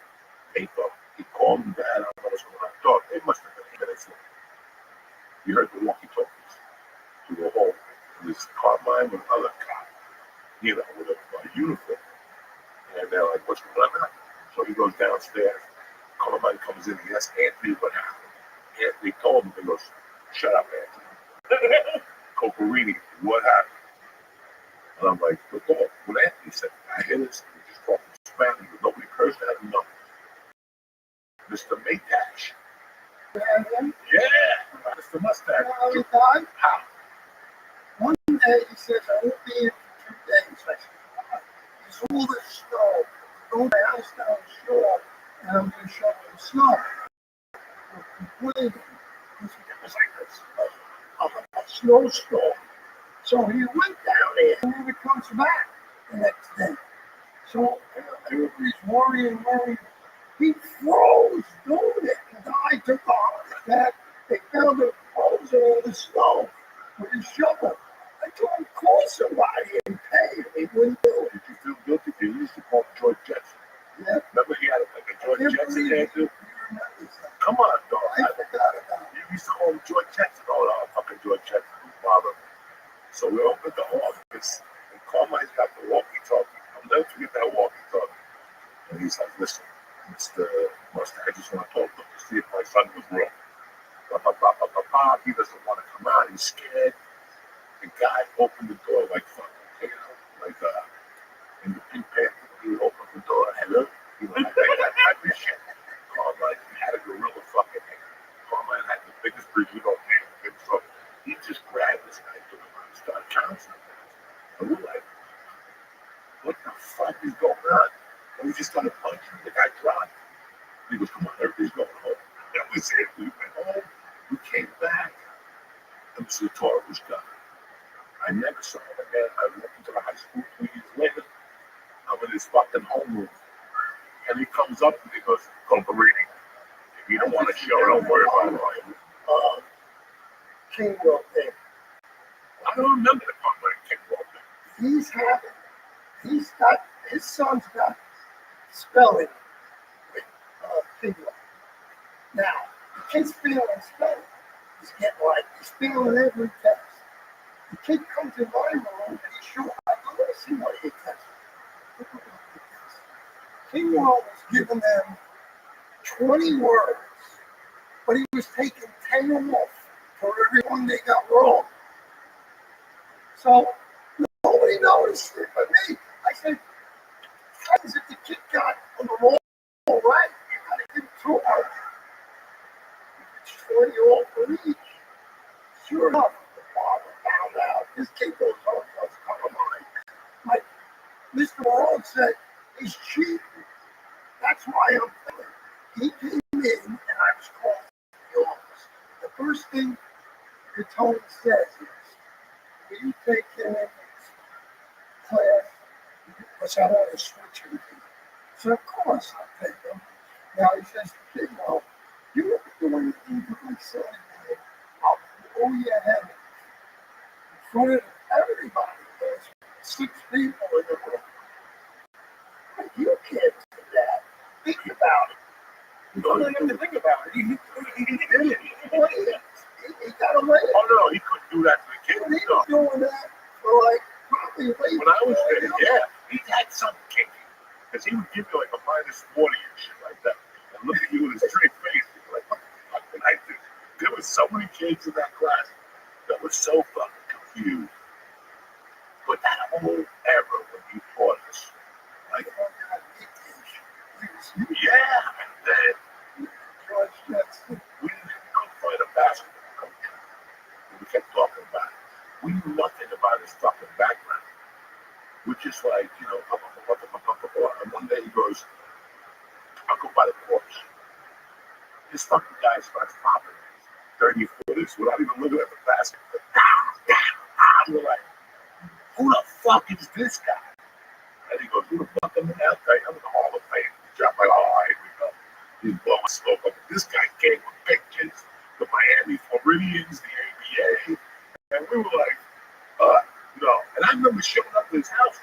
A: paper. He called him, Dad, I don't know what's going on. Dog, it must have been 8 minutes later. You heard the walkie-talkies through the hall. It was Carmine with another cop, with a uniform. And they're like, what's going on? So he goes downstairs. Carmine comes in. He asks Anthony what happened. Anthony told him, he goes, shut up, Anthony. Coperini, what happened? And I'm like, what Anthony said, I hear this. He just talking Spanish, but nobody cursed at him. No. Mr. Maytash. Yeah, Mr. Mustache.
C: How he died?
A: How?
C: One day he says, I won't be here for 2 days. I said, it's all the snow. Go to my house down shore, and I'm going to shovel the snow. We're complaining. Because it was like a snowstorm. So he went down there, and then he comes back the next day. So everybody's worrying. He froze doing it. The guy took a heart attack. They found him frozen in the snow with his shovel. I told him, call somebody and pay him. He wouldn't do it.
A: Did you feel guilty? You used to call him George Jetson.
C: Yeah.
A: Remember he had like a George Jetson there too? Come on, dog.
C: I forgot about it.
A: You used to call him George Jetson. Oh, no, fucking George Jetson. Who's bothered? So we opened the office, and Carmine's got the walkie-talkie. I'll never forget that walkie-talkie. And he's like, listen, Mr. Mustache, I just want to talk to him to see if my son was wrong. lock. He doesn't want to come out. He's scared. The guy opened the door like fucking, like in the Pink Panther. He opened the door. Hello. He was like that type of shit. Carmine had a gorilla fucking hand. Carmine had the biggest burrito hand. So he just grabbed this guy, took him out, and started counseling him. And we're like, what the fuck is going on? And we just started punching. The guy dropped. He goes, come on, everybody's going home. That was it. We went home. We came back. And the Torah was gone. I never saw him again. I went into the high school 2 years later. I'm in his fucking homeroom. And he comes up and he goes, come for reading. If you don't want to show, don't worry about it.
C: King Will Pig.
A: I don't remember the part when King Will Pig.
C: His son's got spelling with Piglet. Now, the kid's failing spelling. He's failing every test. The kid comes in my room and he's showing, I want to see what he tests. King Will was giving them 20 words, but he was taking 10 off for every one they got wrong. So nobody noticed it but me. I said, if the kid got on the roll right, you gotta give him 2 hours. It's 20 off for each. Sure enough, the father found out. This kid goes home, goes, come on. Like Mr. Malone said, he's cheating. That's why I'm playing. He came in and I was called to the office. The first thing the Tony says is, will you take him in class? Because I want to switch him. So of course I'll take him. Now he says, kid, well, you don't do anything to my son. I'll blow your head in front of everybody. There's 6 people in the room. You can't do that. Think about it.
A: You don't even have to think about it. He did it.
C: He got away.
A: Oh no, he couldn't do that to the kid.
C: He was doing that for like probably way
A: when I was there, yeah, he had something kinky. Because he would give you like a -40 and shit like that. And look at you with a straight face. You're like, what the fuck did I do? There was so many kids in that class that were so fucking confused. But that whole era when you taught us, like, yeah, and then we couldn't find a basketball coach. We kept talking about it. We knew nothing about his fucking background. Which is like, you know, and one day he goes, I'll go by the course. This fucking guy starts popping 30 footers without even looking at the basket. We're like, who the fuck is this guy? And he goes, who the fuck am I? I'm in the Hall of Fame. He dropped like, oh, here we go. He's blowing smoke up. This guy came with pictures, the Miami Floridians, the ABA. And we were like, you know, and I remember showing up to his house.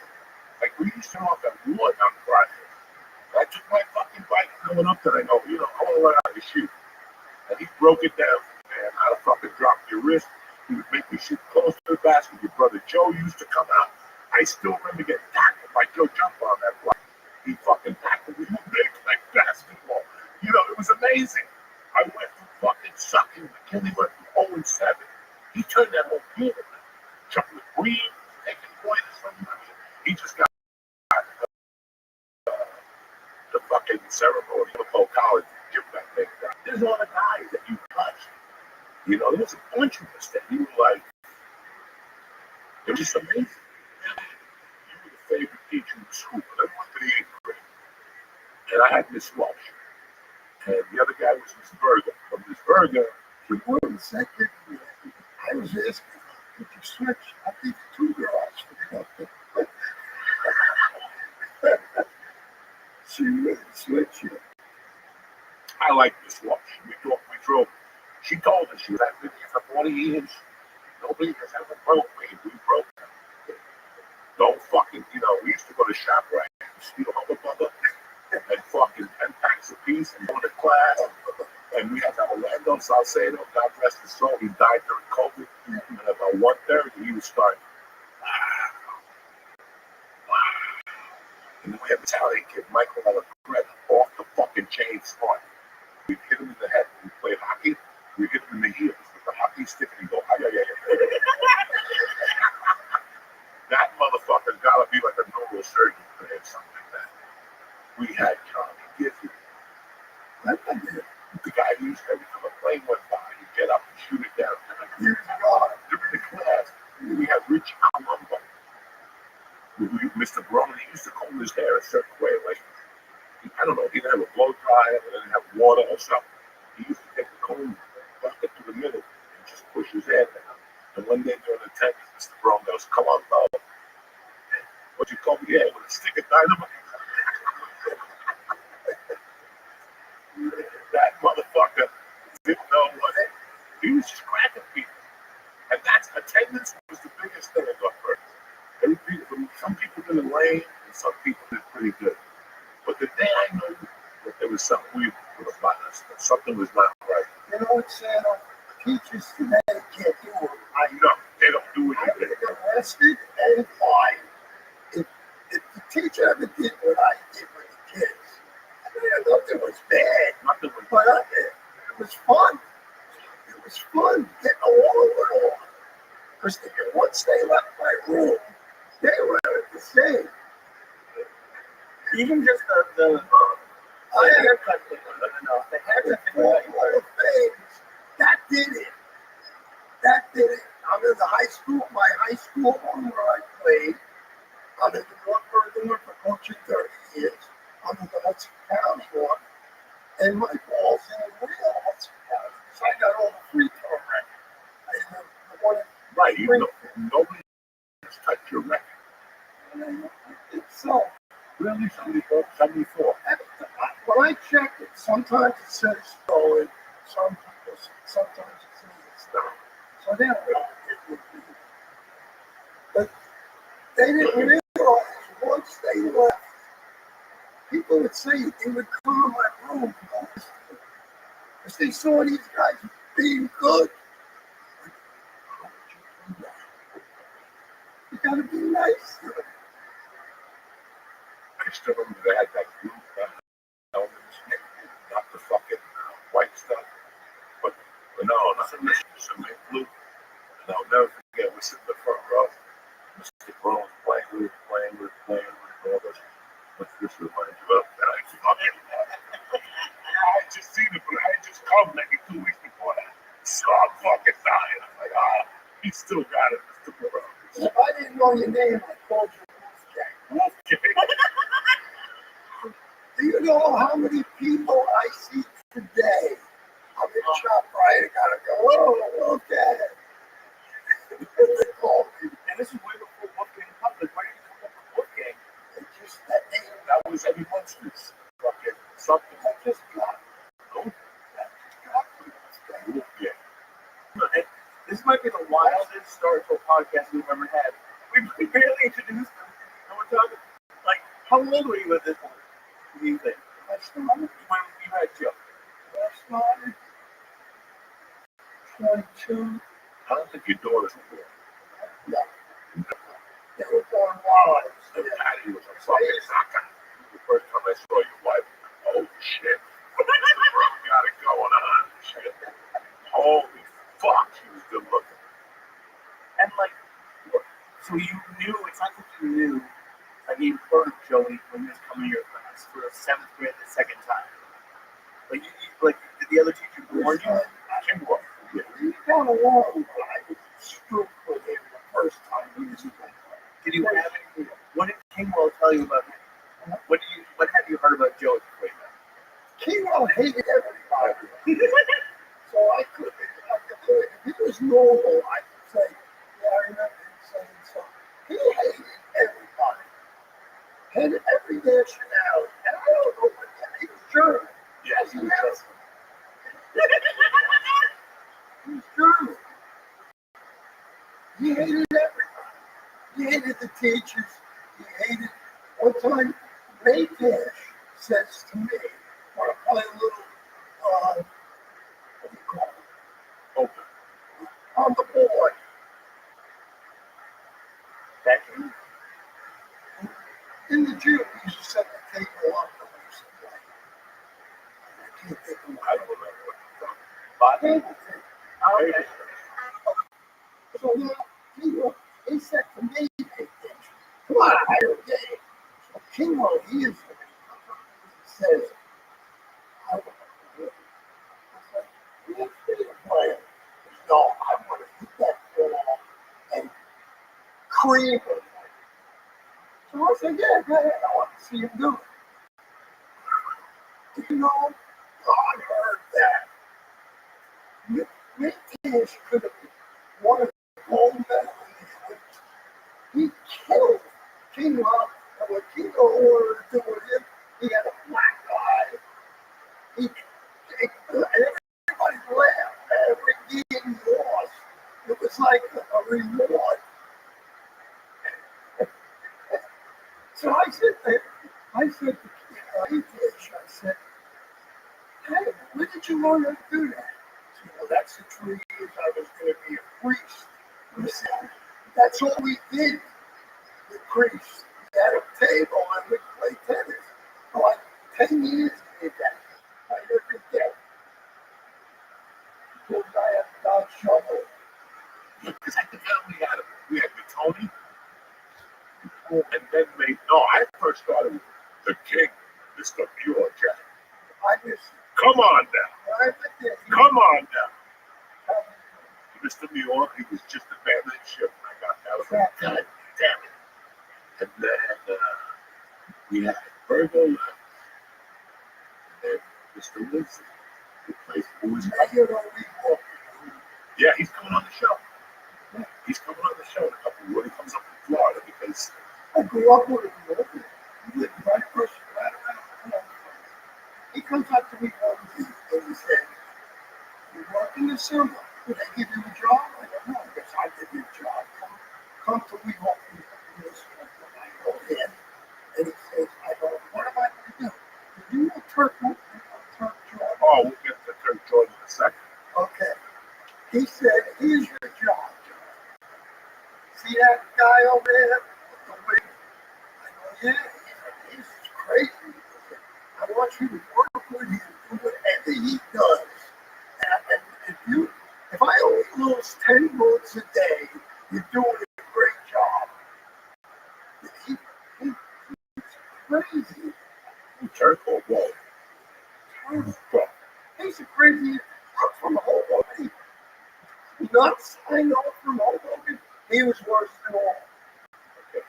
A: Like, we used to off at 1 on Friday. I took my fucking bike and went up there. I go, you know, I want to learn how to shoot. And he broke it down, man, how to fucking drop your wrist. He would make me shoot close to the basket. Your brother Joe used to come out. I still remember getting tackled by Joe Jumper on that block. He fucking tackled me. He big like basketball. You know, it was amazing. I went from fucking sucking. McKinley went from 0-7. He turned that whole field around. Jumping the green, taking pointers from him. He just got the fucking ceremony of the whole college. Give that thing down. There's all the guys that you touched. You know, there was a bunch of us that you were like, it was just amazing. You were the favorite teacher in the school. I went to the 8th grade. And I had Miss Walsh. And the other guy was Miss Berger. From Miss Berger,
C: the word second, I was asking, could you switch? I think 2 girls. She wouldn't switch you.
A: I like Miss Walsh. We drove. She told us she was at 50 for 40 years. Nobody has ever broke me. We broke her. Don't fucking, you know, we used to go to ShopRite and steal Hubba Bubba and fucking 10 packs a piece and go to class. And we had that Orlando Salcedo, God rest his soul. He died during COVID. And about 1:30, he was starting. And then we had the Italian kid, Michael Allegretti, off the fucking chain start. We hit him in the head when we played hockey. We hit him in the heels with the hockey plane went by, he'd get up and shoot it down. Years ago, during the class, we had Rich Alumbo, Mr. Brown. He used to comb his hair a certain way, like, I don't know, he didn't have a blow dryer, or didn't have water or something. He used to take the comb, buck it to the middle, and just push his hair down. And one day during the test, Mr. Brown goes, "Come on, dog. What you comb your hair with a stick of dynamite?" That motherfucker didn't know what it. He was just cracking people. And that's attendance was the biggest thing I got first. Some people didn't lane and some people did pretty good. But the day I knew that there was something weird about us, that something was not right.
C: You know what, Santa? Teachers today can't do it.
A: I know they don't do it
C: I
A: either.
C: would get arrested and fined if the teacher ever did what I did with the kids. I mean, nothing was bad,
A: Nothing was
C: but it was fun. It was fun getting along with all. Because once they left my room, they were the same.
B: Even just the haircut thing wasn't enough. The haircut thing was
C: All things. That did it. That did it. I'm in the high school, my high school home where I played. I'm in the North Bergen one for coaching 30 years. I'm in the Hudson County one. And my ball's in the real Hudson County. So I got all the free throw records. I have the one
A: right. You know, nobody has touched your record.
C: so.
A: Really, 74, 74.
C: When I checked it, sometimes it says stolen, sometimes it says it's not. So then it would be. But they didn't realize once they left, people would say they would come in my room because they saw these guys being good. You gotta be nice to them.
A: I still remember they had that group, elements, not the fucking white stuff, but no, not the some blue. And I'll never forget, we sit in the front row. Mr. Brown's playing with all this. What's this remind you of? And I fucking, I had just seen it, but I had just come maybe 2 weeks before that. So I'm fucking dying. I'm like, he still got it, Mr. Brown.
C: If I didn't know your name, I called you Wolfgang. Do you know how many people I see today? I'm in ShopRite, I gotta go, oh, okay. They call me.
B: and this is way before Wolfgang Public. Where did you come up with Wolfgang?
C: It's just that name.
A: That was every month's fucking something.
C: I just got
A: Nope.
C: Wolfgang.
A: Yeah.
B: And this might be the wildest start to a podcast we've ever had. We barely introduced him, and we're talking. Like, how old were you at this point? What do you think?
C: I started,
B: When you had Joe?
C: I started 22.
A: I don't think your daughters were born.
C: No. They were born while I was
A: The
C: there.
A: daddy was a fucking sucker. The first time I saw your wife, oh shit. Got it going on. Shit. Holy fuck, she was good looking.
B: And like, so you knew, it's not that you knew, like you heard Joey when he was coming to your class for the 7th grade the second time. Like, like, did the other teacher warn you?
A: Kimball. Yeah.
C: We got along, but I was strict with him the first time he was in my class.
B: Did you have any, what did Kingwell tell you about him? What have you heard about Joey before you met him?
C: Kingwell hated everybody. So I could do it. If it was normal, I could say, yeah, I remember him saying something. He hated everybody. Hated every nationality. And I don't know what that is. He was German.
A: Yes, he was.
C: He was German. He hated everybody. He hated the teachers. He hated, one time, Ray Cash says to me, want to play a little, what do you call it?
A: Open.
C: On the board.
B: That game?
C: In the gym, we used to set the table up and we used to play. I can't think of
A: I
C: what
A: don't remember what you thought.
B: Bobby?
C: table thing.
B: Oh, okay.
C: So now, he said to me, hey, come on, I don't get it. So Kingwell, he is, he says, I want to do it. I said, screaming. So I said, yeah, go ahead. I want to see him do it. You know, God heard that. Maybe she could have wanted to hold that. He killed King Rob, and when King ordered to do with him, he had a black eye. Everybody laughed. Every game he lost, it was like a reward. So I said to Ish, I said, hey, when did you learn how to do that? He said, well, that's the 3 years I was going to be a priest. He said, that's all we did, the priest. We had a table and we played tennis. For like 10 years we did that. Right every day. Because I had got shovel.
A: Because at the time we had the Tony, and then I first started with the King, Mr. Pure Jack.
C: I just,
A: Come on now.
C: I went there.
A: Come on now. Mr. Muir, he was just abandoning ship when I got there. God damn it. And then we had Virgo left. And then Mr. Lindsay, who was yeah, he's coming on the show. Yeah, he's coming on the show in a couple of when he comes up from Florida because
C: I grew up with him. He lived right across right around. He comes up to me one day and he said, you work in the summer. Did they give you a job? I don't know. I guess I give you a job. Come to we hope you this. I go in. And he says, I go, what am I going to do? Do you know Turk Jordan?
A: oh, we'll get to Kirk Jordan in a second.
C: Okay. He said, here's your job, John. See that guy over there with the wig? I go, yeah. He's crazy. I want you to work with him, do whatever he does. And if I only lose 10 votes a day, you're doing a great job. He's crazy.
A: Turk or what?
C: He's a crazy from Hoboken. Nuts, I know from Hoboken. He was worse than all.
A: Okay.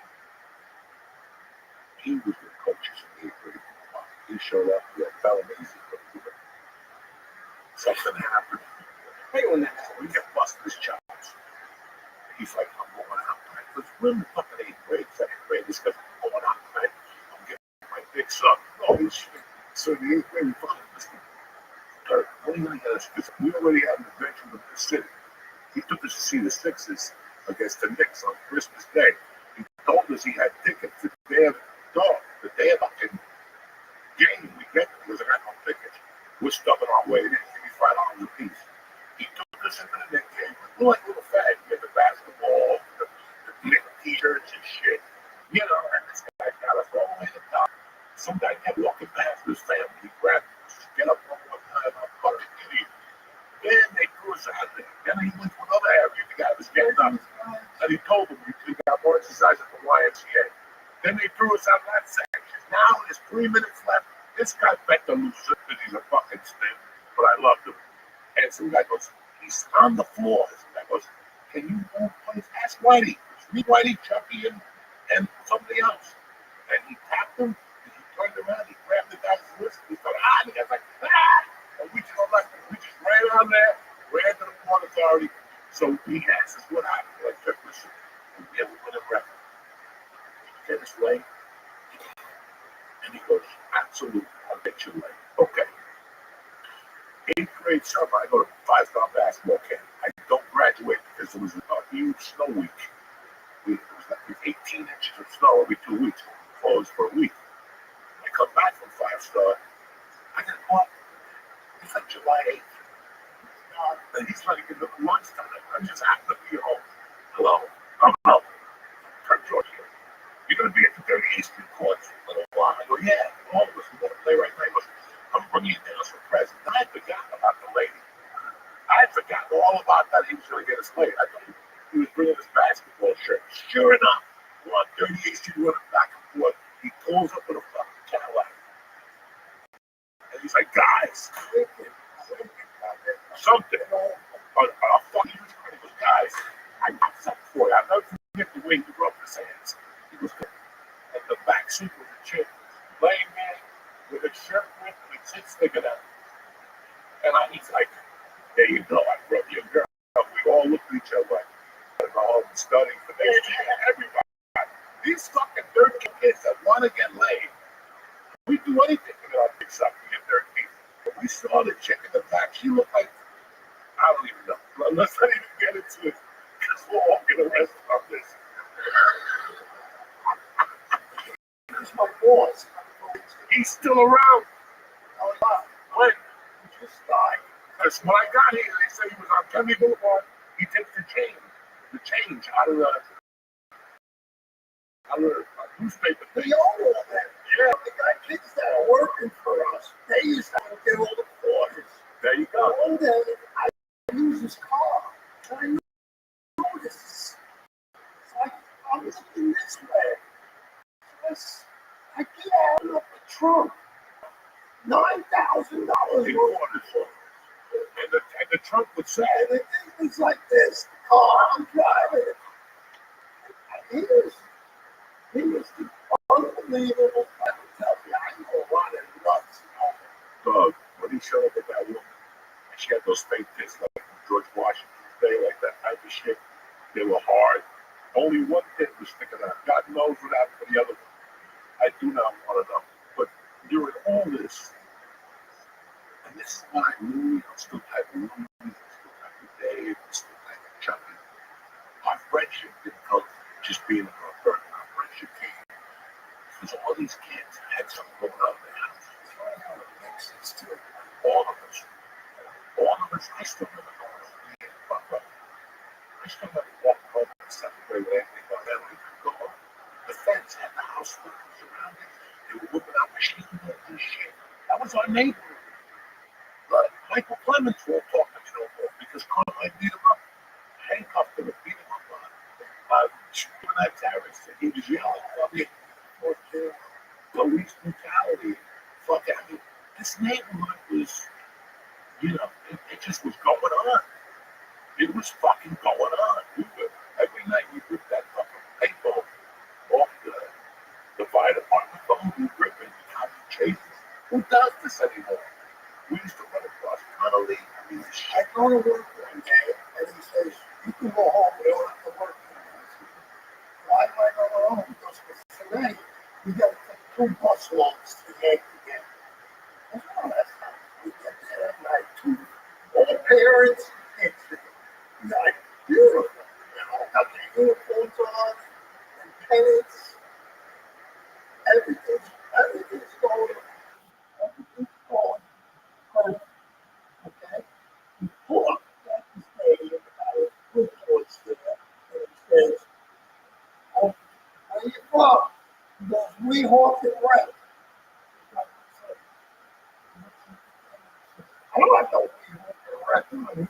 A: He was the coaches in the 8th grade. He showed up, he had felonies, something happened.
B: Hey, when that
A: So we get busted his chops. He's like, I'm going out, right? Because we're in the fucking 8th grade, 2nd grade. This guy's going out, right? I'm getting my big son. Holy shit. So in the 8th grade, we found Mr. Kirk. What are you going to get us? Because we already had an adventure with the city. He took us to see the Sixers against the Knicks on Christmas Day. He told us he had tickets the day of the day of the game. We get them. There's no tickets. We're stuffing our way in. $85 a piece. He took us into the Knicks game. We're like little fags. We had the basketball, the Knicks t-shirts and shit. You know, and this guy got us all the way to the top. Some guy kept walking past his family. He grabbed us. Get up one more time. I'm fucking idiot. Then they threw us out there. Then he went to another area. The guy was getting up. And he told them we got more exercise at the YMCA. Then they threw us out of that section. Now there's 3 minutes left. This guy bet the loser because he's a fucking snake. But I loved him. And some guy goes, he's on the floor. Some guy goes, can you move, please? Ask Whitey. It's me, Whitey, Chucky, and somebody else. And he tapped him, and he turned around, he grabbed the guy's wrist, and he started, the guy's like, and we just ran on there, ran to the Port Authority. So he asked us what happened. We're like, listen, we have a winning record. Dennis Lane. And he goes, absolutely, I'll get you late. Okay. 8th grade summer, I go to 5-star basketball camp. I don't graduate because it was a huge snow week. It was like 18 inches of snow every 2 weeks. Closed for a week. I come back from 5-star. I got caught. It's like July 8th. And he's like in the lunchtime. I just happened to be home. Hello? Hello? Kirk Jordan here. You're going to be at the 38th Street courts for a little while. I go, yeah, all of us are going to play right now. He goes, I'm bringing you down some presents. And I had forgotten about the lady. I had forgotten all about that. He was going to get us late. I thought he was bringing his basketball shirt. Sure enough, we're on 38th Street running back and forth. He pulls up with a fucking Cadillac. And he's like, guys, something. I'll fucking use it. He goes, guys, I got something for you. I'll never forget the way you grew up There you go. I brought your girl. We all looked at each other like, go home and study for next year. Everybody. These fucking third kids that want to get laid. We do anything to get our dicks up to get 13. But we saw the chick in the back. She looked like, I don't even know. Let's not even get into it. Because we'll all get arrested on this.
C: He's my boss.
A: He's still around.
C: Oh, yeah.
A: When?
C: He just died.
A: Because when I got here, they said he was on Kennedy Boulevard. He takes the change out of the newspaper thing.
C: The owner of that.
A: Yeah.
C: The guy kids that are working for us, they used to get all the quarters.
A: There you go.
C: One day, I use his car. And I noticed. It's like, I'm looking this way. I get out of the trunk. $9,000
A: In
C: worth.
A: quarters. And the trunk would say,
C: And the thing was like this. The car, I'm driving it. He was unbelievable. I can tell you, I know a lot of nuts.
A: Doug, when he showed up at that woman, and she had those fake tits like George Washington's day, like that type of shit. They were hard. Only one tit was sticking out. God knows what happened to the other one. I do not want to know. But during all this, and this is why Louie, I'm still typing Louie, I'm still typing Dave, I'm still typing Chucky. Our friendship didn't come just being a birth. Our friendship came because all these kids had something going on in their house. It makes sense too. All of us, I still never know what I still never walked home in the seventh grade with anything on that. We could go home. The feds had the house surrounded. They were whipping out machine guns and shit. That was our neighborhood. But Michael Clemens won't talk to me no more because Carmine beat him up, handcuffed him and beat him up shooting that terrorist. And he was yelling, fucking, police brutality. Fuck, I mean, this neighborhood was, it just was going on. It was fucking going on. Every night we ripped that fucking paintball off the fire department phone. We ripped it, the cops chases. Who does this anymore? We used to run across Connolly. I mean,
C: I go to work one day, and he says, you can go home, you don't have to work. Why am I going home? Because today, we got to take 2 bus loads to Yankee again. I said, oh, that's not. We get there at night, 2. All the parents, kids, like, beautiful. Got their uniforms on, and pennants. Everything's going. Everything's going. Okay? We pull up at the stadium, good boys there, and it says, oh, where you from? He goes, Weehawken and Red. I don't have no Weehawken and Red.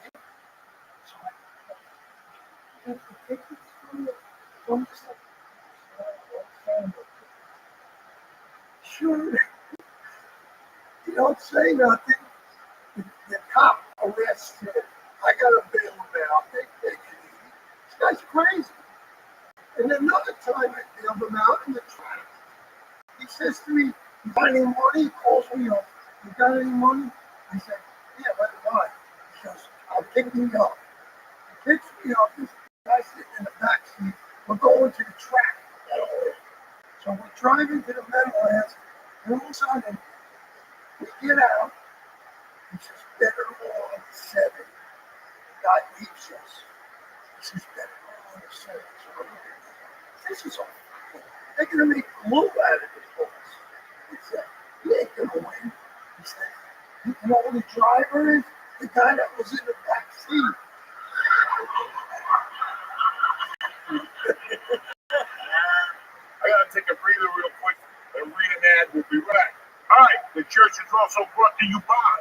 C: So I have the tickets from the sure, you don't say nothing. The cop arrests him. I got to bail him out. They take it easy. This guy's crazy. And another time I bailed him out in the traffic. He says to me, you got any money? He calls me up. You got any money? I said, yeah, let it buy. He goes, I'll pick me up. He picks me up. This guy sitting in the back seat. We're going to the track. So we're driving to the Meadowlands. And all of a sudden, we get out. He says, better on 7. God keeps us. He says, better on 7. So this is all. They're going to make glue out of this horse. He said, he ain't going to win. He said, you know who the driver is? The guy that was in the back seat.
A: I gotta take a breather real quick and read an ad. We'll be back. All right, the church is also brought to you by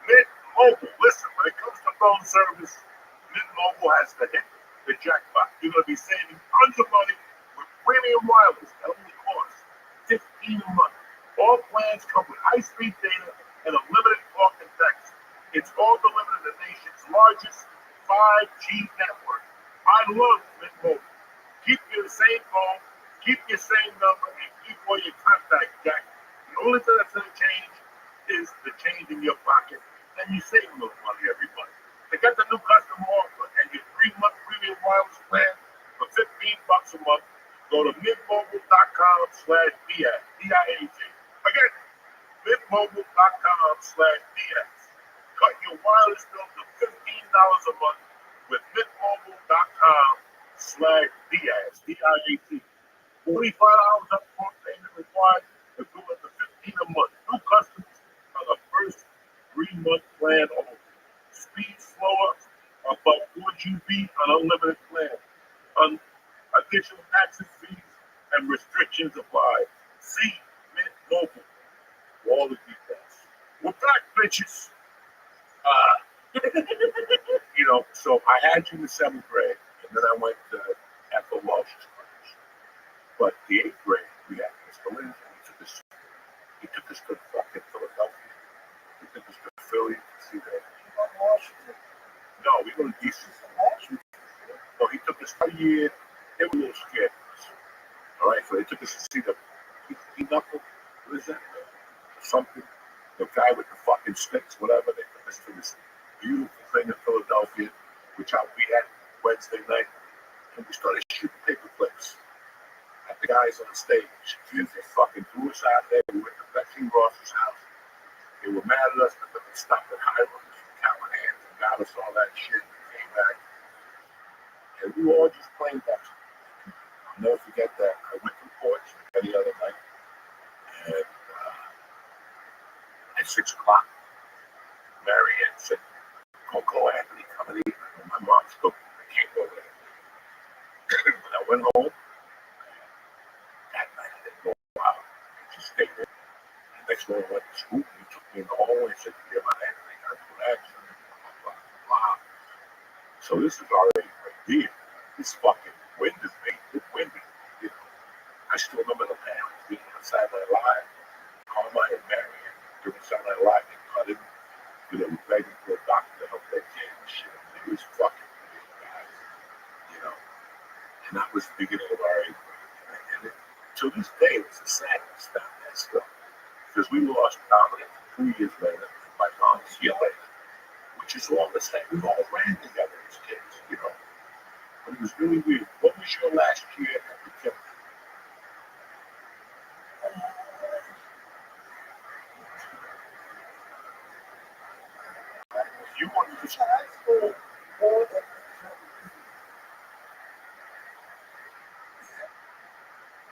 A: Mint Mobile. Listen, when it comes to phone service, Mint Mobile has to hit the jackpot. You're gonna be saving tons of money with premium wireless that only costs $15 a month. All plans come with high-speed data and unlimited talk and text. It's all delivered in the nation's largest 5G network. I love Mint Mobile. Keep your same phone, keep your same number, and keep all your contacts, Jack. The only thing that's going to change is the change in your pocket. And and you save a little money every month. To get the new customer offer and your 3-month premium wireless plan for $15 a month, go to mintmobile.com/Diaz, D-I-A-Z. Again, mintmobile.com/Diaz. Cut your wireless bill to $15 a month with mintmobile.com/Diaz, D-I-A-Z. $45 up front payment required, equivalent to $15 a month. New customers on the first 3-month plan only. Speed slower, above 4 GB on unlimited plan. Additional taxes, fees, and restrictions apply. See Mint Mobile for all the details. We're back, bitches. So I had you in the 7th grade, and then I went to Ethel Walsh's class. But the 8th grade, we had Mr. Lindsay. He took us to fucking Philadelphia. He took us to Philly to see that. No, we were in DC. So he took us for a year. They were a little scared of us. All right, so they took us to see the knuckle. What is that? Something. The guy with the fucking sticks, whatever. They took us to this beautiful thing in Philadelphia, which we had Wednesday night. And we started shooting paper clips at the guys on the stage. And they fucking threw us out there. We went to Betsy Ross's house. They were mad at us because they stopped at Hiram's and Callahan's and got us all that shit and came back. And we were all just playing basketball. I'll never forget that. I went to the porch the other night. And at 6 o'clock, Marianne said, Coco Anthony coming in. And my mom spoke. I can't go there. When I went home, that night I didn't go out. I just stayed there. The next morning I went to school. He took me in the hallway and said, "Yeah, my Anthony got to action." Wow. So this is already right here. This fucking wind is windy. I still remember the parents being on Saturday Night Live. Carmine and Marion doing Saturday Night Live and cut it. They were begging for a doctor to help their kid and shit. It was fucking weird, guys. And that was the beginning of our 8th grade. And to this day, it's the sadness down there still. Because we lost Dominic 2 years later, and my mom a year later, which is all the same. We all ran together as kids, But it was really weird. What was your last year at the camp? You wanted to
C: high school more than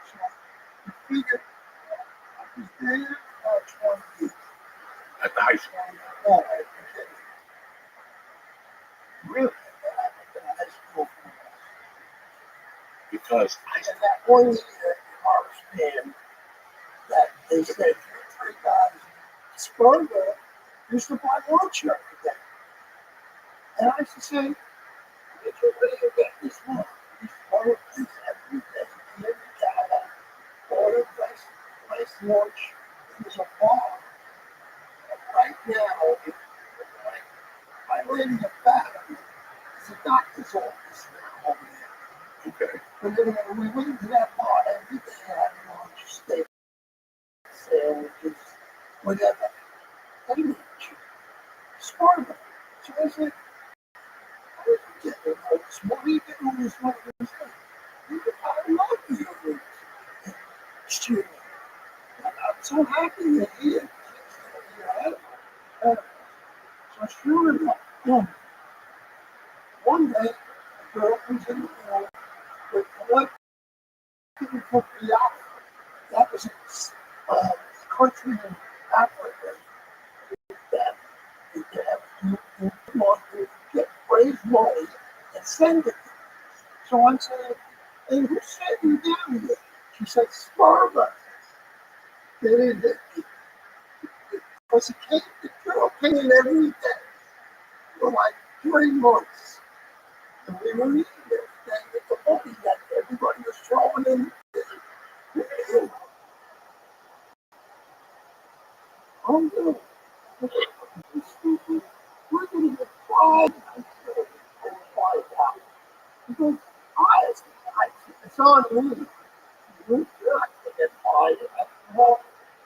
C: so you figure I was there about 20 years.
A: at the high school.
C: No, really, I went to high school for
A: Because
C: and that 1 year in Horace Band that they said 3 guys, Spurger used to buy lunch every day. And I used to say, where did you get this one? These photos every day, every guy, all the nice lunch. It was a bar. And right now, my lady in the back, it's a doctor's office now over there.
A: okay.
C: But then we went to that bar every day and had lunch, steak, sandwiches, whatever. They were cheap. Spurger. So I said, what are you getting all this? What are you getting all this money? You could buy lunch every student. And I'm so happy you're here. So sure enough, one day, a girl comes in the door with collecting for Biafra. That was a country in Africa that you get raise money and send it. So I'm saying, hey, who's sitting down here? She said, Spurger. Because the girl came in every day for like 3 months. And we were eating everything with the money that everybody was throwing in. Oh no. We're going to get fried. Because it's on me. You're not going to get fried.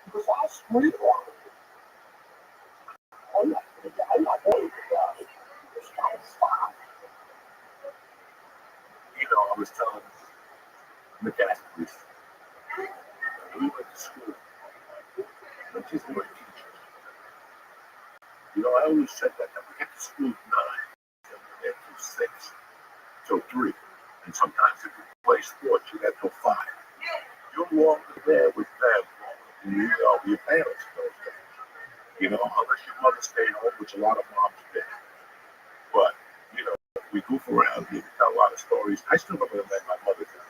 C: Because I'll scream on it. I'm not going to get. I I'm not worried about it. It's not stop.
D: You know, I was telling McAfee, we went to school, but just weren't teachers. You know, I always said that we get to school at 9, and we get to 6, till 3. And sometimes if you play sports, you get till 5. You're longer there with them than you know your parents those days. You know, unless your mother stayed home, which a lot of moms did. But, you know, we goof around, we tell a lot of stories. I still remember that my mother did.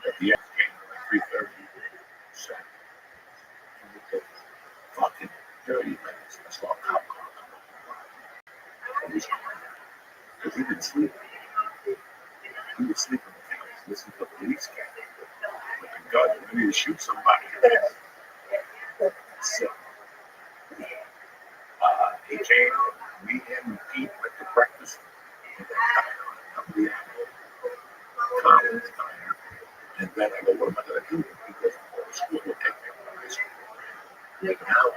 D: At the end came at like 3:30, said, and we did fucking 30 minutes. I saw a cop car come up. And we screamed. Because we didn't sleep. We would sleep in the couch, listen to the police came with a gun, ready to shoot somebody. So, he came, me, him, and Pete went to breakfast. And then come the Commons diner. And then I go, what am I going to do? Because the school will take me to high school. Like an hour,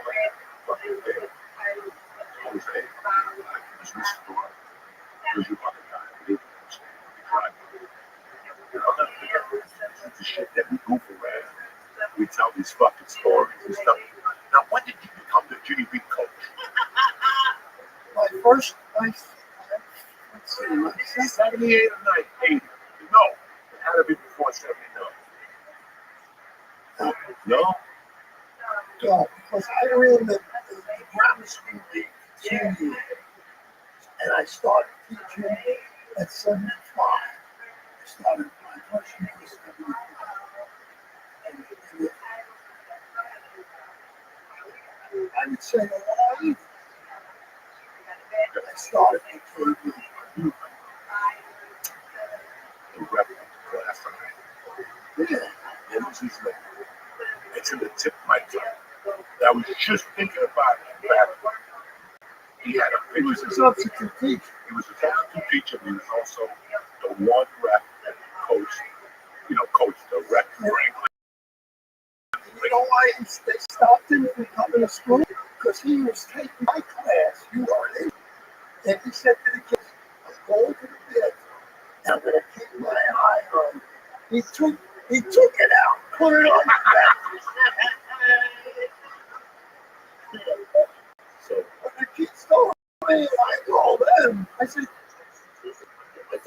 D: fucking day. I was there. I was in the store. There's your other guy. We didn't understand. We tried. And I'll never forget this. This is the shit that we goof around. We tell these fucking stories and stuff. Now, when did you become the JV coach?
C: My first, let's see, my second,
D: 78 or 80? No, it had to be before 79. No?
C: no, because I ran the grammar school league 2 years, and I started teaching at 75. I started my first year was 75. And I would say alive. I started at KB.
D: The Rabbi went to class tonight.
C: Yeah.
D: It was his name. It's in the tip of my tongue. I was just thinking about it. He had a
C: He was a
D: picture.
C: substitute teacher.
D: He was a substitute teacher. He was also the one rep that coached, coached the rep for England.
C: You know why they stopped him from coming to school? Because he was taking my class. You weren't in. And he said to the kids, I'm going to the bed. I'm going to keep my eye on. He took it out, put it on the back.
D: So
C: When the kids told me, I told them, I said,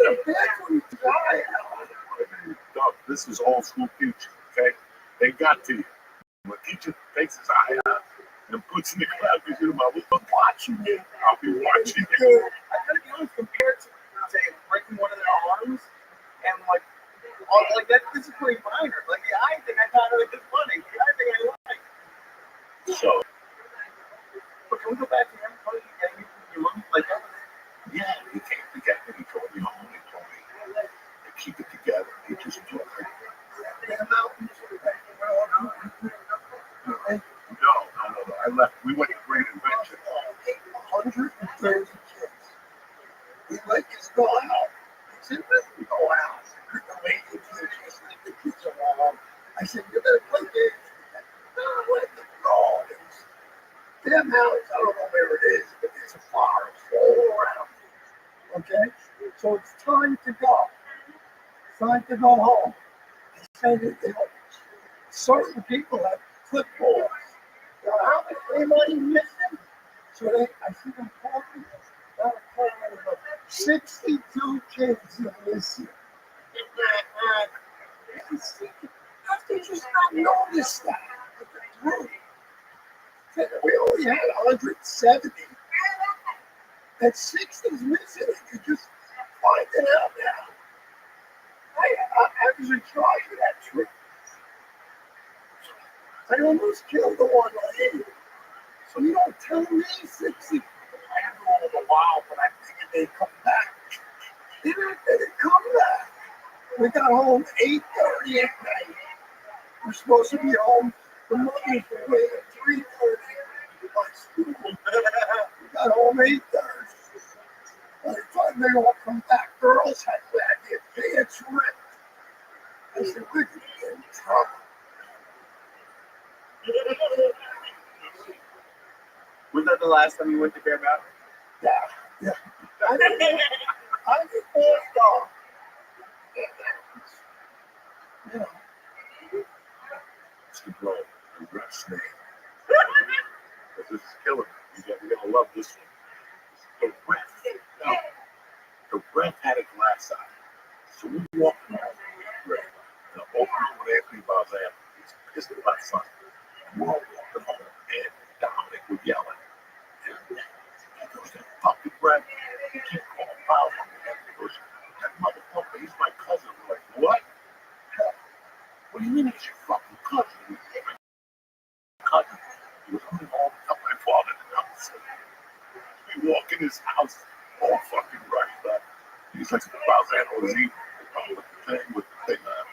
C: I'm back when you die out.
D: this is old school teaching, okay? They got to you. When a teacher takes his eye out and puts in the crowd, because you're
C: Watching you.
D: I'll be watching you.
B: I gotta be honest, compared to say breaking one of their arms and like that's physically minor. Like the eye thing, I thought it was funny. The eye thing I like.
D: So,
B: But can we go back to him? How did you get your mom like that?
D: yeah, he came together. He told me home. He told me to keep it together. He just told me. No. I left. We went to Great Adventure.
C: 130 kids. We let kids go out. He said, let me go out. You're no 80 kids. Just let the kids alone. I said, you better play games. No, let them go. Damn house, I don't know where it is, but there's a forest all around. Okay? So it's time to go. It's time to go home. I said that certain people have clipboards. You know, how anybody missing? So I see them talking. 62 kids are missing. How did you not notice that? We only had 170. And 60's missing. You just find it out now. I was in charge of that trip. I almost killed the one lady. So you don't tell me 60. I haven't all the while, but I figured they'd come back. They didn't come back. We got home 8:30 at night. We're supposed to be home. The mothers were waiting at 3:30 by school. We got home 8:30. By the time they all come back, girls had their pants ripped. I said, we're going to get in trouble.
D: We
B: that the last time you went to Bear Mountain?
C: Yeah. I didn't go. You know,
A: It's the bro, the red snake. This is killing me. You're gonna love this one. The red. No, the red had a glass eye. So we walked around the red. And I'm opening with Anthony Balzan. He's pissed at my son. And we're all walking home, and Dominic was yelling. And he goes, that fucking red. He can't call him Miles on the head. He goes, that motherfucker, he's my cousin. We're like, what? What do you mean he's your fucking cousin? He's my cousin. He was only home to my father in the house. We walk in his house, all fucking right up. He's like, Balzan was eating with the thing, with the thing on.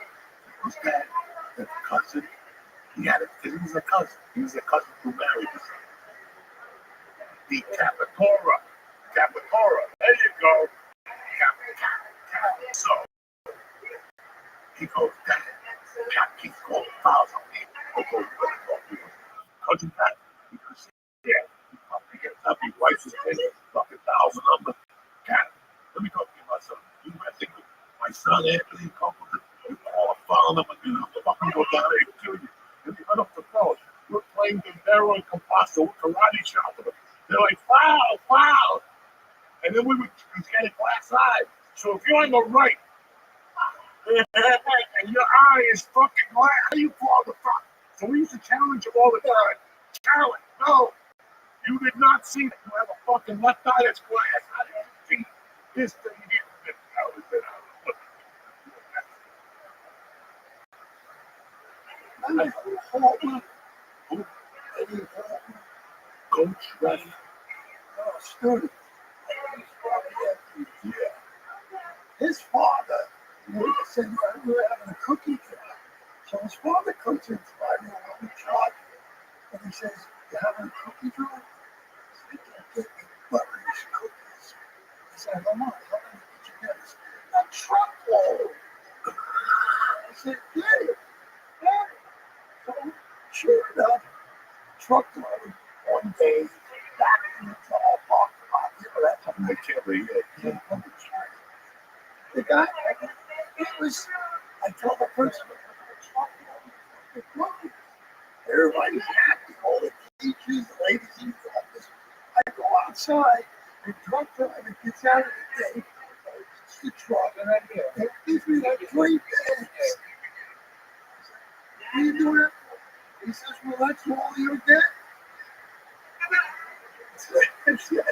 A: He goes, Dad, that's a cousin. He had it because he was a cousin. He was a cousin who married his son. The Capitora. Capitora. There you go. So, he goes, Dad, Pat keeps calling Miles on me. Cousin Pat. He goes, yeah. He fucking gets up, he wipes his face, fucking $1,000 number. Cat, let me go get my son. You might think my son Anthony, couple of you all follow them and you have to fucking go down there and kill you. And he went up the phone. We're playing Guerrero and Compasso, karate shop with them. They're like, foul, foul. And then we would get a glass eye. So if you're on the right, and your eye is fucking glass, how do you fall the fuck? So we used to challenge him all the time. Challenge, no. You did not see that. You have a fucking left eye that's glass. How did you see this thing here? Coach Rabbi.
C: student. Yeah. His father, said we were having a cookie drive. So his father comes in Friday on the truck and he says, "You having a cookie drive?" I said, "I can't get me butteries cookies." He said, "How much? How many did you get?" I said, "A truckload." I said, "Get it." Yeah. So sure enough, truckload one day back in the tall parking lot. You know, that's a
A: I can't believe it.
C: the guy, it was, I told the person, everybody's happy, all the teachers, the ladies in the office. I go outside, the truck driver gets out of the day, it's the truck, and gives me like 3 bags. What are you doing that for? He says, "Well, that's all you get." I said,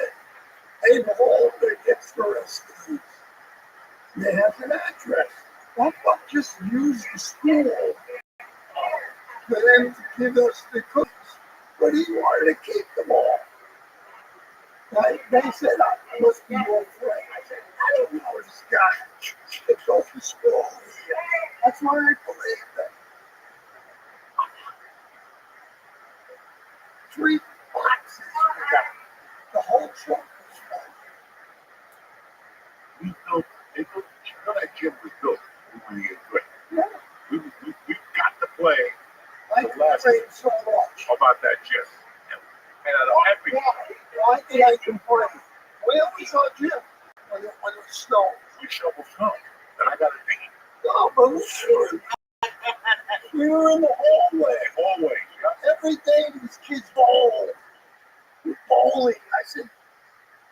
C: "Hey, the whole thing gets the rest of these. They have an address. Why not just use the school for them to give us the cookies?" But he wanted to keep them all. They said, "I must be your friend." I said, "I don't know this guy. It's off the school." That's why I believe that. 3 boxes. The whole truck was full.
A: We built, you know that gym was built when we were good.
C: Yeah.
A: We got to play
C: I complained so much.
A: about that gym. And out of every
C: Why did I complain? Where was our gym when it snowed?
A: we shoveled snow, and I got a beat.
C: No, but we were in the hallway.
A: Always, yeah.
C: Every day these kids bowl. We're bowling. I said,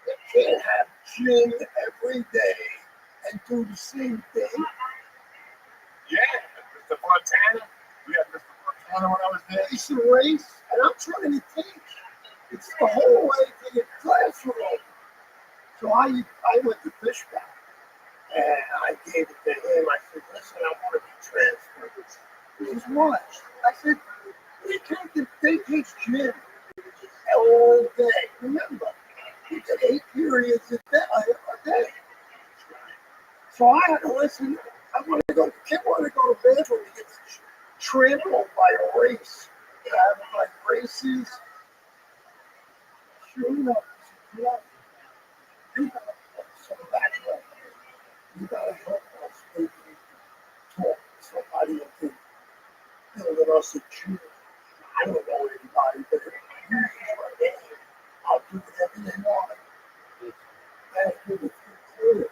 C: "You can't have gym every day and do the same thing."
A: Yeah, Mr. Montana. We had Mr. Montana when I was there.
C: Race and race, and I'm trying to teach. It's the whole way to your classroom. So I went to Fishback, and I gave it to him. I said, "Listen, I want to be transferred." He says, "What?" I said, "They teach gym all day. Remember, you did 8 periods a day. So I had to listen. Kid wanted to go to bed when he gets trampled by a race. Having like races. Sure enough, you gotta put some back up. You gotta help us maybe talk to somebody and think, building us a gym. I don't know anybody, but if he uses my name, with a few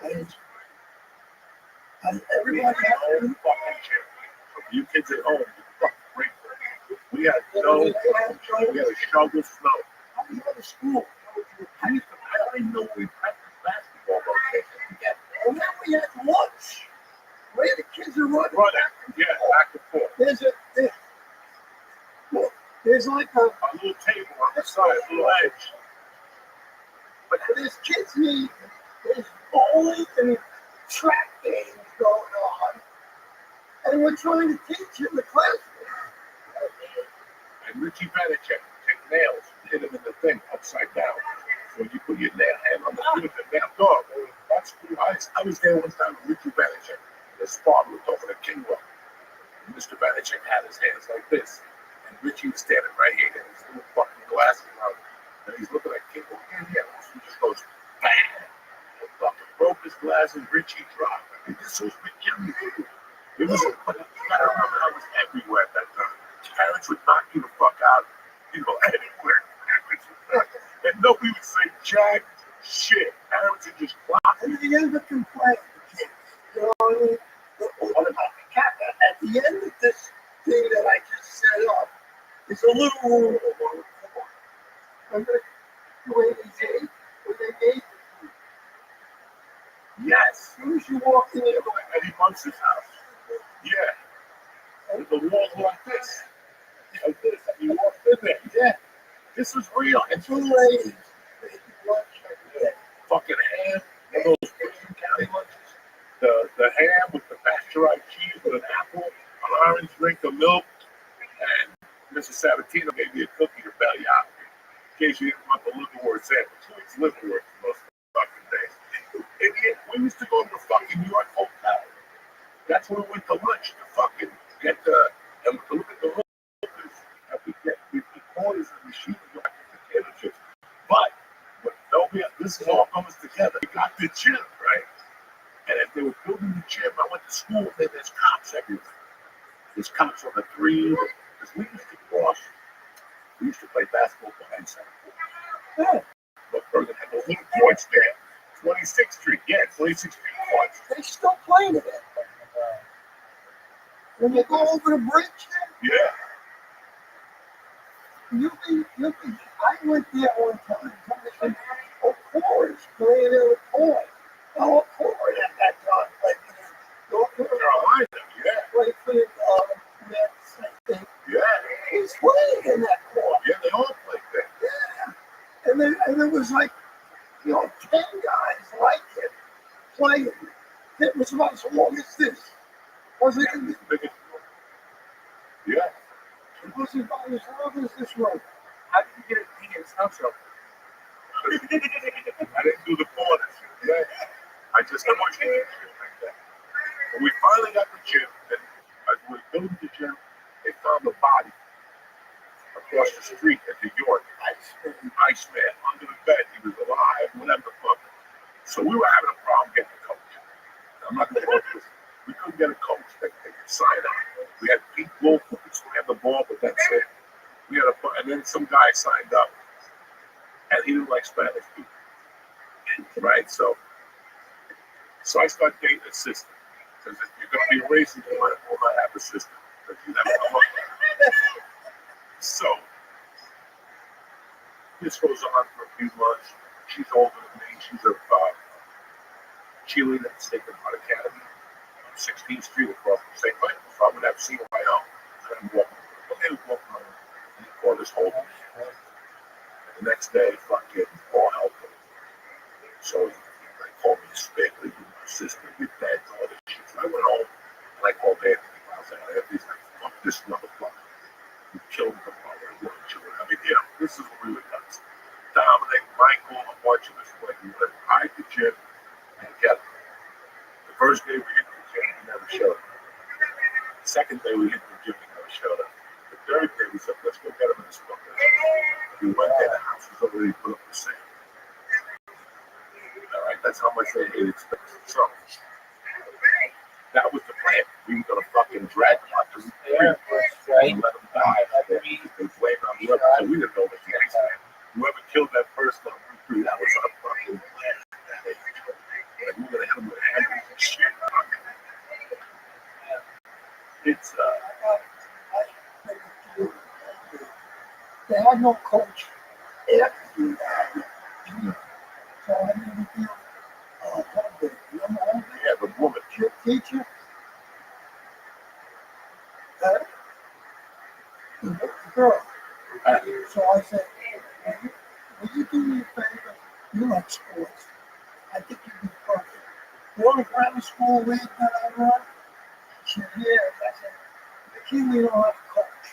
C: kids. And everybody had
A: No fucking shit. So for you kids at home, you fucking grateful. We had we had a shovel snow.
C: How do you go to school?
A: I didn't even know we practiced basketball those days.
C: And then we had lunch. Where the kids are running.
A: Yeah, back and forth.
C: There's like a
A: little table on the side, a little edge.
C: But there's kids need, there's bowling and track games going on. And we're trying to teach in the classroom.
A: And Richie Vanacek take nails and hit him in the thing upside down. So you put your nail hand on the nail dog. That's cool. I was there one time with Richie Vanacek. His father was over at Kingwell. And Mr. Vanacek had his hands like this. And Richie was standing right here in his little fucking glasses on. And he's looking at Kingwell. And he just goes, bang! And fucking broke his glasses. Richie dropped. I mean, this was McKinley. It was, you gotta remember, I was everywhere at that time. Parents would knock you the fuck out, anywhere. And nobody would say jack shit. Parents would just block
C: And
A: you.
C: they end up complaining to kids. You know what I mean? What about the cat? At the end of this thing that I just set up, there's a little room on the floor. Remember the way they say, where they made the food?
A: Yes.
C: As soon as you walk in there,
A: Eddie Munster's house. Yeah. And the walls like this. Like this. And you walked in there. Yeah. This was real. And
C: two ladies making lunch every day.
A: fucking ham and those Christian County lunches. The ham with the pasteurized cheese with an apple, an orange drink of milk, and Mrs. Sabatino gave me a cookie to bail you out in case you didn't want the liverwort sandwich. So it's liverwort for most fucking days. Idiot, we used to go to the fucking New York hotel. That's where we went to lunch to fucking get and to look at the hookers. And we quarters and machine and potato chips. But this is all comes together. We got the gym, right? And as they were building the gym, I went to school and there's cops everywhere. There's cops on the three. Because we used to cross. We used to play basketball behind Center Court.
C: Yeah,
A: But Bergen had those little courts there. 26th Street. Yeah, 26th Street courts.
C: they still playing it. When you go over the bridge
A: Yeah.
C: there, I went there one time. And O'Core's playing in a court. Now O'Core at that time played for
A: Carolina. Yeah.
C: played for Mets, I think.
A: Yeah.
C: He's playing in that court.
A: Yeah, they all played there.
C: Yeah. And there was like, 10 guys like him playing. It was about as long as this. Wasn't it?
A: Biggest. Yeah.
C: It wasn't about as long as this road.
B: How did you get a thing in his house show?
A: I didn't do the corners. Yeah. I just watched it like that. When we finally got the gym, and as we were building the gym, they found the body across the street at the York. Iceman under the bed. He was alive, whatever the fuck. So we were having a problem getting a coach. I'm not going to go through this. We couldn't get a coach that could sign on. We had Pete Wolf who could slam the ball, but that's it. We had and then some guy signed up, and he didn't like Spanish people. Right? So I started dating an assistant. Because if you're going to be a racist, you might as well not have a assistant. Because you never come up. So this goes on for a few months. She's older than me. She's a cheerleader at State Art Academy on 16th Street across from St. Michael's. So I would have seen my own. And I'm walking. They were walking on the corner this whole day. And the next day, fucking all help him. So he called me a spit. My sister, your dad, all this shit. So I went home and I called Anthony. I was like, Anthony's like, fuck this motherfucker. You killed the mother of one children. I mean, this is what we were nuts. Dominic, Michael, a bunch of us went. We went hide the gym and kept him. The first day we hit the gym, he never showed up. The second day we hit the gym, he never showed up. The third day we said, let's go get him in this fucking house. We went there, the house was already put up for sale. All right, that's how much they hated expensive. So that was the plan. We were gonna fucking drag him out to the and let him die. They blamed on the other, so we didn't know that the Iceman. Whoever killed that person on Route 3, that was our fucking plan. Like, we're gonna hit him with handles and shit. It's
C: They had no coach after you. So I didn't feel
A: yeah, the woman.
C: your teacher. The girl. So I said, will you do me a favor? You like sports. I think you'd be perfect. You want to grammar school league that I run? She said, yes. I said, the key we don't have a coach.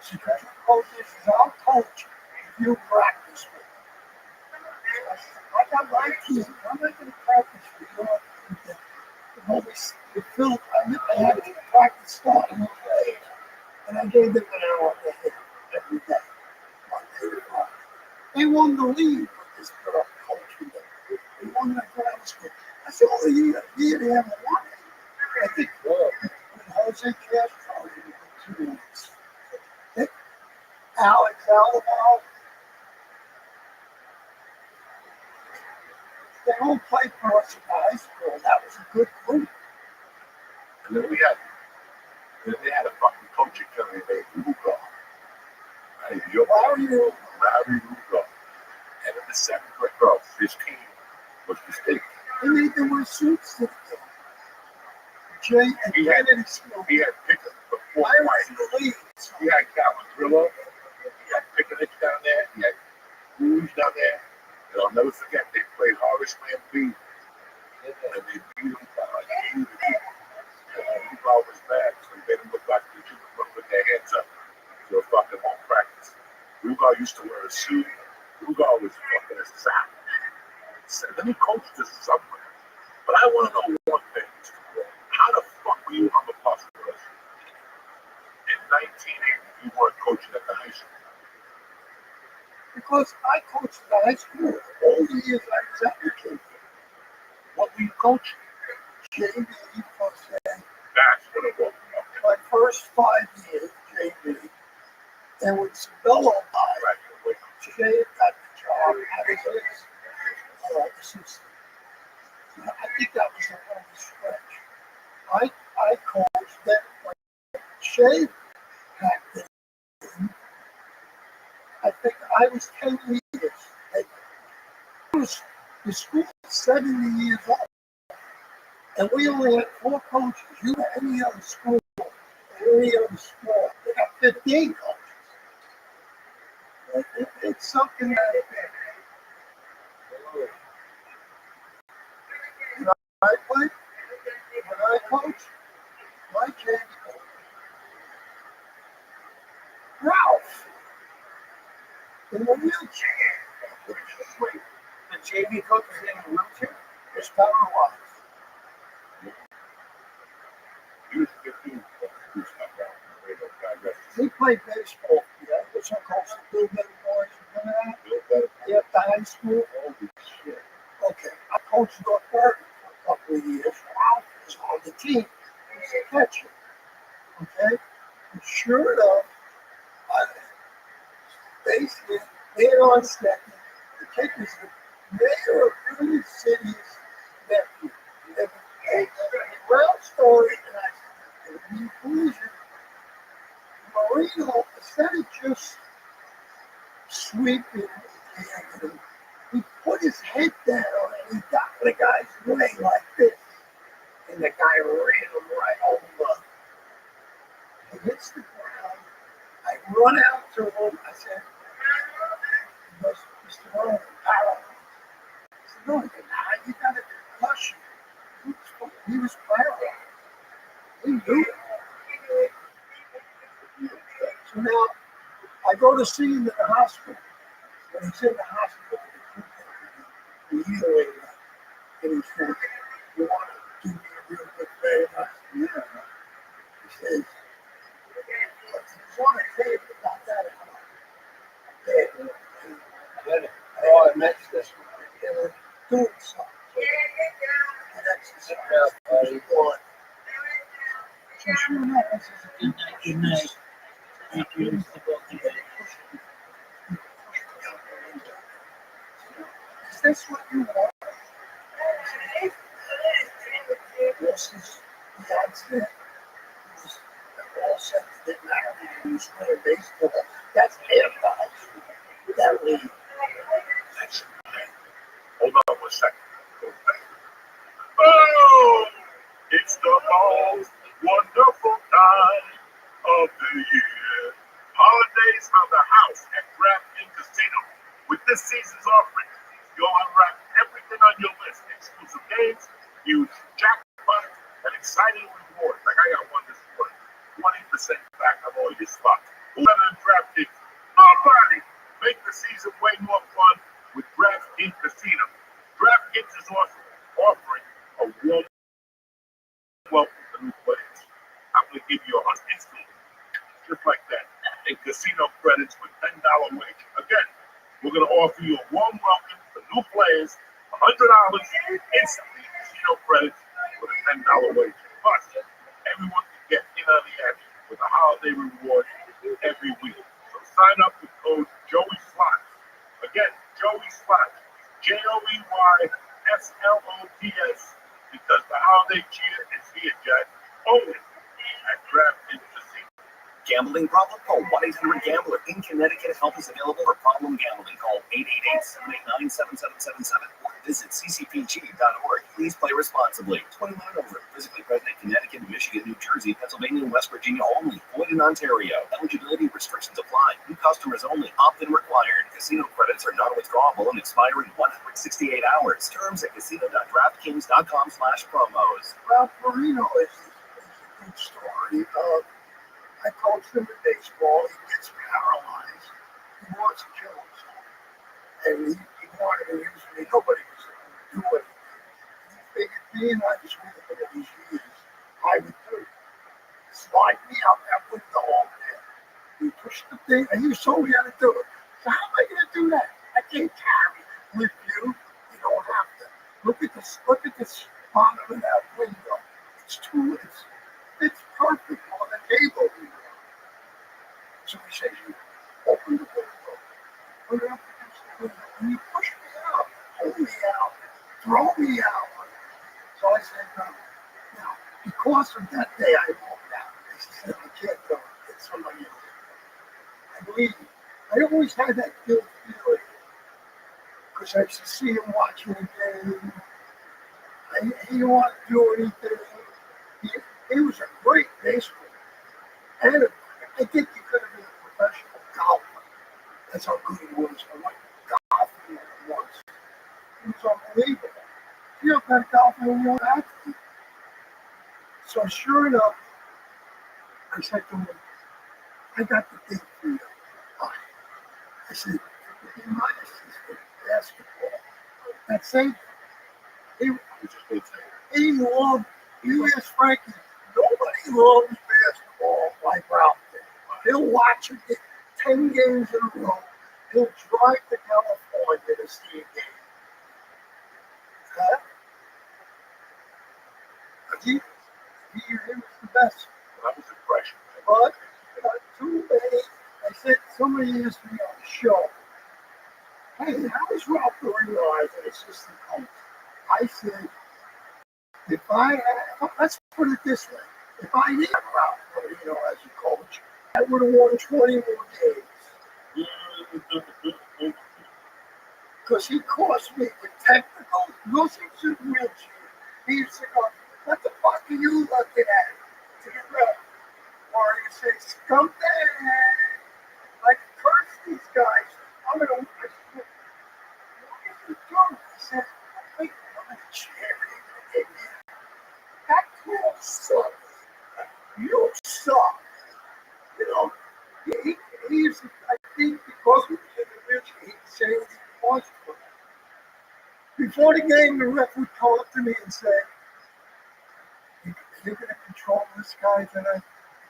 C: She said, coach, this is our coach if you practice with me. I said, I got my team. I'm not going to practice with you. We filled, I had to practice starting with the and I gave them an hour and a half every day. Monday to Friday. They won the league with this girl coaching them. They won the grammar school. I said, oh, yeah, they haven't won it. I think when Jose Castro in 2 weeks. Alex Alamo, they all played for us in high school. That was a good group.
A: And then they had a fucking coach at Kelly named Rugo. Right?
C: Larry Rugo.
A: And in the second grade, bro, his team was the state.
C: They made them wear suits to the game. Jay and Kennedy School.
A: He had Pickett before.
C: I was in the league.
A: He had Calvin Grillo. He had Pickett down there. He had Rouge down there. And I'll never forget, they played Horace Lamb. And they beat him by like 80 to 2. And Rugo was bad, so they made him look like they shouldn't put their hands up. So fucking on practice. Rugo used to wear a suit. Rugo was fucking a savage. So then he coached us somewhere. But I want to know one thing. How the fuck were you on the bus with us? In 1980, you weren't coaching at the high school.
C: Because I coached at the high school all the years I was at the kid.
A: What were you coaching?
C: JV first day.
A: That's what it was.
C: My first 5 years, JV. And when Sabello died,
A: Right.
C: Jay got the job as his assistant. I think that was the longest stretch. I coached then when Shay packed it in. I think I was 10 years. The school was 70 years old. And we only had 4 coaches. You had any other school, any other sport. They got 15 coaches. It's something that when I played, when I coached, my JV coach, Ralph, in the wheelchair.
B: Wait, the JV coach is in a wheelchair?
C: It's paralyzed.
A: You was 15.
C: He played baseball. Yeah, which I coached the Bill Better boys. Remember that? Yeah, at the high school.
A: Holy shit.
C: Okay, I coached North Bergen for a couple of years. Ralph was on the team. He was a catcher. Okay? And sure enough, basically, they're on second. The kicker's the mayor of Union City's nephew. And Ralph's story, and I said, in conclusion, Marino, instead of just sweeping, he put his head down and he got the guy's way like this. And the guy ran him right over. He hits the ground. I run out to him. I said, he goes, Mr. Rowan, paralyzed. I said, no, you got a concussion. He was paralyzed. He knew it. So now I go to see him in the hospital. When he's in the hospital, the year and he says, you want to do me a real good favor? Yeah. He says, I want to tell you about that.
B: Oh, I missed this one.
C: They were doing something. And exercise. So sure enough, I said, good night. Thank you. this what you want? This is the accident. All said it didn't matter. He was playing baseball. That's halftime. That lead.
A: That's right. Hold on 1 second. Oh, it's the most wonderful time of the year. Holidays are the house at DraftKings Casino. With this season's offering, you'll unwrap everything on your list. Exclusive games, huge jackpots, and exciting rewards. Like I got one this morning. 20% back on all your spots. Who better than DraftKings? Nobody! Make the season way more fun with DraftKings Casino. DraftKings is offering a warm welcome to new players. I'm going to give you $100 instantly, just like that, in casino credits with $10 wager. Again, we're going to offer you a warm welcome to new players, $100 instantly in casino credits with a $10 wager. Plus, everyone can get in on the action with a holiday reward every week. So sign up with code Joey Slots. Again, Joey Slots, JoeySlots, because the holiday cheer is here, Jack. Only at DraftKings Casino.
E: Gambling problem? Call 1-800-GAMBLER. In Connecticut, help is available for problem gambling. Call 888-789-7777 or visit ccpg.org. Please play responsibly. 21 and over. Physically present in Connecticut, Michigan, New Jersey, Pennsylvania, and West Virginia only. Void in Ontario. Eligibility restrictions apply. New customers only. Opt-in required. Casino credits are non-withdrawable and expire in 168 hours. Terms at casino.draftkings.com/promos.
C: Ralph Marino is a good story. I coached him in baseball. He gets paralyzed. He wants to kill himself. And he wanted to use me. Nobody was going to do it. He figured being on his way for these years, I would do. Slide me out that window all day. He pushed the thing, and he told me how to do it. So how am I going to do that? I can't carry with you. You don't have to. Look at this bottom of that window. It's perfect on the table. So he says, you open the window, put it up against the window, and you push me out, pull me out, throw me out. So I said, no. Now, because of that day, I walked out. I said, I can't go. Get somebody else. I believe I always had that guilt feeling because I used to see him watching the game. He didn't want to do anything. He was a great baseball and I think he could have been a professional golfer. That's how good he was. I went golfing once. He was unbelievable. If you're a better golfer than you have to be. So sure enough, I said to him, I got the thing for you. I said, be my assistant basketball. That's it. He loved, you ask Frankie, nobody loves basketball like Ralph did. He'll watch it 10 games in a row. He'll drive to California to see a game. He was the best.
A: That was impression.
C: But too many, I said, somebody asked me on the show, hey, how is Ralph Marino as an assistant coach? I said, let's put it this way, if I didn't have Ralph Marino as a coach, I would have won 20 more games. Because he cost me with technical, nothing to wheelchair. He used to go, what the fuck are you looking at? To the ref. Or he said, scumbag. Like, curse these guys. I'm going to, I said, what are you doing? He said, I'm a chair. That call sucks. You suck. You know, he's, I think because he was in the wheelchair, he could say what he wants to. Before the game, the ref would call up to me and say, you're going to control this guy tonight?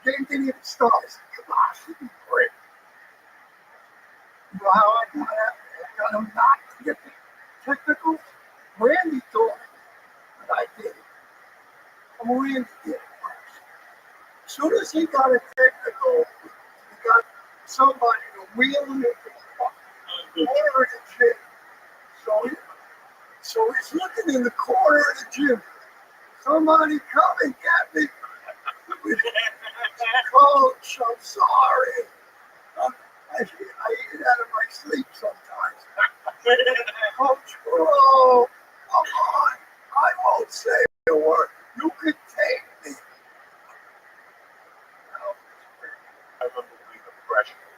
C: The game didn't even start. I said, come on, should be great. You know how I got him not to get the technicals? Randy told me that I did it. And Randy did it first. As soon as he got a technical, he got somebody to wheel him into the fucking corner of the gym. So So he's looking in the corner of the gym. Somebody come and get me. Coach, I'm sorry. I eat out of my sleep sometimes. Coach, bro, come on. I won't say a word. You can take me.
A: I remember being a freshman.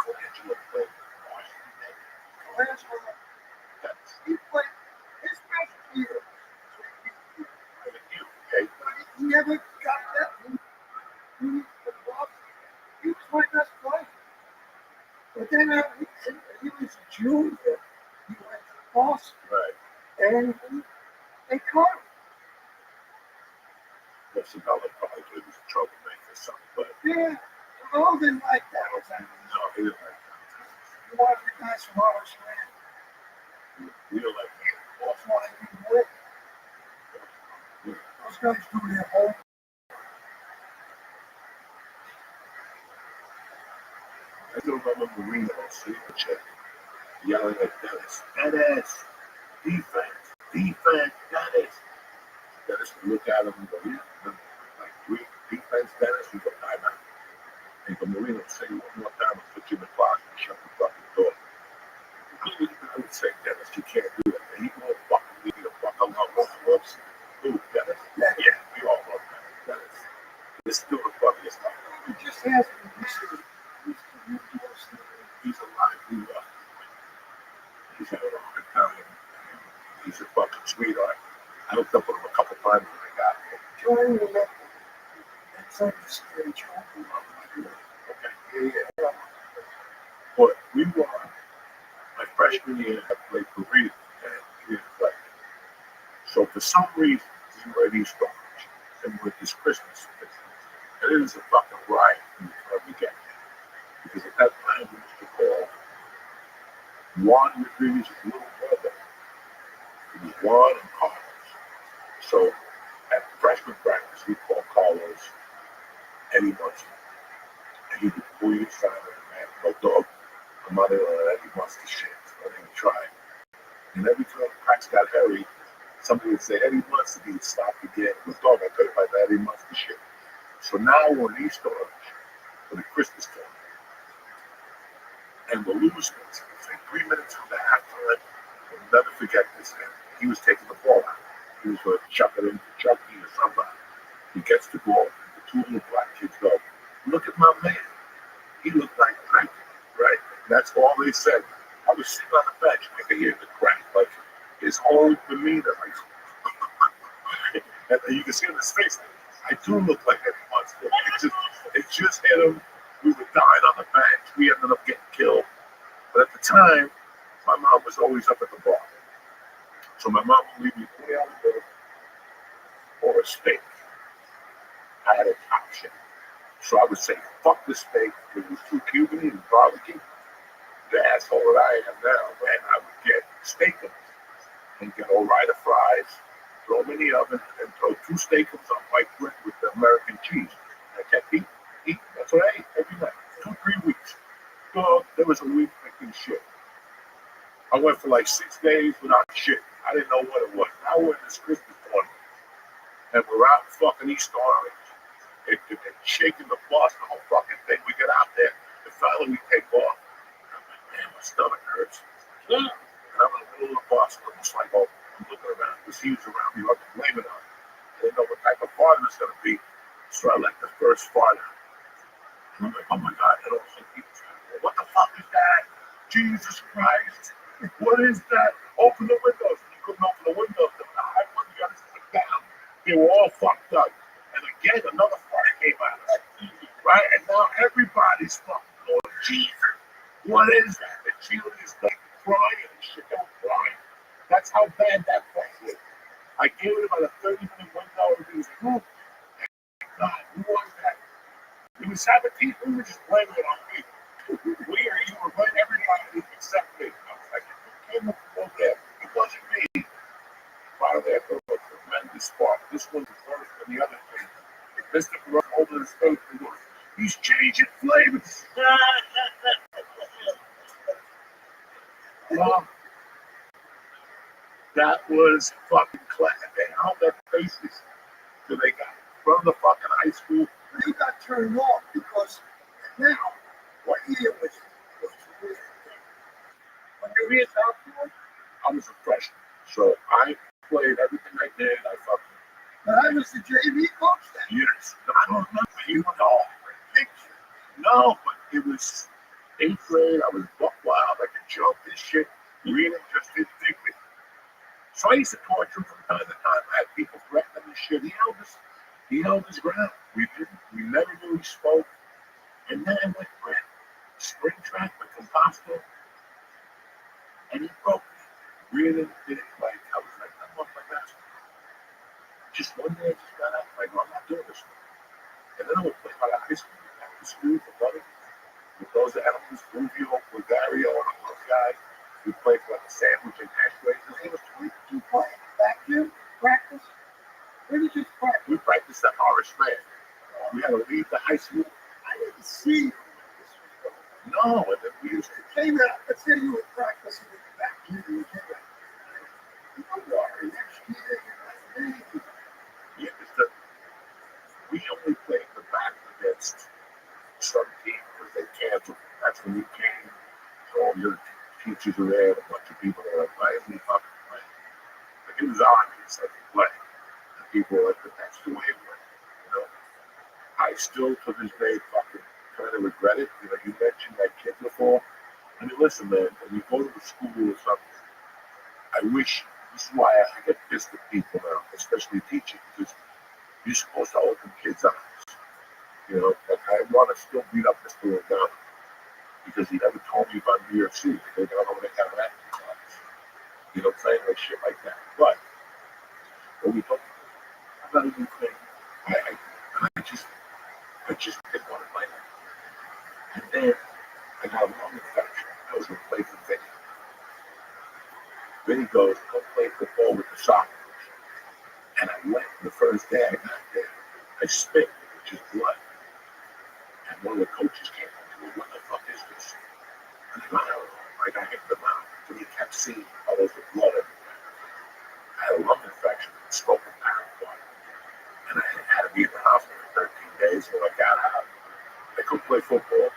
A: Colangelo played Washington.
C: Colangelo, he played his best year.
A: Okay.
C: He never got that. He was my best player. But then he was a junior. He went to Boston.
A: Right.
C: And they caught him.
A: Listen, I like probably he was a troublemaker or something, but
C: Yeah, Earl didn't like that.
A: no, he didn't like that.
C: He wanted the guys from Rothschild.
A: We don't like him.
C: Boss wanted to be with. Those guys do their home.
A: I still remember Marino sitting in the chair, yelling at Dennis, defense, Dennis. Dennis would look at him and go, yeah, like defense, Dennis, we go, timeout. And the Marino would say one more time and put you in the closet and shut the fucking door. I would say, Dennis, you can't do that. And he won't fucking leave you the fuck alone. Whoops. Who, Dennis? Yeah, we all love Dennis. It's still the funniest stuff.
C: He just asked me.
A: He's alive. We love him. He's had a long time. He's a fucking sweetheart. I hooked up with him a couple times when I got here.
C: Join me. That's understood.
A: Okay. Yeah. But we were, my freshman year, I played for Reed, and he didn't play. So for some reason, we were at East Orange, and with this Christmas, and it was a fucking riot when we get there. Because at that time, we used to call Juan Rodriguez's little brother. It was Juan and Carlos. So at freshman practice, we called Carlos Eddie Munster. And he would pull you aside and man, no dog. I'm not in on Eddie Munster shit. I didn't even try. And every time the practice got hairy, somebody would say, Eddie Munster, he would stop again. No dog, I couldn't find that Eddie Munster shit. So now we're in East Orange for the Christmas tournament. And we're losing. It's like 3 minutes from the halftime. I'll never forget this. And he was taking the ball out. He was going to chuck it into Chucky or somebody. He gets the ball. And the two little black kids go, look at my man. He looked like Frank, right? And that's all they said. I was sitting on the bench. I could hear the crack. Like his whole demeanor. Like, and you can see on his face, I do look like Eddie Munster. It just hit him. We were dying on the bench. We ended up getting killed. But at the time, my mom was always up at the bar. So my mom would leave me $40 or a steak. I had an option. So I would say, fuck the steak. It was too Cuban and barbecue. The asshole that I am now, man, I would get steakums and get all right of fries, throw them in the oven, and throw 2 steakums on white bread with the American cheese. I kept eating. That's what I ate every night. 2-3 weeks. So there was a week making shit. I went for like 6 days without shit. I didn't know what it was. Now we're in this Christmas tournament. And we're out in fucking East Orange. They're shaking the bus, the whole fucking thing. We get out there. And finally we take off. I'm like, man, my stomach hurts. And I'm in the middle of the bus. I'm just like, oh, I'm looking around. Because he was around me. I can blame it on him. I didn't know what type of fart it was going to be. So I let the first fart out. I'm like, oh my God, I don't think people say, what the fuck is that? Jesus Christ. What is that? Open the windows. You couldn't open the windows. I wanted you to sit down. They were all fucked up. And again, another fart came out. Right? And now everybody's fucking going, Jesus. What is that? And Chili's like crying and shit. They were crying. That's how bad that fart was. I gave it about a 30-minute window. And he was like, oh, God, who was that? It was 17. We were just blaming it on me. You were blaming everybody except me. I was like, it came up from over there. It wasn't me. Finally, I thought it was a tremendous spark. This one's worse than the other thing. Mr. Ruff over his face and goes, he's changing flavors. That was fucking class. They held their faces till they got in front of the fucking high school.
C: They got turned off because now, what year was it? When you read out,
A: I was a freshman, so I played everything I did. I fucking
C: but I was the JV coach then.
A: years. I don't remember you know. No, but it was 8th grade. I was buck wild. I could jump this shit. Reading just didn't think me. So I used to torture him from time to time. I had people threaten him and shit. He held his ground. We never really spoke. And then I went for spring track with Composto, and he broke me. Really didn't like. I was like, I'm off my basketball. Just one day, I just got out. Like, I'm not doing this. And then I would play by the high school, after school, for money. With those animals, Rubio, Bulgario, and all those guys. We played for like a sandwich and hash browns. It was sweet.
C: Did you play back here? Practice? Where did you practice?
A: We practiced at Horace Mann. We had to leave the high school.
C: I didn't see you when this was going on.
A: No, and then we used to.
C: Came out, let's say you were practicing back here, you came out. Don't worry, next year you're not leaving.
A: Yeah, because we only played the back against some team because they canceled. That's when we came. So all your teachers were there, a bunch of people were like, why isn't he fucking playing? Like, it was obvious that he played. And people were like, but that's the way it went. You know, I still to this day fucking kind of regret it. You know, you mentioned that kid before. I mean, listen, man, when you go to a school or something, I wish, this is why I get pissed at people now, especially teaching, because you're supposed to open kids' eyes. You know, like I want to still beat up Mr. O'Donnell because he never told me about New York City. They don't know what they have that class. You know, saying like shit like that. But when we talk about a new thing, I just didn't want to play that. And then I got a lung infection. I was going to play for Vinny. Vinny goes, go play football with the soccer. And I went the first day I got there. I spit, which is blood. And one of the coaches came up to me, what the fuck is this? And I go, I don't know. Like I hit the mouth. So he kept seeing puddles of blood everywhere. I had a lung infection and spoke with paraquat. And I had to be in the hospital for 13 days when I got out. I couldn't play football.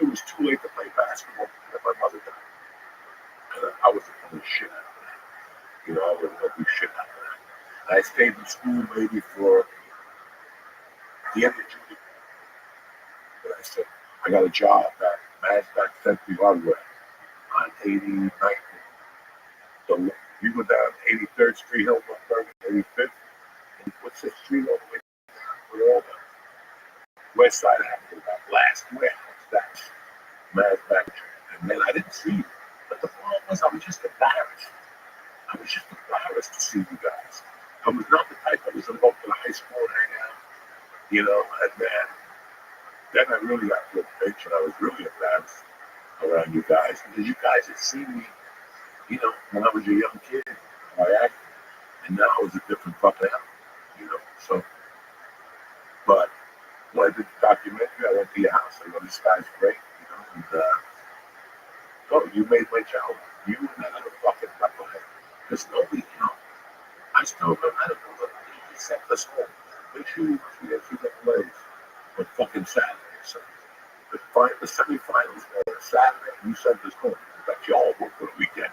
A: It was too late to play basketball, and my mother died. And I was the shit out of that. You know, I was going to do shit out of that. And I stayed in school maybe for the end of junior. And I said, I got a job at Masback Century Hardware on 89th. So you go down 83rd Street, Hillbrook, 85th. And what's the street over there? We're all the west side after that last warehouse. That's Masback. And then I didn't see you. But the problem was I was just embarrassed. I was just embarrassed to see you guys. I was not the type that was going to go to the high school and hang out, you know, and then I really got to a bitch and I was really embarrassed around you guys because you guys had seen me, you know, when I was a young kid, how I acted, and now I was a different fucking animal, you know, so, but when I did the documentary, I went to your house, I go, this guy's great, you know, and, oh, you made my child, you and that other fucking knucklehead, because nobody, you know, I still remember, I don't know, he sent us home, make sure you get through the plays on fucking Saturday, so the semifinals were Saturday, you sent us home, but y'all worked for the weekend,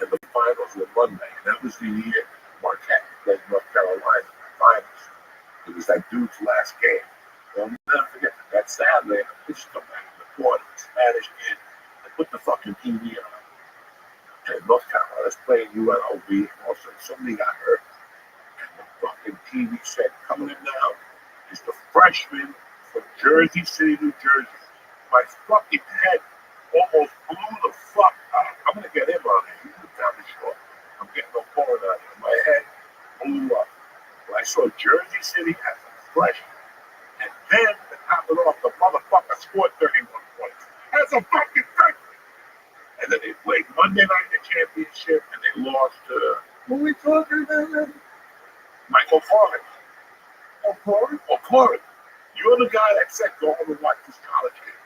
A: and the finals were Monday, and that was the year Marquette played North Carolina in the finals. It was that dude's last game. I'll never forget that Saturday, I just come back in the corner, Spanish kid, I put the fucking TV on. And North Carolina's playing UNLV, and also somebody got hurt. And the fucking TV said, coming in now is the freshman from Jersey City, New Jersey. My fucking head almost blew the fuck out. I'm going to get him on it. He was down the shore. I'm getting no corn on it. My head blew up. When I saw Jersey City as a freshman, and then to top it off, the motherfucker scored 31 points. As a fucking freshman. And then they played Monday night in the championship, and they lost to
C: What are we talking about?
A: Michael Corrin.
C: O'Connor?
A: O'Connor. You're the guy that said go home and watch this college game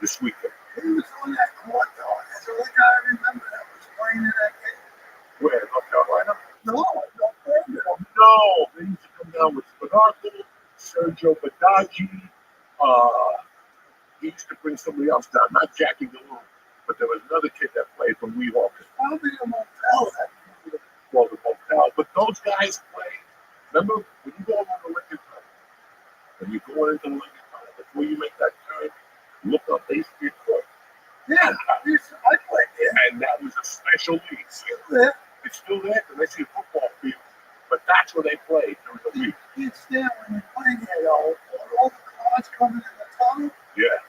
A: this weekend.
C: He was on that court, though. That's the only guy I remember that was playing in that game.
A: Where? North Carolina. Sergio Badaggi. He used to bring somebody else down, not Jackie Galloon, but there was another kid that played from Weehawkers.
C: Probably a motel.
A: Well, the motel. But those guys play. Remember when you go over the Lincoln Tunnel, when you go into the Lincoln Tunnel, before you make that turn, look up Bay Street Court.
C: Yeah, I played there.
A: And that was a special league.
C: Yeah.
A: It's still there because they see a football field. But that's where they played during the week.
C: It's there when you play there, though. All the cars coming in the tunnel.
A: Yeah.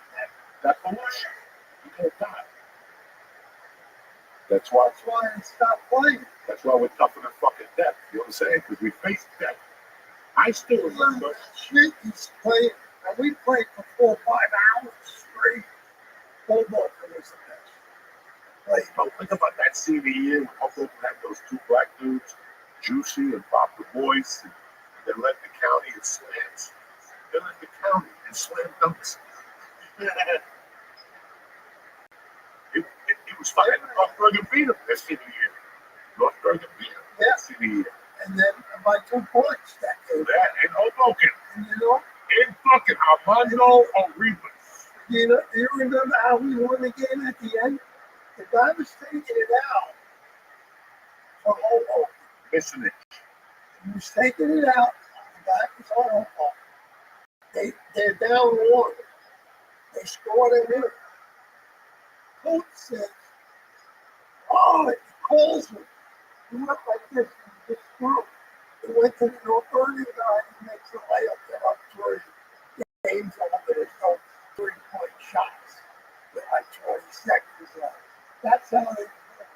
A: That pollution. You can't die. That's why
C: I stopped playing.
A: That's why we're tougher than fucking death. You know what I'm saying? Because we face death. I still remember.
C: Shit, he's playing. And we played for 4 or 5 hours straight. Football was the best. Like,
A: Oh, think about that senior year when Hoboken had those 2 black dudes, Juicy and Pop the Boys. And they led the county in slams. They led the county in slam dunks. It was fine. North Bergen beat them this senior year. North Bergen beat them this senior year.
C: and then by 2 points that game.
A: That in Hoboken.
C: And you know,
A: In fucking Armando Arribas.
C: you remember how we won the game at the end? The guy was taking it out for Hoboken.
A: Missing it.
C: He was taking it out. The guy was on Hoboken. They're down 1. They scored a minute. Coach says, "Oh, it calls me." He went like this and just threw. He went to the North Bergen guy and makes a layup. They're up 3. Game's over. There's no 3-point shots with like 20 seconds left. That's how they do it.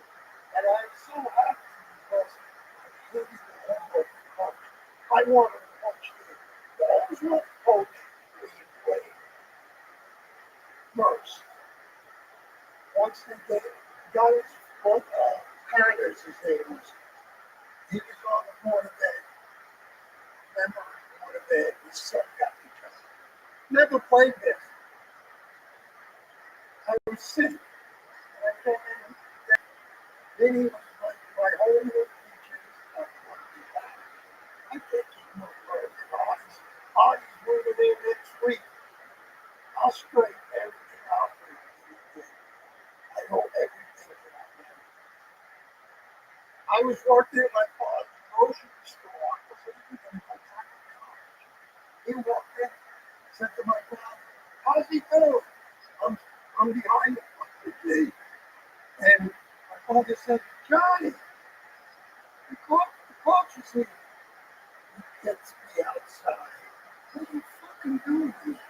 C: And I'm so happy because I hated the Hoboken coach. I wanted to coach him. But I always wanted to coach where you play first. Once they got his foot, Carter's his name was. He was on the board of ed. Remember the board of ed? We sucked at each other. Never played this. I was sick. And I came in. Then he was like, my whole little teachers, I want to be back. I can't keep no further. Audie's moving in next week. I'll straighten everything out for you. I know everything about them. I was working at my father's grocery store. I was going to go back to college. He walked in, said to my father, "How's he doing?" I'm behind him like the day. And my father said, "Johnny, the coach is here." He gets me outside. What are you fucking doing here?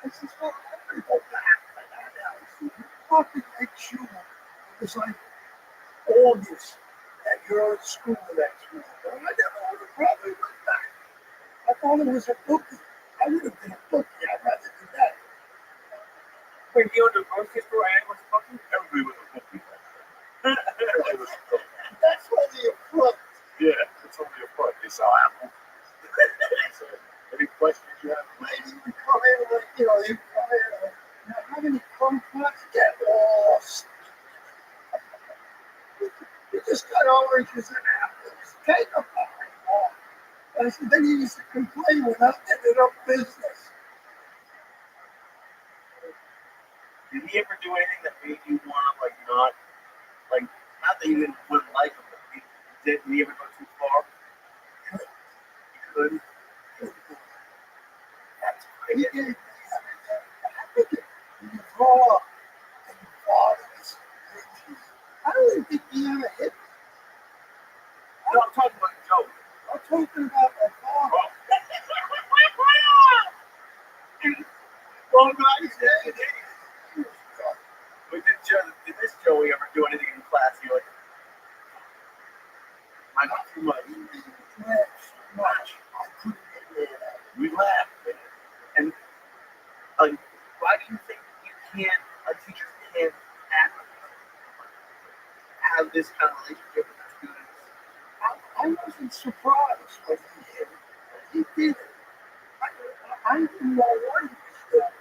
C: I said, "Well, I'm going to go back to that house." He fucking make sure it was like August that you're at school next week. I never would have probably went back. I thought it was a bookie. I would have been a bookie. I'd rather do that.
B: Wait, you went to the grocery store and was fucking?
A: Everybody was a bookie. Everybody was a bookie.
C: That's why they front.
A: Yeah, it's only a front. They saw Apple. Any questions you have?
C: Lady would come in like, you know, they'd come in like, "Now, how many kumquats get lost? You just got oranges and apples. Take them all." I said, then you used to complain when I ended up business.
B: Did he ever do anything that made you want to, like, not that you wouldn't like him, but did he ever go too far? He couldn't. That's
C: He
B: crazy.
C: gave me everything. You grow up and your father is rich. I don't even think he ever hit me.
B: No, I'm talking about Joe.
C: I'm talking about my father.
B: Well, no, I said, but did this Joey ever do anything in class? You're like, not too much.
C: He didn't laugh so much. I couldn't get mad at him.
B: We laughed. And why do you think a teacher can't have this kind of relationship with the students?
C: I wasn't surprised when he did it. He did it. I didn't know what he was doing.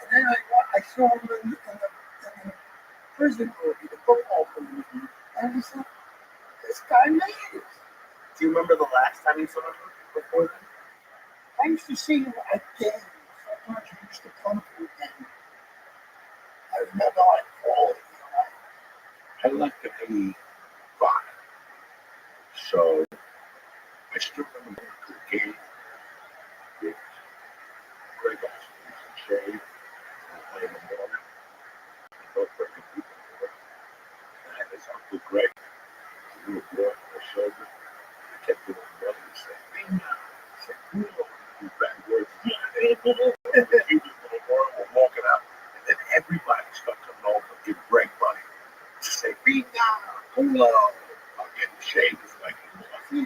C: And then I saw him in the prison movie, the football movie, and he said, "This guy made it."
B: Do you remember the last time you saw him before then?
C: I used to see him at games. Sometimes he used to come to a game. I remember like calling him.
A: I left at 85. So I still remember going to a game with Greg Austin and Shea and playing the morning. Both working people. And I had this Uncle Greg, a little boy on my shoulder. I kept doing running and saying, "Bing now." I said, "Cool." These bad words. Yeah, he was in the world, we're walking out. And then everybody started coming over and give Greg money. To say, "Bing now." Cool. I'm getting shades like,
C: He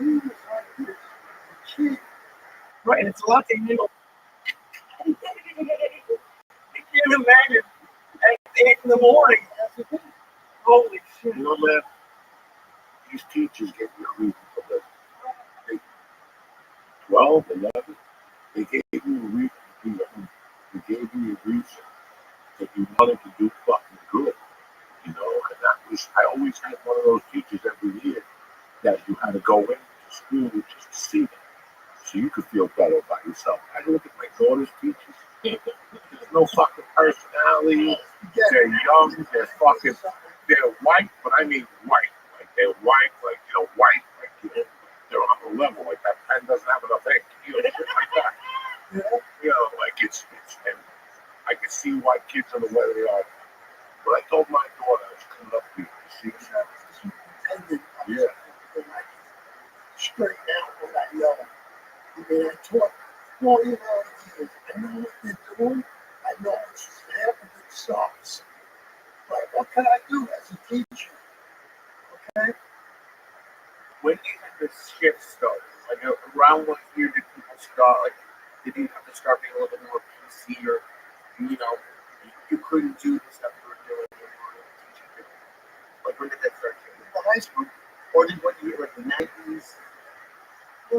C: was like this. Kid.
B: Right, it's a lot to handle. You can't imagine at 8 in the morning. Holy shit.
A: you know, man, these teachers get recruited for the 12, 11. They gave you a reason to be young. They gave you a reason that you wanted to do fucking good. You know, and that was, I always had one of those teachers every year that you had to go into school just to see them. So you could feel better about yourself. I look at my daughter's teachers. There's no fucking personality. They're young. They're fucking. They're white, but I mean white. Like they're white, like white. Like they're on the level. Like that pen doesn't have enough ink. Shit like that. Like it's. And I can see why kids are the way they are. But I told my daughter I was coming up here to see her. Yeah.
C: Straight out when I yell. I mean, I taught 49 years. I know what they're doing. I know it's half of it sucks. But what can I do as a teacher? Okay?
B: When did the shift start? Like around what year did people start? Like, did you have to start being a little bit more PC, or you couldn't do the stuff you were doing when you were teaching? Like, when did that start?
C: The high school?
B: Or did what year, like the 90s?
C: It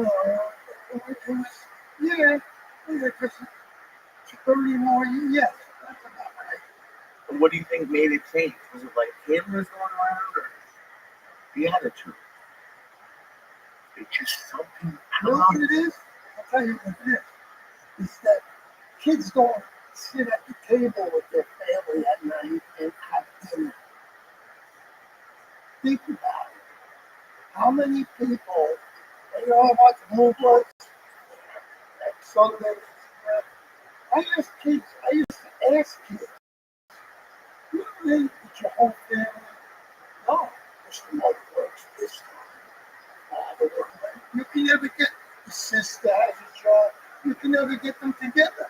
C: was, yeah, because 30 more years. Yes, that's about right.
B: And what do you think made it change? Was it like cameras going around, or the attitude?
A: It's just something.
C: You know what it is? I'll tell you what it is. It's that kids don't sit at the table with their family at night and have dinner. Think about it. How many people, watch movies at Sunday? I used to ask kids, you eat with your whole family? No, because the mother works this time. Father works. You can never get the sister has a job. You can never get them together.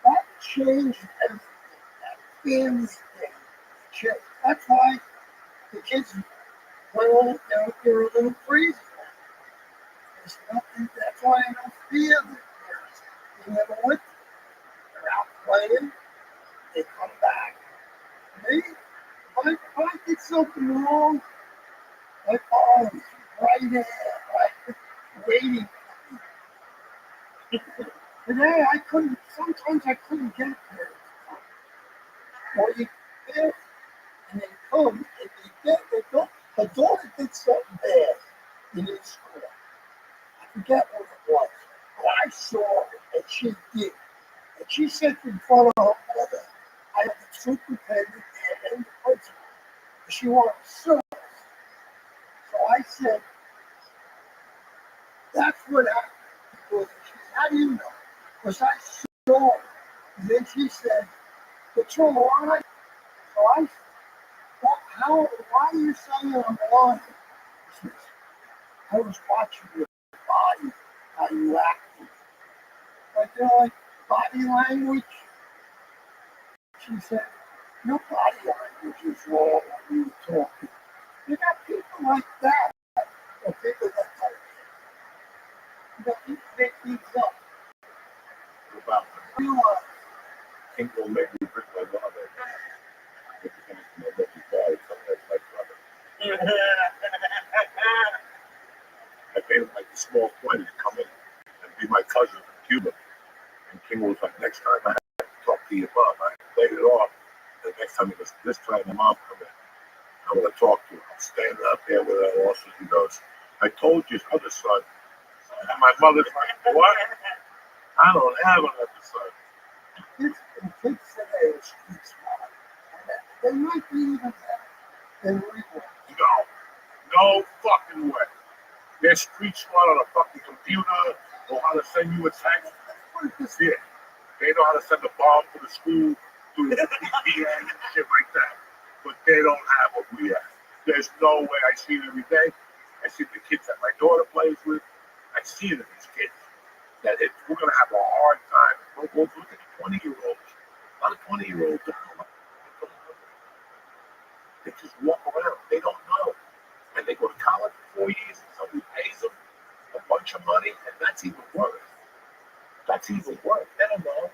C: That changed everything. That family thing changed. That's why the kids they're a little crazy. There's nothing. That's why I don't fear the parents. They never went. They're out playing. They come back. Me, if I did something wrong, my father was right there, right, waiting for me. Today, I couldn't. Sometimes I couldn't get there. Or you get, and they come, and they go. My daughter did something bad in his school. I forget what it was, but I saw it, and she did. And she said in front of her mother, I have the superintendent and the principal. She wanted to sue us. So I said, that's what happened. Because she said, how do you know? Because I saw it. And then she said, but you're lying. So I said, why are you saying I'm lying? She said, I was watching your body, how you acted. Like body language. She said, your body language is wrong when you talk. You got people like that, or people that don't. You got people that make things up.
A: What about
C: Realize,
A: think will make me drink my mother. If you can let me die, sometimes my brother. I paid him like a small $20 to come in and be my cousin from Cuba. And King was like, next time I have to talk to your mom. I played it off. The next time he goes, this time the mom come in. I want to talk to her. I'm standing up there with her also. He goes, I told your other son And my mother's like, what? I don't have another son.
C: Kids today are street smart. They might be even better than we were.
A: No fucking way. They're street smart on a fucking computer, know how to send you a text. Yeah. They know how to send a bomb to the school through the VPN and shit like that. But they don't have what we have. There's no way. I see it every day. I see the kids that my daughter plays with. I see it in these kids. We're going to have a hard time. We'll look at the 20-year-olds. A lot of 20-year-olds don't know. They just walk around. They don't know. And they go to college for 4 years and somebody pays them a bunch of money, and that's even worse. That's even worse. They don't know.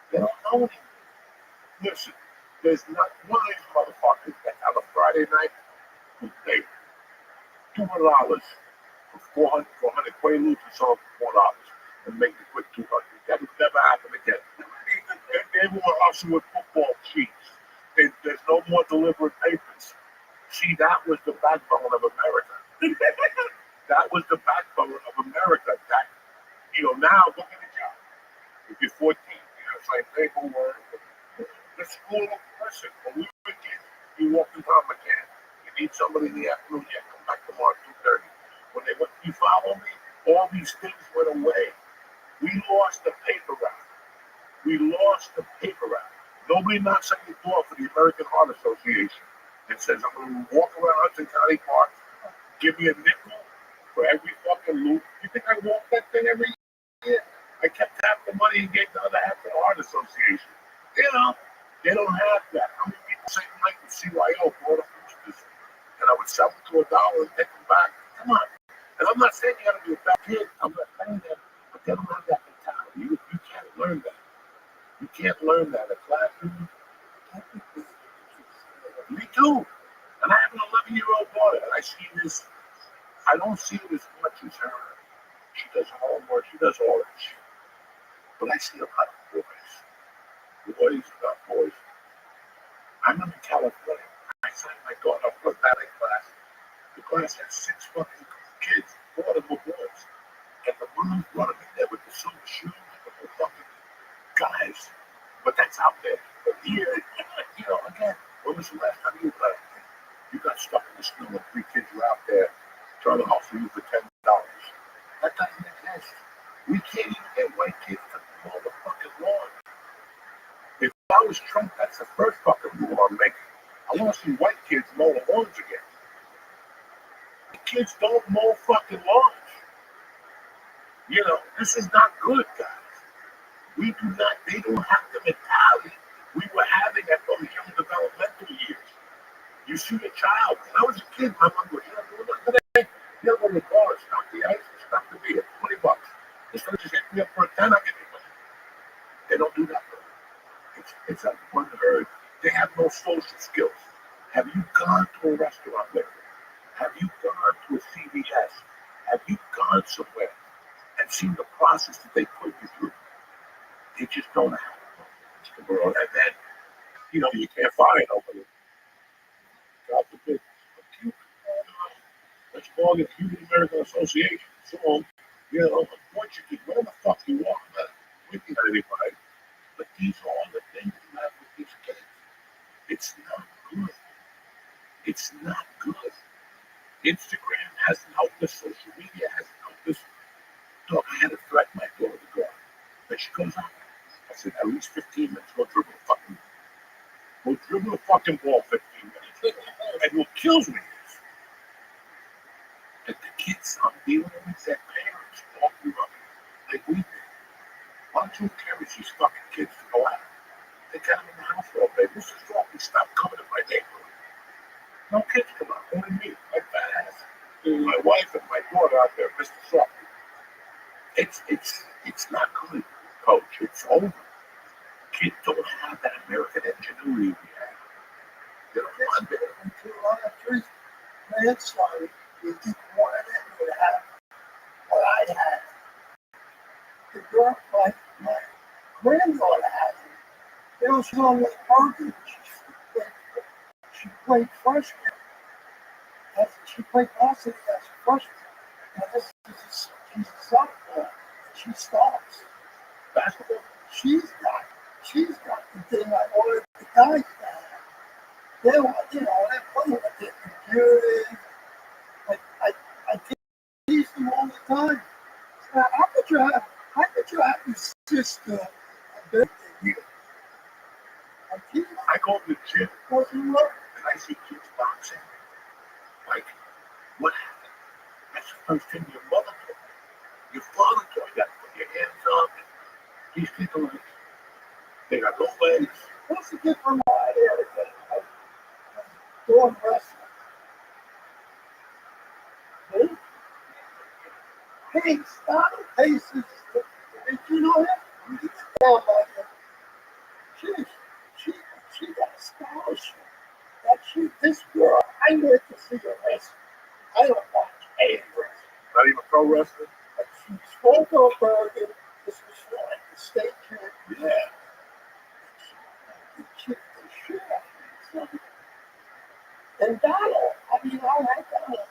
A: They don't know anything. Listen, there's not one of these motherfuckers that on a Friday night who pay $200 for 400 Quaaludes and sell them for $4 and make the quick 200. That would never happen again. They will hustle with football sheets. There's no more deliberate papers. See, that was the backbone of America. That was the backbone of America. That, now look at the job. If you're 14, it's like paperwork. The school, listen, when we were kids, you walked into a mechanic. You need somebody in the afternoon, come back tomorrow at 2:30. When they went, you follow me? All these things went away. We lost the paper route. Nobody knocks on your door for the American Heart Association and says, I'm going to walk around Hudson County Park, give me a nickel for every fucking loop. You think I walk that thing every year? I kept half the money and gave the other half to the Heart Association. They don't have that. How many people say tonight with CYO bought a boosters and I would sell them to $1 and take them back? Come on. And I'm not saying you got to be a bad kid. I'm not saying that. But they don't have that mentality. You can't learn that. You can't learn that in a classroom. Me too. And I have an 11-year-old daughter, and I see this. I don't see it as much as her. She does homework. She does all that shit. But I see a lot of boys. Not boys. I'm in California. I signed my daughter up for a ballet class. The class has 6 fucking kids. 4 of them were boys. And the women brought them in there with the silver shoes and the fucking guys. But that's out there. But here, again, when was the last time you got stuck in the snow and 3 kids were out there trying to hustle you for $10? That doesn't exist. We can't even get white kids to mow the fucking lawn. If I was Trump, that's the first fucking rule I'm making. I want to see white kids mow the lawns again. The kids don't mow fucking lawns. This is not good, guys. They don't have the mentality we were having at those young developmental years. You shoot a child. When I was a kid, my mom goes, today, go to the bar, stop the ice, stop the beer, $20. Instead of just hitting me up for a 10, I'll give you money. They don't do that. It's unheard. They have no social skills. Have you gone to a restaurant lately? Have you gone to a CVS? Have you gone somewhere and seen the process that they put you through? They just don't have it. And then, you can't find nobody. God forbid. Let's call it the Cuban American Association. So, Portuguese, whatever the fuck you want. I'm not looking at anybody. But these are all the things you have with these kids. It's not good. It's not good. Instagram hasn't helped us. Social media hasn't helped us. Look, I had to threaten my daughter to go out. But she goes out. I said, at least 15 minutes. Go dribble the fucking ball 15 minutes. And what kills me is that the kids I'm dealing with, their parents all grew up like we did. Why don't you encourage these fucking kids to go out? They got them in the house all day. Mr. Strawberry, stop coming to my neighborhood. No kids come out, only me, my fat ass. My wife and my daughter out there, Mr. Strawberry. It's not good, Coach. It's over. Kids don't have that American ingenuity we have. They don't want it.
C: Until a lot of trees, man, sorry, you think more of them would have what I had. The girl, my granddaughter had it. She was on the party. She played freshman. She played varsity as a freshman. And this is she's a softball. She stops.
A: Basketball.
C: She's got the thing I wanted the guys to have. They're playing with their computers. I tease them all the time. How could you have your sister a birthday here?
A: I go to the gym
C: Doesn't look.
A: and I see kids boxing. Like, what happened? That's the first thing your mother told me. Your father told you got to put your hands up. These people, they got no legs.
C: What's the difference from my area? Doing wrestling. See? Hey, starting paces. Did you know that? He's down like that. She got a scholarship. This girl, I went to see her wrestling. I don't watch any wrestling.
A: Not even pro wrestling.
C: But she spoke on Bergen. This was like the state champion.
A: Yeah.
C: She kicked the shit out of me. And Donald, I like Donald.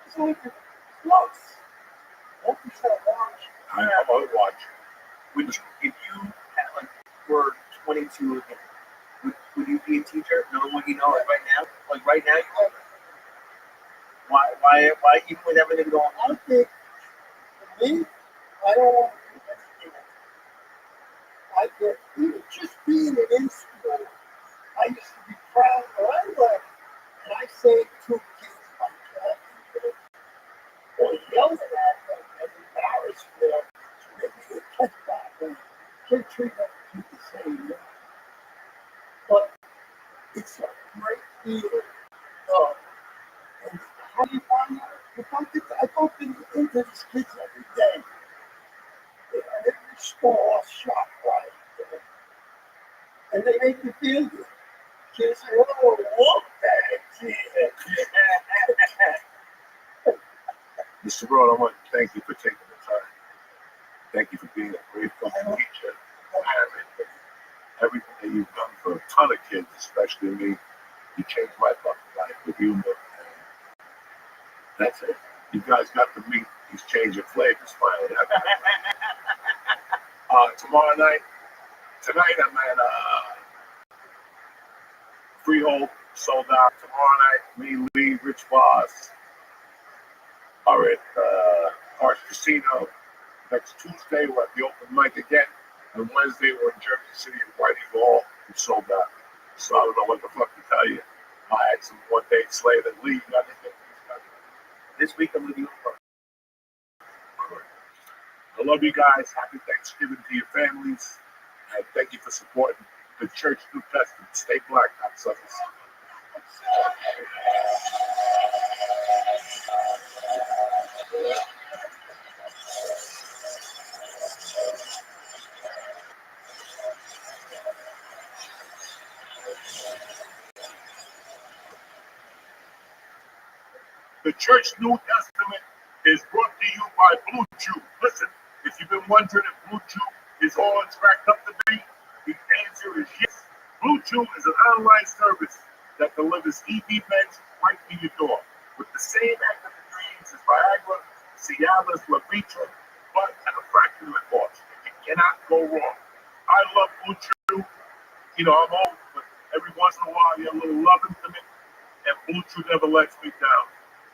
C: It's like a close. What you said, watch.
A: I have a watch.
B: If you were 22 again, would you be a teacher knowing what you know right now? Like right now, you are. Why even with everything going on?
C: I think, for me, I don't want to do anything. I get, even just being in school, I used to be proud when I left, and I saved 2 kids by talking or yelling at them and embarrassed them so they could catch back and can't treat them the same way. But it's a great feeling. And how do you find out? I bump into these kids every day. And every store shop right. And they make you feel good. Kids say, oh, look at that kid.
A: Mr. Broad, I want to thank you for taking the time. Thank you for being a great fucking teacher. Everything that you've done for a ton of kids, especially me, you changed my fucking life with humor. And that's it. You guys got to meet these changing flavors finally. Tomorrow night, tonight I'm at Freehold, sold out. Tomorrow night, me, Lee, Rich Voss are at Arch Casino. Next Tuesday, we're at the open mic again. And Wednesday, we're in Jersey City at White Eagle Hall. We sold out. So I don't know what the fuck to tell you. I had some one-day slave and Lee. You got anything?
B: This week I'm leaving.
A: I love you guys. Happy Thanksgiving to your families. And thank you for supporting the Church New Testament. Stay black, cocksuckers. The Church New Testament is brought to you by Blue Chew. Listen, if you've been wondering if Blue Chew is all it's cracked up to be, the answer is yes. Blue Chew is an online service that delivers ED meds right to your door with the same active ingredients as Viagra, Cialis, Levitra, but at a fraction of the cost. You cannot go wrong. I love Blue Chew. You know, I'm old, but every once in a while you have a little loving to me, and Blue Chew never lets me down.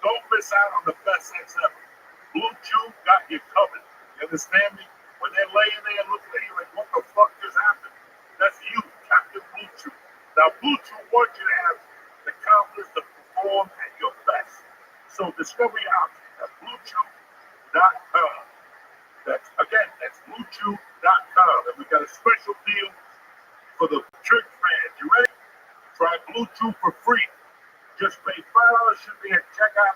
A: Don't miss out on the best sex ever. Blue Chew got you covered. You understand me? When they're laying there looking at you like, what the fuck just happened? That's you, Captain Blue Chew. Now, Blue Chew wants you to have the confidence to perform at your best. So discover your options at BlueChew.com. That's BlueChew.com. And we got a special deal for the church fans. You ready? Try Blue Chew for free. Just pay $5 shipping at checkout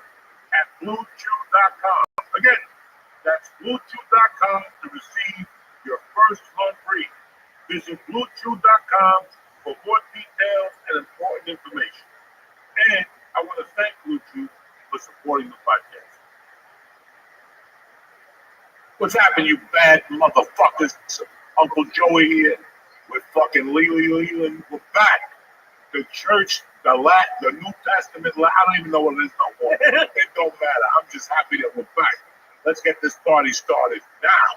A: at BlueChew.com. Again, that's BlueChew.com to receive your first month free. Visit BlueChew.com for more details and important information. And I want to thank Blue Chew for supporting the podcast. What's happening, you bad motherfuckers? Uncle Joey here with fucking Lee. We're back. The church The New Testament, I don't even know what it is no more. It don't matter. I'm just happy that we're back. Let's get this party started now.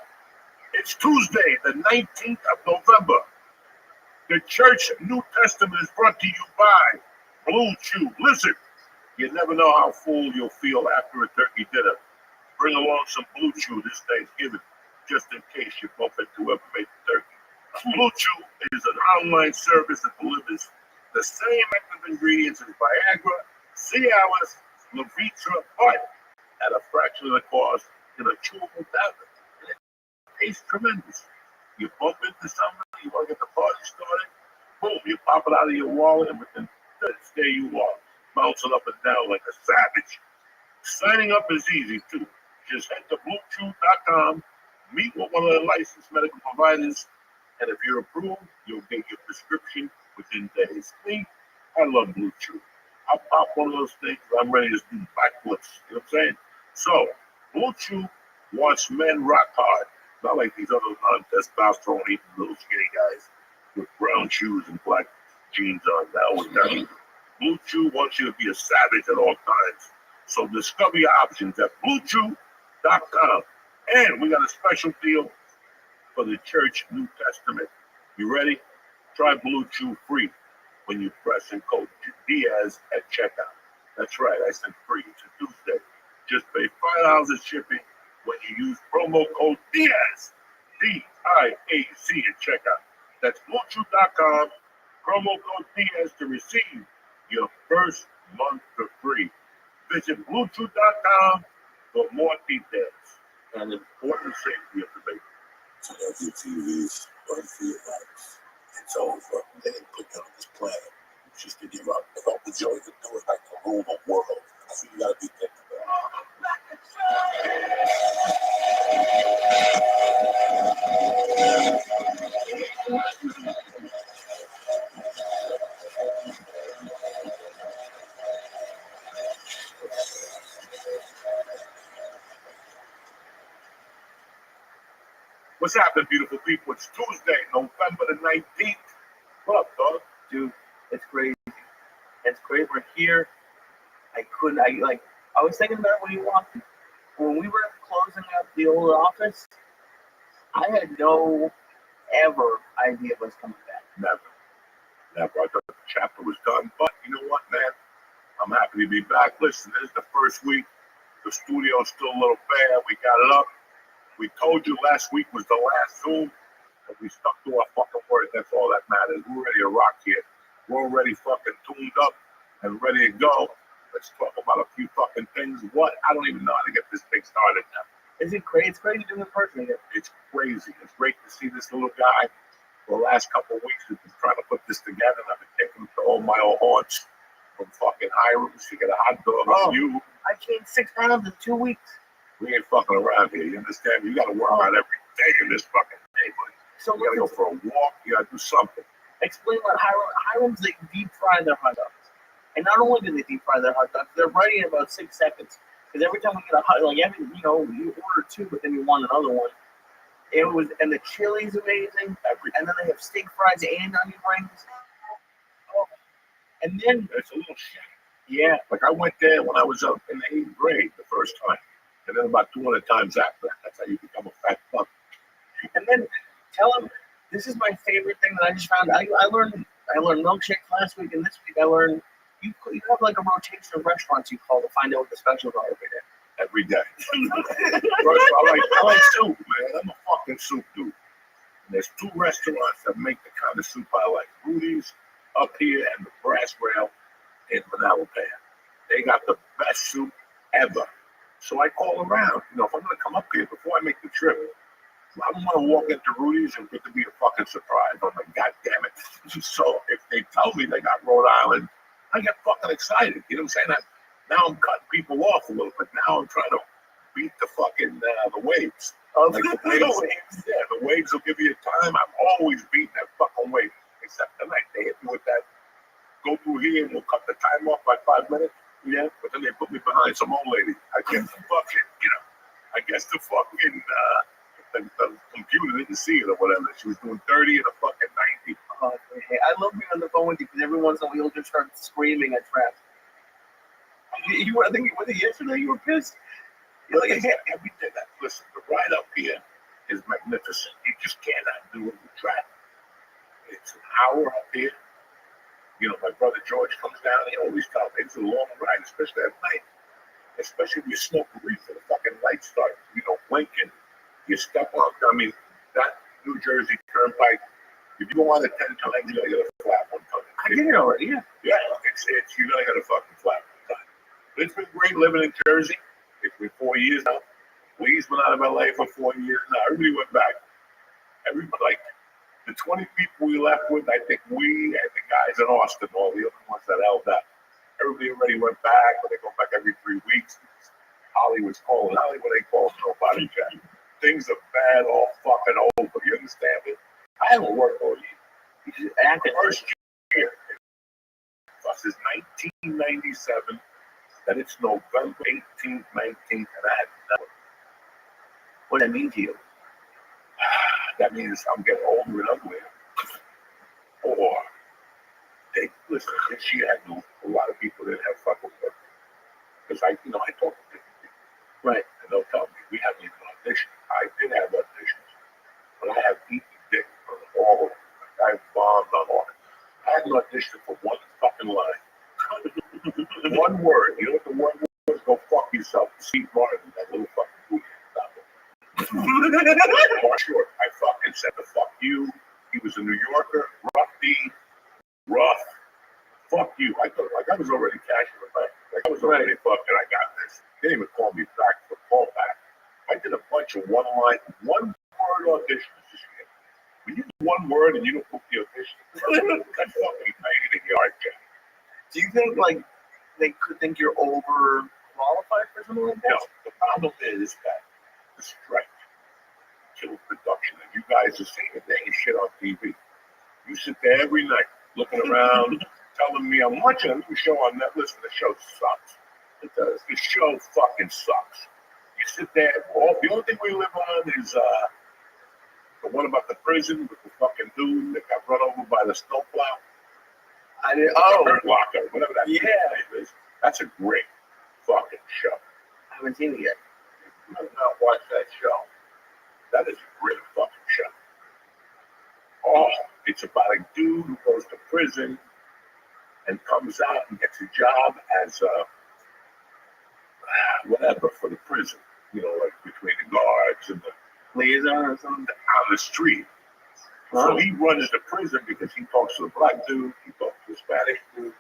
A: It's Tuesday, the 19th of November. The Church New Testament is brought to you by Blue Chew. Listen, you never know how full you'll feel after a turkey dinner. Bring along some Blue Chew this Thanksgiving, just in case you bump into whoever made the turkey. Blue Chew is an online service that delivers the same active ingredients as Viagra, Cialis, Levitra, but at a fraction of the cost in a chewable tablet. And it tastes tremendous. You bump into somebody, you want to get the party started, boom, you pop it out of your wallet, and within minutes, there you are, bouncing up and down like a savage. Signing up is easy, too. Just head to BlueChew.com, meet with one of the licensed medical providers, and if you're approved, you'll get your prescription within days. Me, I love Blue Chew. I'll pop one of those things, I'm ready to do backflips. You know what I'm saying? So, Blue Chew wants men rock hard. Not like these other non-testosterone eating little skinny guys with brown shoes and black jeans on. That was that. Blue Chew wants you to be a savage at all times. So discover your options at BlueChew.com. And we got a special deal for the Church New Testament. You ready? Try Blue Chew free when you press and code Diaz at checkout. That's right, I said free. It's a Tuesday. Just pay $5 of shipping when you use promo code Diaz, D-I-A-Z at checkout. That's BlueChew.com, promo code Diaz to receive your first month for free. Visit BlueChew.com for more details and important safety information.
D: So that your TVs run for your lives. It's over. They didn't put you on this planet just to give up. If I was you to do it, I can rule the world. That's what you gotta be thinking about.
A: What's happening, beautiful people? It's Tuesday, November the 19th. What up, dog?
B: Dude, it's crazy. It's crazy. We're here. I was thinking about it when you walked in. When we were closing up the old office, I had no ever idea it was coming back.
A: Never. I thought the chapter was done. But you know what, man? I'm happy to be back. Listen, this is the first week. The studio's still a little bare. We got it up. We told you last week was the last Zoom, but we stuck to our fucking word. That's all that matters. We're ready to rock here. We're already fucking tuned up and ready to go. Let's talk about a few fucking things. What? I don't even know how to get this thing started now.
B: Is it crazy? It's crazy doing it personally.
A: It's crazy. It's great to see this little guy. For the last couple of weeks, we've been trying to put this together, and I've been taking him to all my old haunts from fucking Hiram's to get a hot dog on you.
B: I gained 6 pounds in 2 weeks.
A: We ain't fucking around here. You understand? You got to work out every day in this fucking neighborhood.
B: So
A: You got to go for a walk. You got to do something.
B: explain what Hiram's, they deep fry their hot dogs. And not only do they deep fry their hot dogs, they're ready in about 6 seconds. Because every time we get a hot, like every, you order 2, but then you want another one. And the chili's amazing. And then they have steak fries and onion rings. Oh. And then
A: It's a little shit.
B: Yeah.
A: Like I went there when I was up in the 8th grade the first time. And then about 200 times after that. That's how you become a fat fuck.
B: And then tell them, this is my favorite thing that I just found. I learned milkshakes last week, and this week I learned you have like a rotation of restaurants you call to find out what the specials are every day.
A: Every day. I like soup, man. I'm a fucking soup dude. And there's 2 restaurants that make the kind of soup I like. Rudy's up here and the Brass Rail in Manalapan. They got the best soup ever. So I call around. If I'm going to come up here before I make the trip, I don't want to walk into Rudy's and get to be a fucking surprise. I'm like, God damn it. So if they tell me they got Rhode Island, I get fucking excited. You know what I'm saying? Now I'm cutting people off a little bit. Now I'm trying to beat the fucking the waves. Like the waves. Yeah, the waves will give you a time. I've always beaten that fucking wave. Except tonight, they hit me with that. Go through here and we'll cut the time off by 5 minutes. Yeah. But then they put me behind some old lady. I guess the fucking, the computer didn't see it or whatever. She was doing 30 and a fucking 90.
B: Oh, I love being on the phone with you because every once in a while you'll just start screaming at traffic. I think was it yesterday you were pissed?
A: You're like, yeah, everything. Listen, the ride up here is magnificent. You just cannot do it with traffic. It's an hour up here. You know, my brother George comes down. He always tells me it's a long ride, especially at night. Especially if you smoke a reefer, the fucking lights start, blinking. You step on. I mean, that New Jersey Turnpike. If you go on it 10 times, you're gonna get a flat one time.
B: I did it already. Yeah.
A: Yeah, it's you're gonna get a fucking flat one time. But it's been great living in Jersey. It's been 4 years now. Lee's been out of LA for 4 years now. Everybody went back. Everybody, like the 20 people we left with, I think we and the guys in Austin, all the other ones that held up. Everybody already went back, but they go back every 3 weeks. Hollywood's calling. Hollywood ain't calling nobody, Jack. Things are bad all fucking over. You understand me? I haven't worked all year. The first year, this is 1997, and it's November 18th, 19th, and I had never.
B: What does that mean to you?
A: That means I'm getting older and uglier. Or, listen, this year a lot of people didn't have fucking work. Because I talk to people.
B: Right.
A: And they'll tell me, we haven't even auditioned. I did have auditions, but I have eaten dick on all of them. I bombed on all of them. I had an audition for one fucking line. One word. You know what the word was? Go fuck yourself. Steve Martin, that little fucking booty. Short. I fucking said the fuck you. He was a New Yorker, rough. Fuck you. I thought I was already cashing the bank. I was already fucking. I got this. They didn't even call me back for callback. I did a bunch of one word auditions this year. When you do one word and you don't book the audition, that's fucking pain in your Jack.
B: Do you think they could think you're overqualified for something like that?
A: No. The problem is that the strike killed production, and you guys are seeing it. They ain't shit on TV. You sit there every night looking around, telling me I'm watching a new show on Netflix, and the show sucks. It does. The show fucking sucks. You sit there. The only thing we live on is the one about the prison with the fucking dude that got run over by the snowplow.
B: I did.
A: Hurt Locker, whatever that name is. That's a great fucking show.
B: I haven't seen it yet.
A: You have not watched that show. That is a great fucking show. Oh, it's about a dude who goes to prison and comes out and gets a job as whatever for the prison. Like between the guards and the
B: liaison or something
A: on the street. So he runs the prison because he talks to the black dude, he talks to the Spanish dude,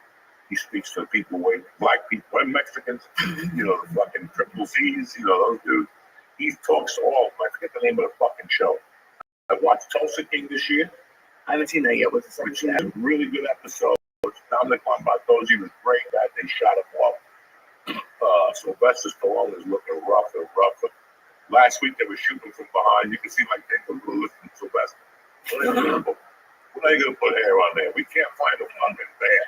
A: he speaks to the people with black people and Mexicans, the fucking triple Z's, those dudes. He talks to all of them. I forget the name of the fucking show. I watched Tulsa King this year.
B: I haven't seen that yet. What's the second
A: Which is a really good episode. Dominic Lombardozzi was great. That they shot him off. Sylvester Stallone is looking rougher and rougher. Last week they were shooting from behind. You can see like they put lifting Sylvester. What are you gonna put hair on there? We can't find a fucking bear.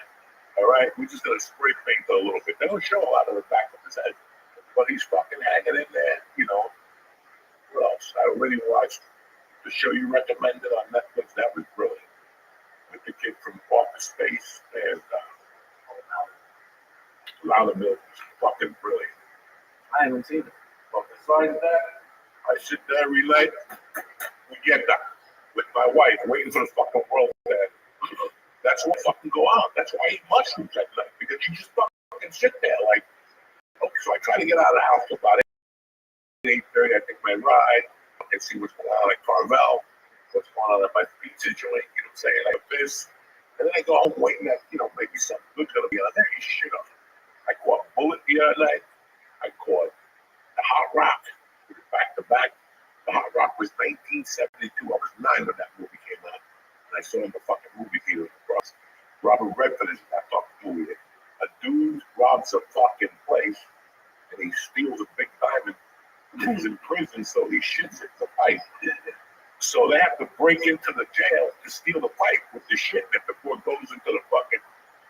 A: All right, we're just gonna spray paint a little bit. They don't show a lot of the back of his head, but he's fucking hanging in there. What else? I already watched the show you recommended on Netflix. That was brilliant. With the kid from Office Space and Loudermilk was fucking brilliant.
B: I haven't seen it.
A: But besides that, I sit there every night. We get that with my wife, waiting for the fucking world to end. That's why I fucking go out. That's why I eat mushrooms at night, because you just fucking sit there like, okay, so I try to get out of the house about 8:30. I take my ride and see what's going on at Carvel, what's going on at my pizza joint, you know what I'm saying, like this. And then I go home waiting that, maybe something good's gonna be on there. You shit up. I caught Bullet the other night. I caught the Hot Rock, back to back. The Hot Rock was 1972. I was 9 when that movie came out. And I saw him in the fucking movie theater across. Robert Redford is in that fucking movie. A dude robs a fucking place and he steals a big diamond. He's in prison, so he shits it in the pipe. So they have to break into the jail to steal the pipe with the shit in it before it goes into the fucking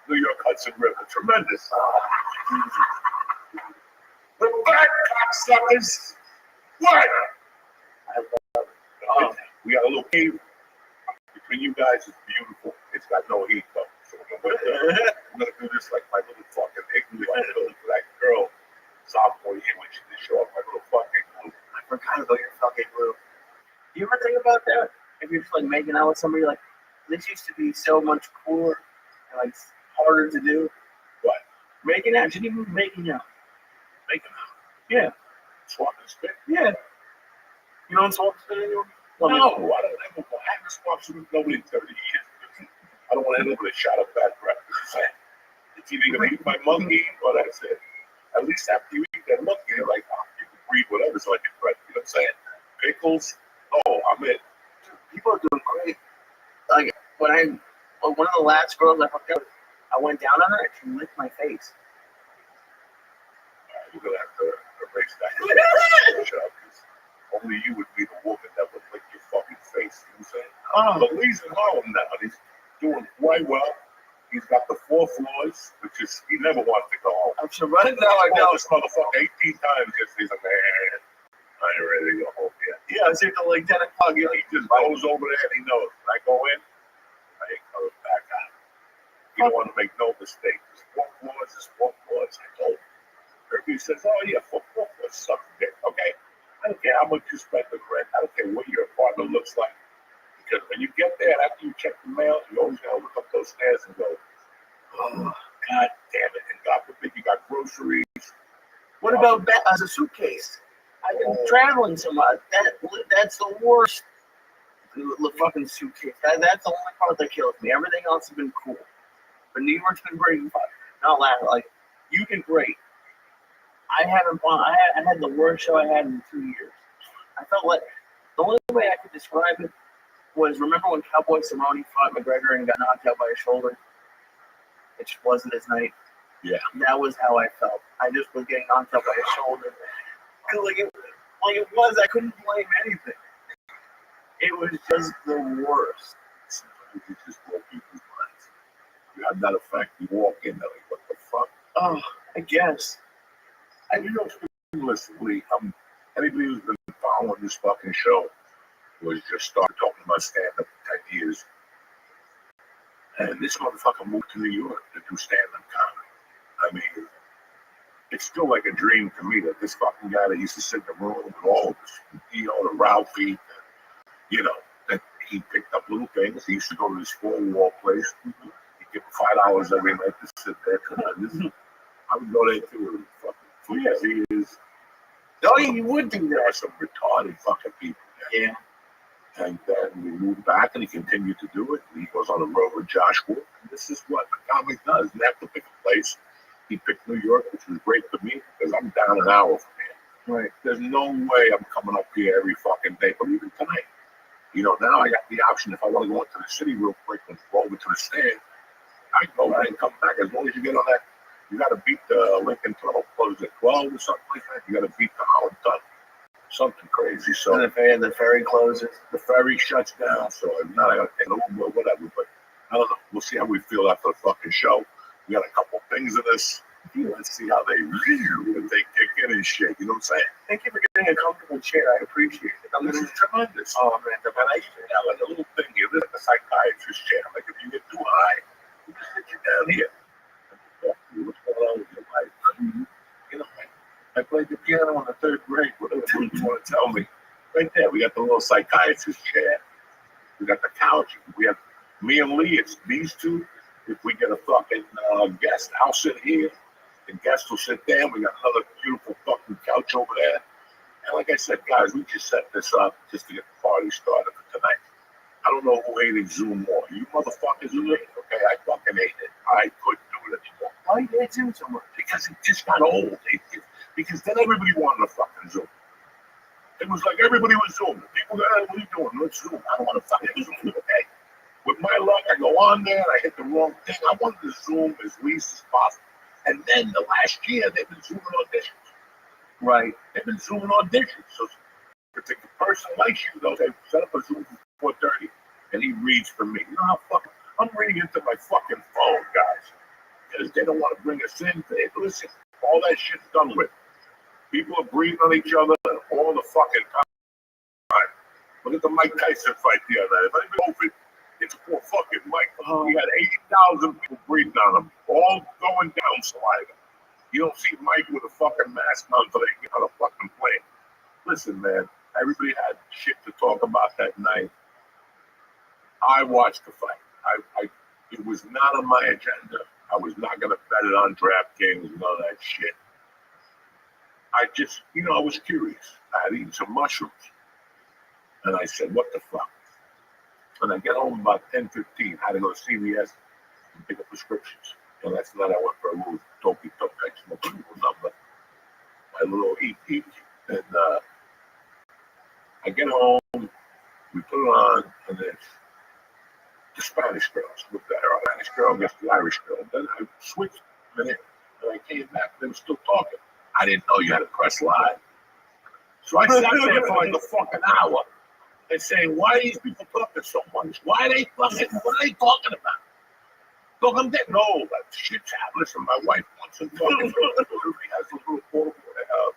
A: New York Hudson River. Tremendous. We're back, cocksuckers. What?
B: I love it.
A: We got a little cave between you guys. It's beautiful. It's got no heat though. So in the winter, I'm gonna do this like my little fucking igloo I built for that girl sophomore year when she did show up my little fucking igloo.
B: I forgot about your fucking glue. Do you ever think about that? If you're just like making out with somebody, like this used to be so much cooler and like harder to do.
A: What?
B: Making out? Didn't even making out.
A: Making out.
B: Yeah.
A: Swap and spit?
B: Yeah. You don't swap and spit anymore?
A: No, I don't ever. I haven't swapped with nobody in 30 years. I don't want to end up with a shot of bad breath. It's either gonna eat my monkey or that's it. At least after you eat that monkey, you're like, oh, you can breathe whatever so I can breath. You know what I'm saying? Pickles. Oh, I'm in.
B: People are doing great. Like when one of the last girls I hooked up with, I went down on her and she licked my face.
A: You're gonna have to erase that. Only you would be the woman that would lick your fucking face. You know what I'm saying?
B: Oh.
A: But Lee's in Harlem now. He's doing quite well. He's got the 4 floors, which is he never wants to go home.
B: I'm sure right now I know.
A: This motherfucker 18 times just he's like, man, I ain't ready to go home yet.
B: Yeah, I see the like 10 o'clock.
A: He just goes over there and he knows when I go in, I ain't coming back out. You don't want to make no mistake. There's 4 floors, there's 4 floors. I told him. Herbie says, oh yeah, 4 floors sucks dick. Okay. I don't care how much you spend on rent. I don't care what your apartment looks like. Because when you get there, after you check the mail, you always gotta look up those stairs and go, oh, God damn it. And God forbid you got groceries.
B: What about that as a suitcase? I've been traveling so much. That's the worst. The fucking suitcase. That's the only part that kills me. Everything else has been cool. But New York's been great. Not laughing. Like, you've been great. I haven't fun. I had the worst show I had in 2 years. I felt like the only way I could describe it was, remember when Cowboy Cerrone fought McGregor and got knocked out by his shoulder? It just wasn't his night.
A: Yeah.
B: That was how I felt. I just was getting knocked out by his shoulder. Like it was, I couldn't blame anything. It was just the worst.
A: Sometimes you just blow people's minds. You have that effect. You walk in, they're like, what the fuck?
B: Oh, I guess.
A: And you know, listen, anybody who's been following this fucking show was just started talking about stand-up for 10 years. And this motherfucker moved to New York to do stand-up comedy. I mean, it's still like a dream to me that this fucking guy that used to sit in the room with all of us, you know, the Ralphie, you know, that he picked up little things. He used to go to this 4-wall place. He'd give him $5 every night to sit there. I would go there too. For years.
B: Oh, you would do
A: There
B: that.
A: are some retarded fucking people there.
B: Yeah.
A: And then we moved back and he continued to do it. He goes on the road with Josh Wolf. And this is what a comic does. You have to pick a place. He picked New York, which was great for me because I'm down an hour from here.
B: Right.
A: There's no way I'm coming up here every fucking day, but even tonight. You know, now I got the option if I want to go into the city real quick and go over to the stand, I can go right and come back as long as you get on that. You got to beat the Lincoln Tunnel, close at 12 or something like that. You got to beat the Holland Tunnel. Something crazy. So
B: And the ferry closes.
A: the ferry shuts down. So if not, I got to take an Uber or whatever. But I don't know. We'll see how we feel after the fucking show. We got a couple things in us. Let's see how they kick in and shit. You know what I'm saying?
B: Thank you for getting a comfortable chair. I appreciate it.
A: This is tremendous.
B: Oh man,
A: And I even have like a little thing here. This is like a psychiatrist chair. Like if you get too high, you just sit you down here. What's going on with your life? You know, I played the piano in the 3rd grade. Whatever you want to tell me. Right there, we got the little psychiatrist chair. We got the couch. We have me and Lee. It's these two. If we get a fucking guest, I'll sit here. The guest will sit there. We got another beautiful fucking couch over there. And like I said, guys, we just set this up just to get the party started for tonight. I don't know who hated Zoom more. You motherfuckers who hate it, okay? I fucking hate it. I couldn't do it anymore.
B: why you hate Zoom so much?
A: Because it just got old. Because then everybody wanted to fucking Zoom. It was like everybody was Zoom. People go, hey, what are you doing? Let's Zoom. I don't want to fucking Zoom, okay? With my luck, I go on there and I hit the wrong thing. I wanted to Zoom as least as possible. And then the last year, they've been Zooming auditions.
B: Right.
A: They've been Zooming auditions. So if the person likes you, they'll say, set up a Zoom for 4:30, and he reads for me. You know how fucking, I'm reading into my fucking phone, guys. Because they don't want to bring us in. They, listen, all that shit's done with. People are breathing on each other all the fucking time. Look at the Mike Tyson fight the other night. If anybody over it, It's poor fucking Mike. He had 80,000 people breathing on him, all going down saliva. You don't see Mike with a fucking mask on until they get on a fucking plane. Listen, man, everybody had shit to talk about that night. I watched the fight. It was not on my agenda. I was not going to bet it on DraftKings and all that shit. I just, I was curious. I had eaten some mushrooms. And I said, what the fuck? And I get home about 10:15. I had to go to CVS and pick up prescriptions. And that's not I went for a little dopey smoke a little number. My little eat. And I get home, we put it on, and it's the Spanish girls with the Spanish girl against the Irish girl. And then I switched a minute, and I came back, they were still talking. I didn't know you had to press live. So I sat there for like a fucking hour and saying, why do these people talking so much? What are they talking about? Look, I'm getting old. That shit's happening. Listen, my wife wants to talk. She has a little portable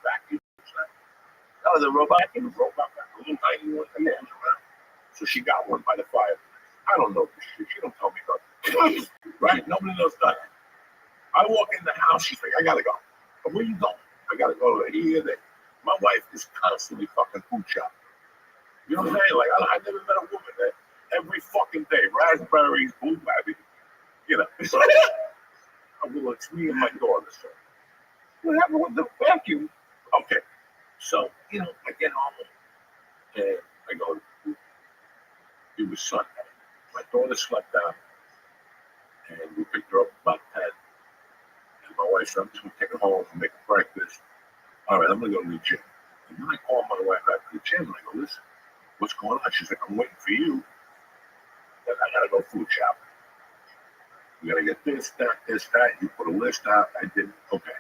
A: vacuum. Oh, the robot? A little tiny one that goes around. So she got one by the fire. I don't know this shit. She don't tell me nothing. Right? Nobody knows nothing. I walk in the house. She's like, I gotta go. But where you going? I gotta go to here, there. My wife is constantly fucking food shopping. You know what I'm saying? Like, I never met a woman that every fucking day, raspberries, blueberries, Well, it's me and my daughter. So what happened with the vacuum? Okay. So, I get home and I go, it was Sunday. My daughter slept down and we picked her up about 10. And my wife said, I'm just going to take her home and make her breakfast. All right, I'm going to go to the gym. And then I call my wife after the gym and I go, listen, what's going on? She's like, I'm waiting for you. Then I got to go food shopping. We got to get this, that. You put a list out. I did. Okay.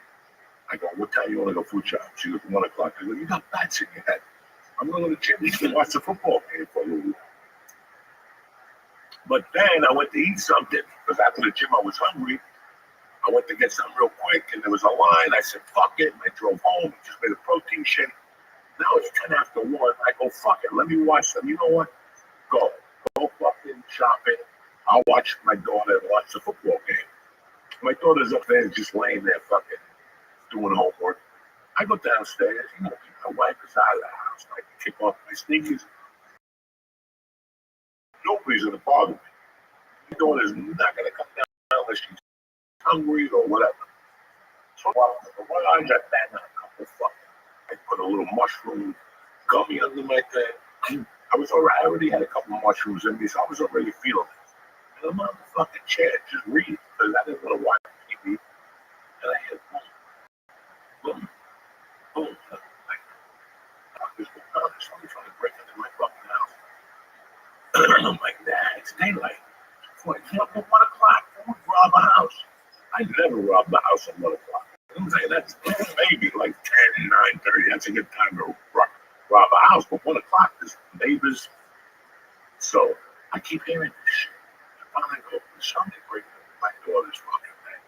A: I go, what time you want to go food shopping? She goes, 1 o'clock. I go, you got bats in your head. I'm going to go to the gym. You can watch the football game for a little while. But then I went to eat something because after the gym I was hungry. I went to get something real quick and there was a line. I said, fuck it. And I drove home. Just made a protein shake. Now it's 10 after 1. I go, fuck it. Let me watch them. You know what? Go fucking shopping. I'll watch my daughter and watch the football game. My daughter's up there just laying there fucking doing homework. I go downstairs. My wife is out of the house. I kick off my sneakers. Nobody's going to bother me. My daughter's not going to come down unless she's hungry or whatever. So when I got that, a couple fucking, I put a little mushroom gummy under my thing. I already had a couple of mushrooms in me, so I was already feeling it. And I'm on the fucking chair just reading because I didn't want to watch TV. And I hit boom. Like, this was honest. Somebody trying to break into my fucking house. I'm like, nah, it's daylight. It's fucking 1 o'clock. Who would rob a house? I never robbed the house at 1 o'clock. I'm saying that's maybe like 10, 9:30. That's a good time to rob a house. But 1 o'clock, there's neighbors. So I keep hearing this shit. And finally I go, somebody breaking into my daughter's fucking thing.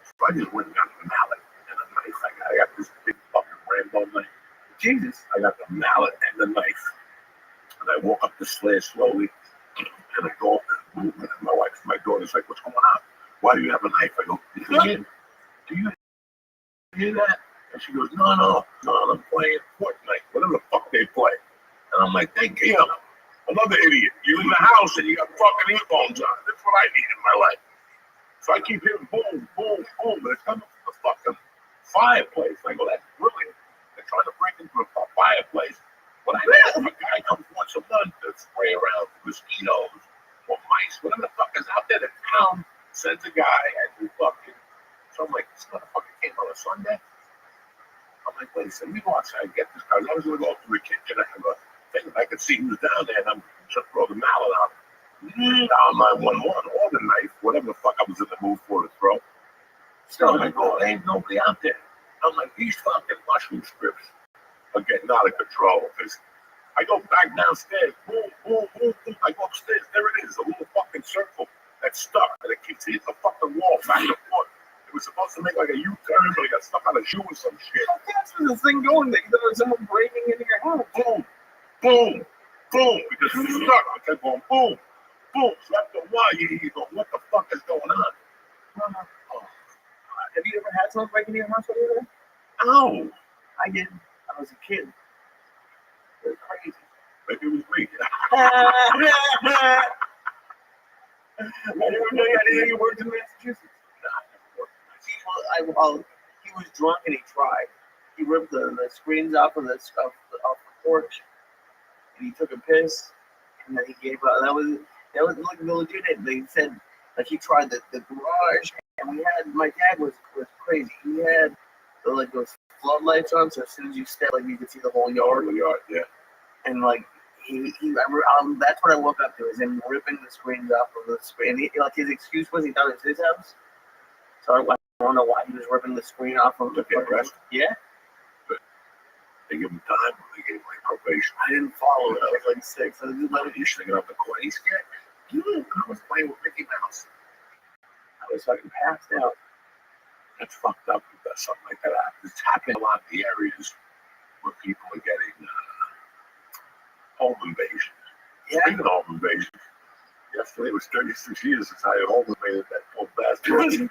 A: So I just went and got a mallet and a knife. I got this big fucking Rambo knife. Jesus. I got the mallet and the knife. And I walk up the stairs slowly. And I go, and my daughter's like, what's going on? Why do you have a knife? I go, do you hear that? And she goes, no, I'm playing Fortnite, whatever the fuck they play. And I'm like, thank you. Another idiot. You're in the house and you got fucking earphones on. That's what I need in my life. So I keep hearing boom, boom, boom, and it's coming from the fucking fireplace. I go, that's brilliant. They're trying to break into a fireplace. When I know if a guy comes once a month to spray around mosquitoes or mice, whatever the fuck is out there, the town sends a guy and we fucking. So I'm like, this motherfucker came on a Sunday. I'm like, wait a second, we go outside and get this guy. I was going to go up to the kitchen. I have a thing. I could see who's down there, and I'm just throw the mallet out. Down 911 or the knife, whatever the fuck I was in the mood for to throw. So I'm like, oh, there ain't nobody out there. I'm like, these fucking mushroom strips are getting out of control because I go back downstairs, boom, boom, boom, boom. I go upstairs, there it is, a little fucking circle that's stuck, and it keeps hitting the fucking wall back and forth. It was supposed to make like a U-turn, but it got stuck on a shoe or some shit.
B: That's where the thing going. There was someone breaking into your house.
A: Boom, boom, boom, because it was stuck. I kept going boom, boom, left the wire. You go, what the fuck is going on?
B: Have you ever had someone break into your house over there?
A: Ow!
B: I did. I was a kid. It was crazy.
A: Maybe it was me.
B: I didn't know you worked in Massachusetts. He was drunk and he tried. He ripped the screens off of the porch, and he took a piss, and then he gave up. That was like legit. They said like he tried the garage, and my dad was crazy. He had those floodlights on, so as soon as you step, like you could see the whole yard.
A: Yeah.
B: And like that's what I woke up to, is him ripping the screens off of the screen. Like his excuse was he thought it was his house. So I don't know why he was ripping the screen off of the
A: rest.
B: Yeah.
A: They give him time. They gave him probation.
B: I didn't follow it. I was like 6. I just let it.
A: He's singing up the court. He's scared. I was playing with Mickey Mouse.
B: I was fucking passed out.
A: That's fucked up. That something like that happens. It's happening a lot in the areas where people are getting home invasion.
B: Yeah.
A: Speaking of home invasion, yesterday was 36 years since I had home invaded that poor bastard.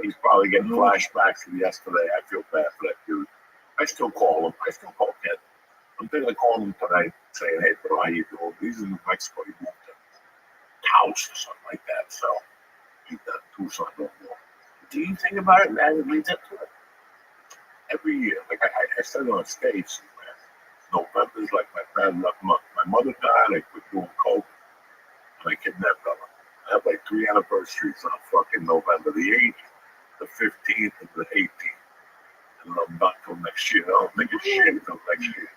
A: He's probably getting flashbacks from yesterday. I feel bad for that dude. I still call him. I still call Ken. I'm thinking of calling him tonight, saying, "Hey, bro, how you doing?" He's in New Mexico. He moved to Taos or something like that. So he's not Tucson no more.
B: Do you think about it as it leads up to it?
A: Every year, like I said on stage, November's like my bad luck month. My mother died. I quit doing coke. And I kidnapped her. I have like 3 anniversaries on fucking November the 8th, the 15th, and the 18th. And I'm not till next year. I don't think it's shit until next year.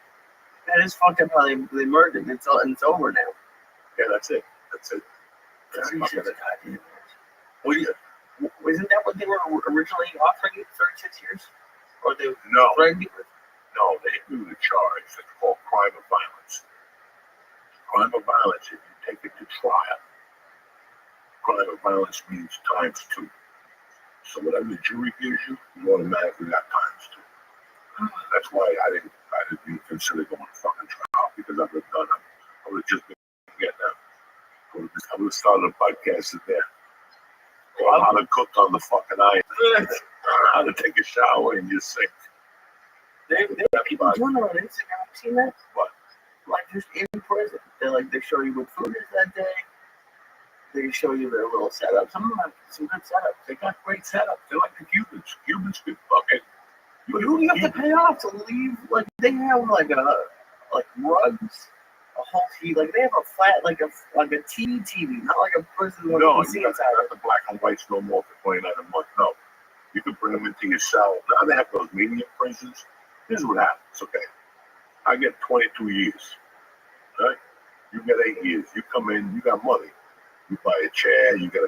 B: That is fucked up how they murdered. It's over now.
A: Yeah, that's it. That's it.
B: That's
A: fucking it.
B: goddamn.
A: Well, yeah.
B: Isn't that what they were originally offering you, 36 years? Or they
A: No.
B: threatened you with?
A: No, they hit me with a charge that's called crime of violence. Crime of violence, if you take it to trial, crime of violence means ×2. So whatever the jury gives you, you automatically got ×2. That's why I didn't even consider going to fucking trial, because I would have done it. I would have just been getting them. I would have started a podcast in there. Or how to cook on the fucking iron. How to take a shower in your sink.
B: They have people doing it on Instagram. Have you seen that?
A: What?
B: Like just in prison. They show you what food is that day. They show you their little setup. Some of them have some good setups.
A: They got great setups. They're like the Cubans. Cubans could fucking.
B: Who do you have to pay off to leave? Like they have like rugs, a whole TV. Like they have a flat like a TV, not like a prison one.
A: No,
B: you can see inside.
A: not the black and whites no more for $29 a month. No, you can bring them into your cell. Now they have those medium prisons. Here's what happens. Okay, I get 22 years. Right? You get 8 years. You come in. You got money. You buy a chair. You get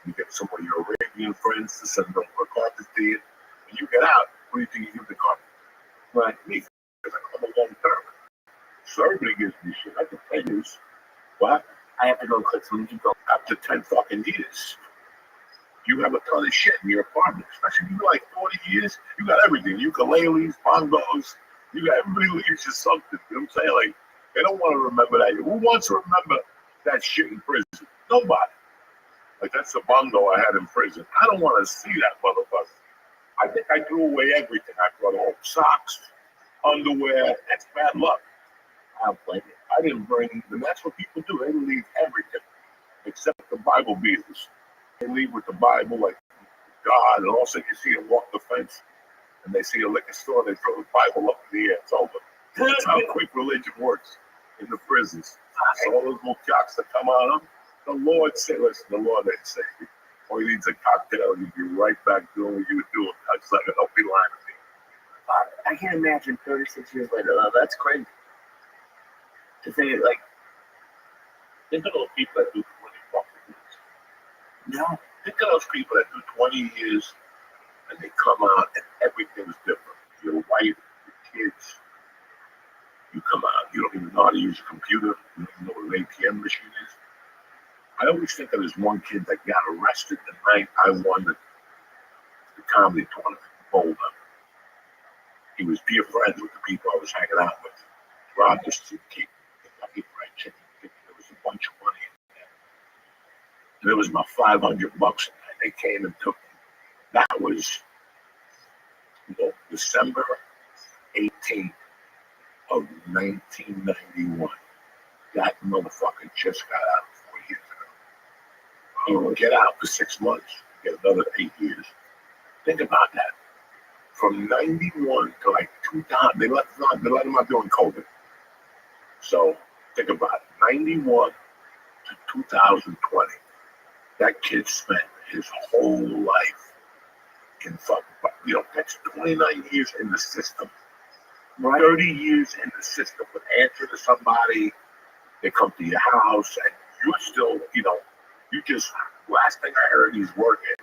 A: you get some of your Arabian friends to send them for a carpet to you, and you get out. What do you think you give the carpet?
B: Right.
A: Me, because I'm a long term. So everybody gives me shit. I can tell you what?
B: I have to go click some people.
A: After 10 fucking years, you have a ton of shit in your apartment. Especially if you like 40 years, you got everything. Ukuleles, bongos. You got everybody leaves you something. You know what I'm saying? Like, they don't want to remember that. Who wants to remember that shit in prison? Nobody. Like, that's the bongo I had in prison. I don't want to see that motherfucker. I think I threw away everything. I brought home socks, underwear. That's bad luck.
B: I'll blame it.
A: I didn't bring, and that's what people do. They leave everything except the Bible beaters. They leave with the Bible, like God, and also you see them walk the fence, and they see a liquor store, they throw the Bible up in the air. It's over. That's how quick religion works in the prisons. So all those little jocks that come on them, the Lord said, listen, the Lord didn't say it. All he needs a cocktail, and you'll be right back doing what you were doing. That's like, don't be lying to me.
B: I can't imagine 36 years later, though. That's crazy. To say, like,
A: Think of those people that do 20 fucking years.
B: no.
A: Think of those people that do 20 years and they come out and everything's different. Your wife, your kids, you come out, you don't even know how to use a computer, you don't even know what an ATM machine is. I always think of this one kid that got arrested the night I won the comedy tournament in Boulder. He was dear friends with the people I was hanging out with. Rothschild came, Kentucky Fried Chicken. There was
D: bunch of money in there. And it was about $500. And they came and took them. That was, December 18th of 1991. That motherfucker just got out 4 years ago. He will get out for 6 months, get another 8 years. Think about that. From 91 to like 2000, they let him out during COVID. So think about it. 91 to 2020. That kid spent his whole life in fucking, that's 29 years in the system. Right. 30 years in the system with answer to somebody. They come to your house and you're still, last thing I heard, he's working.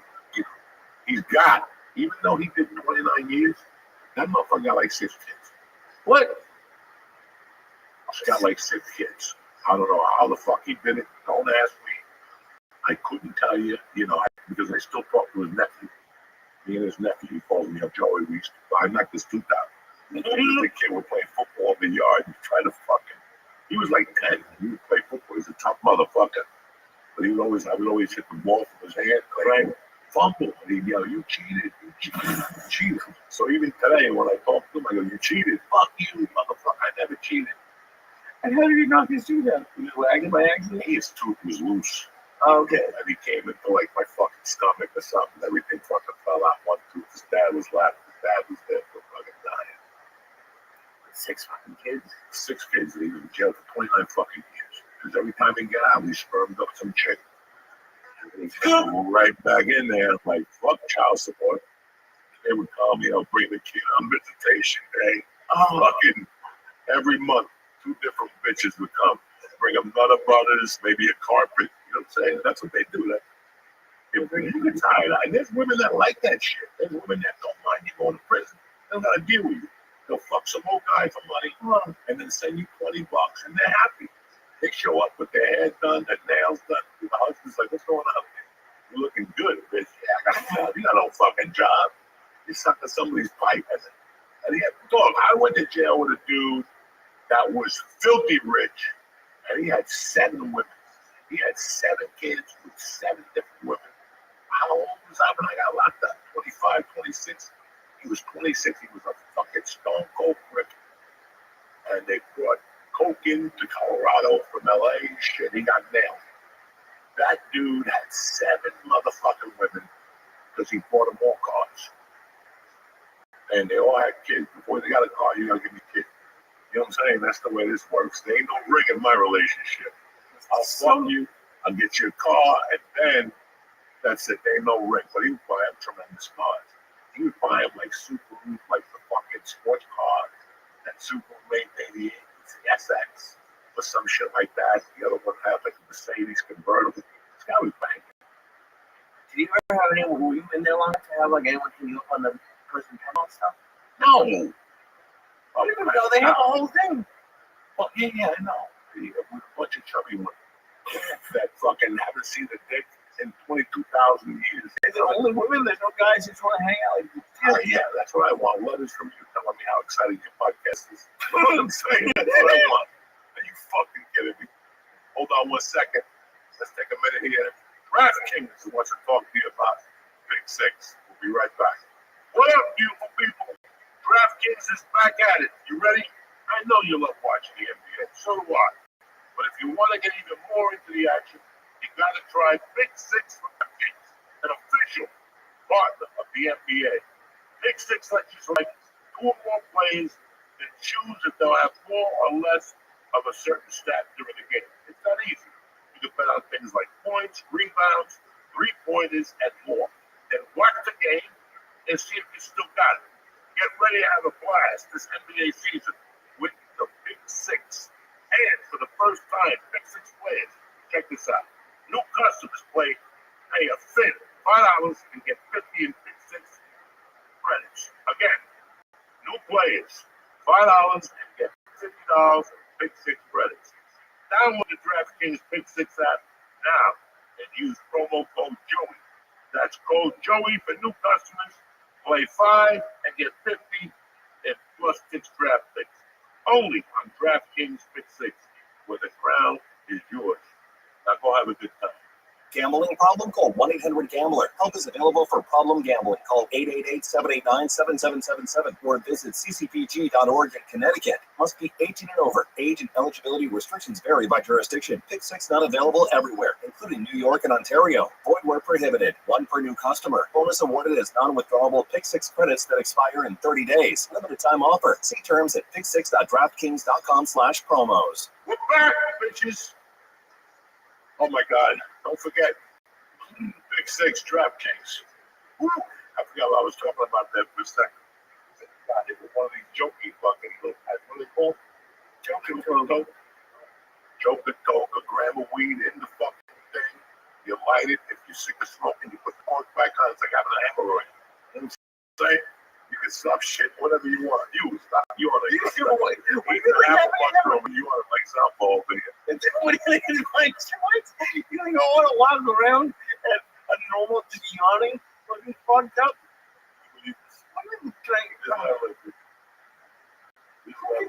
D: He's got, even though he did 29 years, that motherfucker got like 6 kids. What? He's got like 6 kids. I don't know how the fuck he did it. Don't ask me. I couldn't tell you, because I still talk to his nephew. Me and his nephew, he calls me up, Joey. I knocked this tooth out. The kid would play football in the yard and try to fucking. He was like 10. He would play football. He's a tough motherfucker. But I would always hit the ball from his hand, like, fumble. And he'd yell, you cheated. So even today, when I talk to him, I go, you cheated. Fuck you, motherfucker. I never cheated.
B: And how did he knock his tooth out? He was wagging by accident?
D: His tooth was loose.
B: Oh, okay.
D: And he came into like my fucking stomach or something. Everything fucking fell out. One tooth. His dad was laughing. His dad was there for fucking dying.
B: 6 fucking kids.
D: 6 kids. And he was in jail for 29 fucking years. Because every time he got out, he spermed up some chick. And he came right back in there like, fuck child support. They would call me, bring the kid on visitation day. Fucking every month, 2 different bitches would come. Bring them Nutter Brothers, maybe a carpet. You know what I'm saying? That's what they do. You get tired. There's women that like that shit. There's women that don't mind you going to prison. They don't got to deal with you. They'll fuck some old guy for money and then send you $20 and they're happy. They show up with their hair done, their nails done. The husband's like, what's going on with you? You're looking good, bitch. Yeah, I got a job. You got no fucking job. You sucking somebody's pipe. And I went to jail with a dude that was filthy rich. And he had 7 women. He had 7 kids with 7 different women. How old was I when I got locked up? 25, 26. He was 26. He was a fucking stone cold prick. And they brought coke into Colorado from LA. Shit, he got nailed. That dude had 7 motherfucking women because he bought them all cars. And they all had kids. Before they got a car, you gotta give me kids. You know what I'm saying? That's the way this works. There ain't no ring in my relationship. I'll fuck you, I'll get you a car, and then that's it. There ain't no ring. But he would buy him tremendous cars. He would buy him like Subaru, like the fucking sports car that Subaru maintained, the SX, or some shit like that. The other one had like a Mercedes convertible. This guy was banking.
B: Did you ever have anyone who you in there long enough to have like anyone clean you up on the person penalty stuff?
D: No.
B: I don't even know they have a whole thing.
D: Well, yeah, I know. With a bunch of chubby women that fucking haven't seen a dick in 22,000 years.
B: Is it only women? There's no guys who just want to hang out like
D: yeah, that's what I want. Letters from you telling me how exciting your podcast is. You know what I'm saying? That's what I want. Are you fucking kidding me? Hold on 1 second. Let's take a minute here. DraftKings wants to talk to you about Big 6. We'll be right back. What up, beautiful people? DraftKings is back at it. You ready? I know you love watching the NBA. So do I. But if you want to get even more into the action, you got to try Big 6 from DraftKings, an official partner of the NBA. Big 6 lets you select 2 or more plays and choose if they'll have 4 or less of a certain stat during the game. It's that easy. You can bet on things like points, rebounds, 3-pointers, and more. Then watch the game and see if you still got it. Get ready to have a blast this NBA season with the Big 6. And for the first time, Big 6 players, check this out. New customers pay a thin $5 and get 50 in Big 6 credits. Again, new players, $5 and get $50 in Big 6 credits. Download the DraftKings Big 6 app now and use promo code Joey. That's code Joey for new customers. Play 5 and get 50 and plus 6 draft picks. Only on DraftKings Big 6, where the crown is yours.
A: go have a good time.
E: Gambling problem? Call 1-800-GAMBLER. Help is available for problem gambling. Call 888-789-7777 or visit ccpg.org in Connecticut. Must be 18 and over. Age and eligibility restrictions vary by jurisdiction. Pick 6 not available everywhere, including New York and Ontario. Void where prohibited. 1 per new customer. Bonus awarded as non-withdrawable Pick 6 credits that expire in 30 days. Limited time offer. See terms at pick6.draftkings.com/promos.
A: We're back, bitches. Oh my God. Don't forget, Big 6 DraftKings. Woo. I forgot what I was talking about that for a second. God, it was one of these jokey fucking little, what are they called? Joking dope. Joking dope, a gram of weed in the fucking thing. You light it. If you're sick of smoking, you put the cork back on. It's like having an hemorrhoid. You know what I'm saying? You can stop shit, whatever you want. You stop. You want to. You want to like softball over here.
B: What do you think is my choice? You think I want to walk around at a normal, just yawning, looking fucked up? I'm trying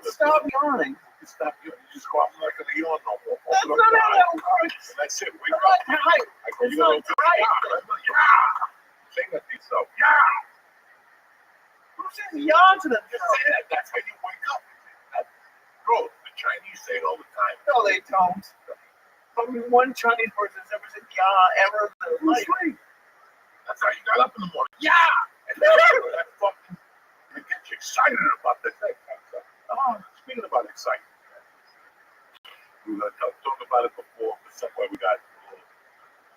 B: to stop yawning.
A: Stop you. You just go out like a yawn no more.
B: That's not how that works.
A: That's it. Wake
B: I'm
A: up.
B: not tight.
A: I go,
B: It's
A: you
B: not
A: know,
B: tight.
A: yeah. Sing that to yourself. Yeah.
B: Who says yawn to them?
A: Just say that. That's how you wake up. Bro, the Chinese say it all the time.
B: No, they don't. Only one Chinese person has ever said yeah ever in their life.
A: That's how you got up in the morning. Yeah. And that fucking, it gets you excited about the thing. Oh, speaking about excitement, we were going to talk about it before, but somewhere we got a little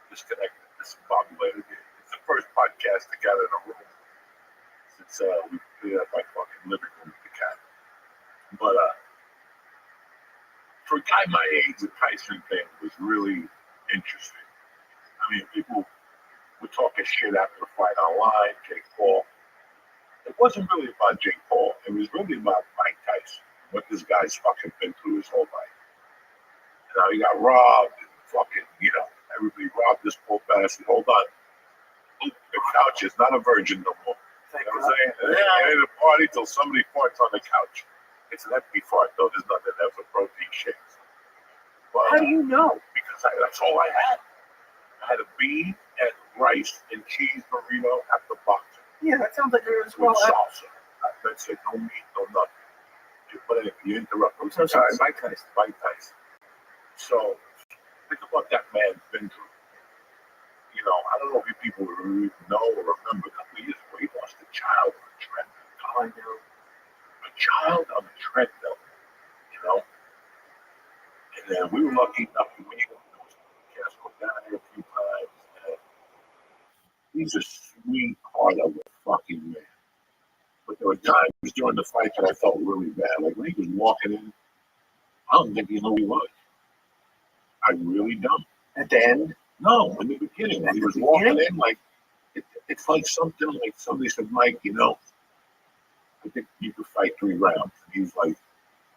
A: disconnected, discombobulated. It's the first podcast together in a room since we cleared up my fucking living room with the cat. But for a guy my age, the Tyson thing was really interesting. I mean, people were talking shit after the fight online, Jake Paul. It wasn't really about Jake Paul. It was really about Mike Tyson, what this guy's fucking been through his whole life. You know, he got robbed, and fucking, you know, everybody robbed this poor bastard. Hold on. The couch is not a virgin no more. You know what I'm saying? It ain't a party till somebody farts on the couch. It's an empty fart, though. There's nothing there for protein shakes. But,
B: How do you know?
A: Because that's all I had. I had a bean and rice and cheese burrito after boxing.
B: Yeah, that sounds like it was
A: With
B: well.
A: salsa. That's it. No meat, no nothing. But anyway, you interrupt. I'm
B: So
A: sorry.
B: Mike Tyson.
A: Mike Tyson. So, think about that man's been through. You know, I don't know if you people really know or remember a couple of years ago, he lost a child on a treadmill.
B: I know.
A: A child on a treadmill, you know? And then we were lucky enough to meet him. Cast go down here a few times. And he's a sweetheart of a fucking man. But there were times during the fight that I felt really bad. Like when he was walking in, I don't think he knew who he was. I really don't.
B: At the end?
A: No, in the beginning, when he was walking in, like, it's like something like somebody said, Mike, you know, I think you could fight 3 rounds. And he's like,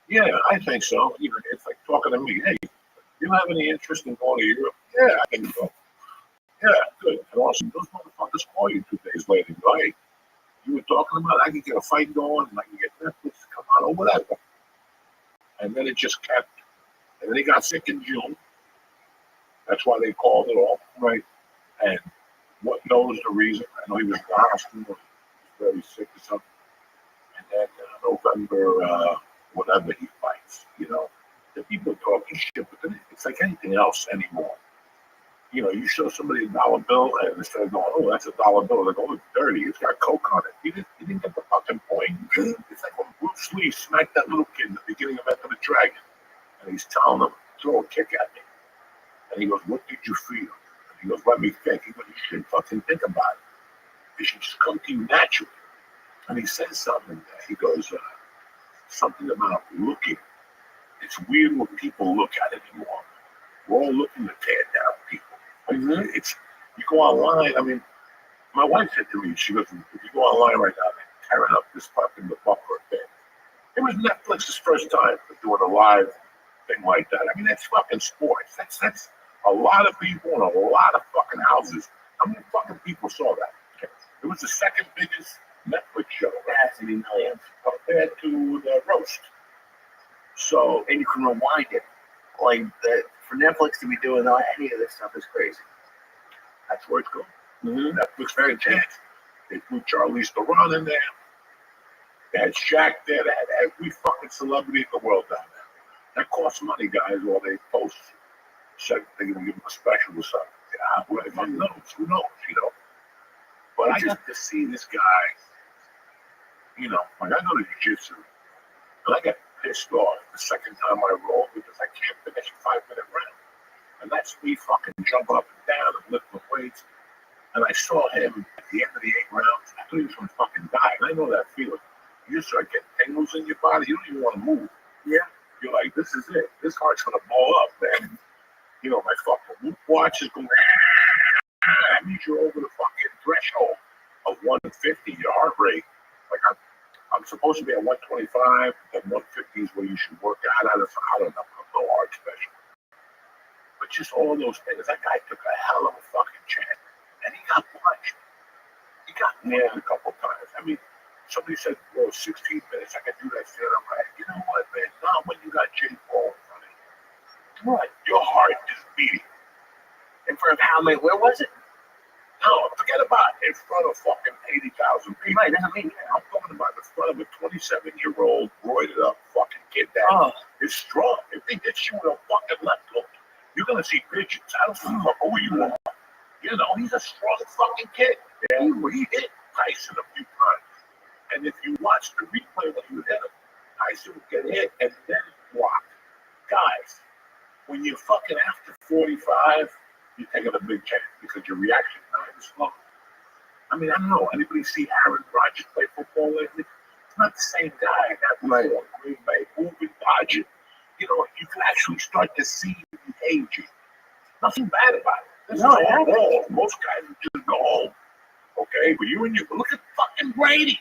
A: yeah, I think so. You know, it's like talking to me, hey, you have any interest in going to Europe? Yeah, I can go. Yeah, good. And also, those motherfuckers call you 2 days later and go, hey, you were talking about I can get a fight going and I can get Netflix to come on or whatever. And then it just kept, and then he got sick in June. That's why they called it off, right? And what knows the reason? I know he was in the hospital, he was very sick or something. And then November, whenever he fights, you know, the people are talking shit, but then it's like anything else anymore. You know, you show somebody $1 bill and instead of going, oh, that's $1 bill, they go, oh, it's dirty, it's got coke on it. He didn't get the fucking point. It's like when Bruce Lee smacked that little kid in the beginning of Enter the Dragon. And he's telling him, throw a kick at me. And he goes, what did you feel? And he goes, let me think. He goes, you shouldn't fucking think about it. It should just come to you naturally. And he says something there. He goes, something about looking. It's weird when people look at it anymore. We're all looking to tear down people. It's, you go online, I mean, my wife said to me, she goes, if you go online right now, they're tearing up this fucking the Buckler thing. It was Netflix's first time for doing a live thing like that. I mean, that's fucking sports. That's a lot of people in a lot of fucking houses. How many fucking people saw that? It was the second biggest Netflix show, right?
B: Has to be millions.
A: Compared to the roast. So,
B: And you can rewind it. Like, for Netflix to be doing any of this stuff is crazy.
A: That's where it's going.
B: Mm-hmm.
A: Netflix very chance. They threw Charlize Theron in there. They had Shaq there. They had every fucking celebrity in the world down there. That costs money, guys, while they post. Said they're going to give them a special or something. Yeah, well, who knows? Who knows, you know? But I got to see this guy, you know, like I go to jiu-jitsu, and I got pissed off the second time I rolled because I can't finish a 5-minute round. And that's me fucking jumping up and down and lifting weights. And I saw him at the end of the 8 rounds. I thought he was going to fucking die. And I know that feeling. You just start getting tingles in your body. You don't even want to move.
B: Yeah.
A: You're like, this is it. This heart's going to blow up, man. You know, my fucking watch is going, that means you're over the fucking threshold of 150, your heart rate. Like, I'm supposed to be at 125, and 150 is where you should work out. I don't know. I'm no heart special. But just all those things. That guy took a hell of a fucking chance. And he got punched. He got nailed a couple times. I mean, somebody said, well, 16 minutes, I can do that shit. I'm like, you know what, man? Not when you got Jake Paul in front of you. What? Your heart is beating.
B: In front of how many? Where was it?
A: No, forget about it. In front of fucking 80,000 people.
B: Right, that's what I mean.
A: I'm talking about in front of a 27-year-old, roided up fucking kid that is strong. If they get you with a fucking left hook, you're going to see pictures. I don't give a fuck who you are. You know, he's a strong fucking kid. Yeah. He hit Tyson a few times. And if you watch the replay when he would hit him, Tyson would get hit and then block. Guys, when you're fucking after 45, you're taking a big chance because your reaction time is slow. I mean, I don't know. Anybody see Aaron Rodgers play football lately? It's not the same guy that was on Green Bay, moving, dodging. You know, you can actually start to see the aging. Nothing bad about it. This is all wrong. Most guys would just go home. Okay? But look at fucking Brady.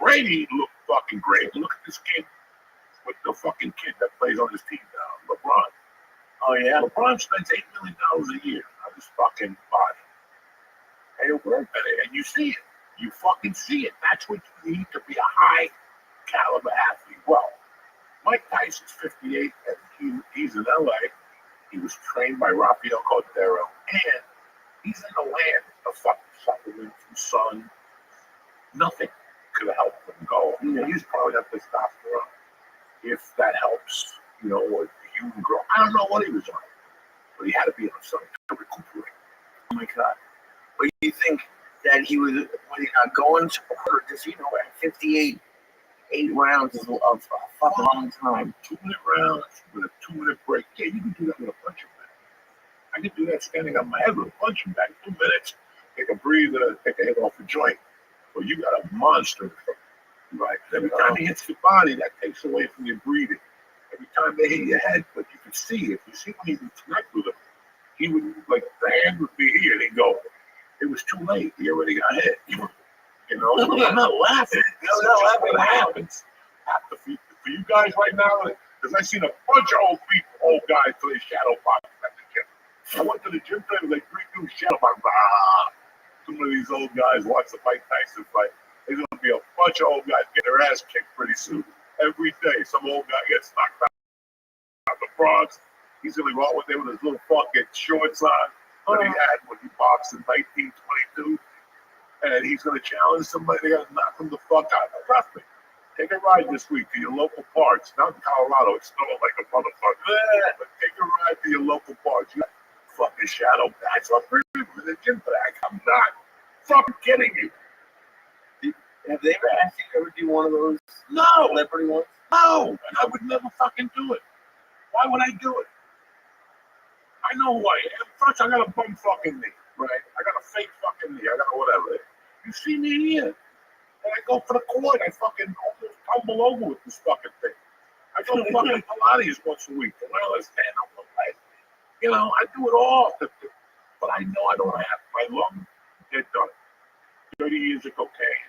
A: Brady looked fucking great. Look at this kid with the fucking kid that plays on his team now, LeBron.
B: Oh, yeah?
A: LeBron spends $8 million a year on his fucking body. And you see it. You fucking see it. That's what you need to be a high caliber athlete. Well, Mike Tyson's 58 and he's in LA. He was trained by Rafael Cordero, and he's in the land of fucking supplements and sun. Nothing could have helped him go. Yeah. He's probably got testosterone. If that helps, you know, or the human growth. I don't know what he was on, but he had to be on something to recuperate.
B: Oh my God. But you think that he was not going to, or just, you know, at 58, 8 rounds is a fucking long time.
A: 2-minute rounds with a 2-minute break. Yeah, you can do that with a punching bag. I can do that standing on my head with a punching bag. 2 minutes, take a breather, take a hit off a joint. But you got a monster. Right? Every time he hits your body, that takes away from your breathing. Every time they hit your head, but you can see, if you see when he would connect with him, he would, like, the hand would be here, and he'd go, it was too late. He already got hit. You know, so I'm not laughing. I'm not laughing. What happens? For you guys right now, because I seen a bunch of old guys play shadow boxing at the gym. I went to the gym today, like 3 dudes shadow boxing. Some of these old guys watch the Mike Tyson fight. There's going to be a bunch of old guys get their ass kicked pretty soon. Every day, some old guy gets knocked out the Bronx. He's going to go out with his little fucking shorts on that he had when he boxed in 1922. And he's going to challenge somebody. They're going to knock him the fuck out. Trust me. Take a ride this week to your local parks. Not in Colorado. It's snowing like a motherfucker. But take a ride to your local parks. You fucking shadow guys. I'm pretty in the gym for that. I'm not fucking kidding you.
B: Have they ever asked you to ever do one of those?
A: No.
B: Celebrity ones?
A: No. And I would never fucking do it. Why would I do it? I know who I am. First, I got a bum fucking knee. Right? I got a fake fucking knee. I got whatever. You see me here. And I go for the court. I fucking almost tumble over with this fucking thing. I go to fucking Pilates once a week. And I stand up my leg. You know, I do it all. But I know I don't have my lungs. They're done. 30 years of cocaine.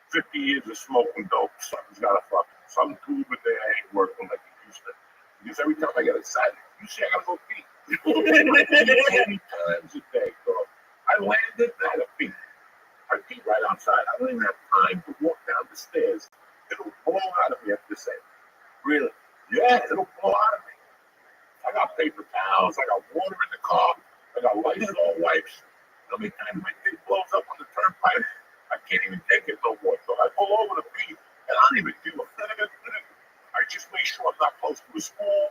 A: 50 years of smoking dope. Something's got to fucking. Some tube a day I ain't working like it used to. Because every time I get excited, you say I got to go pee. 20 times a day, bro. I landed, I had a pee. I pee right outside. I don't even have time to walk down the stairs. It'll blow out of me at this end.
B: Really?
A: Yeah, it'll blow out of me. I I got paper towels. I got water in the car. I got Lysol wipes. How many times my thing blows up on the turnpike? I can't even take it no more. So I pull over to pee, and I don't even do a I just make sure I'm not close to a school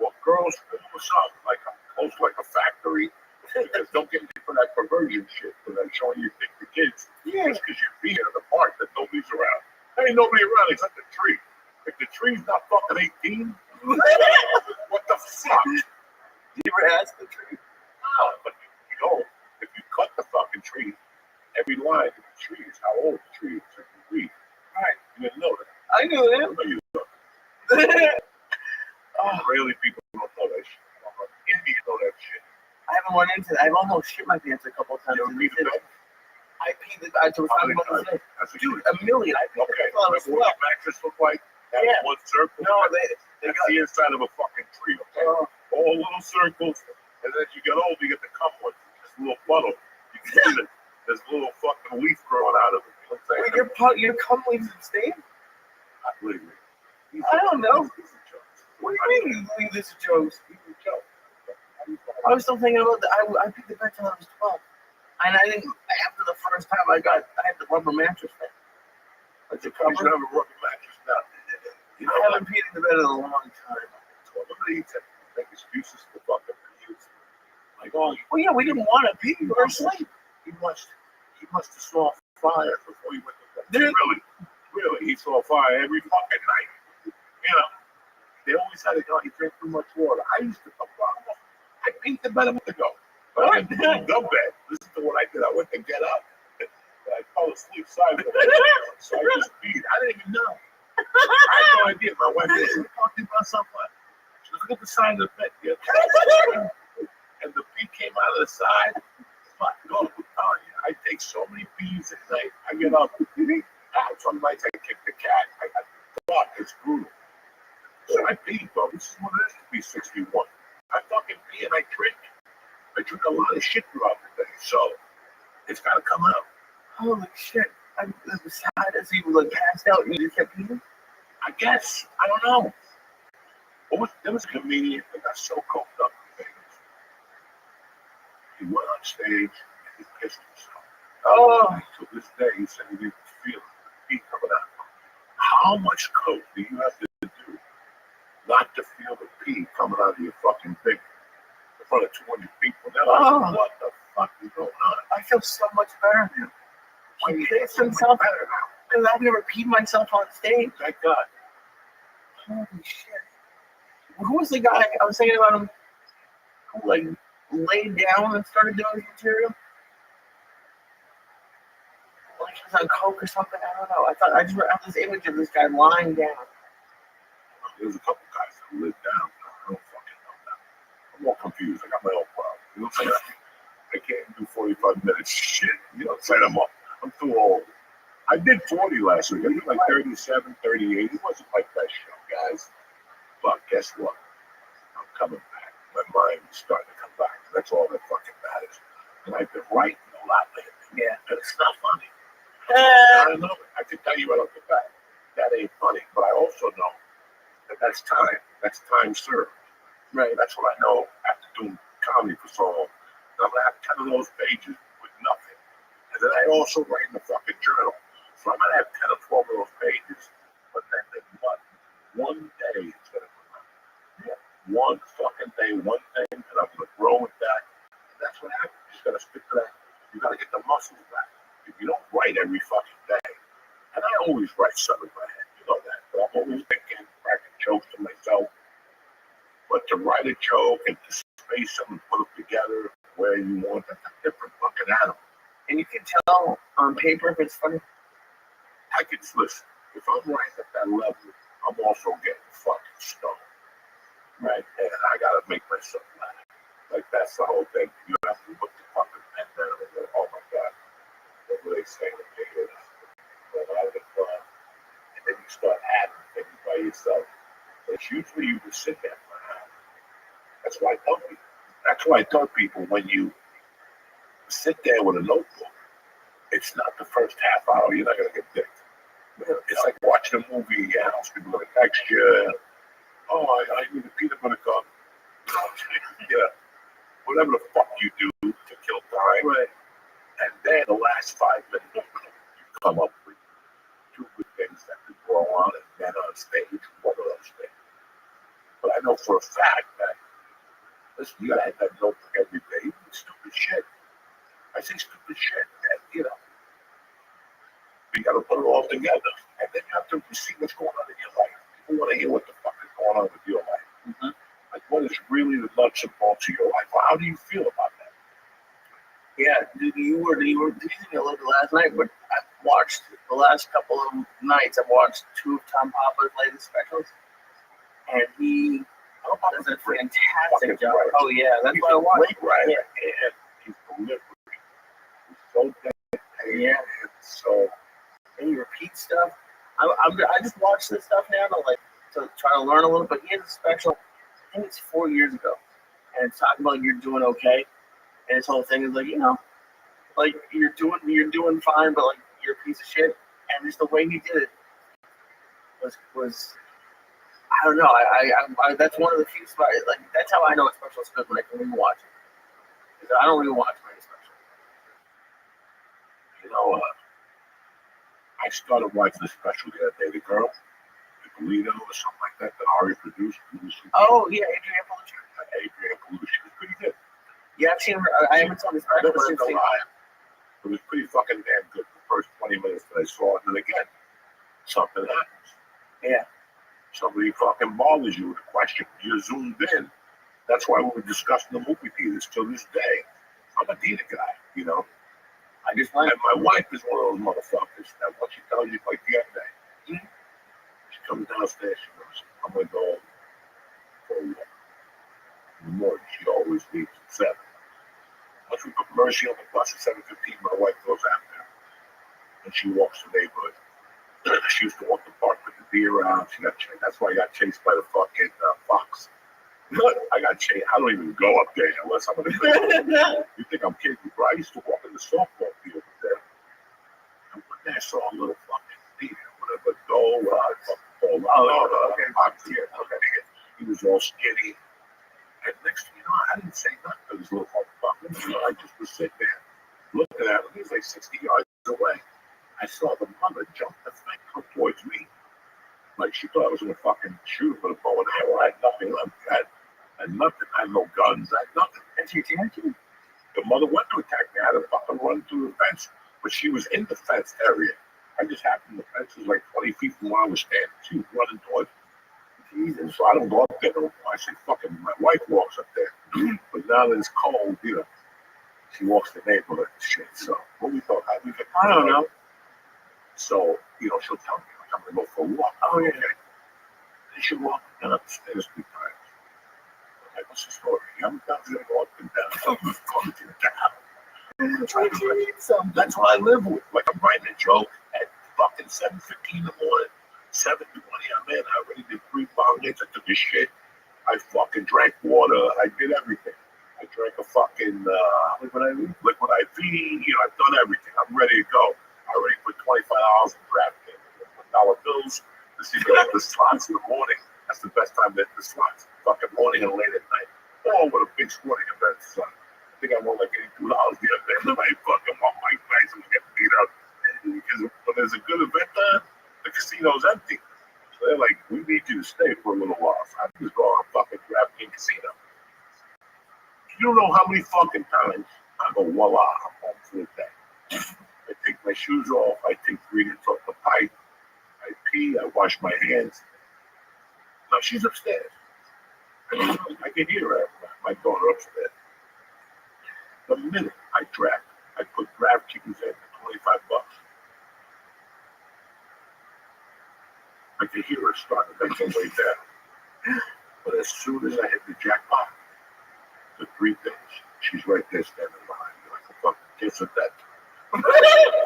A: or girls' school or something. Like I'm close to like a factory. Because don't get me for that perversion shit. Because I'm showing you think the kids.
B: Yeah.
A: Just because you're being in a park that nobody's around. There ain't nobody around except the tree. If the tree's not fucking 18, what the fuck?
B: You ever ask the tree?
A: No, but you know, if you cut the fucking tree, every line of the tree is how old the tree is. So you can read.
B: Right.
A: You didn't know that.
B: I knew
A: I
B: that.
A: know you know.
B: Oh,
A: Israeli people don't know that shit. Indians know that shit.
B: I haven't run into that. I've almost shit my pants a couple of times.
A: You ever read the bed?
B: I peed the I was talking about this today.
A: That's a
B: Dude, a million. I peed
A: okay.
B: the bed.
A: Remember what the mattress looked like? That
B: Yeah.
A: one circle?
B: No, they
A: That's
B: got
A: the inside of a fucking tree, okay? All little circles. And then as you get older, you get the cup one. This little funnel. You can see that there's a little fucking leaf growing out of it. You know what I'm saying?
B: your cum leaves it staying?
A: I believe me.
B: I don't know.
A: He's a joke.
B: What do you mean you believe this is jokes?
A: He's a joke.
B: I was still thinking about that. I picked the bed till I was 12. And I think after the first time I had the rubber mattress thing. Like the
A: You
B: cover.
A: should have a rubber mattress now. You know,
B: I haven't peed in the bed in a long time.
A: Nobody make excuses for fucking peas. Like, oh,
B: Well, yeah, we didn't want to pee. We were asleep.
A: he must have saw fire before he went to bed. Really, he saw fire every fucking night. You know, they always had to go, he drank too much water. I used to come around. I peed the bed a month ago. But I didn't pee the bed. Listen to what I did. I went to get up. And I fell asleep sideways. So I just peed. I didn't even know. I had no idea. My wife was talking about something. She was looking at the side of the bed. Yeah. And the pee came out of the side. But no, I'm telling you, I take so many pees at night. I get up. Some nights I kick the cat. I got fuck. It's brutal. So I pee, bro. This is what it is to be 61. I fucking pee and I drink. I drink a lot of shit throughout the day. So it's got to come out.
B: Holy shit. I was sad as he was like passed out and you just kept peeing.
A: I guess. I don't know. There was a comedian that got so coked up in Vegas. He went on stage and he pissed himself.
B: Oh.
A: To this day, he said he didn't feel the pee coming out. How much coke do you have to do not to feel the pee coming out of your fucking thing in front of 200 people? They're like, what the fuck is going on?
B: I feel so much better now. He pissed himself
A: better now.
B: because I've never peed myself on stage.
A: Thank God.
B: Holy shit. Who was the guy I was thinking about him who like laid down and started doing his material? Like he was on coke or something. I don't know. I just have this image of this guy lying down.
A: There's a couple guys that live down. I don't fucking know that. I'm all confused. I got my own problem. You know what I'm saying? I can't do 45 minutes shit. You know what I'm saying? I'm too old. I did 40 last week. I did like 37, 38. It wasn't my best show, guys. But guess what? I'm coming back. My mind is starting to come back. That's all that fucking matters. And I've been writing a lot lately.
B: Yeah.
A: And it's not funny. I know it. I can tell you right off the bat. That ain't funny. But I also know that that's time. That's time served.
B: Right.
A: That's what I know after doing comedy for so long. I'm going to have 10 of those pages with nothing. And then I also write in the fucking journal. So I'm going to have 10 or 12 of those pages. But then what? One day it's going to come out. Yeah. One fucking day, one thing, and I'm going to grow with that. And that's what happens. You just got to stick to that. You got to get the muscles back. If you don't write every fucking day, and I always write something in my head, you know that, but I'm always thinking, cracking jokes to myself. But to write a joke and to space them and put them together where you want, that's a different fucking animal.
B: And you can tell on paper if it's funny.
A: I can listen. If I'm writing at that level, I'm also getting fucking stoned. Right? And I gotta make myself laugh. Like that's the whole thing. You have to look the fucking pen down and go, oh my God, what were they saying to me? And then you start adding things by yourself. It's usually you just sit there for an hour. That's why I tell people when you sit there with a notebook, it's not the first half hour. You're not gonna get dicked. It's like watching a movie in your house. People are gonna text you. Oh, I need a peanut butter cup. Yeah, whatever the fuck you do to kill time.
B: Right.
A: And then the last 5 minutes, you come up with 2 good things that could go on and then on stage, one on stage. But I know for a fact that, listen, you gotta have that notebook every day. You do stupid shit. I say stupid shit, and you gotta put it all together. And then you have to see what's going on in your life. People want to hear what the fuck is going on with your life.
B: Mm-hmm.
A: Like, what is really the nuts and bolts of your life? How do you feel about that?
B: Yeah, you were teasing me a little bit last night, but I watched the last couple of nights. I've watched 2 of Tom Popper's latest specials, and he does a fantastic job.
A: Right.
B: Oh yeah, that's what I watched.
A: Great writer,
B: Yeah.
A: and he's delivery. He's so dedicated.
B: Yeah.
A: And so,
B: And he repeats stuff. I just watch this stuff now to try to learn a little. But he has a special. I think it's 4 years ago, and it's talking about you're doing okay, and his whole thing is like like you're doing fine, but like you're a piece of shit. And just the way he did it was I don't know. I that's one of the few spots. Like that's how I know a special is good when I can rewatch it. Because I don't rewatch many specials.
A: you know, I started watching the special the other day, The Girl, the Polito, or something like that Ari produced.
B: Oh yeah, Adrienne Palucci.
A: Adrienne Palucci was pretty good.
B: Yeah, I've seen her. I haven't seen this
A: I've
B: special,
A: never
B: but
A: seen
B: I've
A: the
B: seen
A: live. It was pretty fucking damn good the first 20 minutes that I saw it. And then again, something happens.
B: Yeah.
A: Somebody fucking bothers you with a question. You're zoomed in. That's why we were discussing the movie theaters till this day. I'm a theater guy, you know.
B: I just like.
A: And my wife is one of those motherfuckers that what she tells you like the other day. She comes downstairs, she goes, I'm gonna go for a walk. In the morning, she always leaves at 7. Once we put Mercy on the bus at 7:15, my wife goes after her. And she walks the neighborhood. She used to walk the park with the deer around. She got chased. That's why I got chased by the fucking fox. I got chased. I don't even go up there unless I'm gonna go. You think I'm kidding? Bro, I used to walk in the softball field there. And one day I saw a little fucking deer with a doe. Fucking pole. Okay, fox here. Okay, he was all skinny. And next thing you know, I didn't say nothing to this little motherfucker. You know, I just was sitting there looking at him. He was like 60 yards away. I saw the mother jump the thing come towards me. Like she thought I was gonna fucking shoot with a bow and arrow. I had nothing left. I had nothing. I had no guns. I had nothing.
B: And she attacked you.
A: The mother went to attack me. I had to fucking run through the fence. But she was in the fenced area. I just happened, the fence was like 20 feet from where I was standing. She was running towards me. Jesus. So I don't go up there no more. I say, fucking, my wife walks up there. But now that it's cold, you know, she walks the neighborhood and shit. So what we thought, how we get,
B: I don't know.
A: So, you know, she'll tell me, like, I'm going to go for a walk. Oh, yeah. Then she'll walk down up the stairs 3 times. I'm like, what's the story? I'm going to go up and down. I'm going to down. That's what I live with. Like, I'm writing a joke at fucking 7:15 in the morning. 7:20, I'm in. I already did 3 bongos. I took a shit. I fucking drank water. I did everything. I drank a fucking liquid IV. You know, I've done everything. I'm ready to go. I already put $25 in DraftKings. $1 bills to see if I hit the slots in the morning. That's the best time to hit the slots. Fucking morning and late at night. Oh, what a big sporting event, son. I think I won like $82 the other day. I fucking won my nights and get beat up. Because when there's a good event there, the casino's empty. So they're like, we need you to stay for a little while. So I just go on a fucking DraftKings casino. You don't know how many fucking times I go, voila, I'm home for the day. I take my shoes off. I take 3 hits off the pipe. I pee. I wash my hands. Now she's upstairs. I can hear her. My daughter upstairs. The minute I draft, I put DraftKings in for $25. I can hear her starting to make her way down. But as soon as I hit the jackpot, the 3 things, she's right there standing behind me like a fucking kiss of death.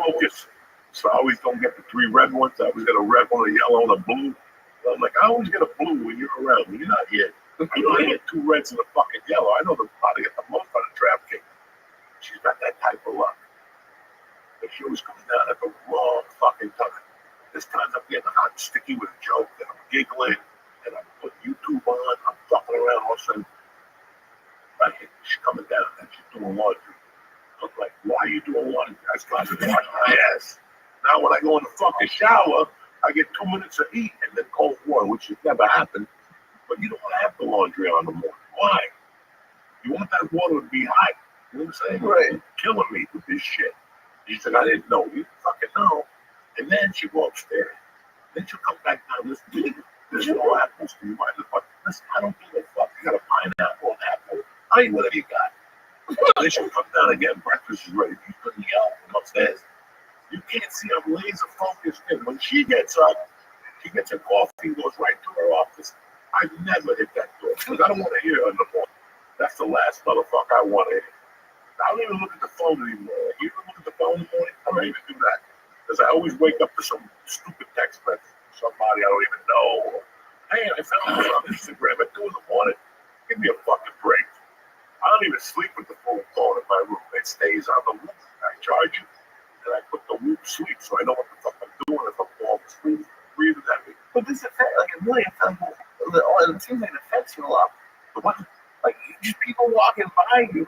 A: Focus. So I always don't get the 3 red ones. I always get a red one, a yellow, and a blue. So I'm like, I always get a blue when you're around. When you're not here, I know I get 2 reds and a fucking yellow. I know the how to get the most out of DraftKings. She's got that type of luck. But she always comes down at the wrong fucking time. This time I'm getting hot and sticky with a joke, and I'm giggling, and I'm putting YouTube on. I'm fucking around. All of a sudden, now when I go in the fucking shower, I get 2 minutes of heat and then cold water, which has never happened. But you don't want to have the laundry on the morning. Why? You want that water to be hot. You know what I'm saying?
B: Right.
A: You're killing me with this shit. She said, I didn't know. You fucking know. And then she go upstairs. Then she'll come back down. Listen, this is all apples to you. Listen, I don't give a fuck. You got a pineapple, an apple. I eat whatever you got. Then she'll come down again. Breakfast is ready. You couldn't yell from upstairs. You can't see I'm laser focused in. When she gets up, she gets her coffee and goes right to her office. I've never hit that door because I don't want to hear her in the morning. That's the last motherfucker I want to hear. I don't even look at the phone anymore. You ever look at the phone in the morning? I don't even do that. Because I always wake up to some stupid text message from somebody I don't even know. Or, hey, I found this on Instagram at 2 in the morning. Give me a fucking break. I don't even sleep with the phone in my room. It stays on the loop. I charge it, and I put the loop sleep so I know what the fuck I'm doing if I'm falling asleep, breathing at me.
B: But this affects, like, it really affects, it seems like it affects you a lot.
A: But what?
B: Like, just people walking by you.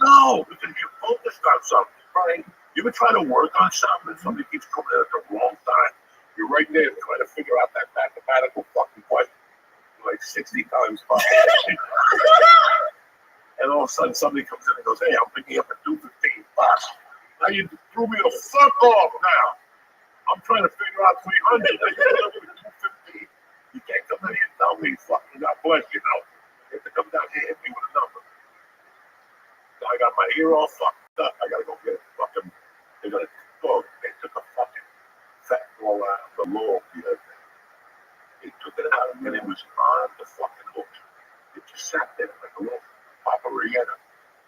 A: No, because you're focused on something.
B: Right.
A: You ever try to work on something and somebody keeps coming in at the wrong time? You're right there trying to figure out that mathematical fucking question like 60 times. And all of a sudden somebody comes in and goes, hey, I'm picking up at 2:15. Now you threw me the fuck off now. I'm trying to figure out 300. Now you delivered at 2:15. You can't come in here and tell me fucking God bless you know. You have to come down here and hit me with a number. I got my ear all fucked up. I gotta go get a fucking. They got a dog. They took a fucking fat ball out of the log the other day. They took it out and it was on the fucking hook. It just sat there like a little paparilla.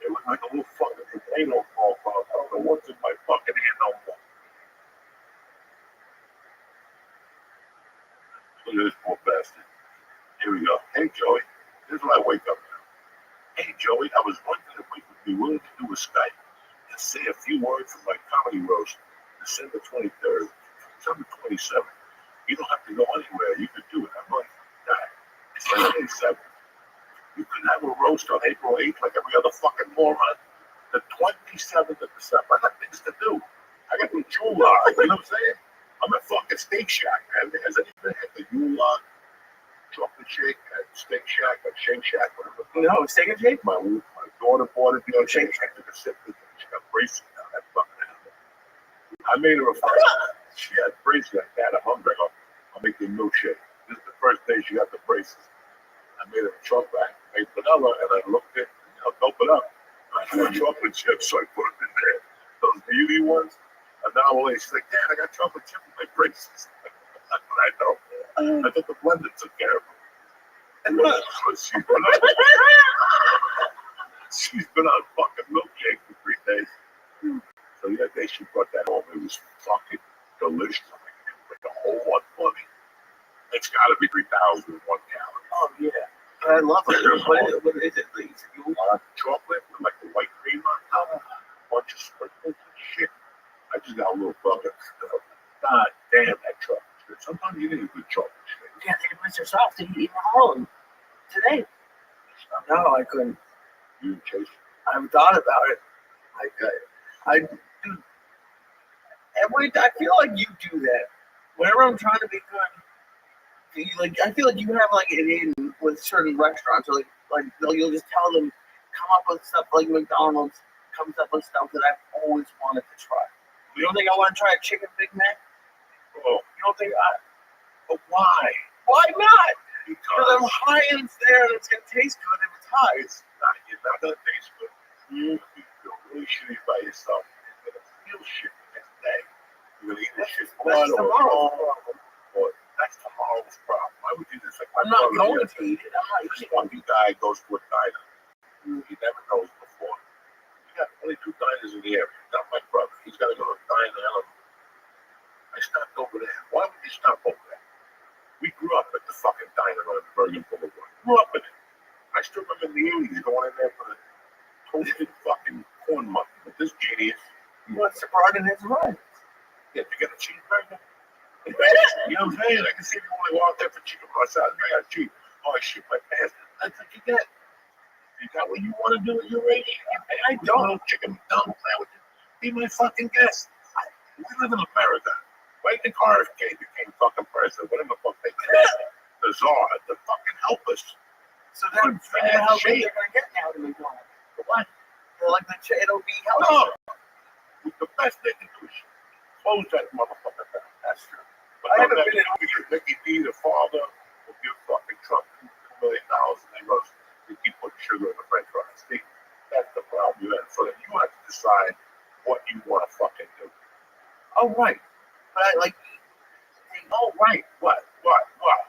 A: It looked like a little fucking potato fall out. I don't know what's in my fucking hand no more. Look at this poor bastard. Here we go. Hey Joey, this is when I wake up now. Hey Joey, I was wondering if we would be willing to do a Skype and say a few words from my comedy roast December 23rd, December 27th. You don't have to go anywhere. You could do it. I'm like, God, December 27th. You could have a roast on April 8th like every other fucking moron. The 27th of December. I got things to do. I got the Yule log. You know what I'm saying? I'm at fucking Steak Shack, man. Has anybody had the Yule log? Chocolate shake at Steak Shack or Shake Shack, whatever.
B: No, Steak and Shake?
A: My daughter bought it the other day. I took a sip of it. She got braces now. That fucking animal. I made her a fire. She had braces like that. I'm hungry. I'll make you a milkshake. This is the first day she got the braces. I made her a chocolate. I made vanilla, and I looked at, dope it up. I had chocolate chips, so I put them in there. Those beauty ones. And now she's like, Dad, I got chocolate chips in my braces. That's what I know. I thought the blender took care of them. She's been on fucking milkshake for 3 days. So the other day she brought that home. It was fucking delicious. I'm like, the whole one for me. It's got to be 3,001 calories.
B: Oh, yeah. I love it. What is it?
A: Chocolate with like the white cream on top. A bunch of sprinkles and shit. I just got a little bucket. God damn, that chocolate. Sometimes you need a good chocolate.
B: Yeah, they put your soft to eat at home today. No, I couldn't.
A: You chase.
B: I've thought about it. I do. I feel like you do that. Whenever I'm trying to be good, I feel like you have like it in with certain restaurants, or like you'll just tell them, come up with stuff like McDonald's comes up with stuff that I've always wanted to try. You don't think I want to try a chicken Big Mac?
A: Oh,
B: you don't think
A: but why?
B: Why not?
A: Because
B: I'm high and it's there and it's gonna taste good if it's high.
A: You're not gonna taste good. You feel really shitty by yourself. You're gonna feel shit the next day. You're gonna eat this shit for
B: That's tomorrow's problem.
A: That's tomorrow's problem. Why would you do this? Like
B: I'm not going to eat it. I'm not
A: this
B: eating it.
A: fucking guy goes to a diner. He never knows before. We got only 2 diners in the area. Not my brother. He's got to go to a diner. I stopped over there. Why would you stop over there? We grew up at the fucking diner on Bergen Boulevard. Grew up in it. I still remember in the 80s going in there for the toasted fucking corn muffin. But this genius,
B: He wants to broaden his horizons.
A: yeah, to get a cheeseburger. You know what I'm saying? I can see people only walk there for chicken broth. I got cheap. Oh, I shit my pants. That's what you get. Is that what you want to do at your age? I don't. Chicken McDonald's. Be my fucking guest. We live in America. I think RFK became fucking president. Whatever the fuck they did. The czar to fucking help us.
B: So then, how big they're gonna get now to McDonald's?
A: What?
B: They're like it'll be healthy.
A: No. The best they can do is close that motherfucker down. That's true. But
B: I haven't been in.
A: because Mickey D, the father, will give fucking Trump $2 million and they goes, they keep putting sugar in the French fries. See, that's the problem you have. So then you have to decide what you want to fucking do.
B: Oh right, but
A: Oh right, what?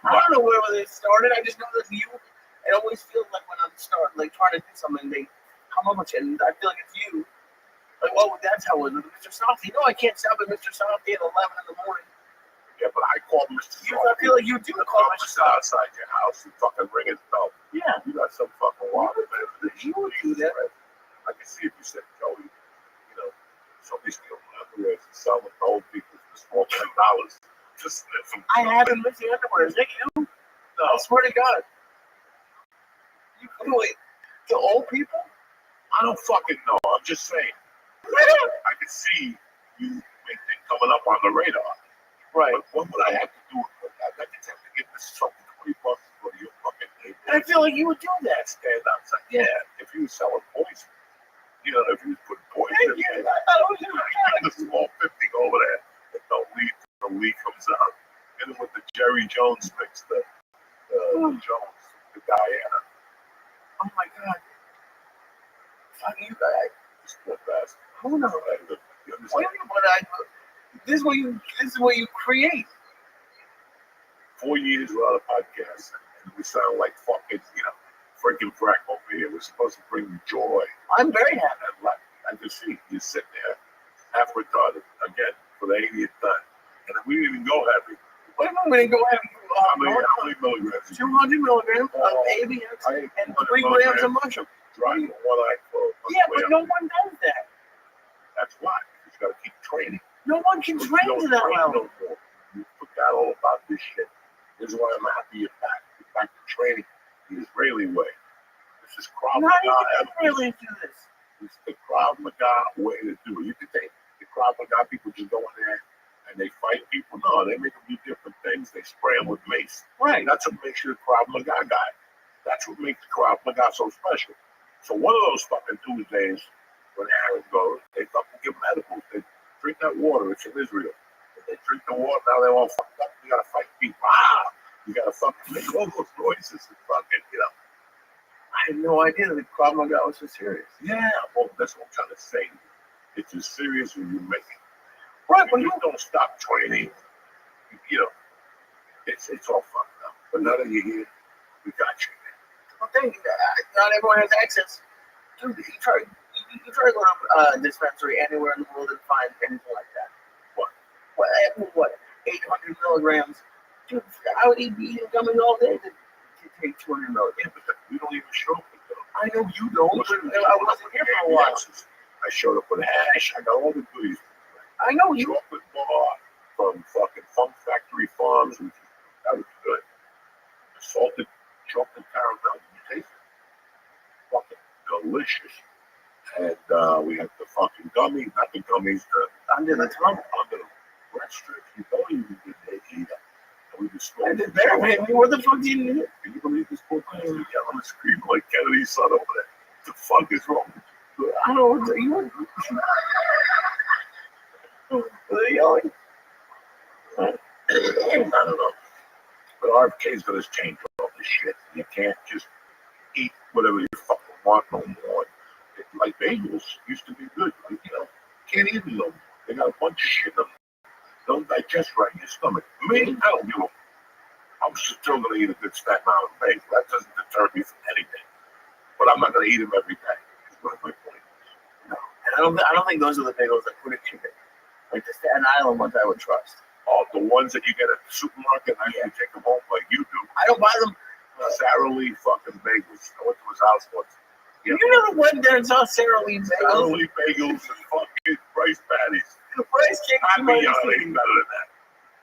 B: I don't know where they started. I just know that it always feels like when I'm trying to do something, they come up with it, and I feel like it's you. Like, oh, that's how it was with Mr. Softy. No, I can't stop at Mr. Softy at 11 in the morning.
A: Yeah, but I called Mr.
B: I feel like you do call Mr. Softy
A: outside your house and fucking ring his bell.
B: Yeah,
A: You got some fucking wild man.
B: you would do that.
A: I can see if you said, Joey, somebody's stealing underwear and selling to old people for small $10. Just sniff them.
B: I haven't missing underwear. Is that you?
A: No.
B: I swear to God. You do it to old people?
A: I don't fucking know. I'm just saying. I can see you may think coming up on the radar.
B: Right.
A: But what would I have to do with that? I just have to give this fucking $20 for your fucking neighbor.
B: And I feel like you would do that.
A: Stand outside. Yeah, if you were selling poison. If you was putting poison in
B: I
A: there.
B: thought it was you.
A: The small 50 over there. And the leak comes out. And then with the Jerry Jones mix, the Jones, the Diana.
B: Oh my God. Fuck you guys.
A: Just go fast.
B: Who knows?
A: You understand?
B: What do you mean what I do? This is what you create.
A: 4 years without a podcast, and we sound like fucking, freaking frack over here. We're supposed to bring you joy.
B: I'm very happy.
A: And like, I can see you sitting there, half retarded, again, for the 80th time. And we didn't even go heavy.
B: What am I going to go have?
A: How many milligrams?
B: 200 milligrams of ABX and 3 grams of mushroom.
A: Driving one eye closed.
B: Yeah, but no one does that.
A: That's why. You got to keep training.
B: No one can train to that level.
A: No more. You forgot all about this shit. This is why I'm happy you're back. You're back to training the Israeli way. This is Krav Maga.
B: How do you really do this?
A: It's the Krav Maga way to do it. You can think the Krav Maga people just go in there and they fight people. No, they make them do different things. They spray them with mace.
B: Right.
A: That's what makes you a Krav Maga guy. That's what makes Krav Maga so special. So one of those fucking Tuesdays, when Aaron goes, they fucking give medicals. They drink that water. It's in Israel. If they drink the water, now they're all fucked up. You gotta fight people. You gotta fucking make all those noises and fucking,
B: I had no idea that the Krav Maga was so serious.
A: Yeah, well, that's what I'm trying to say. It's as serious as you make it.
B: Right,
A: When you don't stop training, it's all fucked up. But now that you're here, we got you.
B: Well, not everyone has access. Dude, you try to go to a dispensary anywhere in the world and find anything like that. What? 800 milligrams? Dude, I would be eating gummies all day to take 200 milligrams.
A: Yeah, but we don't even show up with them.
B: I know you don't, but I wasn't here for a while.
A: I showed up with hash. I got all the goodies.
B: I know you.
A: Chocolate bar from fucking Funk Factory Farms, that was good. Salted chocolate caramel. You taste it? Fucking delicious. And we had the fucking gummies, not the gummies,
B: Under the tongue.
A: under the breast strips. You don't even get that either. And we just
B: I did that, man. What the fuck do you need?
A: Can you believe this poor guy is yelling and screaming like Kennedy's son over there? What the fuck is wrong with you?
B: I don't know what to you. They're yelling.
A: I don't know. But RFK's gonna change all this shit. You can't just eat whatever you fucking want no more. Like bagels used to be good. Can't eat them no more. They got a bunch of shit in them. Don't digest right in your stomach. Me, I don't give a. I'm still gonna eat a good Staten Island bagel. That doesn't deter me from anything. But I'm not gonna eat them every day. That's what my point is.
B: No. And I don't think those are the bagels that put it chicken. Like the Staten Island ones I would trust.
A: Oh, the ones that you get at the supermarket, I can take them home like you do.
B: I don't buy them.
A: Sara Lee fucking bagels. I went to his house once.
B: You never went there and saw Sara Lee
A: Sara
B: bagels.
A: Lee bagels and fucking rice patties.
B: The rice cake.
A: Papillon ain't better than that.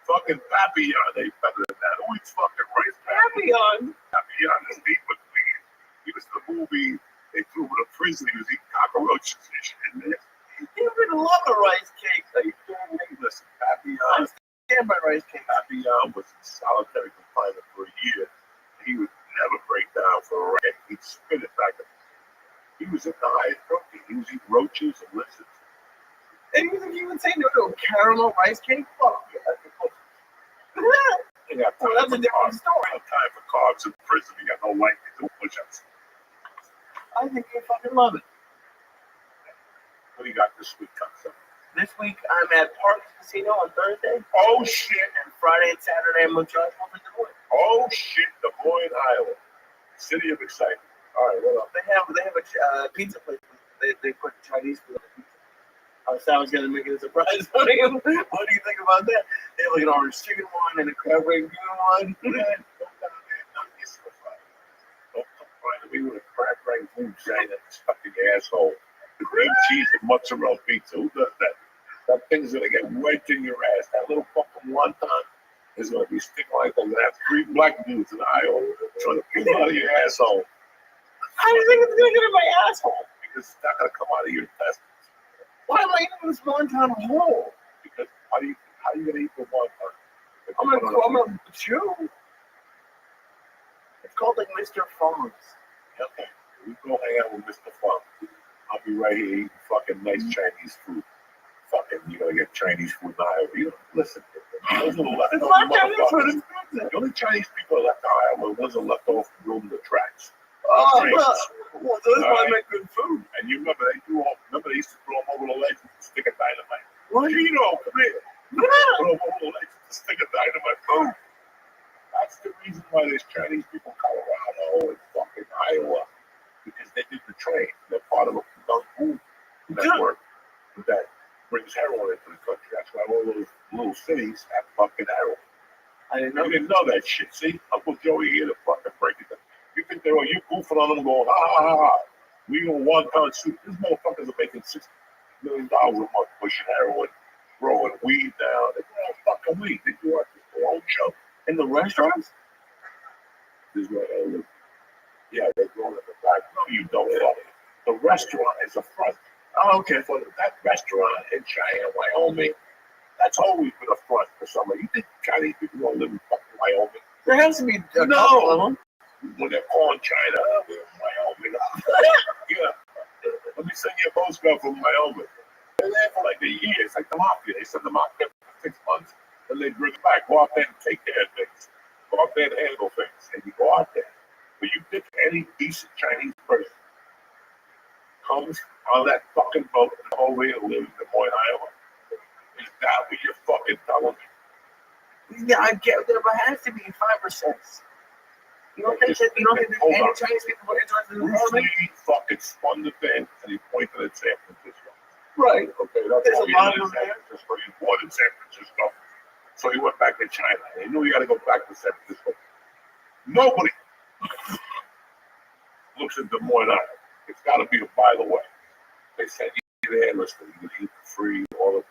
A: Fucking Papillon ain't better than that. Who eats fucking rice patties? Papillon is deep between. He was in the movie. They threw him in a prison. He was eating cockroaches and shit in there.
B: You would love a rice cake. Are you kidding me?
A: Listen, Papillon.
B: Yeah, standby rice cake.
A: Rabbi was in solitary confinement for a year. He would never break down for a rat. He'd spit it back. He was in the highest protein. He was eating roaches and lizards.
B: And you would say no to a caramel rice cake? Fuck yeah.
A: He got
B: Well, that's a different story.
A: No time for carbs in prison. He got no life to do push-ups.
B: I think you fucking love it.
A: What do you got this week, Concept?
B: This week I'm at Park Casino on Thursday.
A: Oh shit!
B: And Friday and Saturday I'm with Josh Wolf in Des Moines.
A: Oh shit! Des Moines, Iowa, city of excitement. All right, what else?
B: They have a pizza place. They put Chinese food on the pizza. I was gonna make it a surprise for you. What do you think about that? They have like an orange chicken one and a crab rangoon one.
A: Don't complain to me with a crab rangoon saying that stuck in your asshole. The cream cheese and mozzarella pizza. Who does that? That thing's gonna get wedged in your ass. That little fucking wonton is gonna be sticking like that. You're gonna have 3 black dudes in Iowa trying to pull it out of your asshole.
B: How do you think it's gonna get in my asshole?
A: Because it's not gonna come out of your intestines.
B: Why am I eating this wonton whole?
A: Because how you gonna eat the wonton?
B: I'm gonna chew. It's called like Mr. Fong's.
A: Okay, we go hang out with Mr. Funk. I'll be right here eating fucking nice Chinese food. Fucking, you're gonna get Chinese food in Iowa. You don't listen. Those are the
B: It's not Chinese food.
A: motherfuckers.
B: It's pizza.
A: The only Chinese people that left Iowa was left off room the tracks.
B: Oh, well, those might make good food.
A: And you remember they used to throw them over the legs with a stick of dynamite.
B: What?
A: Gino, come here. Throw them over the legs with a stick of dynamite. Boom. That's the reason why there's Chinese people in Colorado and fucking Iowa. Because they did the train. They're part of a Kung Fu network that brings heroin into the country. That's why all those little cities have fucking heroin.
B: I didn't know.
A: You didn't know that shit. See? Uncle Joey here to fucking break it down. You think they're all you goofing on them going, ha ha ha ha. We gonna wonton soup. These motherfuckers are making $6 million a month pushing heroin, throwing weed down. They do all fucking weed. They do their own show.
B: In the restaurants?
A: This is where they live. Yeah, they're going in the back. No, you don't. The restaurant is a front.
B: Oh, okay.
A: So that restaurant in Cheyenne, Wyoming, that's always been a front for somebody. You think Chinese people don't live in fucking Wyoming?
B: There has to be a couple of them.
A: When they're calling China, we're in Wyoming. Yeah. Let me send you a postcard from Wyoming. They're there for like a year. It's like the mafia. They send them out there for 6 months, and they bring it back. Go out there and take care of things. Go out there and handle things. And you go out there. But you think any decent Chinese person comes on that fucking boat and over here to live in Des Moines, Iowa? Is that what you're fucking telling me?
B: Yeah, I get there, but it has to be 5 or 6. You don't think that any Chinese people are interested in
A: Bruce
B: farming?
A: Lee fucking spun the thing and he pointed at San Francisco.
B: Right.
A: Okay, that's
B: There's
A: all
B: a
A: he
B: lot
A: did in
B: of
A: San
B: them.
A: Francisco. He was born in San Francisco. So he went back to China. And he knew he had to go back to San Francisco. Nobody looks at Des Moines, Iowa. It's got to be a by the way. They send you there, listen, you can eat for free, all the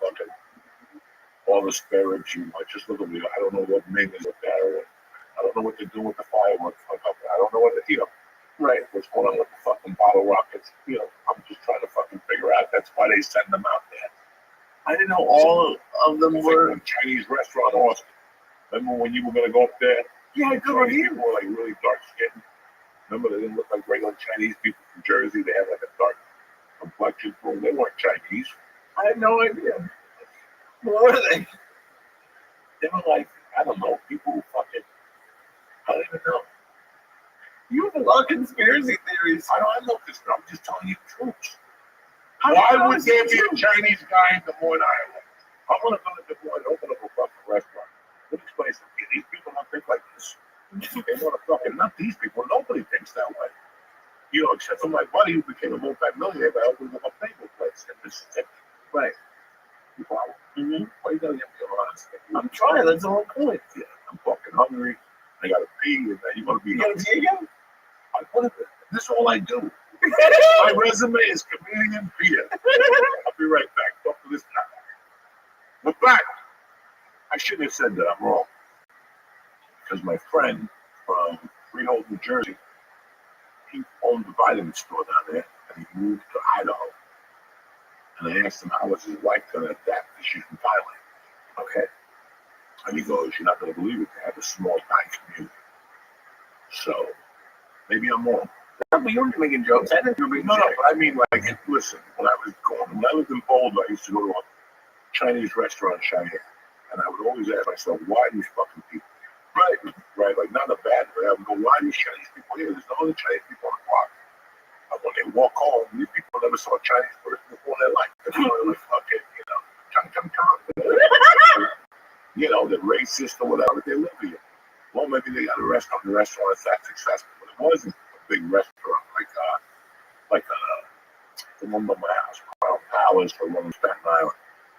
A: spare ribs you want. Just look at me. I don't know what Ming is with the heroin. I don't know what they're doing with the fireworks. I don't know what the, right, what's going on with the fucking bottle rockets. I'm just trying to fucking figure out. That's why they send them out there.
B: I didn't know all of them were.
A: Like Chinese restaurant Austin. Remember when you were going to go up there?
B: Yeah, good review.
A: People were like really dark skinned. Remember they didn't look like regular Chinese people from Jersey. They had like a dark complexion. They weren't Chinese.
B: I had no idea. What were they?
A: They were like, I don't know, people who fucking, I don't even know.
B: You have a lot of conspiracy theories.
A: I don't know this, I'm just telling you the truth. Why would there be a Chinese guy in Des Moines, Iowa? I'm going to go to Des Moines and open up a fucking restaurant. Let me explain something. These people don't think like this. They want to fucking, not these people, nobody thinks that way. Except for my buddy who became a multi-millionaire by opening up a bagel place in Mississippi.
B: Right.
A: Mm-hmm. Why you gotta get me honest?
B: I'm trying, that's the whole point.
A: Yeah, I'm fucking hungry. I gotta pee, and then you wanna be.
B: You gotta pee again?
A: This is all I do. My resume is comedian Peter. I'll be right back. Talk to this guy. We're back. I shouldn't have said that. I'm wrong. Because my friend from Freehold, New Jersey, he owned a vitamin store down there, and he moved to Idaho. And I asked him how was his wife going to adapt because she's from Thailand. Okay. And he goes, you're not going to believe it. They have a small Thai community. So maybe I'm wrong.
B: No, but you were making jokes. I didn't know you were
A: No,
B: making
A: but I mean, like, listen, when I lived in Boulder, I used to go to a Chinese restaurant in Cheyenne. And I would always ask myself, why are these fucking people here? Right, like, not a bad way. I would go, why are these Chinese people here? There's no other Chinese people on the block. And when they walk home, these people never saw a Chinese person before in their life. They're like, fucking, they're racist or whatever, they live here. Well, maybe they got a restaurant, the restaurant is that successful, but it wasn't a big restaurant like the one by my house, Crown Palace or one in Staten Island.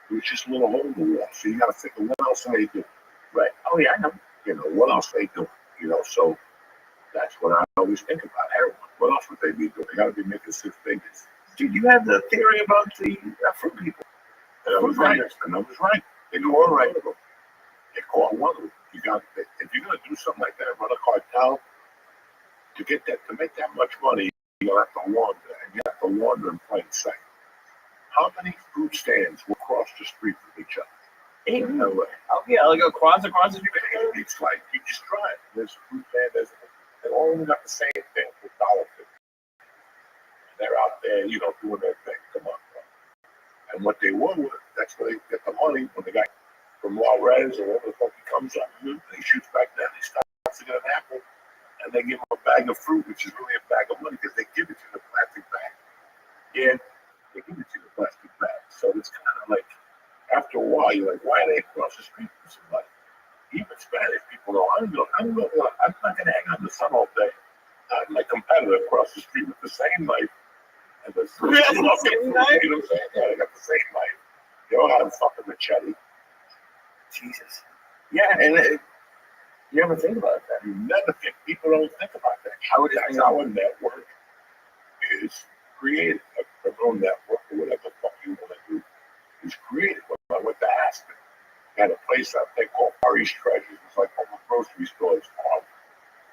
A: It was just a little hole in the wall. So you got to think of what else are they doing, right?
B: Oh yeah, I know.
A: What else are they doing? So that's what I always think about. Heroin. What else would they be doing? They got to be making six figures.
B: Dude, you have the theory about the fruit people.
A: And I was right. They do all right. They caught one of them. If you're gonna do something like that, run a cartel, to make that much money, you're gonna have to launder, and you have to launder in plain sight. How many food stands will cross the street from each other? In LA.
B: Oh yeah, like across the street.
A: It's like you just drive. There's a food stand. They all got the same thing for $1.50. They're out there, doing their thing. Come on, bro. And what they were, that's where they get the money when they got from Juarez or whatever the fuck he comes up. And he shoots back down. He stops to get an apple, and they give him a bag of fruit, which is really a bag of money because they give it to you in a plastic bag. Yeah, they give it to you in a plastic bag. So it's kind of like, after a while, you're like, why are they across the street from somebody? Even Spanish people know, I'm not going to hang out in the sun all day. My competitor across the street with the same knife. And the same knife? You know what I'm saying? Yeah, they got the same knife. They all have a fucking machete.
B: Jesus. Yeah, and you ever think about that?
A: You never think. People don't think about that. That's how a network is created. A real network or whatever the fuck you want to do is created. When I went to Aspen, I had a place out there called Far East Treasures. It's like all the grocery stores,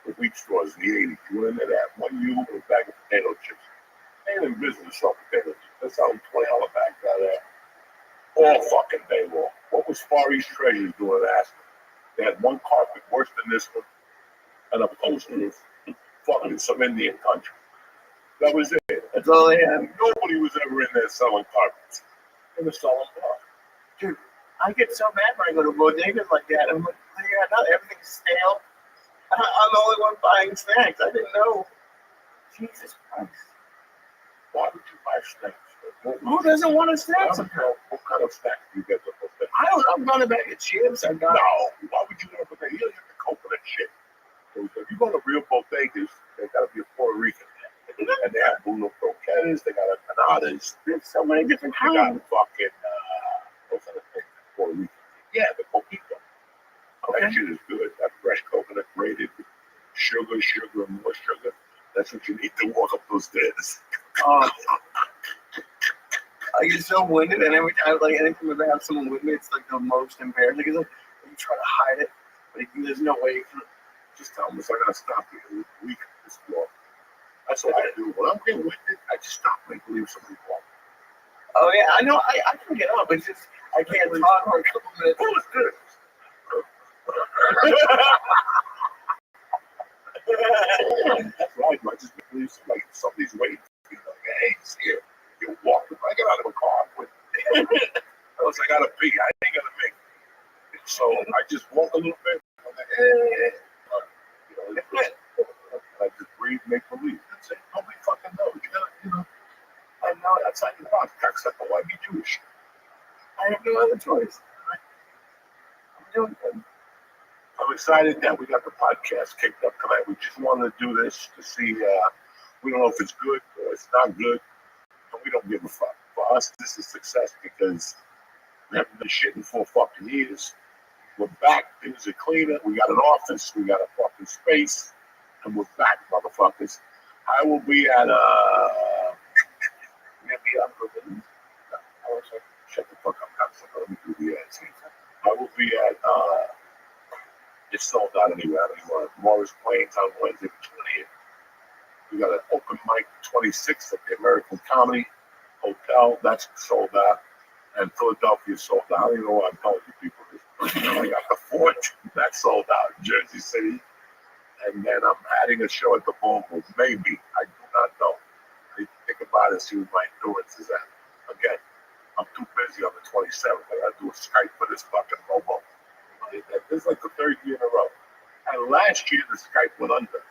A: the wheat stores in the 80s. You went in there, that one you with a bag of potato chips. They ain't in business selling potato chips. They're selling $20 bags out there all fucking day long. What was Far East Treasures doing at Aspen? They had one carpet worse than this one, and a poster of fucking some Indian country. That was it.
B: That's all they had.
A: Nobody was ever in there selling carpets. They were selling blood.
B: Dude, I get so mad when I go to bodegas like that. I'm like, yeah, everything's stale. I'm the only one buying snacks. I didn't know. Jesus Christ.
A: Why would you buy snacks?
B: Who doesn't want a snack?
A: What kind of snacks do you get?
B: I don't know. I'm going to bag of chips.
A: No, why would you want to put that? You don't get the coconut shit. So if you go to real bodegas, they got to be a Puerto Rican. And they have Bruno croquettes, they got empanadas.
B: There's so many different
A: kinds. They got
B: kinds.
A: fucking, what's that thing? Puerto Rican. Yeah, the coquito.
B: Okay.
A: That shit is good. That fresh coconut grated with sugar, and more sugar. That's what you need to walk up those stairs.
B: I get so winded, and every time, like, anytime I have someone with me, it's like the most embarrassing. It's like, you try to hide it, but there's no way you can.
A: Just tell them, I gotta stop you. We can just walk. That's what I do. When I'm getting winded, I just stop and leave somebody walk.
B: Oh yeah, I know. I can get up. It's just I can't talk for a couple minutes.
A: Who is this? That's right. I just believe somebody's waiting for you. Like, hey, he's here. You walk. If I get out of a car, I'm with you. Unless I gotta pee, I ain't gonna make it. So I just walk a little bit. I'm like, hey. I just breathe, make believe. That's it. Nobody fucking knows. You gotta, I know outside the box. Cocksucker, why be Jewish?
B: I have no other choice. I'm doing good.
A: I'm excited that we got the podcast kicked up tonight. We just wanted to do this to see. We don't know if it's good or it's not good, but we don't give a fuck. For us, this is success because we haven't been shitting for fucking years. We're back. Things are cleaner. We got an office. We got a fucking space. And we're back, motherfuckers. I will be at, shut the fuck up, cocksucker. Let me do the ads. I will be at, it's sold out anyway. I don't even want Morris Plains on Wednesday the 20th. We got an open mic 26th at the American Comedy Hotel. That's sold out. And Philadelphia sold out. I don't even know why I'm telling you people this. I got the 4th sold out in Jersey City. And then I'm adding a show at the Vogel. Maybe. I do not know. I need to think about it, see what my endurance is at. Again, I'm too busy on the 27th. I gotta do a Skype for this fucking Robo. This is like the third year in a row. And last year the Skype went under.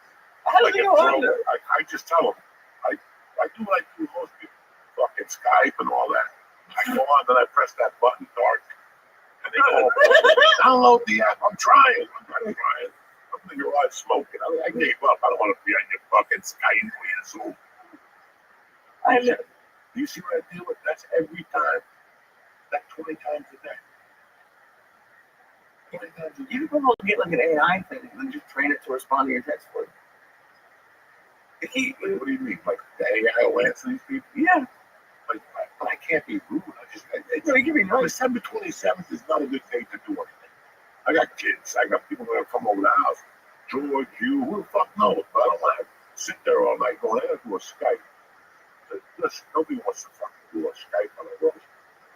B: How does it go under?
A: I just tell them. I do what I do with most people. Fucking Skype and all that. I go on, then I press that button dark. And they go, download the app. I'm trying. I'm in the garage smoking. I gave up. I don't want to be on your fucking Skype or your Zoom. Do you see what I deal with? That's every time. That's 20 times a day. 20 times a day.
B: You can almost get like an AI thing and just train it to respond to your text for you.
A: What do you mean? Like the AI will answer these people?
B: Yeah.
A: Like, but I can't be rude.
B: It can be nice.
A: December 27th is not a good day to do anything. I got kids. I got people that come over the house. George, you, who the fuck knows? But I don't want to sit there all night going, I got to do a Skype. Listen, nobody wants to fucking do a Skype on a roast.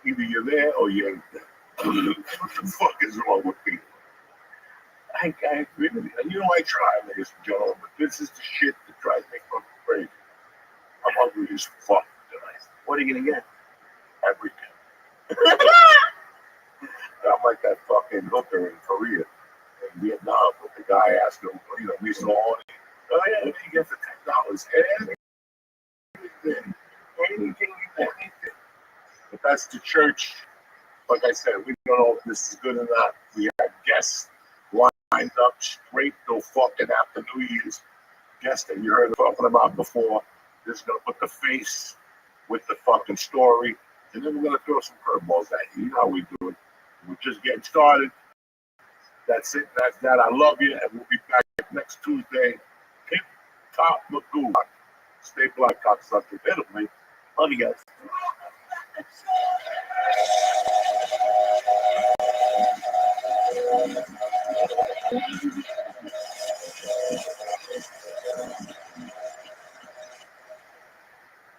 A: Either you're there or you ain't there. What the fuck is wrong with people? I agree with you. And you know, I try, ladies and gentlemen, but this is the shit that drives me fucking crazy. I'm hungry as fuck tonight.
B: What are you going to get?
A: Everything. I'm like that fucking hooker in Korea, in Vietnam, with the guy asked him, we saw all it. Oh, yeah, what do you get for $10? Anything. But that's the church. Like I said, we don't know if this is good or not. We have guests lined up straight till fucking after New Year's. Guests that you heard talking about before. This is going to put the face with the fucking story. And then we're going to throw some curveballs at you. You know how we do it. We're just getting started. That's it. That's that. I love you. And we'll be back next Tuesday. Tip top Magoo. Stay black, cocksucker. Hit me.
B: Love you guys.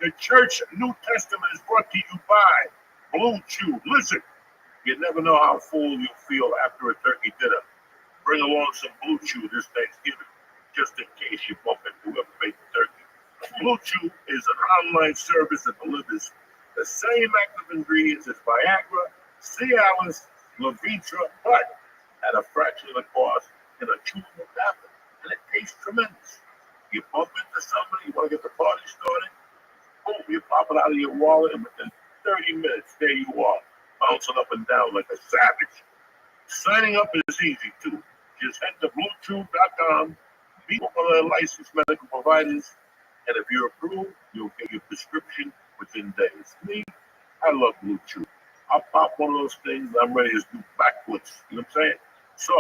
A: The Church New Testament is brought to you by Blue Chew. Listen, you never know how full you'll feel after a turkey dinner. Bring along some Blue Chew this Thanksgiving, just in case you bump into a fake turkey. Blue Chew is an online service that delivers the same active ingredients as Viagra, Cialis, Levitra, but at a fraction of the cost in a chewable tablet. And it tastes tremendous. You bump into somebody, you want to get the party started, boom, you pop it out of your wallet, and within 30 minutes, there you are, bouncing up and down like a savage. Signing up is easy, too. Just head to BlueChew.com, meet one of their licensed medical providers, and if you're approved, you'll get your prescription within days. Me, I love Blue Chew. I'll pop one of those things, I'm ready to do backwards. You know what I'm saying? So,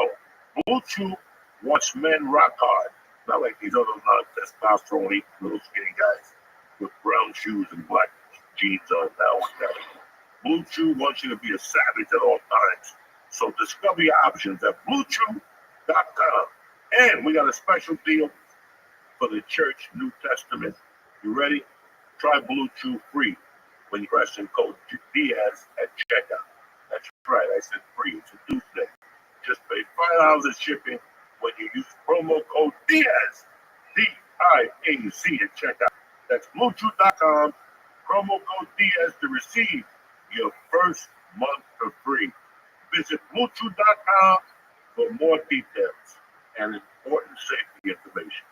A: Blue Chew wants men rock hard. Not like these other non-testosterone little skinny guys with brown shoes and black jeans on now. Blue Chew wants you to be a savage at all times. So discover your options at BlueChew.com. And we got a special deal for the Church New Testament. You ready? Try Blue Chew free when you press in code Diaz at checkout. That's right, I said free. It's a Tuesday. Just pay $5 of shipping when you use promo code Diaz, D-I-A-Z at checkout. That's BlueChew.com, promo code Diaz to receive your first month for free. Visit BlueChew.com for more details and important safety information.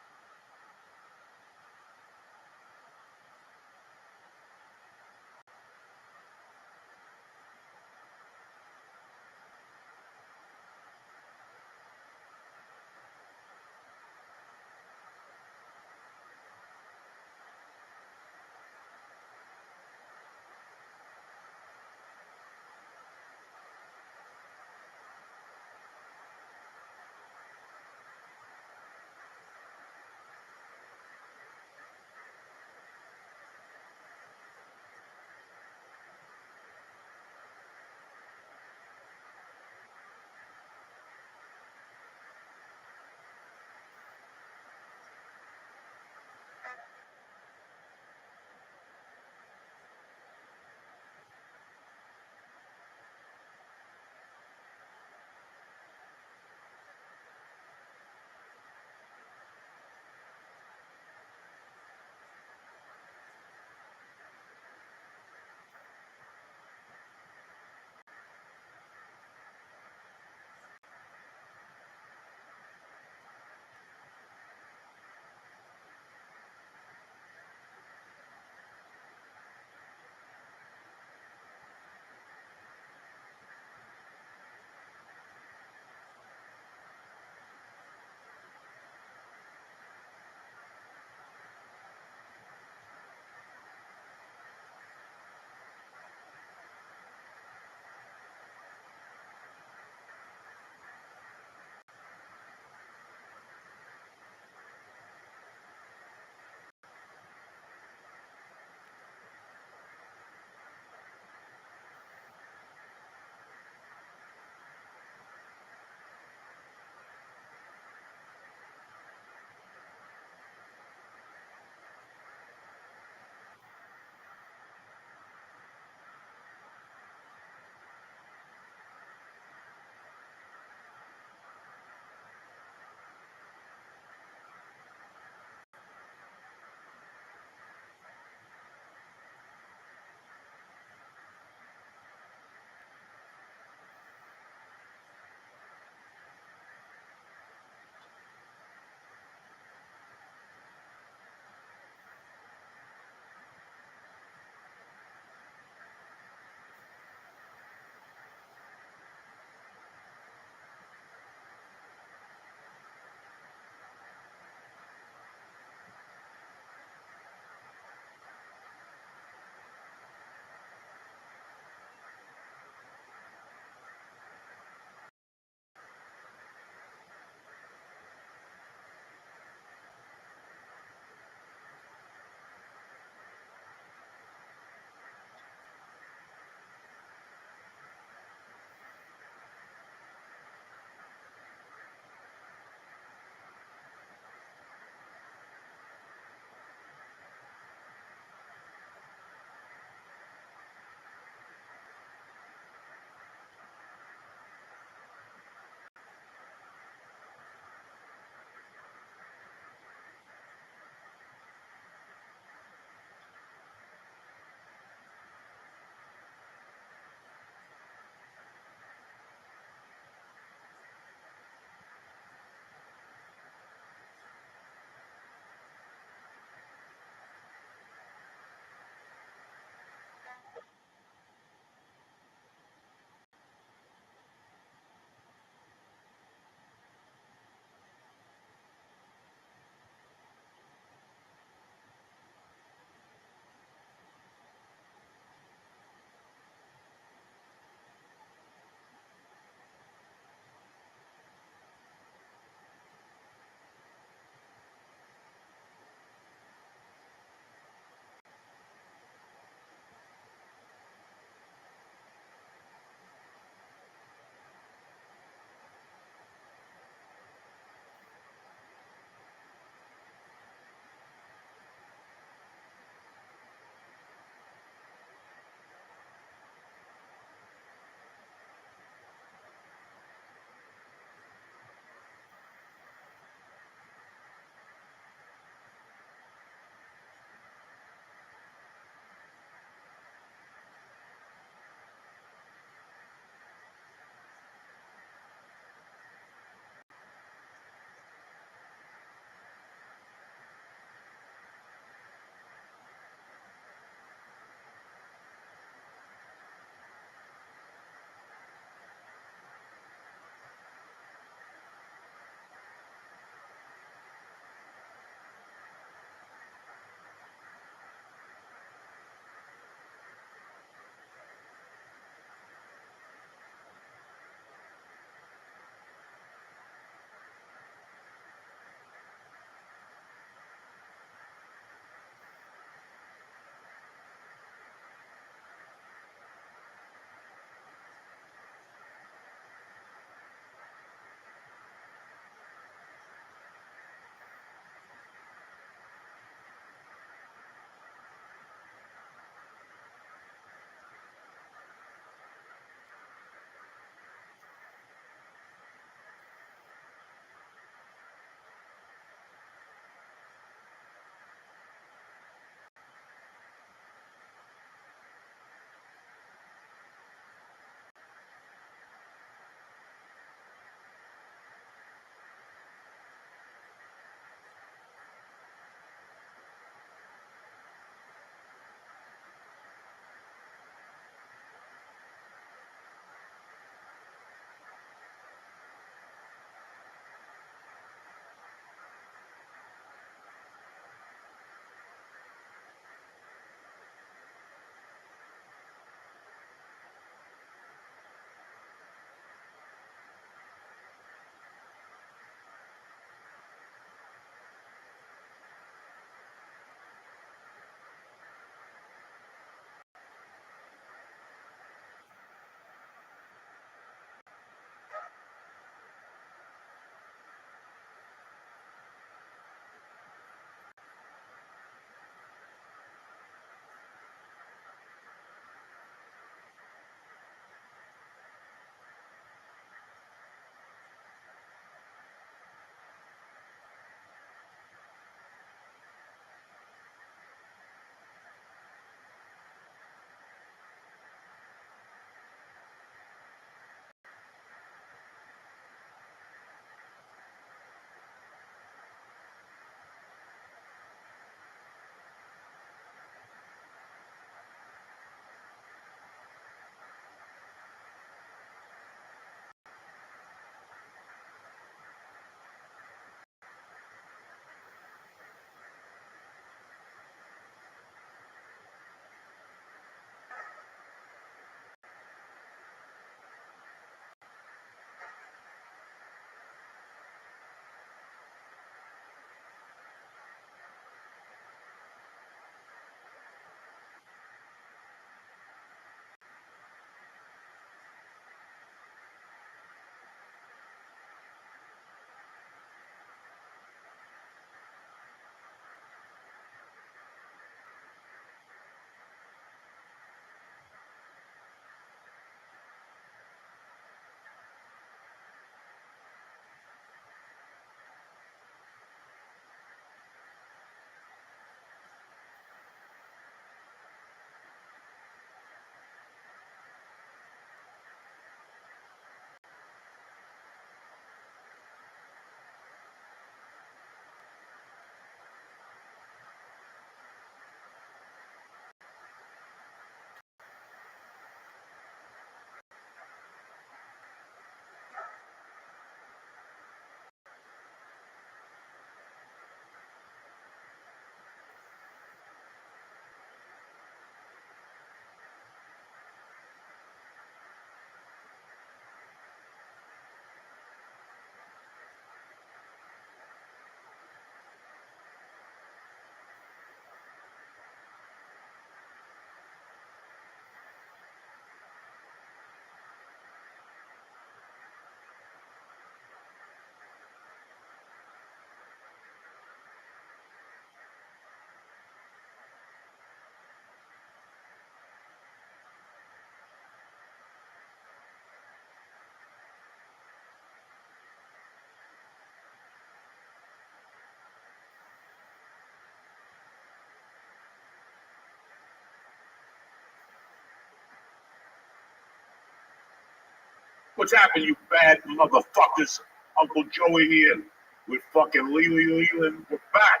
A: What's happened, you bad motherfuckers? Uncle Joey here with fucking Leland. We're back.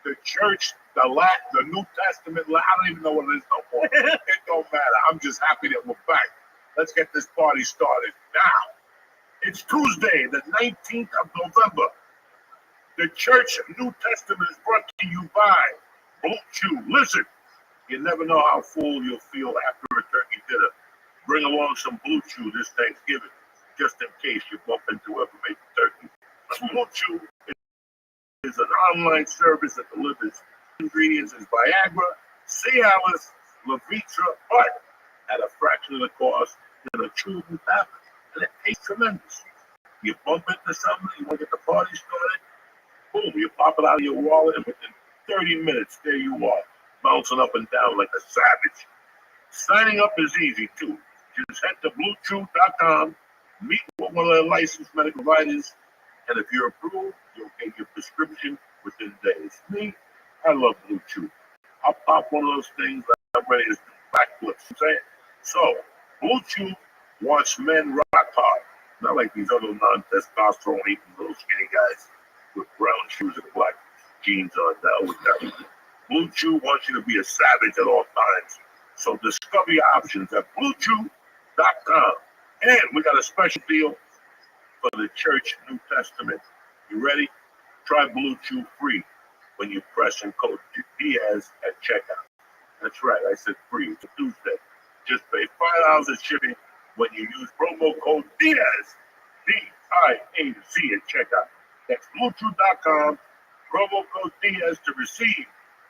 A: The church, the New Testament, I don't even know what it is no more. It don't matter. I'm just happy that we're back. Let's get this party started now. It's Tuesday, the 19th of November. The Church New Testament is brought to you by Blue Chew. Listen, you never know how full you'll feel after a turkey dinner. Bring along some Blue Chew this Thanksgiving, just in case you bump into whoever made the turkey. Blue Chew is an online service that delivers ingredients as Viagra, Cialis, Levitra, but at a fraction of the cost than a chewable tablet. And it tastes tremendous. You bump into somebody, you want to get the party started, boom, you pop it out of your wallet, and within 30 minutes, there you are, bouncing up and down like a savage. Signing up is easy, too. Just head to BlueChew.com, meet with one of their licensed medical providers, and if you're approved, you'll get your prescription within days. Me, I love Blue Chew. I'll pop one of those things, I'm ready to do backflips. So, Blue Chew wants men rock hard, not like these other non-testosterone eating little skinny guys with brown shoes and black jeans on now with that. Blue Chew wants you to be a savage at all times. So discover your options at BlueChew.com. And we got a special deal for the Church New Testament. You ready? Try Blue Chew free when you press and code Diaz at checkout. That's right, I said free. It's a Tuesday. Just pay $5 of shipping when you use promo code Diaz, D-I-A-Z at checkout. That's BlueChew.com, promo code Diaz to receive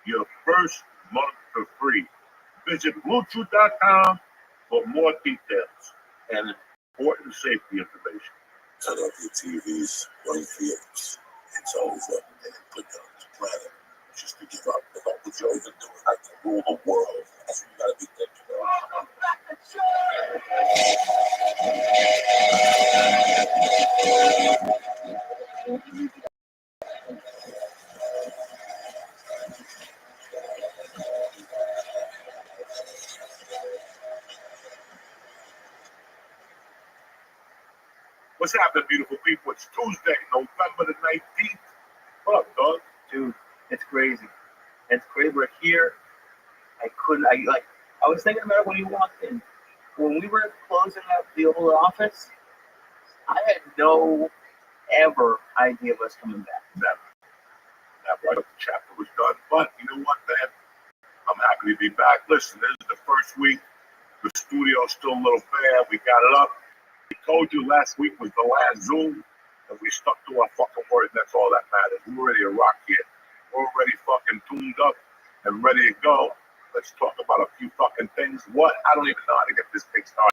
A: your first month for free. Visit BlueChew.com for more details and important safety information.
D: Turn off your TVs, run fields. It's over. They didn't put you on this planet just to give up. If Uncle Joey can do it, I can rule the world. That's what you gotta be thinking of. Welcome back to
A: What's happening, beautiful people? It's Tuesday, November the 19th. What up, dog?
B: Dude, it's crazy. It's crazy. We're here. I was thinking about it when you walked in. When we were closing up the old office, I had no ever idea of us coming back.
A: Never. The chapter was done. But you know what, man? I'm happy to be back. Listen, this is the first week. The studio's still a little bad. We got it up. We told you last week was the last Zoom, and we stuck to our fucking word. That's all that matters. We're ready to rock here. We're already fucking tuned up and ready to go. Let's talk about a few fucking things. What? I don't even know how to get this thing started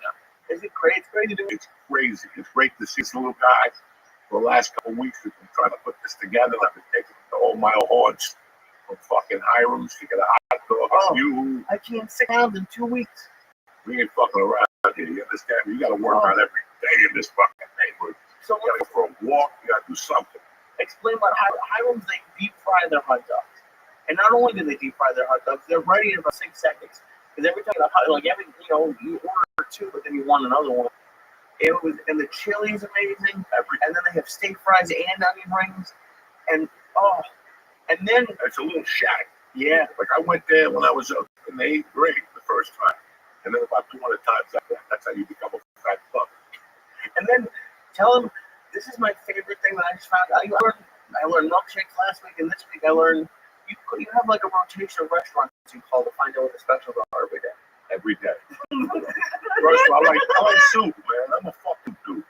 A: now.
B: Is it crazy? It's crazy, dude.
A: It's crazy. It's great to see this little guy. For the last couple of weeks, we've been trying to put this together. I've been taking the whole mile horns from fucking Hiram's to get a hot dog. You.
B: I can't sit down in 2 weeks.
A: We ain't fucking around here. You understand me? You gotta work out every day in this fucking neighborhood.
B: So
A: You gotta go for a walk. You gotta do something.
B: explain about Hiram's. They deep fry their hot dogs, and not only do they deep fry their hot dogs, they're ready in about 6 seconds. Because every time you order two, but then you want another one. And the chili's amazing. And then they have steak fries and onion rings, and then
A: It's a little shack.
B: yeah,
A: Like I went there when I was in the 8th grade the first time. And then about 200 times after that, that's how you become a fat fuck.
B: and then tell them this is my favorite thing that I just found out. I learned milkshakes last week, and this week I learned you have like a rotation of restaurants you call to find out what the specials are every day.
A: Every day. First of all, I like soup, man. I'm a fucking dude.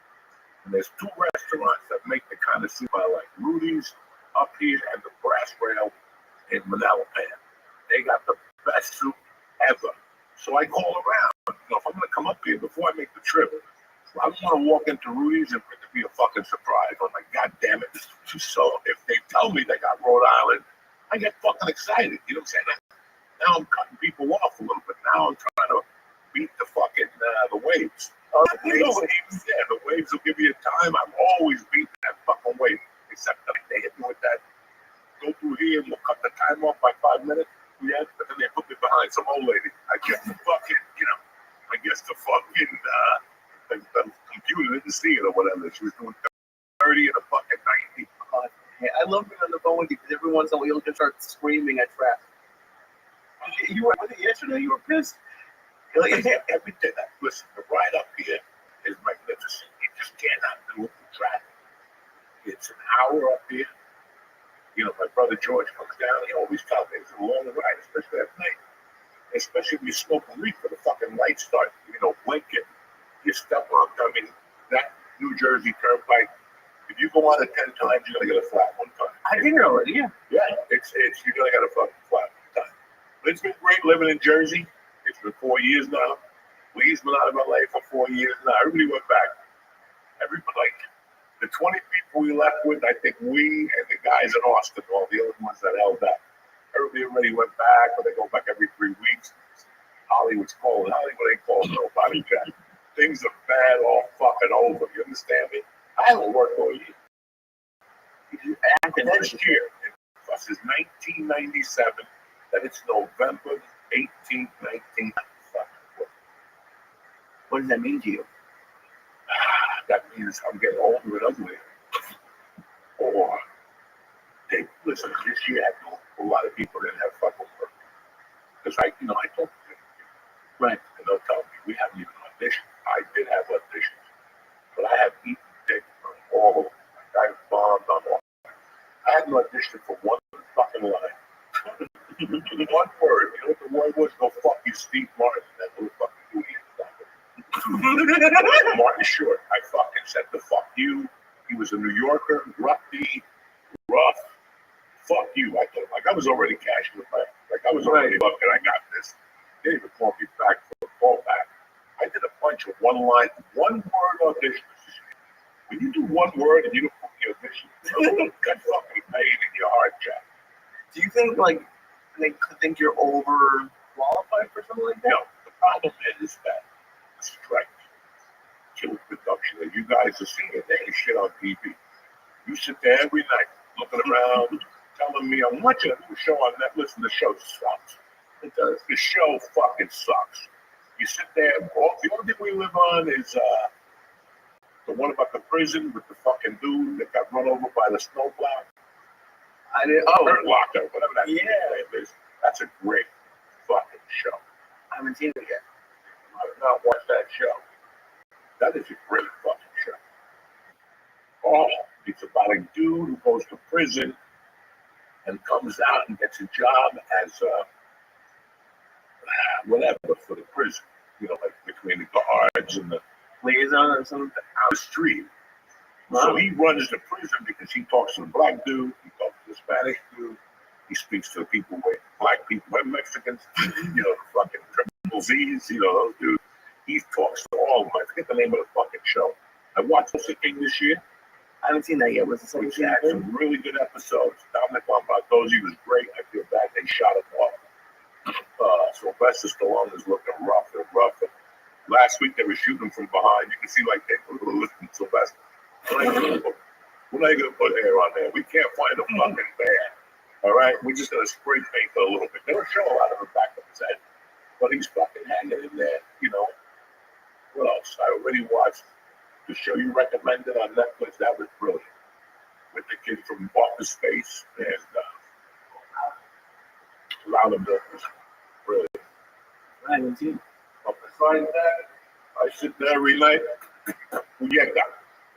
A: And there's 2 restaurants that make the kind of soup I like. Rudy's up here and the Brass Rail in Manalapan. They got the best soup ever. So I call around. If I'm going to come up here before I make the trip, I don't want to walk into Rudy's and for it to be a fucking surprise. I'm like, God damn it. So if they tell me they got Rhode Island, I get fucking excited. You know what I'm saying? Now I'm cutting people off a little bit. Now I'm trying to beat the fucking the waves. The waves will give you a time. I'm always beating that fucking wave. Except that they hit me with that. Go through here and we'll cut the time off by 5 minutes. Yeah, but then they put me behind some old lady. I guess the fucking the computer didn't see it or whatever. She was doing 30 and a fucking 90.
B: I love being on the phone with you because every once in a while you'll just start screaming at traffic. You were with it yesterday. You were pissed.
A: Everything. Listen, the ride up here is magnificent. You just cannot do it with traffic. It's an hour up here. You know, my brother George comes down. He always tells me it's a long ride, especially at night. Especially if you smoke a weed for the fucking lights start, blinking. You step on. I mean, that New Jersey Turnpike. If you go on it 10 times, you're gonna get a flat one time.
B: I didn't know it. Yeah.
A: Yeah, it's you're gonna get a fucking flat one time. But it's been great living in Jersey. It's been 4 years now. Lee's been out of LA for 4 years now. Everybody went back. Everybody, like the 20 people we left with, I think we and the guys in Austin, all the other ones that held back. Everybody already went back, or they go back every 3 weeks. Hollywood's cold. Hollywood ain't cold, nobody, Jack. Things are bad all fucking over. You understand me? I haven't worked all year. First year, this is 1997, then it's November 18th, 1997.
B: What does that mean to you?
A: That means I'm getting older and uglier. Or, hey, listen, this year a lot of people didn't have fucking work. Because I talk to them.
B: Right.
A: And they'll tell me, we haven't even auditioned. I did have auditions, but I have eaten dick on all of them. I bombed on all. I had an audition for one fucking line. One word. You know what the word was? Go fuck you, Steve Martin. That little fucking movie. Martin Short. I fucking said the fuck you. He was a New Yorker, roughy, rough. Fuck you. I told him, like I was already cashing the bank. Like I was already fucking, I got this. They didn't even call me back for a callback. I did a bunch of one line, one word auditions. When you do one word and you don't put the audition, you got fucking paid in your heart, Jack.
B: Do you think they think you're overqualified for something like that?
A: No, the problem is that strike killed production. And you guys are seeing it. They ain't shit on TV. You sit there every night looking around, telling me I'm watching a new show on Netflix and the show sucks. It does. The show fucking sucks. You sit there, the only thing we live on is the one about the prison with the fucking dude that got run over by the snowplow.
B: I didn't.
A: Hurt Locker, whatever that is. That's a great fucking show.
B: I haven't seen it yet.
A: I have not watched that show. That is a great fucking show. Oh, it's about a dude who goes to prison and comes out and gets a job as whatever for the prison. Like between the guards and the
B: liaison or something
A: on the street. So he runs the prison because he talks to the black dude, he talks to the Spanish dude, he speaks to the people with black people and Mexicans, the fucking Triple Z's, those dudes. He talks to all of them. I forget the name of the fucking show. I watched the King this year.
B: I haven't seen that yet. Was the second
A: season? Some really good episodes. Dominic Lombardozzi was great. I feel bad they shot him off. Sylvester Stallone is looking rougher and rougher. Last week they were shooting from behind. You can see like they put a little lift in Sylvester. We're not going to put hair on there. We can't find a fucking band. All right? We're just going to spray paint it a little bit. They don't show a lot of the back of his head. But he's fucking hanging in there, What else? I already watched the show you recommended on Netflix. That was brilliant. With the kid from Office Space and Roundabout was brilliant.
B: I haven't seen it.
A: Besides that, I sit there every night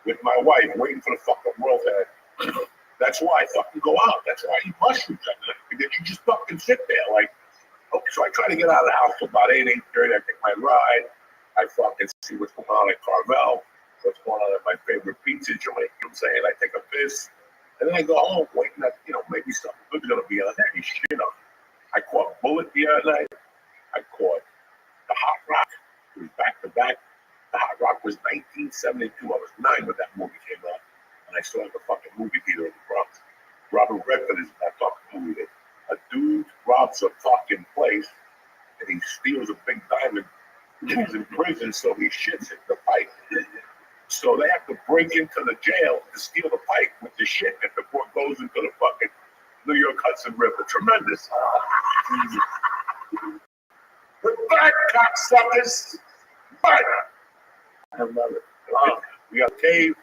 A: with my wife waiting for the fucking world to end. That's why I fucking go out. That's why I eat mushrooms at night. Because you just fucking sit there like, okay, so I try to get out of the house about 8:30. I take my ride. I fucking see what's going on at Carvel, what's going on at my favorite pizza joint. You know what I'm saying? I take a piss. And then I go home waiting that, maybe something good's going to be on there. You shit on. I caught Bullet the other night. I caught The Hot Rock. It was back to back. The Hot Rock was 1972. I was 9 when that movie came out. And I saw it at the fucking movie theater in the Bronx. Robert Redford is in that fucking movie. A dude robs a fucking place and he steals a big diamond. He's in prison, so he shits in the pipe. So they have to break into the jail to steal the pipe with the shit that before it goes into the fucking New York Hudson River. Tremendous. We're back, cocksuckers. Back.
B: I love it.
A: We got a cave.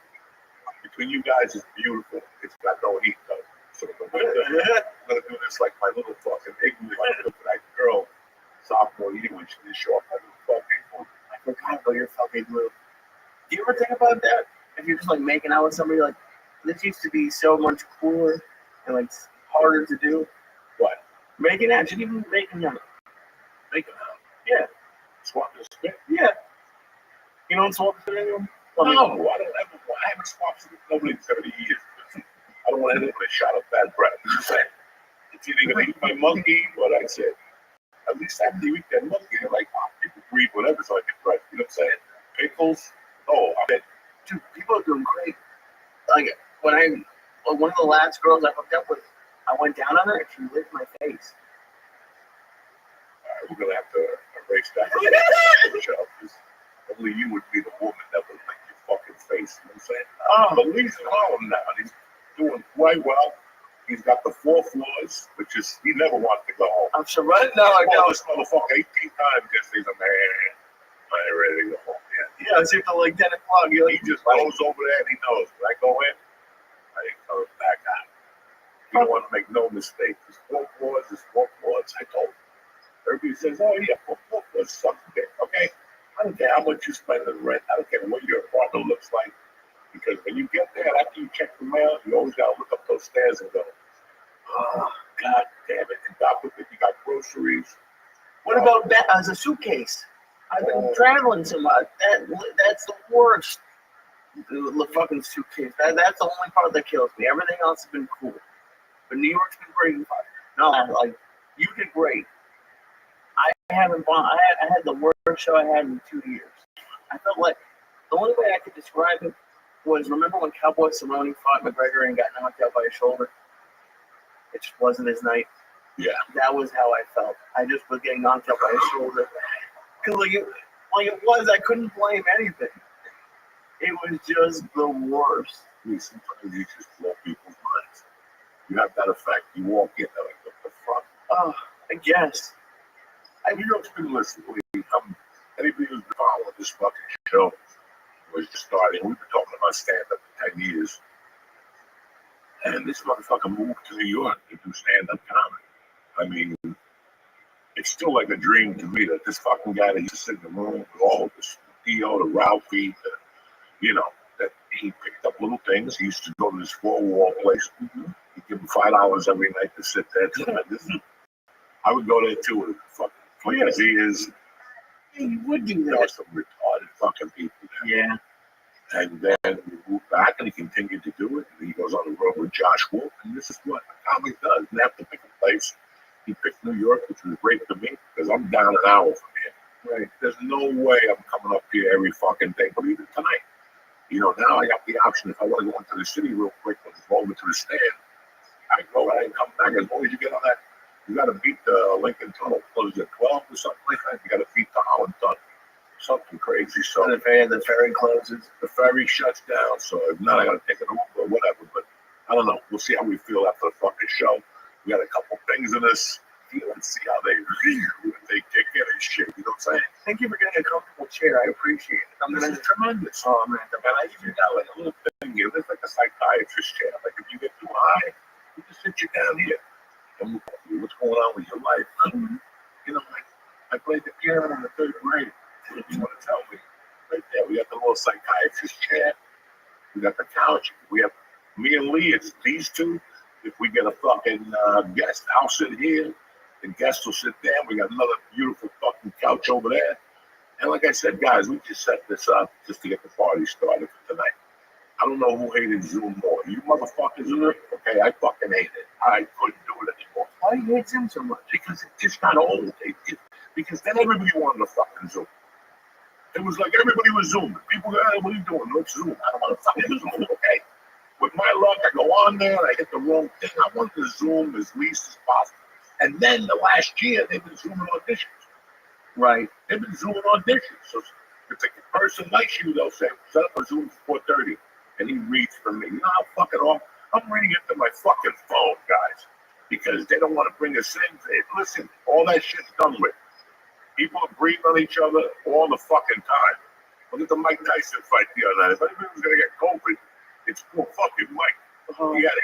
A: Between you guys is beautiful. It's got no heat though. So in the winter, I'm gonna do this like my little fucking igloo for that girl sophomore year when she didn't show up at the fucking.
B: I forgot about your fucking glue. Do you ever think about that? If you're just like making out with somebody, like this used to be so much cooler and like harder to do.
A: What?
B: Making out, just even making out.
A: Making out.
B: Yeah.
A: Swap the spit?
B: Yeah. You don't swap the spit anymore?
A: No, I haven't swapped with nobody in 30 years. I don't want anyone to shot up bad breath. It's either gonna eat my monkey, but I said, at least after you eat that monkey, you're like, oh, you can breathe whatever, so I can breath. You know what I'm saying? Pickles. Oh, I bet.
B: Dude, people are doing great. Like one of the last girls I hooked up with, I went down on her and she licked my face.
A: We're gonna have to erase that. Because only you would be the woman that would lick your fucking face. You know what I'm saying? But leave him alone now. He's doing quite well. He's got the 4 floors, which is he never wanted to go home.
B: I'm sure right now I
A: called
B: know.
A: this motherfucker 18 times yesterday. He's like, man, I ain't ready to go home yet.
B: Yeah, it's after like 10 o'clock. You're like,
A: He just goes over there and he knows when I go in, I ain't coming back out. You don't want to make no mistake. There's 4 floors, there's 4 floors. I told him. Everybody says, oh yeah, 4 floors, something. Okay. I don't care how much you spend on rent. I don't care what your apartment looks like. Because when you get there, after you check the mail, you always got to look up those stairs and go, oh, God damn it. And God forbid you got groceries.
B: what about that as a suitcase? I've been traveling so much. That's the worst. The fucking suitcase. That's the only part that kills me. Everything else has been cool. But New York's been great. No, like, you did great. I haven't bought. I had the worst show I had in 2 years. I felt like the only way I could describe it was, remember when Cowboy Cerrone fought McGregor and got knocked out by his shoulder? It just wasn't his night.
A: Yeah.
B: That was how I felt. I just was getting knocked out by his shoulder. Because I couldn't blame anything. It was just the worst.
A: I mean, sometimes you just blow people's minds. You have that effect. You walk in there like, what the fuck?
B: Oh, I guess.
A: New York's been listening. Anybody who's been following this fucking show was just starting. We've been talking about stand-up for 10 years. And this motherfucker moved to New York to do stand-up comedy. I mean, it's still like a dream to me that this fucking guy that used to sit in the room with all this Dio, the Ralphie, that he picked up little things. He used to go to this 4-wall place. He'd give him $5 every night to sit there. I would go there too with fucking players. He is.
B: Yeah, you would do
A: There
B: that.
A: are some retarded fucking people there.
B: Yeah.
A: And then we moved back and he continued to do it. And he goes on the road with Josh Wolf. And this is what a comic does. You have to pick a place. He picked New York, which was great for me because I'm down an hour from here. Right. There's no way I'm coming up here every fucking day. But even tonight, now I got the option. If I want to go into the city real quick and go over to the stand, I go and I come back. As long as you get on that, you got to beat the Lincoln Tunnel. Closes at 12 or something like that. You got to beat the Holland Tunnel. Something crazy. So
B: the ferry closes.
A: The ferry shuts down. So if not, I got to take an Uber or whatever. But I don't know. We'll see how we feel after the fucking show. We got a couple things in us. Let's see how they kick in and shit. You know what I'm saying?
B: Thank you for getting a comfortable chair. I appreciate it.
A: This is tremendous. Oh man, I even got like a little thing here. It's like a psychiatrist chair. Like if you get too high, you just sit you down here and look at you. What's going on with your life? I played the piano in the 3rd grade. What do you want to tell me? Right there, we got the little psychiatrist chair. We got the couch. We have me and Lee. It's these two. If we get a fucking guest, I'll sit here. The guest will sit there. We got another beautiful fucking couch over there. And like I said, guys, we just set this up just to get the party started for tonight. I don't know who hated Zoom more. You motherfuckers in it? Okay, I fucking hate it. I couldn't do it anymore.
B: Why do you hate Zoom so much?
A: Because it just got old. Because then everybody wanted to fucking Zoom. It was like everybody was Zooming. People go, hey, what are you doing? Let's Zoom. I don't want to fucking Zoom, okay? With my luck, I go on there and I hit the wrong thing. I want to Zoom as least as possible. And then the last year, they've been Zooming auditions.
B: Right.
A: They've been Zooming auditions. So if the person likes you, they'll say, set up a Zoom for 4:30. And he reads for me. I'll fuck it off. I'm reading it to my fucking phone, guys. Because they don't want to bring us in. Listen, all that shit's done with. People are breathing on each other all the fucking time. Look at the Mike Tyson fight the other night. If anybody was going to get COVID, it's poor fucking Mike. He had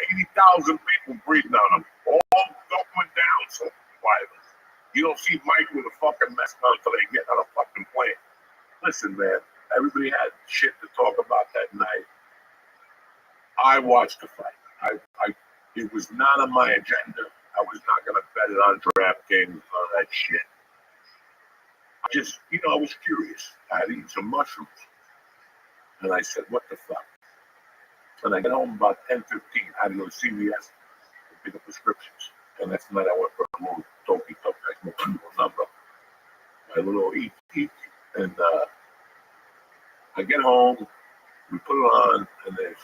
A: 80,000 people breathing on him. All government down, so violence. You don't see Mike with a fucking mask on until they get on a fucking plane. Listen, man, everybody had shit to talk about that night. I watched the fight. It was not on my agenda. I was not going to bet it on DraftKings and all that shit. I was curious. I had eaten some mushrooms. And I said, what the fuck? And I got home about 10:15. I had to go to CVS and pick up prescriptions. And that's the night I went for a little dopey talk. I smoked a little number. My little eat. And I get home, we put it on, and there's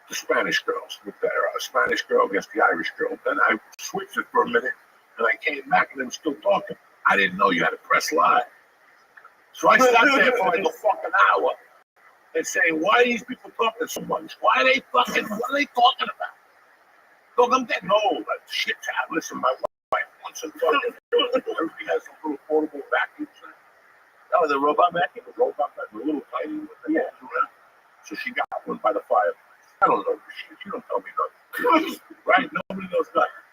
A: the Spanish girls with their Spanish girl against the Irish girl. Then I switched it for a minute, and I came back, and they were still talking. I didn't know you had to press live. So I sat there for like a fucking hour and saying, why are these people talking so much? What are they talking about? Look, I'm getting old. Like, shit's happening. Listen, my wife wants to fucking everybody has a little portable vacuum.
B: Oh, the robot vacuum?
A: The robot vacuum, a little tiny one that goes around. So she got one by the fireplace. I don't know this shit. You don't tell me nothing. Right? Nobody knows nothing.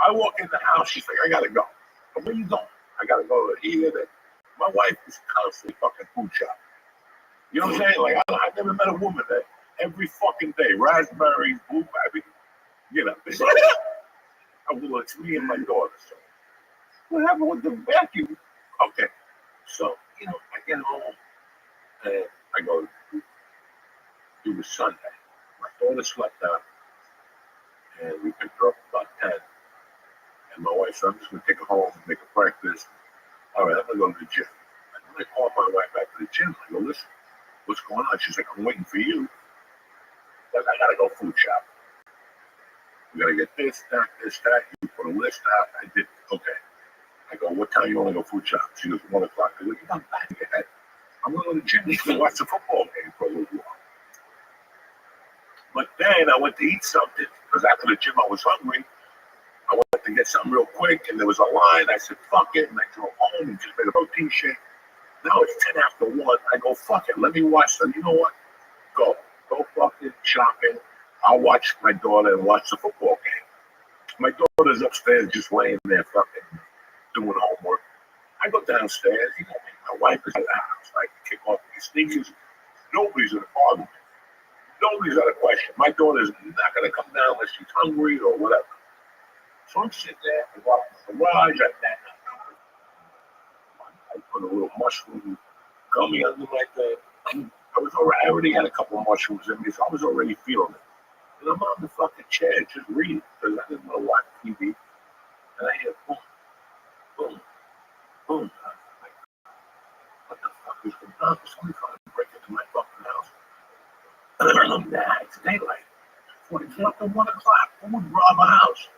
A: I walk in the house. She's like, I gotta go. But where you going? I gotta go to here. My wife is constantly fucking food shopping. You know what I'm saying? Like, I've never met a woman that every fucking day, raspberries, blueberry, well, it's me and my daughter. So what happened with the vacuum? Okay. So, I get home and I go, it was Sunday. My daughter slept out and we picked her up about 10. And my wife said, I'm just going to take her home and make her breakfast. All right, I'm going to go to the gym. And then I called my wife back to the gym. I go, listen, what's going on? She's like, I'm waiting for you. Like, I got to go food shop. We got to get this, that. You put a list out. I did, okay. I go, what time you want to go food shop? She goes, 1 o'clock. I go, you're not back yet. I'm going to go to the gym. You can watch the football game for a little while. But then I went to eat something because after the gym I was hungry. I went to get something real quick and there was a line. I said, fuck it. And I drove home and just made a protein shake. Now it's 10 after 1. I go, fuck it. Let me watch them. You know what? Go fucking shopping. I'll watch my daughter and watch the football game. My daughter's upstairs just laying there fucking doing homework. I go downstairs. My wife is in the house. I can kick off my sneakers. Nobody's in the apartment. Nobody's got a question. My daughter's not going to come down unless she's hungry or whatever. So I'm sitting there and walk in the garage. I put a little mushroom gummy under my thing. I already had a couple of mushrooms in me, so I was already feeling it. And I'm on the fucking chair just reading because I didn't want to watch TV. And I hear boom, boom, boom. I'm like, what the fuck is going on? Somebody trying to break into my fucking house. Nah, it's daylight. It's fucking 1 o'clock. Who would rob a house?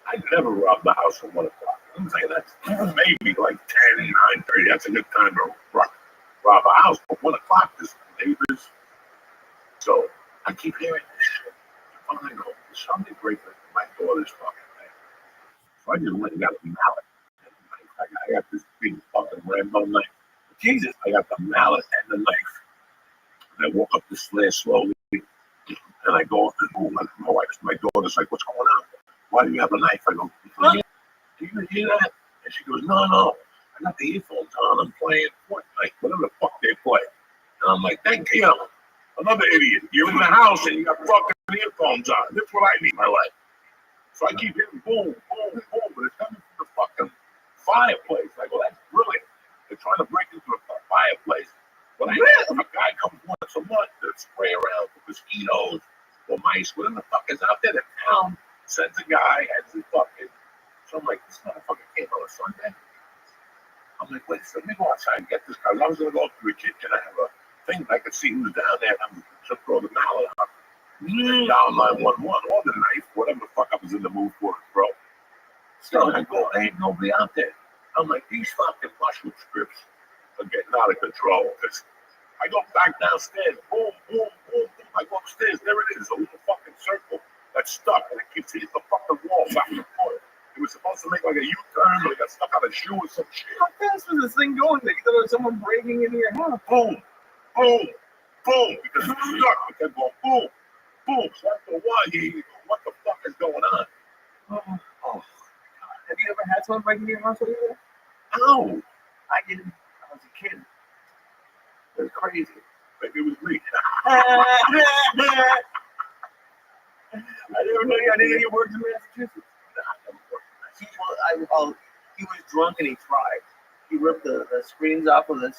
A: I never robbed the house at 1 o'clock. I'm saying that's maybe like 10, 9:30. That's a good time to rob a house. But 1 o'clock, there's neighbors. So I keep hearing this shit. Finally, I go, somebody break into my daughter's fucking thing. So I just went and got a mallet. I got this big fucking Rambo knife. Jesus, I got the mallet and the knife. And I walk up the stairs slowly. And I go up the room. My daughter's like, what's going on? Why do you have a knife? I go, do you hear that? And she goes, no. I got the earphones on. I'm playing Fortnite, whatever the fuck they play. And I'm like, thank you. Another idiot. You're in the house and you got fucking earphones on. That's what I need in my life. So I keep hitting boom, boom, boom. But it's coming from the fucking fireplace. I go, that's brilliant. They're trying to break into a fireplace. But I know a guy comes once a month to spray around for mosquitoes or mice, whatever the fuck is out there. The town sends a guy, has his fucking. So I'm like, this motherfucker came on a Sunday. I'm like, wait, so let me go outside and get this guy. I was going to go up to the kitchen. I have a thing I could see who's down there. I'm just throw the mallet up. Dial 911 or the knife, whatever the fuck I was in the mood for, bro. So I go, ain't nobody out there. I'm like, these fucking mushroom strips are getting out of control. Because I go back downstairs, boom, boom, boom, boom. I go upstairs, there it is, a little fucking circle that's stuck, and it keeps hitting the fucking wall back and forth. It was supposed to make like a U-turn, but it got stuck on a shoe or some shit.
B: How fast was this thing going? That you thought it was someone breaking into your house?
A: Boom, boom, boom. Because it was stuck. It kept going boom, boom. So after a while, you go, what the fuck is going on? Oh.
B: Have you ever had someone break into your house with you?
A: No.
B: I did. I was a kid. It was crazy.
A: Maybe it was me.
B: I never knew you had any words in Massachusetts. He was drunk and he tried. He ripped the screens off of the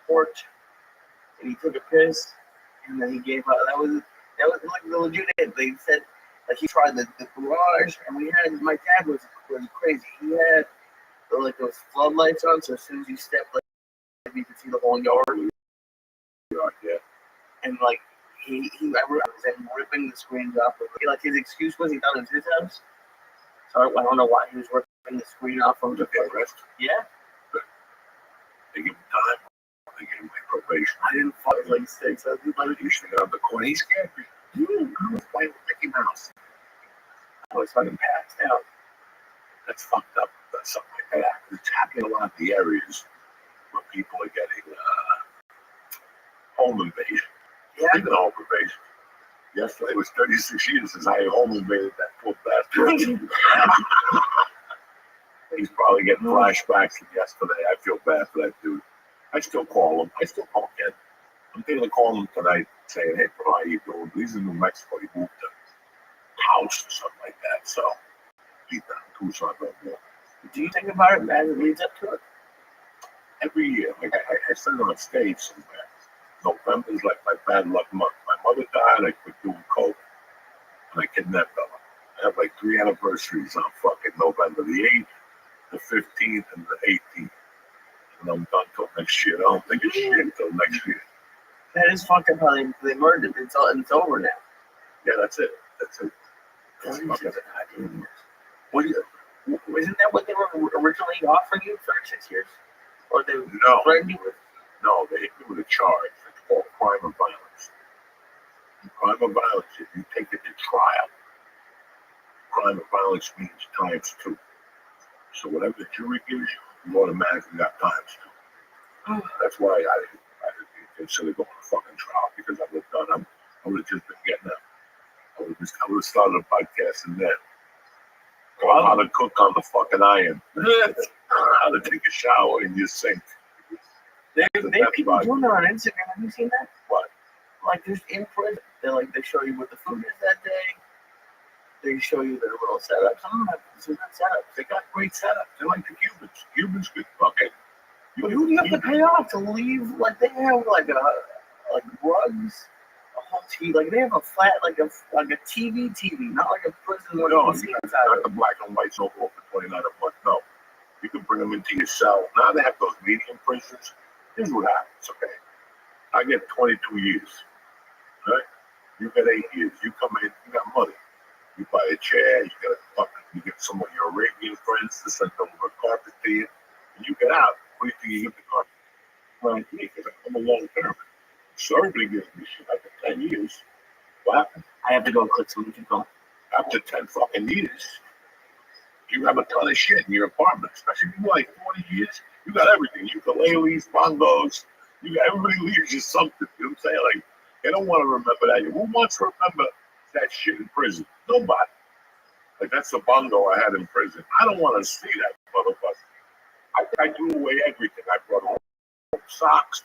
B: porch, and he took a piss, and then he gave up. That was like the legit. They said like he tried the garage, and my dad was crazy. He had like those floodlights on, so as soon as you stepped, like you could see the whole yard.
A: Yeah.
B: And like I remember him ripping the screens off. Like his excuse was he thought it was his house. So I don't know why he was ripping the screen off from the
A: rest.
B: Yeah.
A: They give him time. They gave him my probation.
B: I didn't fuck like six. I was like,
A: You should have got on the corner. He scared me. I was playing with Mickey Mouse.
B: I was fucking passed out.
A: That's fucked up. That's something like that. It's happening a lot in the areas where people are getting home invasion.
B: Yeah.
A: Even home invasion. Yesterday was 36 years since I home invaded that poor bastard. He's probably getting flashbacks from yesterday. I feel bad for that dude. I still call him. I still call Ken. I'm thinking of calling him tonight saying, hey, bro, how you doing? He's in New Mexico. He moved to house or something like that. So he's down in Tucson right now.
B: Do you think about it as it leads up to it?
A: Every year, like I send on a stage somewhere. November is like my bad luck month. My mother died, I quit doing coke, and I kidnapped her. I have like 3 anniversaries on fucking November the 8th, the 15th, and the 18th. And I'm done till next year. I don't think it's shit until next year.
B: That is fucking how they murdered it. It's over now.
A: Yeah, that's it. That's it. That's fucking
B: what do you, isn't that what they were originally offering you 36 years? Or they threatened you with?
A: No, they hit me with a charge. It's called crime of violence. And crime of violence, if you take it to trial, crime of violence means times 2. So whatever the jury gives you, you automatically got times 2. That's why I didn't consider going to fucking trial, because I would have done. I would have just been getting up. I would have started a podcast and then how to cook on the fucking iron, how to take a shower in your sink.
B: They have people doing that on Instagram. Have you seen that?
A: What?
B: Like there's in prison. They show you what the food is that day. They show you their little setups. Some of them have some good setups.
A: They got great setups. They're like the Cubans. Cubans could fucking.
B: But who do you have to pay off to leave? Like they have like rugs, a whole TV. Like they have a flat like a TV, not like a prison where
A: No,
B: you can see inside.
A: not the black and white sofa for $29 a month. No, you can bring them into your cell. Now they have those medium prisons. Here's what happens, okay? I get 22 years, right? You get 8 years. You come in, you got money. You buy a chair, you get some of your Arabian friends to send over a carpet to you, and you get out. What do you think you get the carpet? Well, because I'm a long term. So everybody gives me shit after 10 years. What happened?
B: I have to go click some people.
A: After 10 fucking years, you have a ton of shit in your apartment, especially if you like 40 years. You got everything. Ukuleles, bongos. You got everybody leaves you something. You know what I'm saying? Like, they don't want to remember that. Who wants to remember that shit in prison? Nobody. Like, that's the bongo I had in prison. I don't want to see that motherfucker. I threw away everything. I brought home socks,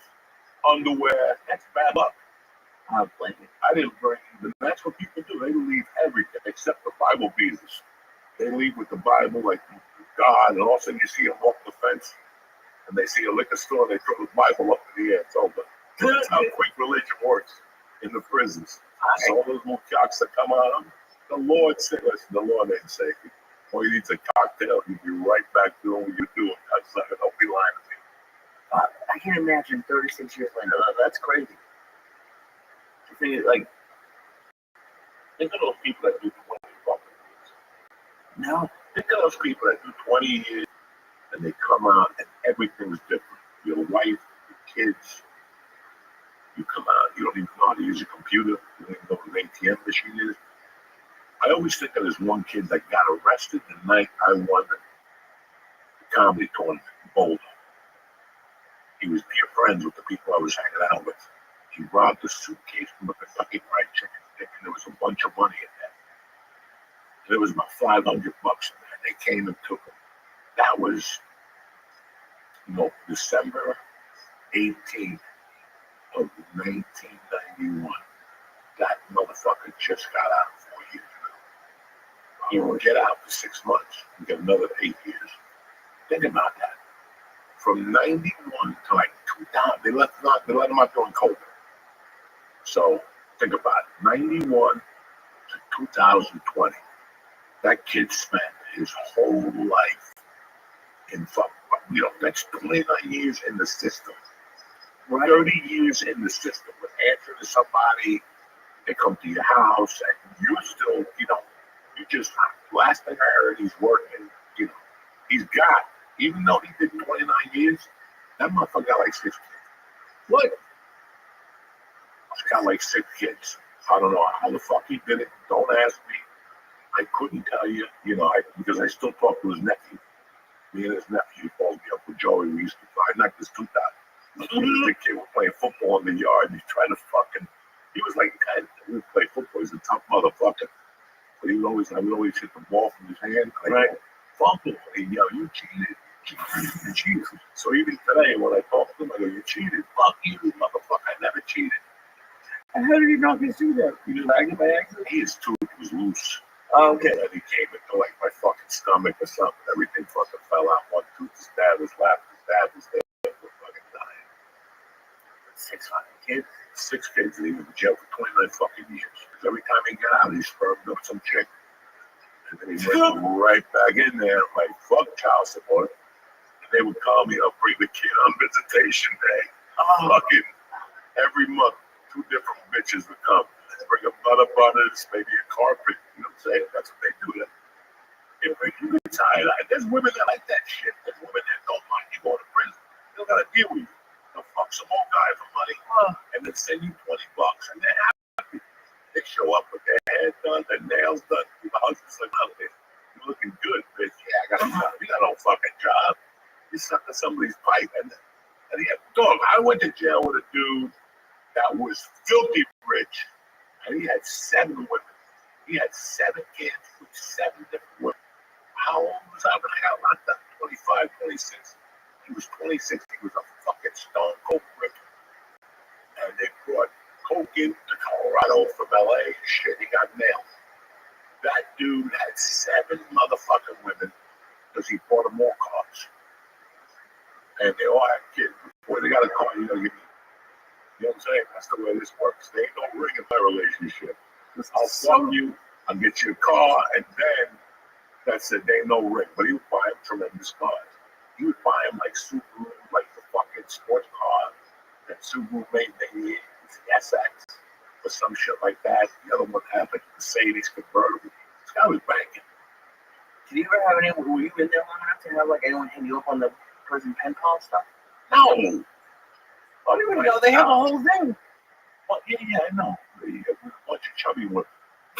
A: underwear. That's bad luck.
B: I
A: didn't bring them. That's what people do. They leave everything except the Bible pieces. They leave with the Bible, like God, and all of a sudden you see them walk the fence, and they see a liquor store, and they throw the Bible up in the air. It's over. That's how quick religion works in the prisons. So all those little cocks that come out, the Lord said, listen, the Lord ain't save you. All you need is a cocktail. You'll be right back doing what you're doing. Don't be lying to me.
B: I can't imagine 36 years later. That's crazy. I think
A: think of those people that do 20 fucking years.
B: No.
A: Think of those people that do 20 years and they come out and everything's different. Your wife, your kids, you come out, you don't even know how to use a computer, you don't even know what an ATM machine is. I always think of this one kid that got arrested the night I won the comedy tournament in Boulder. He was dear friends with the people I was hanging out with. He robbed a suitcase from a Kentucky Fried Chicken stick, and there was a bunch of money in there. There was about $500 in there. They came and took him. That was, December 18th of 1991. That motherfucker just got out 4 years ago. He will get out for 6 months and get another 8 years. Think about that. From 91 to like 2000, they let him out during COVID. So think about it. 91 to 2020. That kid spent his whole life in that's 29 years in the system. 30 years in the system with answering to somebody, they come to your house, and you're still, you just, last thing I heard, he's working, he's got, even though he did 29 years, that motherfucker got like 6 kids. What? He's got like 6 kids. I don't know how the fuck he did it. Don't ask me. I couldn't tell you, because I still talk to his nephew. Me and his nephew, he calls me Uncle Joey. We used to fight, knocked his tooth out. He was a kid, we're playing football in the yard, and he's trying to he was like 10. We would play football. He's a tough motherfucker. But I would always hit the ball from his hand. Right. Fumble. And you cheated. You cheated. So even today, when I talk to him, I go, you cheated. Fuck you, motherfucker. I never cheated.
B: And how did he not get through that? You just lagged by accident?
A: His tooth was loose.
B: Oh, okay.
A: And he came into like my fucking stomach or something. Everything fucking fell out. One tooth, his dad was laughing. His dad was there. We're fucking dying.
B: 6 fucking kids.
A: 6 kids, and he was in jail for 29 fucking years. Because every time he got out, he spermed up some chick. And then he went right back in there, like, fuck child support. And they would call me up, bring the kid on visitation day. Fucking every month, 2 different bitches would come. Bring a butter butters, maybe a carpet. You know what I'm saying? That's what they do. It makes you get tired. There's women that like that shit. There's women that don't mind you going to prison. They don't got to deal with you. They'll fuck some old guy for money and then send you $20 and they're happy. They show up with their hair done, their nails done. The husband's like, oh, you're looking good, bitch. Yeah, I got a job. You got no fucking job. You suck at somebody's pipe. And he had, I went to jail with a dude that was filthy rich. And he had 7 women. He had 7 kids with 7 different women. How old was I when I got locked up? 25, 26. He was 26. He was a fucking stone cold ripper. And they brought coke into Colorado from LA and shit. He got nailed. That dude had 7 motherfucking women because he bought them all cars. And they all had kids. Boy, they got a car. You know what I'm saying? That's the way this works. There ain't no ring in my relationship. I'll fuck you, I'll get you a car, and then that's it. There ain't no ring. But he would buy him tremendous cars. He would buy him like Subaru, like the fucking sports car that Subaru made the SX or some shit like that. The other one had like Mercedes convertible. This guy was banking.
B: Did you ever have anyone, were you in there long enough to have like anyone hang you up on the prison pen pal stuff?
A: No.
B: Oh, you know, they have a whole thing.
A: Well, yeah, I know. A bunch of chubby women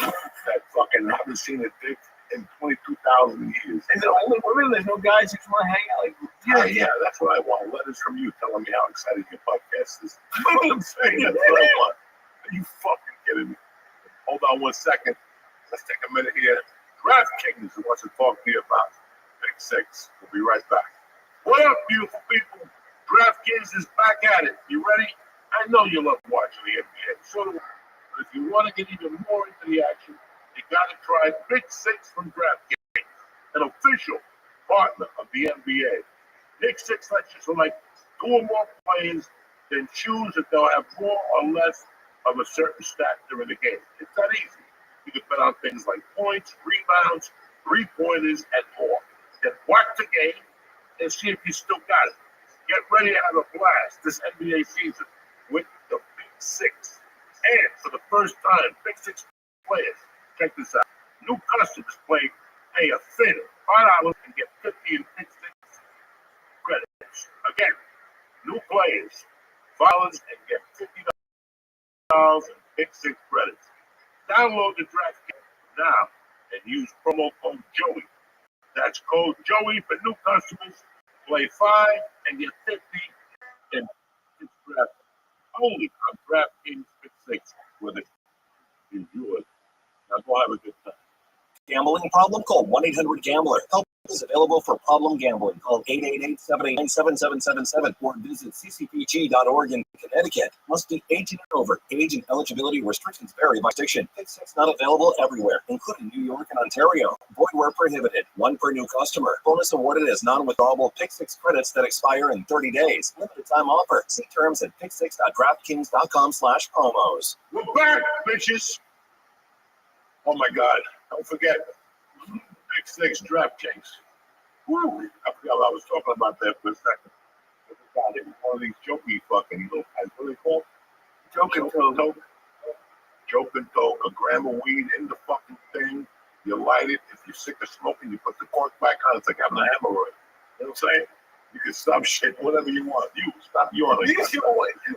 A: that fucking haven't seen a dick in 22,000 years.
B: Is it only women? There's no guys who just want to hang out? Like,
A: yeah, that's what I want. Letters from you telling me how excited your podcast is. You know what I'm saying? That's what I want. Are you fucking kidding me? Hold on 1 second. Let's take a minute here. DraftKings wants to talk to you about Pick 6. We'll be right back. What up, beautiful people? DraftKings is back at it. You ready? I know you love watching the NBA. So do I. But if you want to get even more into the action, you got to try Pick 6 from DraftKings, an official partner of the NBA. Pick 6 lets you select 2 or more players, then choose if they'll have more or less of a certain stat during the game. It's that easy. You can bet on things like points, rebounds, 3-pointers, and more. Then watch the game and see if you still got it. Get ready to have a blast this NBA season with the Pick 6. And for the first time, Pick 6 players, check this out. New customers pay a thin $5 and get 50 in Pick 6 credits. Again, new players, $5 and get $50 in Pick 6 credits. Download the DraftKings now and use promo code Joey. That's code Joey for new customers. Play 5 and get 50 in this draft only on DraftKings Pick 6 with it. Enjoy. Now go have a good time.
E: Gambling problem? Call 1-800-GAMBLER. Help is available for problem gambling. Call 888-789-7777 or visit ccpg.org in Connecticut. Must be 18 and over. Age and eligibility restrictions vary by station. Pick 6 not available everywhere, including New York and Ontario. Void where prohibited. 1 per new customer. Bonus awarded as non-withdrawable Pick 6 credits that expire in 30 days. Limited time offer. See terms at pick6.draftkings.com/promos.
A: We're back, bitches. Oh my God. Don't forget. Pick 6 DraftKings. Woo! I forgot I was talking about that for a second. I forgot it was one of these jokey fucking little guys. What are they called? Joke and toke. Joke and toke. A gram of weed in the fucking thing. You light it. If you're sick of smoking, you put the cork back on. It's like having a hemorrhoid. You know what I'm saying? You can stop shit, whatever you want. You stop yawning. You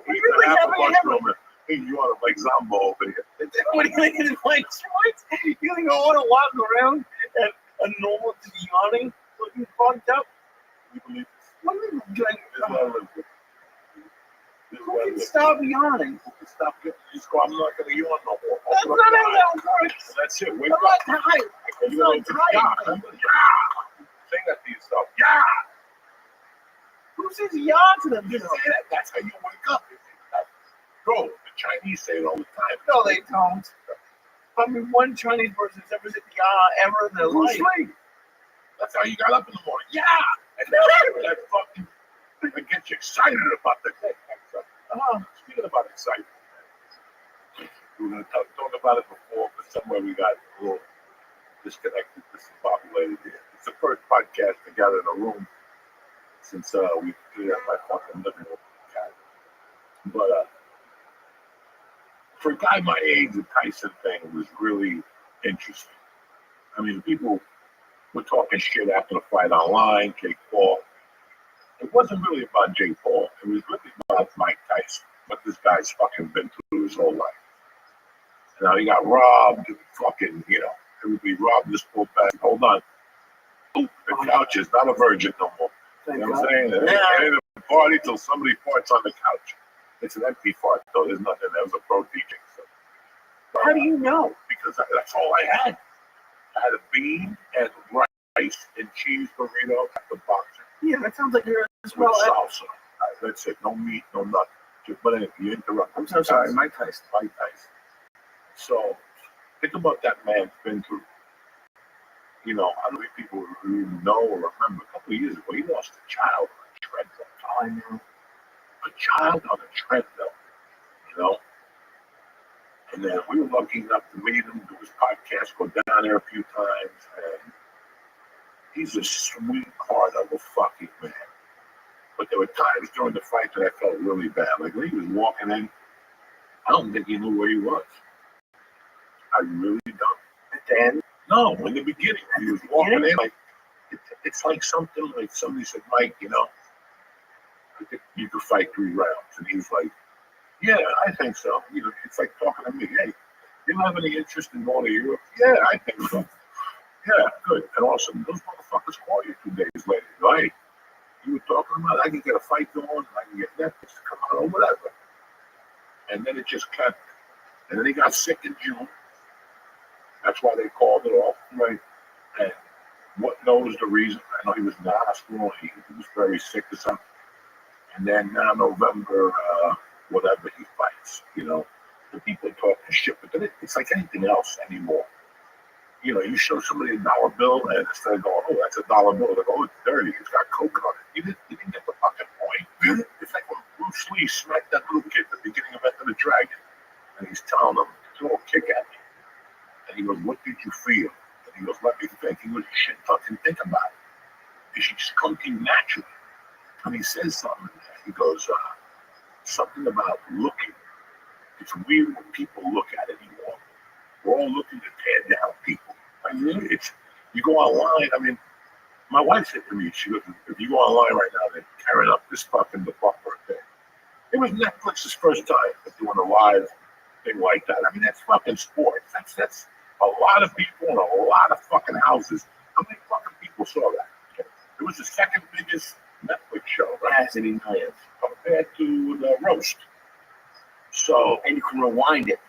A: really have a hemorrhoid. You ought to like Zombo over here.
B: What do you think is like joints? You think I want to walk around at a normal yawning looking fucked up?
A: You believe this?
B: What are you doing?
A: This
B: Who can stop yawning?
A: Stop getting this car. I'm not going to yawn no more.
B: That's not how that works.
A: That's it. Wake
B: I'm
A: up.
B: not tired. I'm
A: You
B: not
A: know,
B: tired.
A: yeah. Say that to yourself. Yeah.
B: Who says yawn to them?
A: You say that. That's how you wake up. Bro, the Chinese say it all the time.
B: No, they don't. Probably one Chinese person has ever said "yeah" ever in their
A: Bruce
B: life.
A: Lee. That's how you got up in the morning. Yeah. And that fucking thing gets you excited about the day. Speaking about excitement, we were going to talk about it before, but somewhere we got a little disconnected, discombobulated here. It's the first podcast together in a room since we did it at my fucking living room. But for a guy my age, the Tyson thing was really interesting. I mean, people were talking shit after the fight online, Jake Paul. It wasn't really about Jake Paul. It was really about Mike Tyson, what this guy's fucking been through his whole life. And now he got robbed, fucking, everybody robbed this poor bag. Hold on. The couch is not a virgin no more. You know what I'm saying? It ain't a party till somebody farts on the couch. It's an empty fart, though. There's nothing. There was a protein. So.
B: How do you know?
A: Because that's all I had. I had a bean and rice and cheese burrito at the boxer.
B: Yeah, that sounds like you're as well.
A: Salsa. That's it. No meat, no nothing. But anyway, you interrupt.
B: I'm so sorry. Mike Tyson.
A: So, think about that man's been through. I don't know if people really know or remember. A couple of years ago, he lost a child on a treadmill.
B: Oh, I know.
A: A child on a treadmill, And then we were lucky enough to meet him, do his podcast, go down there a few times, and he's a sweetheart of a fucking man. But there were times during the fight that I felt really bad. Like when he was walking in, I don't think he knew where he was. I really don't.
B: At the end?
A: No, in the beginning, he was walking in like it's like something like somebody said, Mike, I think you could fight 3 rounds, and he was like, yeah, I think so. It's like talking to me. Hey, you don't have any interest in going to Europe? Yeah, I think so. Yeah, good. And all of a sudden, those motherfuckers call you 2 days later. Go, hey, you were talking about I can get a fight going, I can get Netflix to come out or whatever. And then it just kept. And then he got sick in June. That's why they called it off. Right. And what knows the reason? I know he was in the hospital. He was very sick or something. And then now November, whatever he fights, the people talking shit, but then it's like anything else anymore. You show somebody a dollar bill, and instead of going, oh, that's a dollar bill, they go, oh, it's dirty, it's got coke on it. You didn't get the fucking point. It's like when Bruce Lee smacked that little kid at the beginning of Enter the Dragon, and he's telling him, throw a kick at me. And he goes, what did you feel? And he goes, let me think. He goes, you shouldn't fucking think about it. It should just come to you naturally. And he says something. He goes, something about looking. It's weird when people look at it anymore. We're all looking to tear down people. I mean, you go online. I mean, my wife said to me, she goes, if you go online right now, they're tearing up this fucking department thing. It was Netflix's first time doing a live thing like that. I mean, that's fucking sports. That's A lot of people in a lot of fucking houses. How many fucking people saw that? It was the second biggest Netflix show,
B: It has to be millions.
A: compared to the roast. So,
B: And you can rewind it.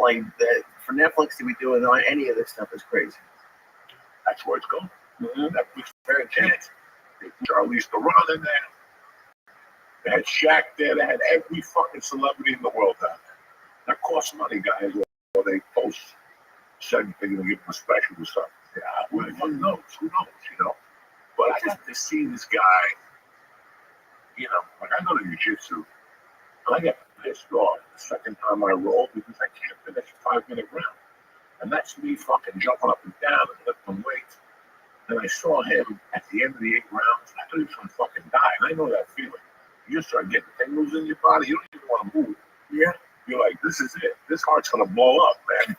B: Like that for Netflix to be doing any of this stuff is crazy.
A: that's where it's going.
B: Mm-hmm.
A: Netflix very chance. They put Charlize Theron in there. They had Shaq there. They had every fucking celebrity in the world down there. That costs money, guys. Or they post certain things and give them a special or something. Yeah, who knows? Who knows? You know. But I got to see this guy. You know, like I go to jiu-jitsu, and I get pissed off the second time I roll because I can't finish a 5-minute round. And that's me fucking jumping up and down and lifting weights. And I saw him at the end of the 8 rounds. I thought he was going to fucking die. And I know that feeling. You start getting tingles in your body. You don't even want to move.
B: Yeah.
A: You're like, this is it. This heart's going to blow up, man.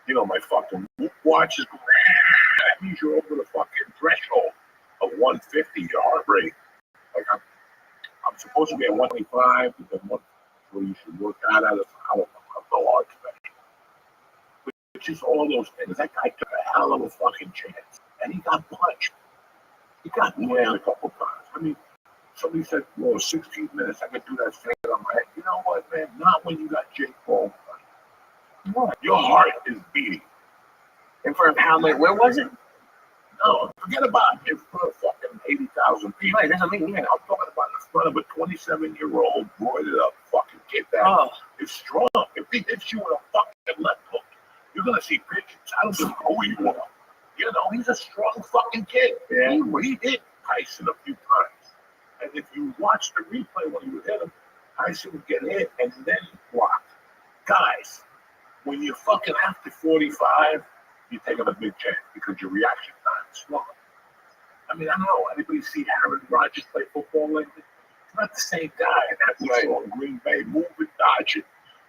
A: You know, my fucking watch is going, that means you're over the fucking threshold of 150, your heart rate. Like, I'm supposed to be at 125, but then what you should work out at, I don't know, I'm no heart special. But it's just all those things. That guy took a hell of a fucking chance. And he got punched. He got nailed a couple times. I mean, somebody said, well, 16 minutes, I could do that straight on my head. You know what, man? Not when you got Jake Paul. What? Your heart is beating.
B: In front of how many? Where was it?
A: No, forget about it. In front of fucking 80,000 people.
B: Right, that's what I mean. Yeah.
A: I'm talking about in front of a 27-year-old, roided up fucking kid that is strong. If he hits you with a fucking left hook, you're going to see pictures. I don't care who you are. You know, he's a strong fucking kid.
B: Yeah.
A: He hit Tyson a few times. And if you watch the replay when he would hit him, Tyson would get hit and then block. Guys, when you're fucking after 45, you're taking a big chance because your reaction time is slow. I mean, I don't know. Anybody see Aaron Rodgers play football lately? It's not the same guy that we saw in Green Bay, move and dodge it.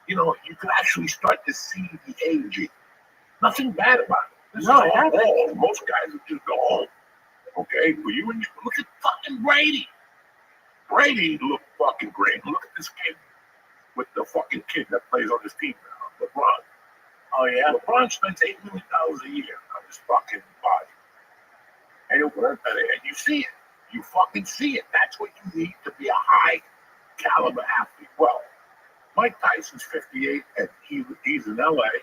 A: You know, you can actually start to see the aging. Nothing bad about it. This is all. Most guys would just go home. Okay? But you and you look at fucking Brady. Brady looked fucking great. Look at this kid with the fucking kid that plays on his team now, LeBron.
B: Oh, yeah?
A: LeBron spends $8 million a year on his fucking body. And you see it. You fucking see it. That's what you need to be a high caliber athlete. Well, Mike Tyson's 58 and he's in LA.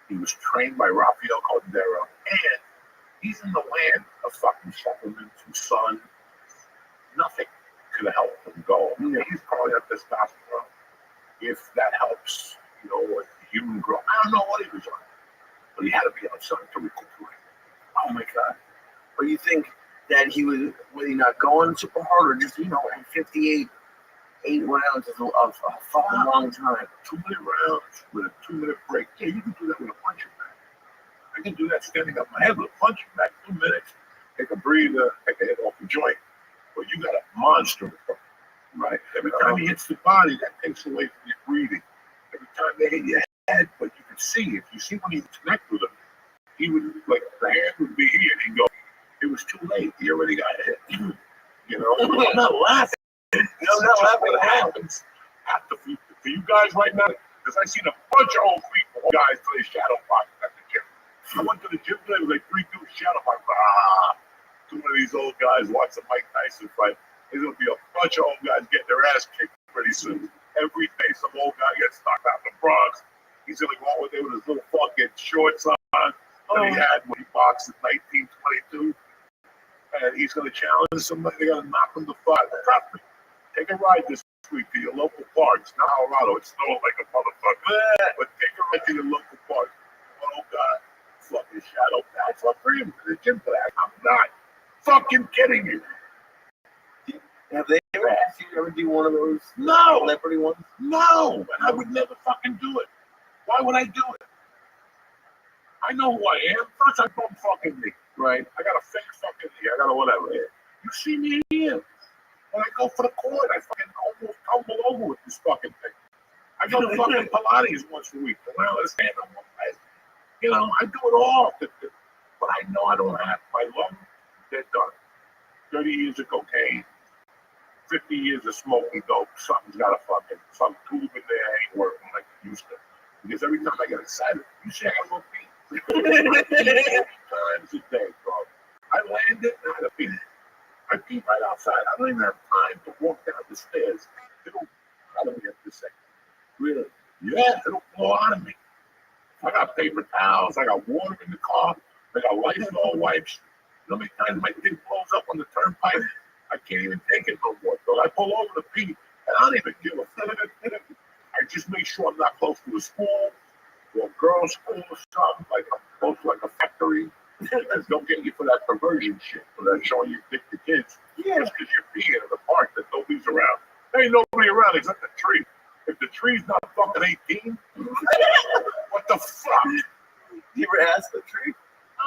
A: He was trained by Rafael Cordero. And he's in the land of fucking supplements and sun. Nothing could have helped him go. I mean, he's probably on testosterone. If that helps, you know, with human growth. I don't know what he was on. But he had to be on something to recuperate.
B: Oh my God. But you think that he was he not going super hard or just, you know, at 58, 8 rounds is a fucking long time.
A: 2-minute rounds with a 2-minute break. Yeah, you can do that with a punching bag. I can do that standing up my head with a punching bag. 2 minutes, take a breather, take a hit off the joint. But you got a monster, right? Every time he hits the body, that takes away from your breathing. Every time they hit your head, but you can see, if you see when he would connect with him, he would, like, the hand would be here, and he'd go, it was too late. He already got hit. You know? I'm not laughing. I'm not laughing. What happens after for you guys right now? Because I seen a bunch of old people, guys play shadow boxing at the gym. I went to the gym today with like 3 dudes shadow boxing. Two of these old guys watch the Mike Tyson fight. There's gonna be a bunch of old guys getting their ass kicked pretty soon. Every day, some old guy gets knocked out in the Bronx. He's gonna go out there with his little fucking shorts on that he had when he boxed in 1922. And he's going to challenge somebody. They're going to knock him to fight. Trust me. Take a ride this week to your local parks. Now, Colorado, it's snowing like a motherfucker. But take a ride to your local park. Oh, God. Fucking shadow pads. I'm bringing him to the gym for that. I'm not fucking kidding you.
B: Have they ever asked you to ever do one of those celebrity ones?
A: No. And I would never fucking do it. Why would I do it? I know who I am. First, I don't fucking me. Right? I got a fake fucking knee. I got a whatever here. You see me here. When I go for the court, I fucking almost tumble over with this fucking thing. I go to fucking Pilates once a week. When I stand on my head, you know, I do it all. But I know I don't have my lungs. They're done. 30 years of cocaine, 50 years of smoking dope. Something's got to fucking, some tube in there ain't working like it used to. Because every time I get excited, you say I got a little beat. Times a day, bro. I landed and I had to pee. I pee right outside. I don't even have time to walk down the stairs. It'll, I don't get this thing. Really? Yeah, it'll flow out of me. I got paper towels. I got water in the car. I got Lysol wipes. You know how many times my thing blows up on the turnpike? I can't even take it no more. So I pull over to pee, and I don't even give a fuck. I just make sure I'm not close to a school or a girls' school or something, like I'm close to like a factory. Because they'll get you for that perversion shit, for that showing you dick to kids. Yeah. Just because you're peeing in the park that nobody's around. There ain't nobody around except the tree. If the tree's not fucking 18, what the fuck?
B: You ever ask the tree?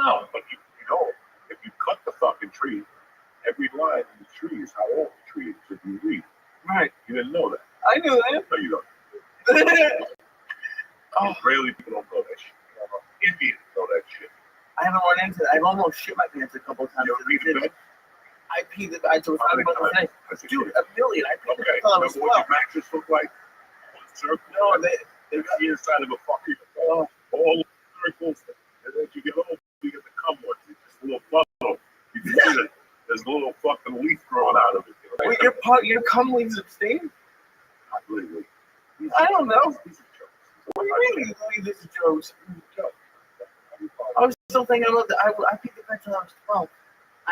A: No, but you know, if you cut the fucking tree, every line in the tree is how old the tree is if you read.
B: Right.
A: You didn't know that.
B: I knew that.
A: No, you don't. Israeli people don't know that shit. Indians know that shit.
B: I haven't run into that. I've almost shit my pants a couple of times.
A: You ever peed in bed?
B: I peed the bed. I was talking about the night. Dude, a million. I peed
A: okay.
B: until I was 12.
A: What your mattress look like? Circle. No, they got the inside of a fucking all circles. And as you get older, you get the cum ones. It's just a little bubble. You can see that there's a little fucking leaf growing out of it. You know?
B: Wait, your cum leaves abstain?
A: I believe it.
B: I don't know.
A: These are jokes.
B: What do you mean you believe this is jokes? I was still thinking about that. I peed the bed till I was 12.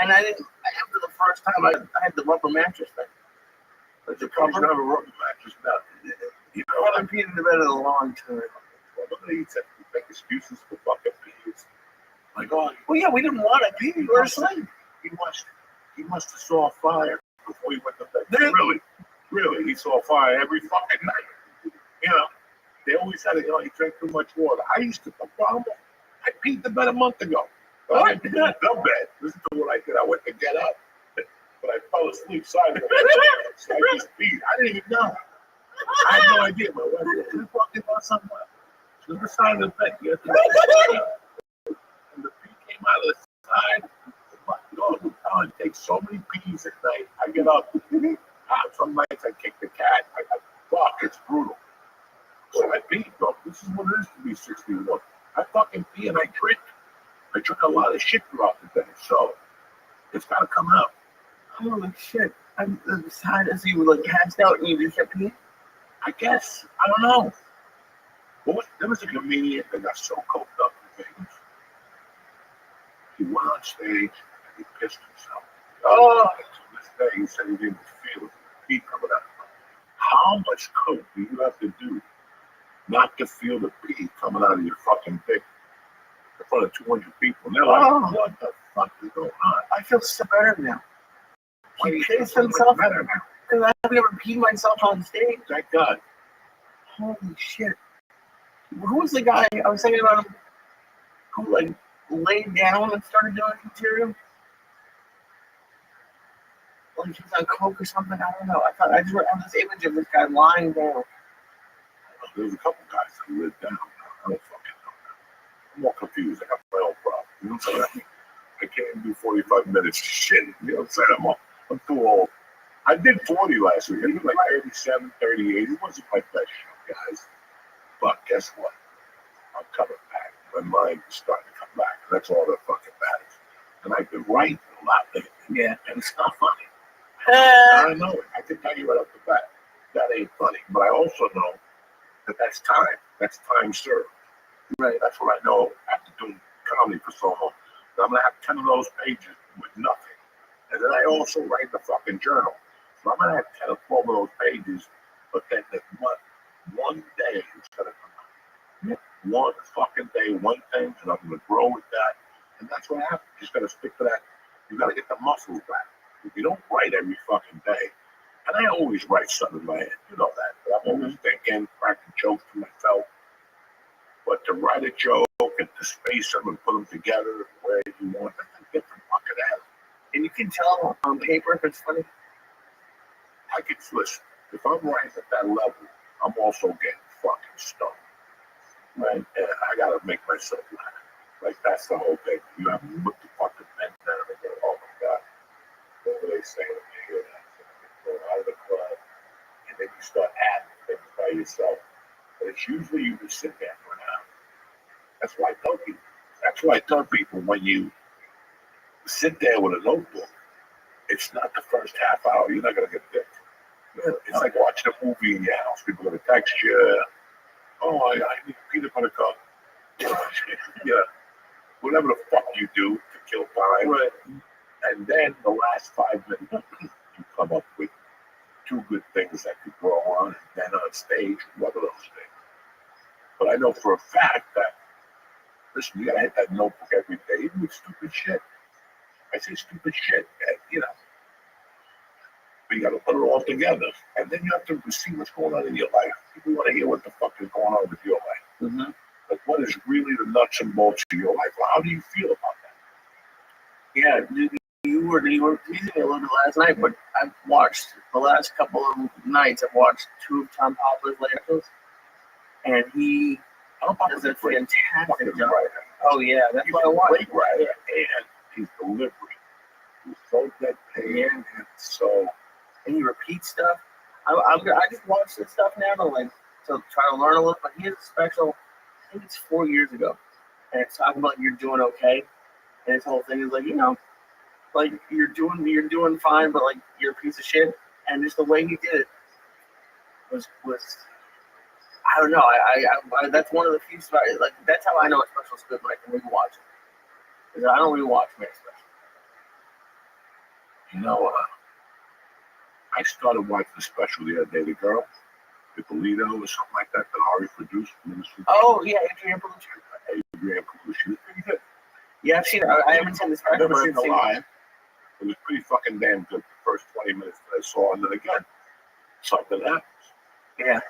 B: And I didn't, after the first time, I had the rubber mattress thing.
A: But the cover have a rubber mattress now.
B: You know, I haven't peed in the bed in a long time.
A: Well, they make excuses for fucking peas. Like, oh,
B: well, yeah, we didn't want to pee. We were asleep.
A: He must have saw a fire before he went to bed. Really, he saw a fire every fucking night. You know, they always had he drank too much water. I used to, I peed the bed a month ago. I didn't pee the bed. Listen to what I did. I went to get up, but I fell asleep sideways. So I just peed. I didn't even know. I had no idea. My wife was talking about something. She was beside the bed. And the pee came out of the side. It takes so many pees at night. I get up. Some nights I kick the cat. Fuck, it's brutal. So I pee, bro. This is what it is to be 61. I fucking pee and I drink. I drink a lot of shit throughout the day. So it's got to come out.
B: Holy shit. I'm sad as you were like passed out and you just kept peeing?
A: I guess. I don't know. There was a comedian that got so coked up in Vegas. He went on stage and he pissed himself. Oh, to this day he said he didn't feel the pee coming out. How much coke do you have to do not to feel the pee coming out of your fucking dick in front of 200 people? And they're like, what the fuck is going on?
B: I feel so better now. He pissed himself
A: better now.
B: Because I've never peed myself on stage.
A: Thank God.
B: Holy shit. Who was the guy I was thinking about him who like laid down and started doing material? Like he was on coke or something. I don't know. I just had this image of this guy lying down.
A: There's a couple guys that lived down. I don't fucking know. I'm more confused. I got my own problem. You know what I'm saying? I can't do 45 minutes of shit. You know what I'm saying? I'm too old. I did 40 last week. I did like 37, 38. It wasn't my best show, guys. But guess what? I'm coming back. My mind is starting to come back. That's all that fucking matters. And I've been writing a lot lately. Yeah. And it's not funny. I know it. I can tell you right off the bat. That ain't funny. But I also know that that's time. That's time served. Right. That's what I know after doing comedy for so long. And I'm going to have 10 of those pages with nothing. And then I also write the fucking journal. So I'm going to have 10 or 12 of those pages, but then there's one day it's going to come out. Yeah. One fucking day, one thing, and I'm going to grow with that. And that's what happens. You just got to stick to that. You got to get the muscles back. If you don't write every fucking day, and I always write something in my head, you know that. But I'm always thinking, cracking jokes to myself. But to write a joke and to space them and put them together the way you want, that's a different fucking animal.
B: And you can tell on paper if it's funny.
A: I can listen. If I'm writing at that level, I'm also getting fucking stoned. Right? And I gotta make myself laugh. Like that's the whole thing. You have to put the fucking pen down and go, oh my God. What were they saying when you hear that? Go out of the club. And then you start adding things by yourself. But it's usually you just sit there for an hour. That's why I tell people,
D: That's why I tell people, when you sit there with a notebook, it's not the first half hour. You're not going to get dick. It's like watching a movie in your house. People are going to text you, oh, I need peanut butter cup. Yeah, whatever the fuck you do to kill time.
B: Right.
D: And then the last 5 minutes, you come up with 2 good things that could grow on. And then on stage, one of those things. But I know for a fact that, listen, you got to hit that notebook every day, even with stupid shit. I say stupid shit, you know. But you got to put it all together. And then you have to see what's going on in your life. People want to hear what the fuck is going on with your life.
B: Mm-hmm.
D: Like, what is really the nuts and bolts of your life? Well, how do you feel about that?
B: Yeah, you were teasing me a little bit last night, but I've watched the last couple of nights. I've watched 2 of Tom Poplar's lectures, and he does a fantastic job. Oh yeah, that's what I want.
D: Great writer, and his delivery is so deadpan, and so.
B: And he repeats stuff. I just watch this stuff now to try to learn a little. But he has a special. I think it's 4 years ago, and it's talking about you're doing okay, and his whole thing is like, you know, like you're doing fine, but like you're a piece of shit. And just the way he did it was I don't know. I that's one of the few spots. Like that's how I know a special's good when I can rewatch it. Because I don't rewatch many specials.
D: You know, I started watching the special the other day, The Girl, Ippolito or something like that Ari produced.
B: Oh yeah, Adrian Palucci.
D: Adrian Palucci. It's pretty good.
B: Yeah, I've seen it. I haven't seen the special.
D: I've never seen it live. It was pretty fucking damn good the first 20 minutes that I saw, and then again, something happens.
B: Yeah.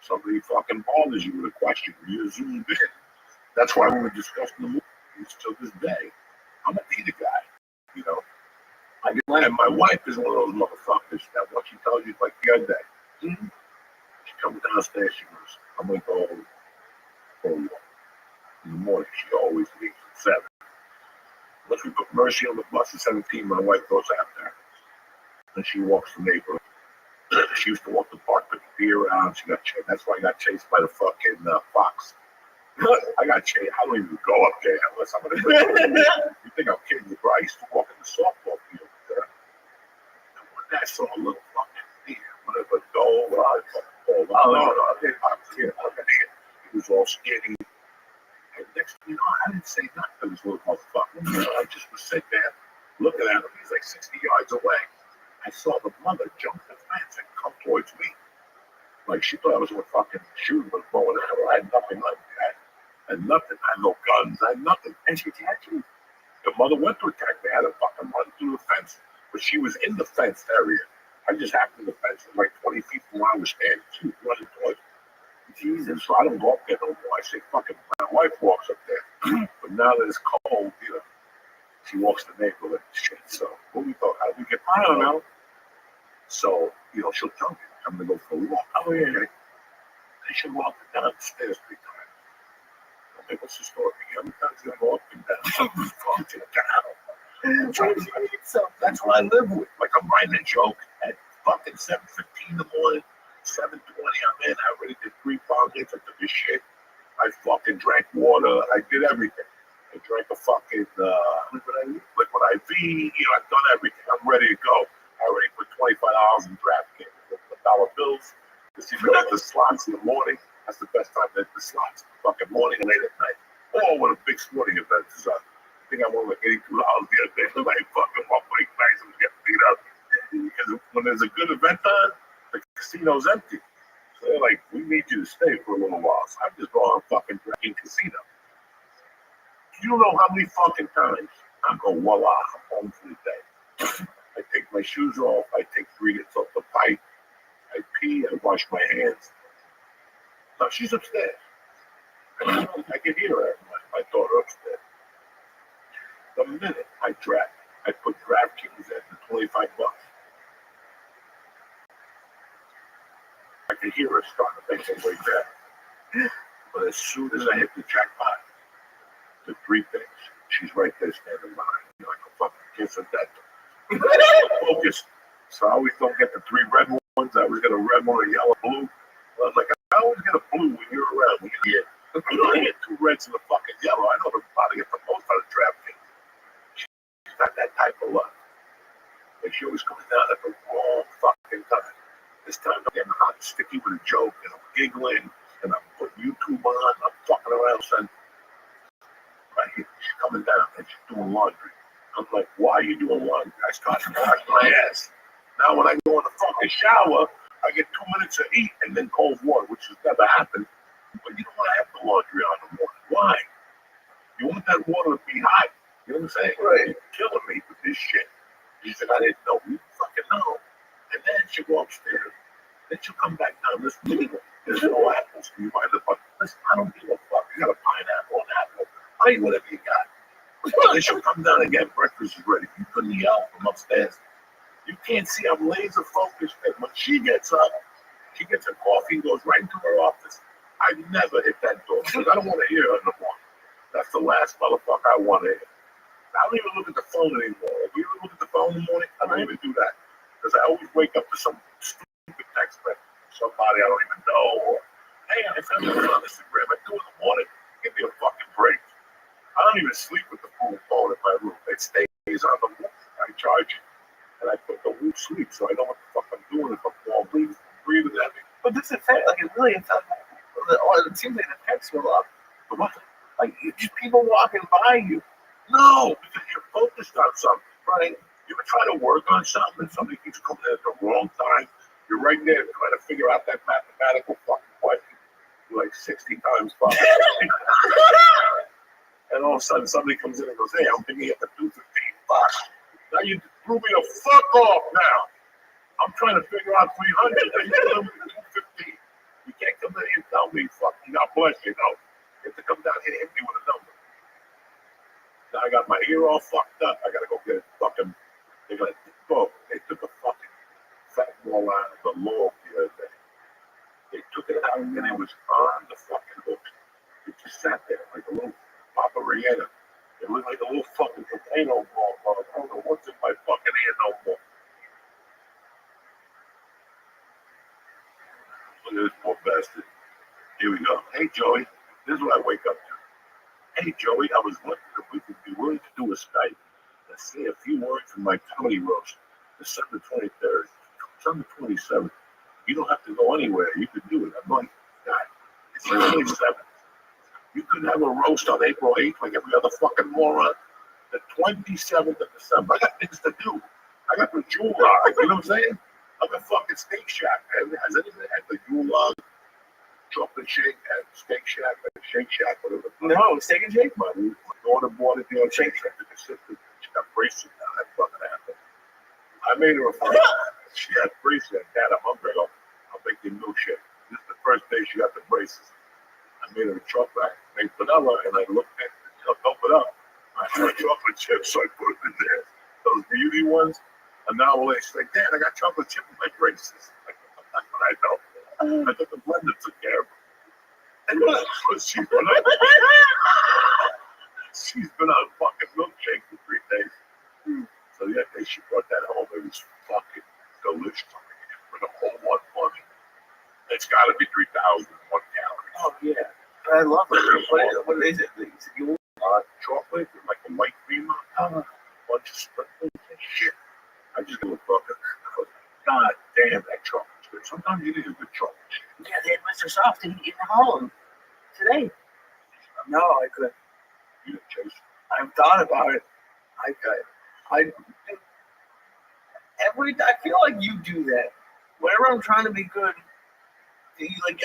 D: Somebody fucking bothers you with a question. You zoomed in. That's why we were discussing the movies till this day. I'm a theater guy, you know. And my wife is one of those motherfuckers that what she tells you is like the other day.
B: Mm-hmm.
D: She comes downstairs, she goes, I'm going to go for a walk. In the morning, she always leaves at 7. Once we put Mercy on the bus at 17, my wife goes after her. And she walks the neighborhood. She used to walk the park, put the deer around. She got chased. That's why I got chased by the fucking fox. I got chased. I don't even go up there unless I'm going to. You think I'm kidding you, bro? I used to walk in the softball field there. And one day I saw a little fucking deer. One of the doe, I he was all skinny. And next thing you know, I didn't say nothing to this little motherfucker. I just was sitting there looking at him. He's like 60 yards away. I saw the mother jump the fence and come towards me. Like she thought I was going to fucking shoot with a bow and arrow. I had nothing like that. I had nothing. I had no guns. I had nothing.
B: And she attacked you?
D: The mother went to attack me. I had to fucking run through the fence. But she was in the fenced area. I just happened to the fence was like 20 feet from where I was standing. She was running towards me. Jesus. So I don't go up there no more. I say, fucking, my wife walks up there. But now that it's cold, you know, she walks the neighborhood and shit. So what we thought, how do we get?
B: I don't know.
D: So, you know, she'll tell me, I'm going to go for a walk.
B: Oh, yeah.
D: Okay? And she'll walk down the stairs 3 times. I'm like, what's the story? How many times you go up and down? So that's what I live with. Like, I'm writing a joke at fucking 7:15 in the morning, 7:20, I'm in. I already did 3 pounds. I took this shit. I fucking drank water. I did everything. I drank a fucking liquid IV. You know, I've done everything. I'm ready to go. I already put $25 in DraftKings. The dollar bills. To see me at the slots in the morning. That's the best time to hit the slots. Fucking morning and late at night. Oh, what a big sporting event is on. I think I won like $82 the other day. I fucking walk like nice and get beat up. Because when there's a good event on, the casino's empty. So they're like, we need you to stay for a little while. So I'm just going fucking drinking casino. You know how many fucking times I go, voila, I'm home for the day. I take my shoes off. I take 3 hits off the pipe. I pee. I wash my hands. Now she's upstairs. I can hear her, my daughter upstairs. The minute I put DraftKings in the $25. I can hear her starting to make her way back. But as soon as I hit the jackpot, the 3 things, she's right there standing behind me like a fucking kiss of death. Focused. So I always don't get the 3 red ones. I always get a red one, a yellow, blue. I was like, I always get a blue when you're around. When you're here, you don't get 2 reds and a fucking yellow. I know they're about to get the
A: type of love. And she always comes down at the wrong fucking time. This time I'm getting hot and sticky with a joke, and I'm giggling, and I'm putting YouTube on, I'm fucking around, son. Right here, she's coming down, and she's doing laundry. I'm like, why are you doing laundry? I start to wash my ass. Now when I go in the fucking shower, I get 2 minutes of heat and then cold water, which has never happened. But you don't want to have the laundry on in the morning. Why? You want that water to be hot. You know what I'm saying? Right. You're killing me with this shit. She said, I didn't know. You fucking know. And then she'll go upstairs. Then she'll come back down. Listen, there's no apples. You mind if listen, I don't give a fuck. You got a pineapple, an apple. I'll eat whatever you got. Then she'll come down again. Breakfast is ready. You couldn't yell from upstairs. You can't see I'm laser focused. And when she gets up, she gets her coffee and goes right into her office. I never hit that door because I don't want to hear her in the morning. That's the last motherfucker I want to hear. I don't even look at the phone anymore. If you even look at the phone in the morning, I don't even do that. Because I always wake up to some stupid text message from somebody I don't even know. Or, hey, I found this on Instagram at 2 in the morning. Give me a fucking break. I don't even sleep with the phone in my room. It stays on the roof. I charge it. And I put the roof sleep so I know what the fuck I'm doing if I'm falling, breathing at me.
B: But this is fair. Like, it really is. It seems like it affects you a lot.
A: But what?
B: Like, just people walking by you.
A: No, because you're focused on something, right? You ever try to work on something and somebody keeps coming in at the wrong time? You're right there trying to figure out that mathematical fucking question like 60 times five. And all of a sudden somebody comes in and goes, hey, I'm thinking at the 2:15. Fuck. Now you threw me the fuck off now. I'm trying to figure out 300 and you're telling me 2:15. You can't come in here and tell me, fucking, God bless you, know. You have to come down here and hit me with a number. Now I got my ear all fucked up. I gotta go get it fucking. They took a fucking fat ball out of the log the other day. They took it out and it was on the fucking hook. It just sat there like a little paparietta. It looked like a little fucking potato ball. I don't know what's in my fucking ear no more. Look at this poor bastard. Here we go. Hey Joey, this is what I wake up to. Hey Joey, I was wondering if we could be willing to do a Skype and say a few words from my comedy roast, December 23rd, December 27th. You don't have to go anywhere. You could do it. I'm like, God, it's the 27th. You could have a roast on April 8th like every other fucking moron. The 27th of December. I got things to do. I got the jewel log. You know what I'm saying? I'm a fucking Steak Shack. Has anybody had the jewel log? Chocolate shake at Steak Shack, like Shake Shack, whatever.
B: No, Steak and Shake.
A: My daughter bought it, Shake Shack, and she got braces now. That fucking happened. I made her a fucking, she had braces. Dad, I'm hungry. I'll make you milkshake. This is the first day she got the braces. I made her a chocolate, made vanilla, and I looked at it, opened it up. I had chocolate chips, so I put it in there. Those beauty ones. And now she's like, Dad, I got chocolate chip in my braces. Like, that's what I know. I thought the blender took care of her. And she's been on fucking milkshake for 3 days. So the other day she brought that home. It was fucking delicious. For the whole one for me. It's got to be 3,001 calories.
B: Oh, yeah. I love it. What is it?
A: Chocolate with like a white cream on bunch of sprinkles and shit. I just go fucking, God damn, that chocolate's good. Sometimes you need a good chocolate.
B: Yeah, they had Mr. Soft in Harlem today. No, I couldn't.
A: You didn't chase it.
B: I've thought about it. I feel like you do that. Whenever I'm trying to be good,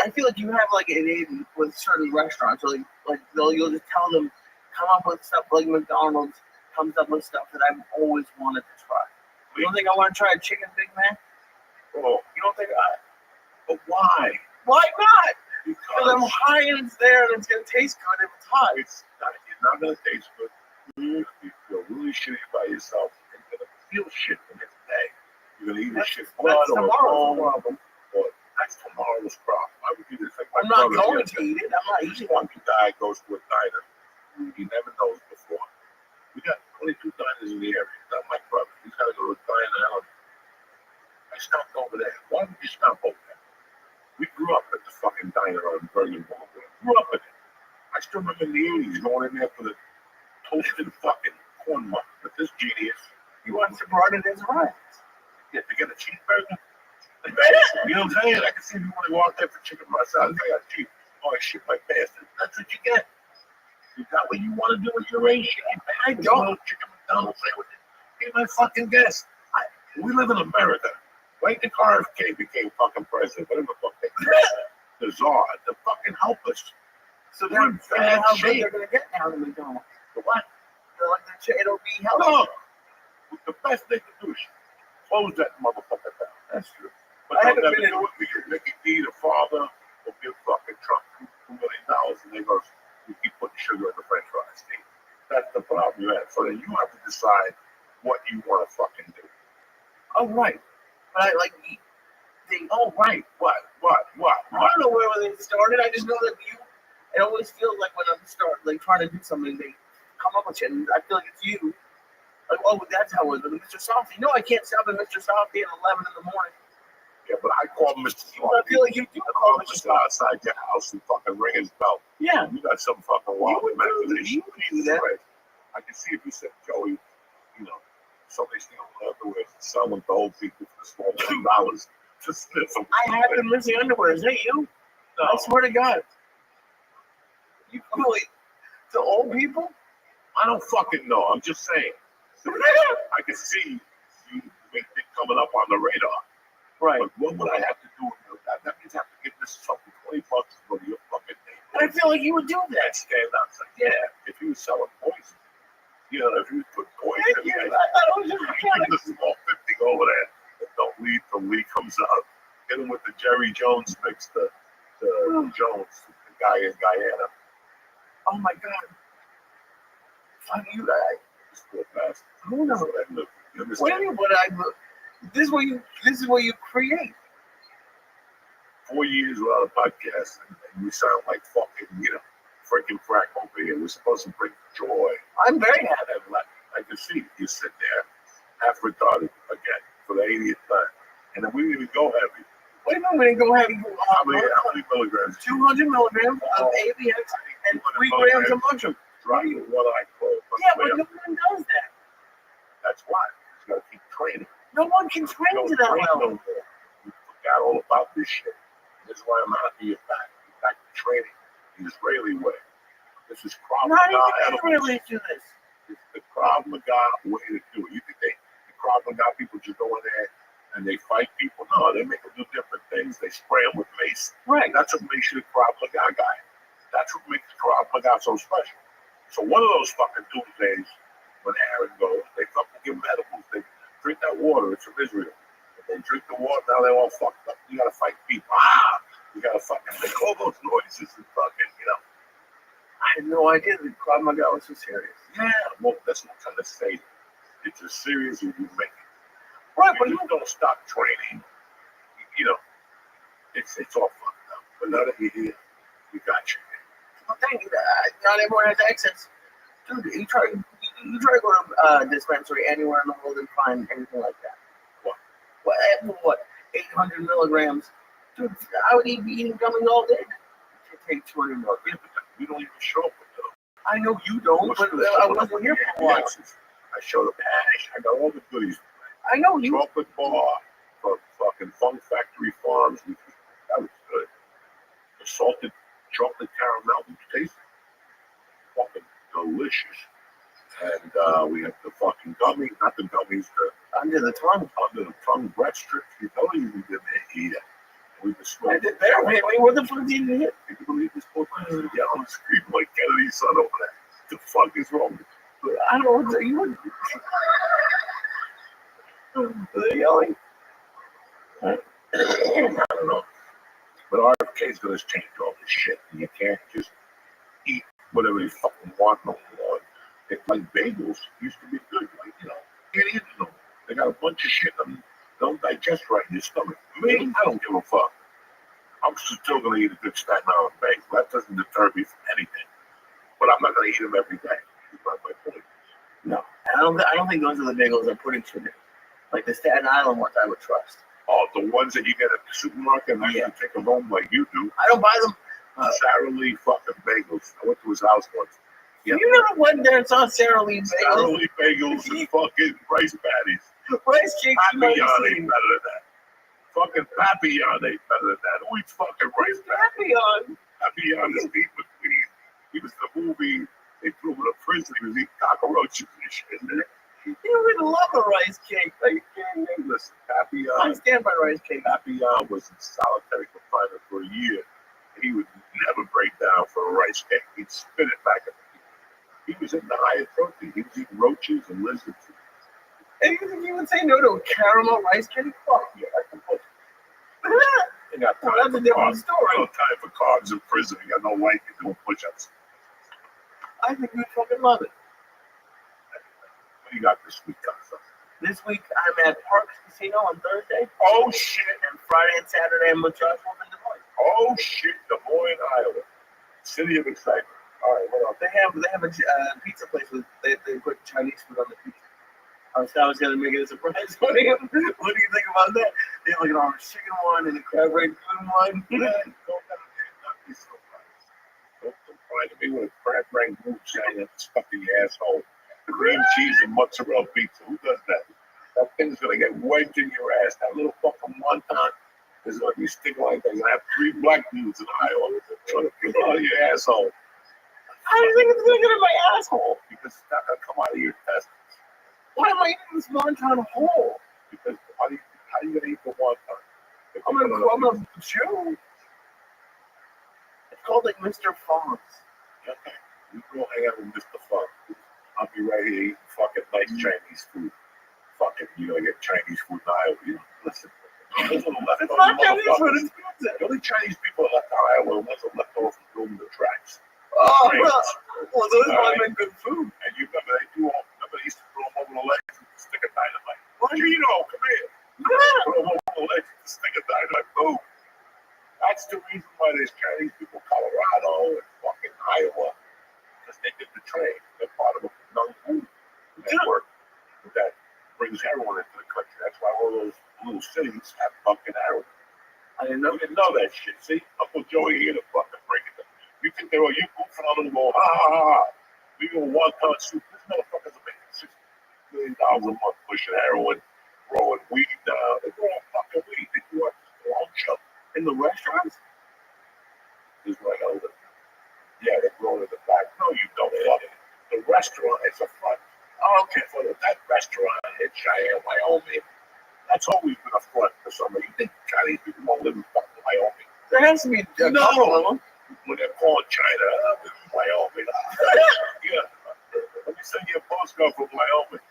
B: I feel like you have like it in with certain restaurants. Or you'll just tell them, come up with stuff like McDonald's comes up with stuff that I've always wanted to try. You don't think I want to try a chicken Big Mac?
A: Oh,
B: You don't think
A: but why?
B: Why not? Because I'm
A: Because
B: high and it's there and it's gonna taste good if it's hot.
A: it's not going to taste good. You feel really shitty by yourself. You're going to feel shit the next day. You're going to eat a shit blood
B: That's
A: or
B: tomorrow's
A: bone.
B: problem.
A: Or that's tomorrow's problem. I would do this like my
B: I'm not
A: brother
B: going to eat it. I'm not
A: This
B: eating it.
A: funky guy goes to a diner. He never knows before. We got 22 diners in the area. Not my brother. He's got to go to a diner now. I stopped over there. Why would you stop over there? We grew up at the fucking diner on Bergen Boulevard. Grew up in it. I still remember in the 80s going in there for the toasted fucking corn muff. But this genius,
B: He wants to broaden his horizons.
A: Yeah, to get a cheeseburger. You know what I'm saying? I can see you want to go out there for chicken myself. I got cheap. Oh, I shit my pants. That's what you get. You got what you want to do with your ratio. I don't. Chicken McDonald's sandwich. Be my fucking guest. We live in America. Right? The RFK became fucking president. Whatever the fuck they the czar to fucking help us.
B: So they're how big they're gonna get now to McDonald's.
A: The what?
B: They're like it'll be healthy.
A: No. The best they can do is close that motherfucker down.
B: That's true.
A: But
B: I
A: they'll
B: haven't
A: never
B: been in-
A: do it because Mickey D, the father, will give fucking Trump $2 million and they go, you keep putting sugar in the French fries. See, that's the problem you have. So then you have to decide what you want to fucking do.
B: Oh right. But I like
A: Oh right. What?
B: I don't know where they started. I just know that it always feels like when I'm trying to do something, they come up with shit, and I feel like it's you. Like, oh, that's how it was with Mr. Softy. No, I can't stop at Mr. Softy at 11 in the morning.
A: Yeah, but I call Mr.
B: But I feel like you do call Mr.
A: Mr. outside your house and fucking ring his bell.
B: Yeah.
A: You got some fucking wild
B: You would
A: imagination.
B: do that.
A: I can see if you said, Joey, somebody stealing underwear and selling to old people for the small $2 to sniff them.
B: I have been missing underwear. Is that you?
A: No.
B: I swear to God. You really to old people?
A: I don't fucking know. I'm just saying. I can see you coming up on the radar.
B: Right.
A: But what would I have to do? That means I have to give this fucking $20 to go to your fucking name.
B: And I feel like you would do that.
A: Stand outside. Yeah, if you were selling poison. If you put poison in
B: I
A: there,
B: thought it was just
A: you give the small 50 over there. If don't leave, the leak comes out. Hit him with the Jerry Jones mix, the Jones, the guy in Guyana.
B: Oh my God. Fuck you guys.
A: Just go fast.
B: Who knows?
A: You
B: What do
A: understand?
B: you mean? This is what you create.
A: 4 years without a podcast, and we sound like fucking, freaking crack over here. We're supposed to bring joy.
B: I'm very happy.
A: And I can see you sit there, half retarded again for the 80th time, and then we didn't even go heavy.
B: Wait a minute, we didn't go heavy.
A: How many milligrams?
B: 200 milligrams of ABX and 3 grams of mushrooms.
A: Right, what I call.
B: Yeah, but no one does that.
A: That's why you got to keep training.
B: No one can train
A: You
B: to
A: don't
B: that
A: train
B: level.
A: no more. You forgot all about this shit. This is why I'm happy you're back. You're back to training the Israeli way. This is Krav
B: Not
A: Maga.
B: even Israelis do this.
A: It's the Krav Maga way to do it. You think the Krav Maga people just go in there and they fight people? No, they make them do different things. They spray them with mace.
B: Right.
A: That's what makes you the Krav Maga guy. That's what makes Krav Maga so special. So one of those fucking Tuesdays, when Aaron goes, they fucking give medical. They drink that water. It's from Israel. If they drink the water, now they're all fucked up. You gotta fight people. You gotta fucking make all those noises and fucking,
B: I had no idea that Krav Maga was so serious.
A: Yeah, well, that's not trying to say it's as serious as you make it.
B: Right,
A: But
B: but
A: you don't stop training. It's all fucked up. But now that you're here, we got you.
B: thank you. Not everyone has access. Dude, you try to go to a dispensary anywhere in the world and find anything like that. What? 800 milligrams? Dude, I would be eating gummies all day to take 200 milligrams.
A: Yeah, but we don't even show up with those.
B: I know you don't, but I wasn't here for a while.
A: I showed up hash. I got all the goodies.
B: I know you.
A: Chocolate bar from fucking Fun Factory Farms. That was good. The salted chocolate caramel. You taste it? Fucking delicious. And we had the fucking gummy, not the gummies, the
B: Under the tongue.
A: bread strips. You know you didn't eat it. We just
B: I did better. Wait, what the fuck did you hit?
A: Can you believe this poor person yelling, screaming like Kennedy's son over there? The fuck is wrong with you?
B: I don't know. You were yelling.
A: I don't know. But RFK is going to change all this shit. And you can't just eat whatever you fucking want no more. It's like bagels used to be good. Like, you can't eat them. They got a bunch of shit that don't digest right in your stomach. Me, I don't give a fuck. I'm still going to eat a good Staten Island bagel. That doesn't deter me from anything. But I'm not going to eat them every day. That's not my point.
B: No, I don't think those are the bagels that put in sugar. Like the Staten Island ones, I would trust.
A: Oh, the ones that you get at the supermarket, and I can take them home like you do.
B: I don't buy them.
A: Sarah Lee fucking bagels. I went to his house once.
B: You never went there and saw Sara Lee
A: Sara
B: bagels.
A: Lee bagels and fucking rice patties.
B: Rice cakes.
A: Papillon ain't better than that. Fucking Papillon ain't better than that. Who eats fucking rice patties?
B: Papillon.
A: Papillon is Steve McQueen. He was in the movie. They threw him in a prison. He was eating cockroaches and shit.
B: You would love a rice cake. Are you kidding me?
A: Listen,
B: I
A: Papillon.
B: stand by rice cake.
A: Papillon was in solitary confinement for a year. He would never break down for a rice cake. He'd spit it back at the people. He was in the higher protein. He was eating roaches and lizards.
B: And you think he would say no to a caramel rice cake?
A: Fuck yeah, I can put They got time
B: Well, that's a
A: for
B: different
A: carbs.
B: story.
A: No time for carbs in prison. You got no life. You're doing push-ups.
B: I think you'd fucking love it.
A: What do you got this week, Casa?
B: This week I'm at Parks Casino on Thursday,
A: Oh shit!
B: and Friday and Saturday I'm with Josh Wolf in Des Moines.
A: Oh shit! Des Moines, Iowa, city of excitement. All right, what else?
B: They have a pizza place with they put Chinese food on the pizza. I was gonna make it a surprise for him. What do you think about that? They have like an orange chicken one and a crab rangoon one.
A: Man, don't be surprised. Don't try to be with a crab rangoon giant stuck in your asshole. Cream cheese and mozzarella pizza. Who does that? That thing's gonna get wedged in your ass. That little fucking wonton is gonna be sticking like that. You're gonna have 3 black dudes in Iowa trying to get out of your asshole.
B: How do you think it's gonna get in my asshole?
A: Because it's not gonna come out of your testicles.
B: Why am I eating this wonton whole?
A: Because how are you gonna eat the wonton?
B: I'm gonna chew. It's called like Mr. Fox.
A: Okay. You go hang out with Mr. Fun. I'll be right here eating fucking nice Chinese food. Fucking, you're gonna get Chinese food in Iowa. You listen. Those are the
B: It's
A: leftover
B: not Chinese food,
A: motherfuckers.
B: it's pizza.
A: The only Chinese people left in Iowa are the ones that left over from building the tracks.
B: Oh,
A: Trains.
B: well, those
A: All
B: probably
A: right.
B: make good food.
A: And you remember they used to throw them over the legs with a stick of dynamite. Gino, come here. Throw them over the legs with a stick of dynamite. Boom. That's the reason why there's Chinese people in Colorado and fucking Iowa. Because they did the train. They're part of a Nung network that brings heroin into the country. That's why all those little cities have fucking heroin.
B: I didn't
A: You
B: know.
A: didn't know that shit. See, Uncle Joey here to fucking bring it. You think they're all you goofing on them and go, ha ha ha. We go wonton soup. This motherfuckers are making $6 million a month pushing heroin, growing weed down. They're growing fucking weed. They do their own show.
B: In the restaurants?
A: Is right over. Yeah, they're growing in the back. No, you don't. Fucking. The restaurant is a front. Oh, okay, for that restaurant in Cheyenne, Wyoming. That's always been a front for somebody. You think Chinese people won't live in fucking Wyoming?
B: There has to be a couple of them.
A: When they're calling China, this is Wyoming. Yeah. Let me send you a postcard from Wyoming.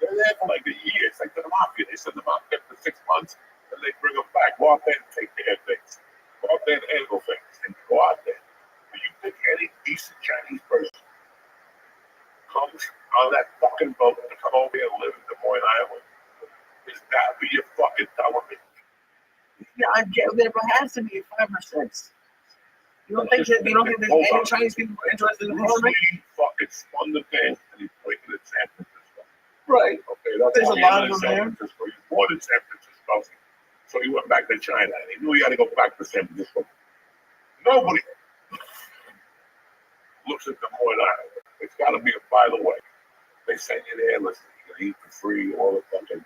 A: They're there for like a year. It's like the mafia. They send them out there for 6 months, and they bring them back. Go out there and take care of things. Go out there and handle things. And go out there. Do you think any decent Chinese person comes on that fucking boat to come over here and live in Des Moines, Iowa? Is that what you're fucking telling me?
B: Yeah, I get there, but it has to be 5 or 6. You don't think there's any Chinese people interested in
A: Bruce
B: farming?
A: Lee fucking spun the thing and he played it in San Francisco.
B: Right.
A: Okay, that's
B: There's
A: why
B: a
A: he
B: lot
A: lived in
B: of them
A: San
B: there.
A: Francisco. He was born in San Francisco. So he went back to China and he knew he had to go back to San Francisco. Nobody looks at Des Moines, Iowa. It's got to be a by the way. They send you there, listen, you can eat for free, all the fucking,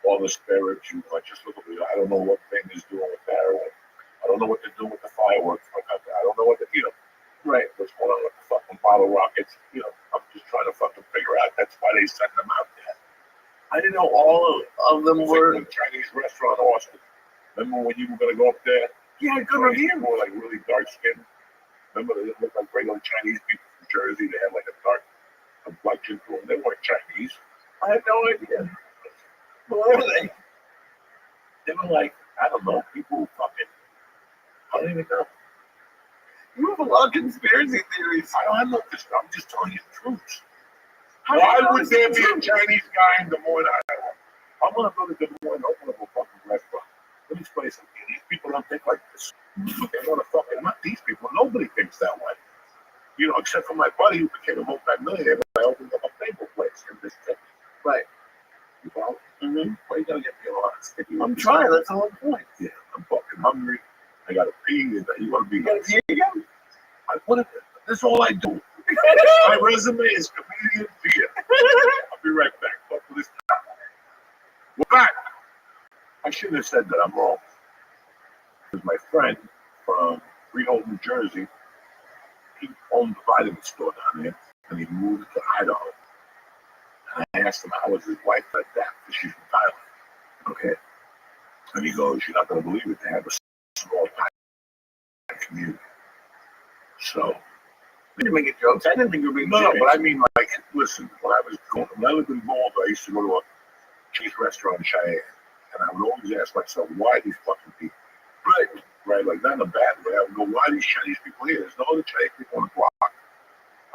A: all the spirits. You just look at me. I don't know what thing is doing with heroin. I don't know what they're doing with the fireworks. I don't know what
B: Right.
A: what's going on with the fucking bottle rockets. I'm just trying to fucking figure out. That's why they send them out there.
B: I didn't know all of them
A: It's
B: were.
A: like the Chinese restaurant Austin. Remember when you were gonna go up there?
B: Yeah, good
A: Chinese
B: review.
A: people were like really dark skinned. Remember they didn't look like regular Chinese people from Jersey. They had like a dark complexion to them. They weren't Chinese.
B: I had no idea. Who were they?
A: They were like, I don't know, people who fucking, I don't even know.
B: You have a lot of conspiracy theories.
A: I don't have no, I'm just telling you the truth.
B: How do
A: Why
B: you know
A: would
B: it's
A: there
B: the
A: be a
B: truth?
A: Chinese guy in Des Moines, Iowa? I'm gonna go to Des Moines and open up a fucking restaurant. Let me explain something. These people don't think like this. They want to fucking, not these people, nobody thinks that way. Except for my buddy who became a multi-millionaire by opening up a bagel place in this city.
B: Right.
A: Well, why you gotta get me a lot of sticky?
B: I'm trying. That's the whole point.
A: Yeah, I'm fucking hungry. I gotta pee. You wanna be
B: You gotta see it again.
A: This is all I do. My resume is comedian beer. I'll be right back. Fuck this. We're back. I shouldn't have said that. I'm wrong. Because my friend from Freehold, New Jersey, he owned a vitamin store down there, and he moved to Idaho. And I asked him how was his wife like that, because she's from Thailand. Okay. And he goes, you're not going to believe it. They have a small Thai community. So.
B: I didn't make it jokes. I didn't think you were being
A: No,
B: serious.
A: but I mean, like, listen, when I lived in Boulder, I used to go to a cheese restaurant in Cheyenne. And I would always ask myself, why these fucking people? Right, like, not in a bad way. I would go, why these Chinese people here? There's no other Chinese people on the block.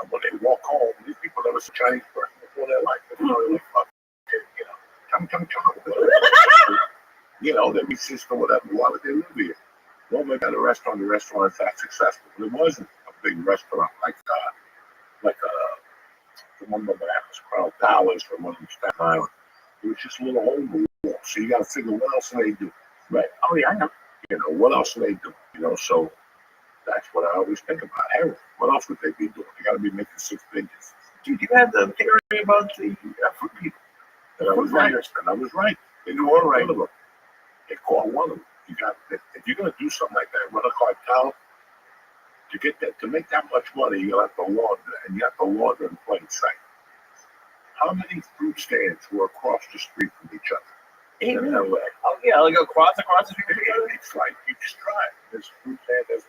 A: And when they walk home, these people never see a Chinese person before in their life. They know, they're like, fuck, you know, chum. You know, they're racist or whatever. Why would they live here? Well, they got a restaurant. The restaurant is that successful. But it wasn't a big restaurant like the one that was Crown Towers from one of Staten Island. It was just a little hole in the wall. So you got to figure what else do they do? Right. Oh, yeah, I know. You know, what else do they do? You know, so that's what I always think about. Hey, what else would they be doing? They got to be making 6 figures.
B: Dude, you had the theory about the food people.
A: And I was right. And I was right. They do all right. They caught one of them. You got, if you're going to do something like that, run a cartel, to get that, to make that much money, you'll have to launder, and you have to launder in plain sight. How many fruit stands were across the street from each other? In LA.
B: Oh, yeah, like across the street.
A: It's like, you just try it. There's fruit stand,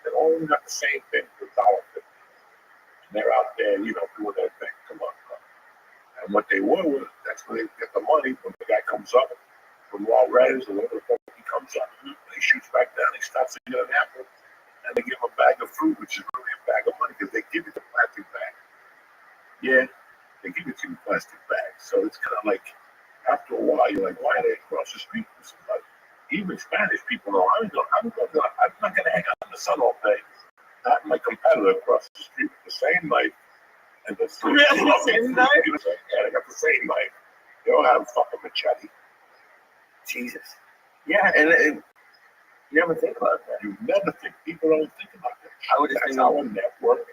A: they all got the same thing for $1.50. And they're out there, you know, doing their thing. Come on. And what they were, that's where they get the money when the guy comes up from Raw Redders or whatever the fuck he comes up. And he shoots back down, he stops to get an apple, and they give him a bag of fruit, which is really a bag of money, because they give it the plastic bag. Yeah, they give it to you in plastic bags. So it's kind of like, after a while, you're like, why are they across the street from somebody? Even Spanish people know, I'm not going to hang out in the sun all day. Not my competitor across the street with the same knife. And the same knife? Yeah, they got the same knife. They don't have a fucking machete.
B: Jesus. Yeah, and you never think about that.
A: You never think. People don't think about that.
B: I would just
A: That's
B: think
A: how a network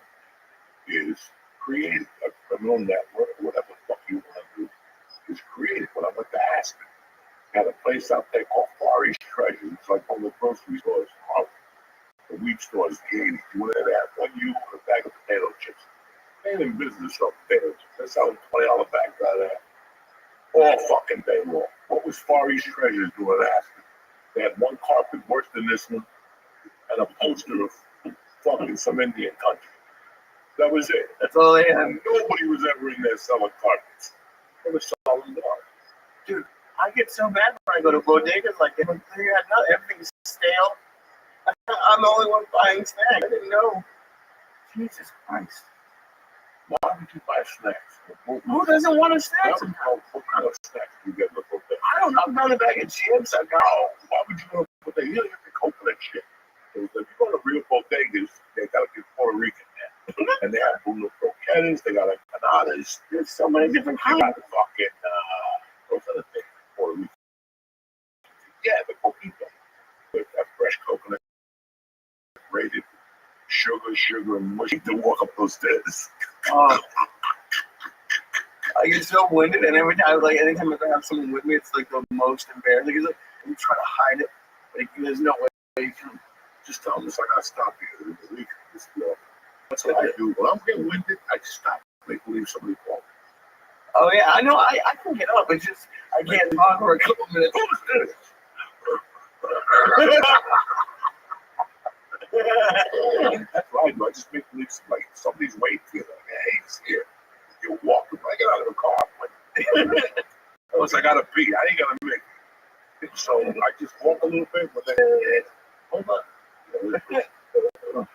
A: is created. A criminal network, whatever the fuck you want to do, is created. When I went to Aspen, had a place out there called Far East Treasure. It's like one of the grocery stores. The wheat stores, the 80s. You went in there, one you with a bag of potato chips. They ain't in business of potato chips. They're selling $20 bags out there all fucking day long. What was Far East Treasure doing at Aspen? They had one carpet worse than this one and a poster of fucking some Indian country. That was it.
B: That's all they had.
A: And nobody was ever in there selling carpets. They were selling dogs.
B: Dude, I get so mad when I go to bodegas, like they got nothing, everything's stale. I'm the only one buying snacks. I didn't know. Jesus Christ.
A: Why would you buy snacks?
B: Who doesn't want a snack?
A: What kind of snacks do you get in the bodega?
B: I don't know. I'm not a bag of chips. I got.
A: Oh, why would you go to a bodega? You don't get the coconut shit. If you go to real bodegas, they got to get Puerto Rican there. And they have uno croquetas, they got empanadas.
B: There's so many different
A: They
B: kinds.
A: got fucking, those other things, Puerto Rican. Yeah, the coquito. With that fresh coconut, grated sugar, and mush to walk up those stairs.
B: Oh. I get so winded, and anytime I have someone with me, it's like the most embarrassing. It's like you try to hide it, but there's no way you can.
A: Just tell them, I gotta stop here. That's what I do. When I'm getting winded, I just stop. Make believe somebody called me.
B: Oh yeah, I know. I can get up. It's just I can't talk for a couple minutes.
A: That's what I do. I just make believe somebody's waiting for you. Like, hey, he's here. You walk. When I get out of the car, unless I gotta pee, I ain't gonna make it. So I just walk a little bit, but then hold on. And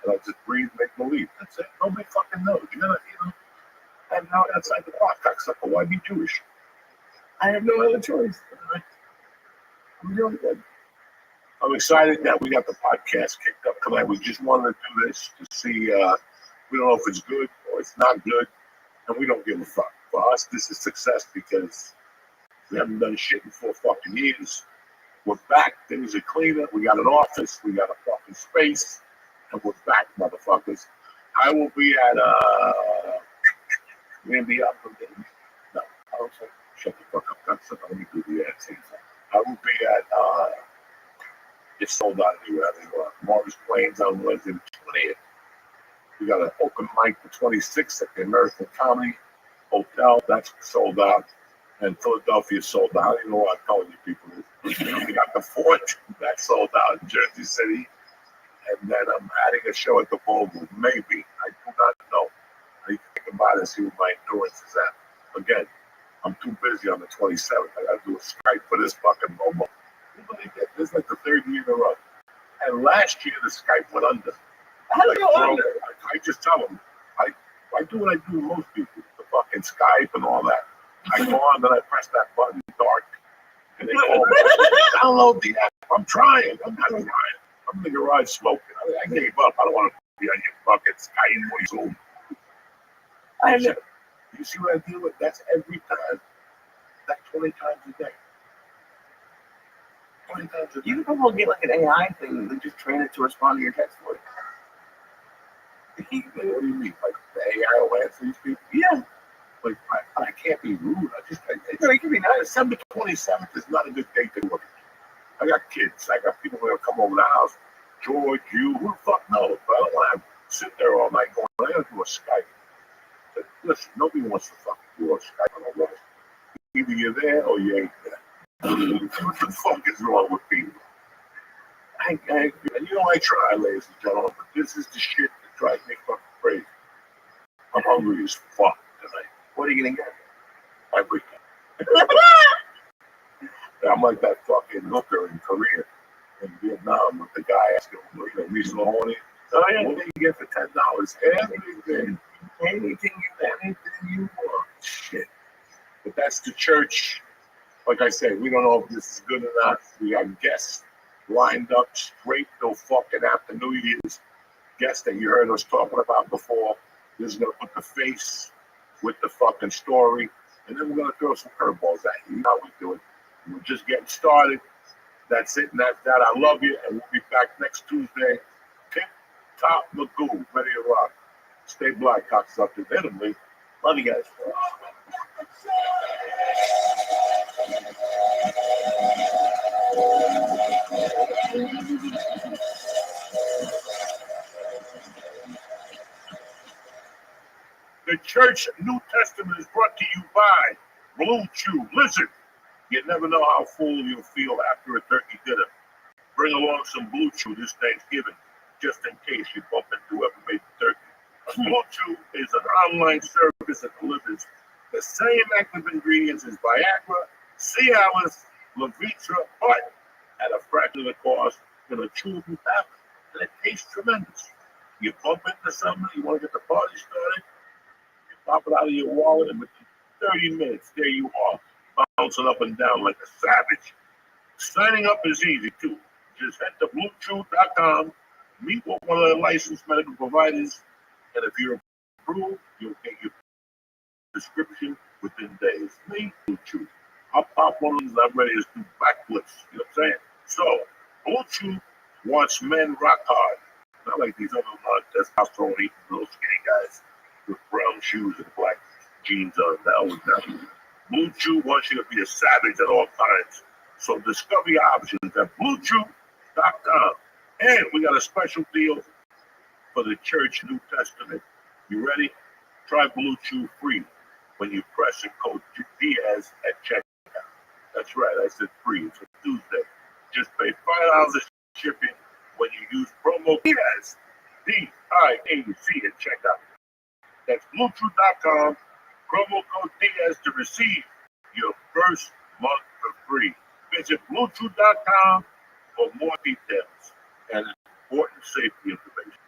A: I just breathe, make believe. That's it. Nobody fucking knows. You gotta, I'm now outside the box. Cocksucker. Why be Jewish?
B: I have no other choice.
A: I'm doing good. I'm excited that we got the podcast kicked up tonight. We just wanted to do this to see. We don't know if it's good or it's not good, and we don't give a fuck. For us, this is success because we haven't done shit in 4 fucking years. We're back. Things are cleaner. We got an office. We got a fucking space, and we're back, motherfuckers. I will be at You're gonna be up for dinner? No, I don't say. Shut the fuck up. That's it. Let me do the ad. I will be at it's sold out anywhere. Morris Plains on Wednesday the 20th. We got an open mic the 26th at the American Comedy Hotel. That's sold out. And Philadelphia sold out. You know what I'm telling you people is. We got the Fort. That's sold out in Jersey City. And then I'm adding a show at the Vogel. Maybe. I do not know. I need to think about it and see what my endurance is at. Again, I'm too busy on the 27th. I got to do a Skype for this fucking moment. This is like the third year in a row. And last year, the Skype went under.
B: How do you go under?
A: I just tell them, I do what I do to most people, the fucking Skype and all that. I go on, then I press that button, dark, and they call me. Download the app. I'm trying. I'm not trying. I'm in the garage smoking. I gave up. I don't want to be on your fucking Skype or Zoom. You see what I deal with? That's every time. That's 20 times a day. 20 times a day.
B: You can probably get like an AI thing and just train it to respond to your text for you.
A: What do you mean? Like the AI will answer these people?
B: Yeah.
A: Like I can't be rude.
B: It can be nice.
A: December 27th is not a good date to work. I got kids. I got people who are gonna come over the house. George, you, who the fuck knows? But I don't want to sit there all night going, I gotta do a Skype. But listen, nobody wants to fucking do a Skype on a road. Either you're there or you ain't there. What the fuck is wrong with people? And you know I try, ladies and gentlemen, but this is the shit that drives me fucking crazy. I'm hungry as fuck tonight.
B: What are you gonna get?
A: Everything. I'm like that fucking hooker in Korea, in Vietnam, with the guy asking, Lisa Mahoney, oh yeah, what do you get for $10? Anything you want. Shit. But that's the church. Like I said, we don't know if this is good or not. We have guests lined up straight till fucking after New Year's. Guests that you heard us talking about before. This is gonna put the face with the fucking story, and then we're gonna throw some curveballs at you. You know how we do it. We're just getting started. That's it, and that's that. I love you, and we'll be back next Tuesday. Tip top Magoo, ready to rock. Stay black, cocksuckers. Intimately.
B: Love you guys.
A: The Church New Testament is brought to you by Blue Chew. Listen, you never know how full you'll feel after a turkey dinner. Bring along some Blue Chew this Thanksgiving, just in case you bump into whoever made the turkey. Blue Chew is an online service that delivers the same active ingredients as Viagra, Cialis, Levitra, but at a fraction of the cost than a chewable tablet. And it tastes tremendous. You bump into somebody, you want to get the party started, you pop it out of your wallet, and within 30 minutes, there you are, bouncing up and down like a savage. Signing up is easy, too. Just head to BlueChew.com, meet with one of their licensed medical providers, and if you're approved, you'll get your prescription within days. Me, Blue Chew. I'll pop one of these, I'm ready to do backflips. You know what I'm saying? So, Blue Chew wants men rock hard. Not like these other testosterone eating little skinny guys with brown shoes and black jeans on. That was nothing. Blue Chew wants you to be a savage at all times. So discover your options at BlueChew.com. And we got a special deal for the Church New Testament. You ready? Try Blue Chew free when you press the code Diaz at checkout. That's right, I said free. It's a Tuesday. Just pay $5 of shipping when you use promo Diaz, D-I-A-Z at checkout. That's BlueChew.com, promo code Diaz to receive your first month for free. Visit BlueChew.com for more details and important safety information.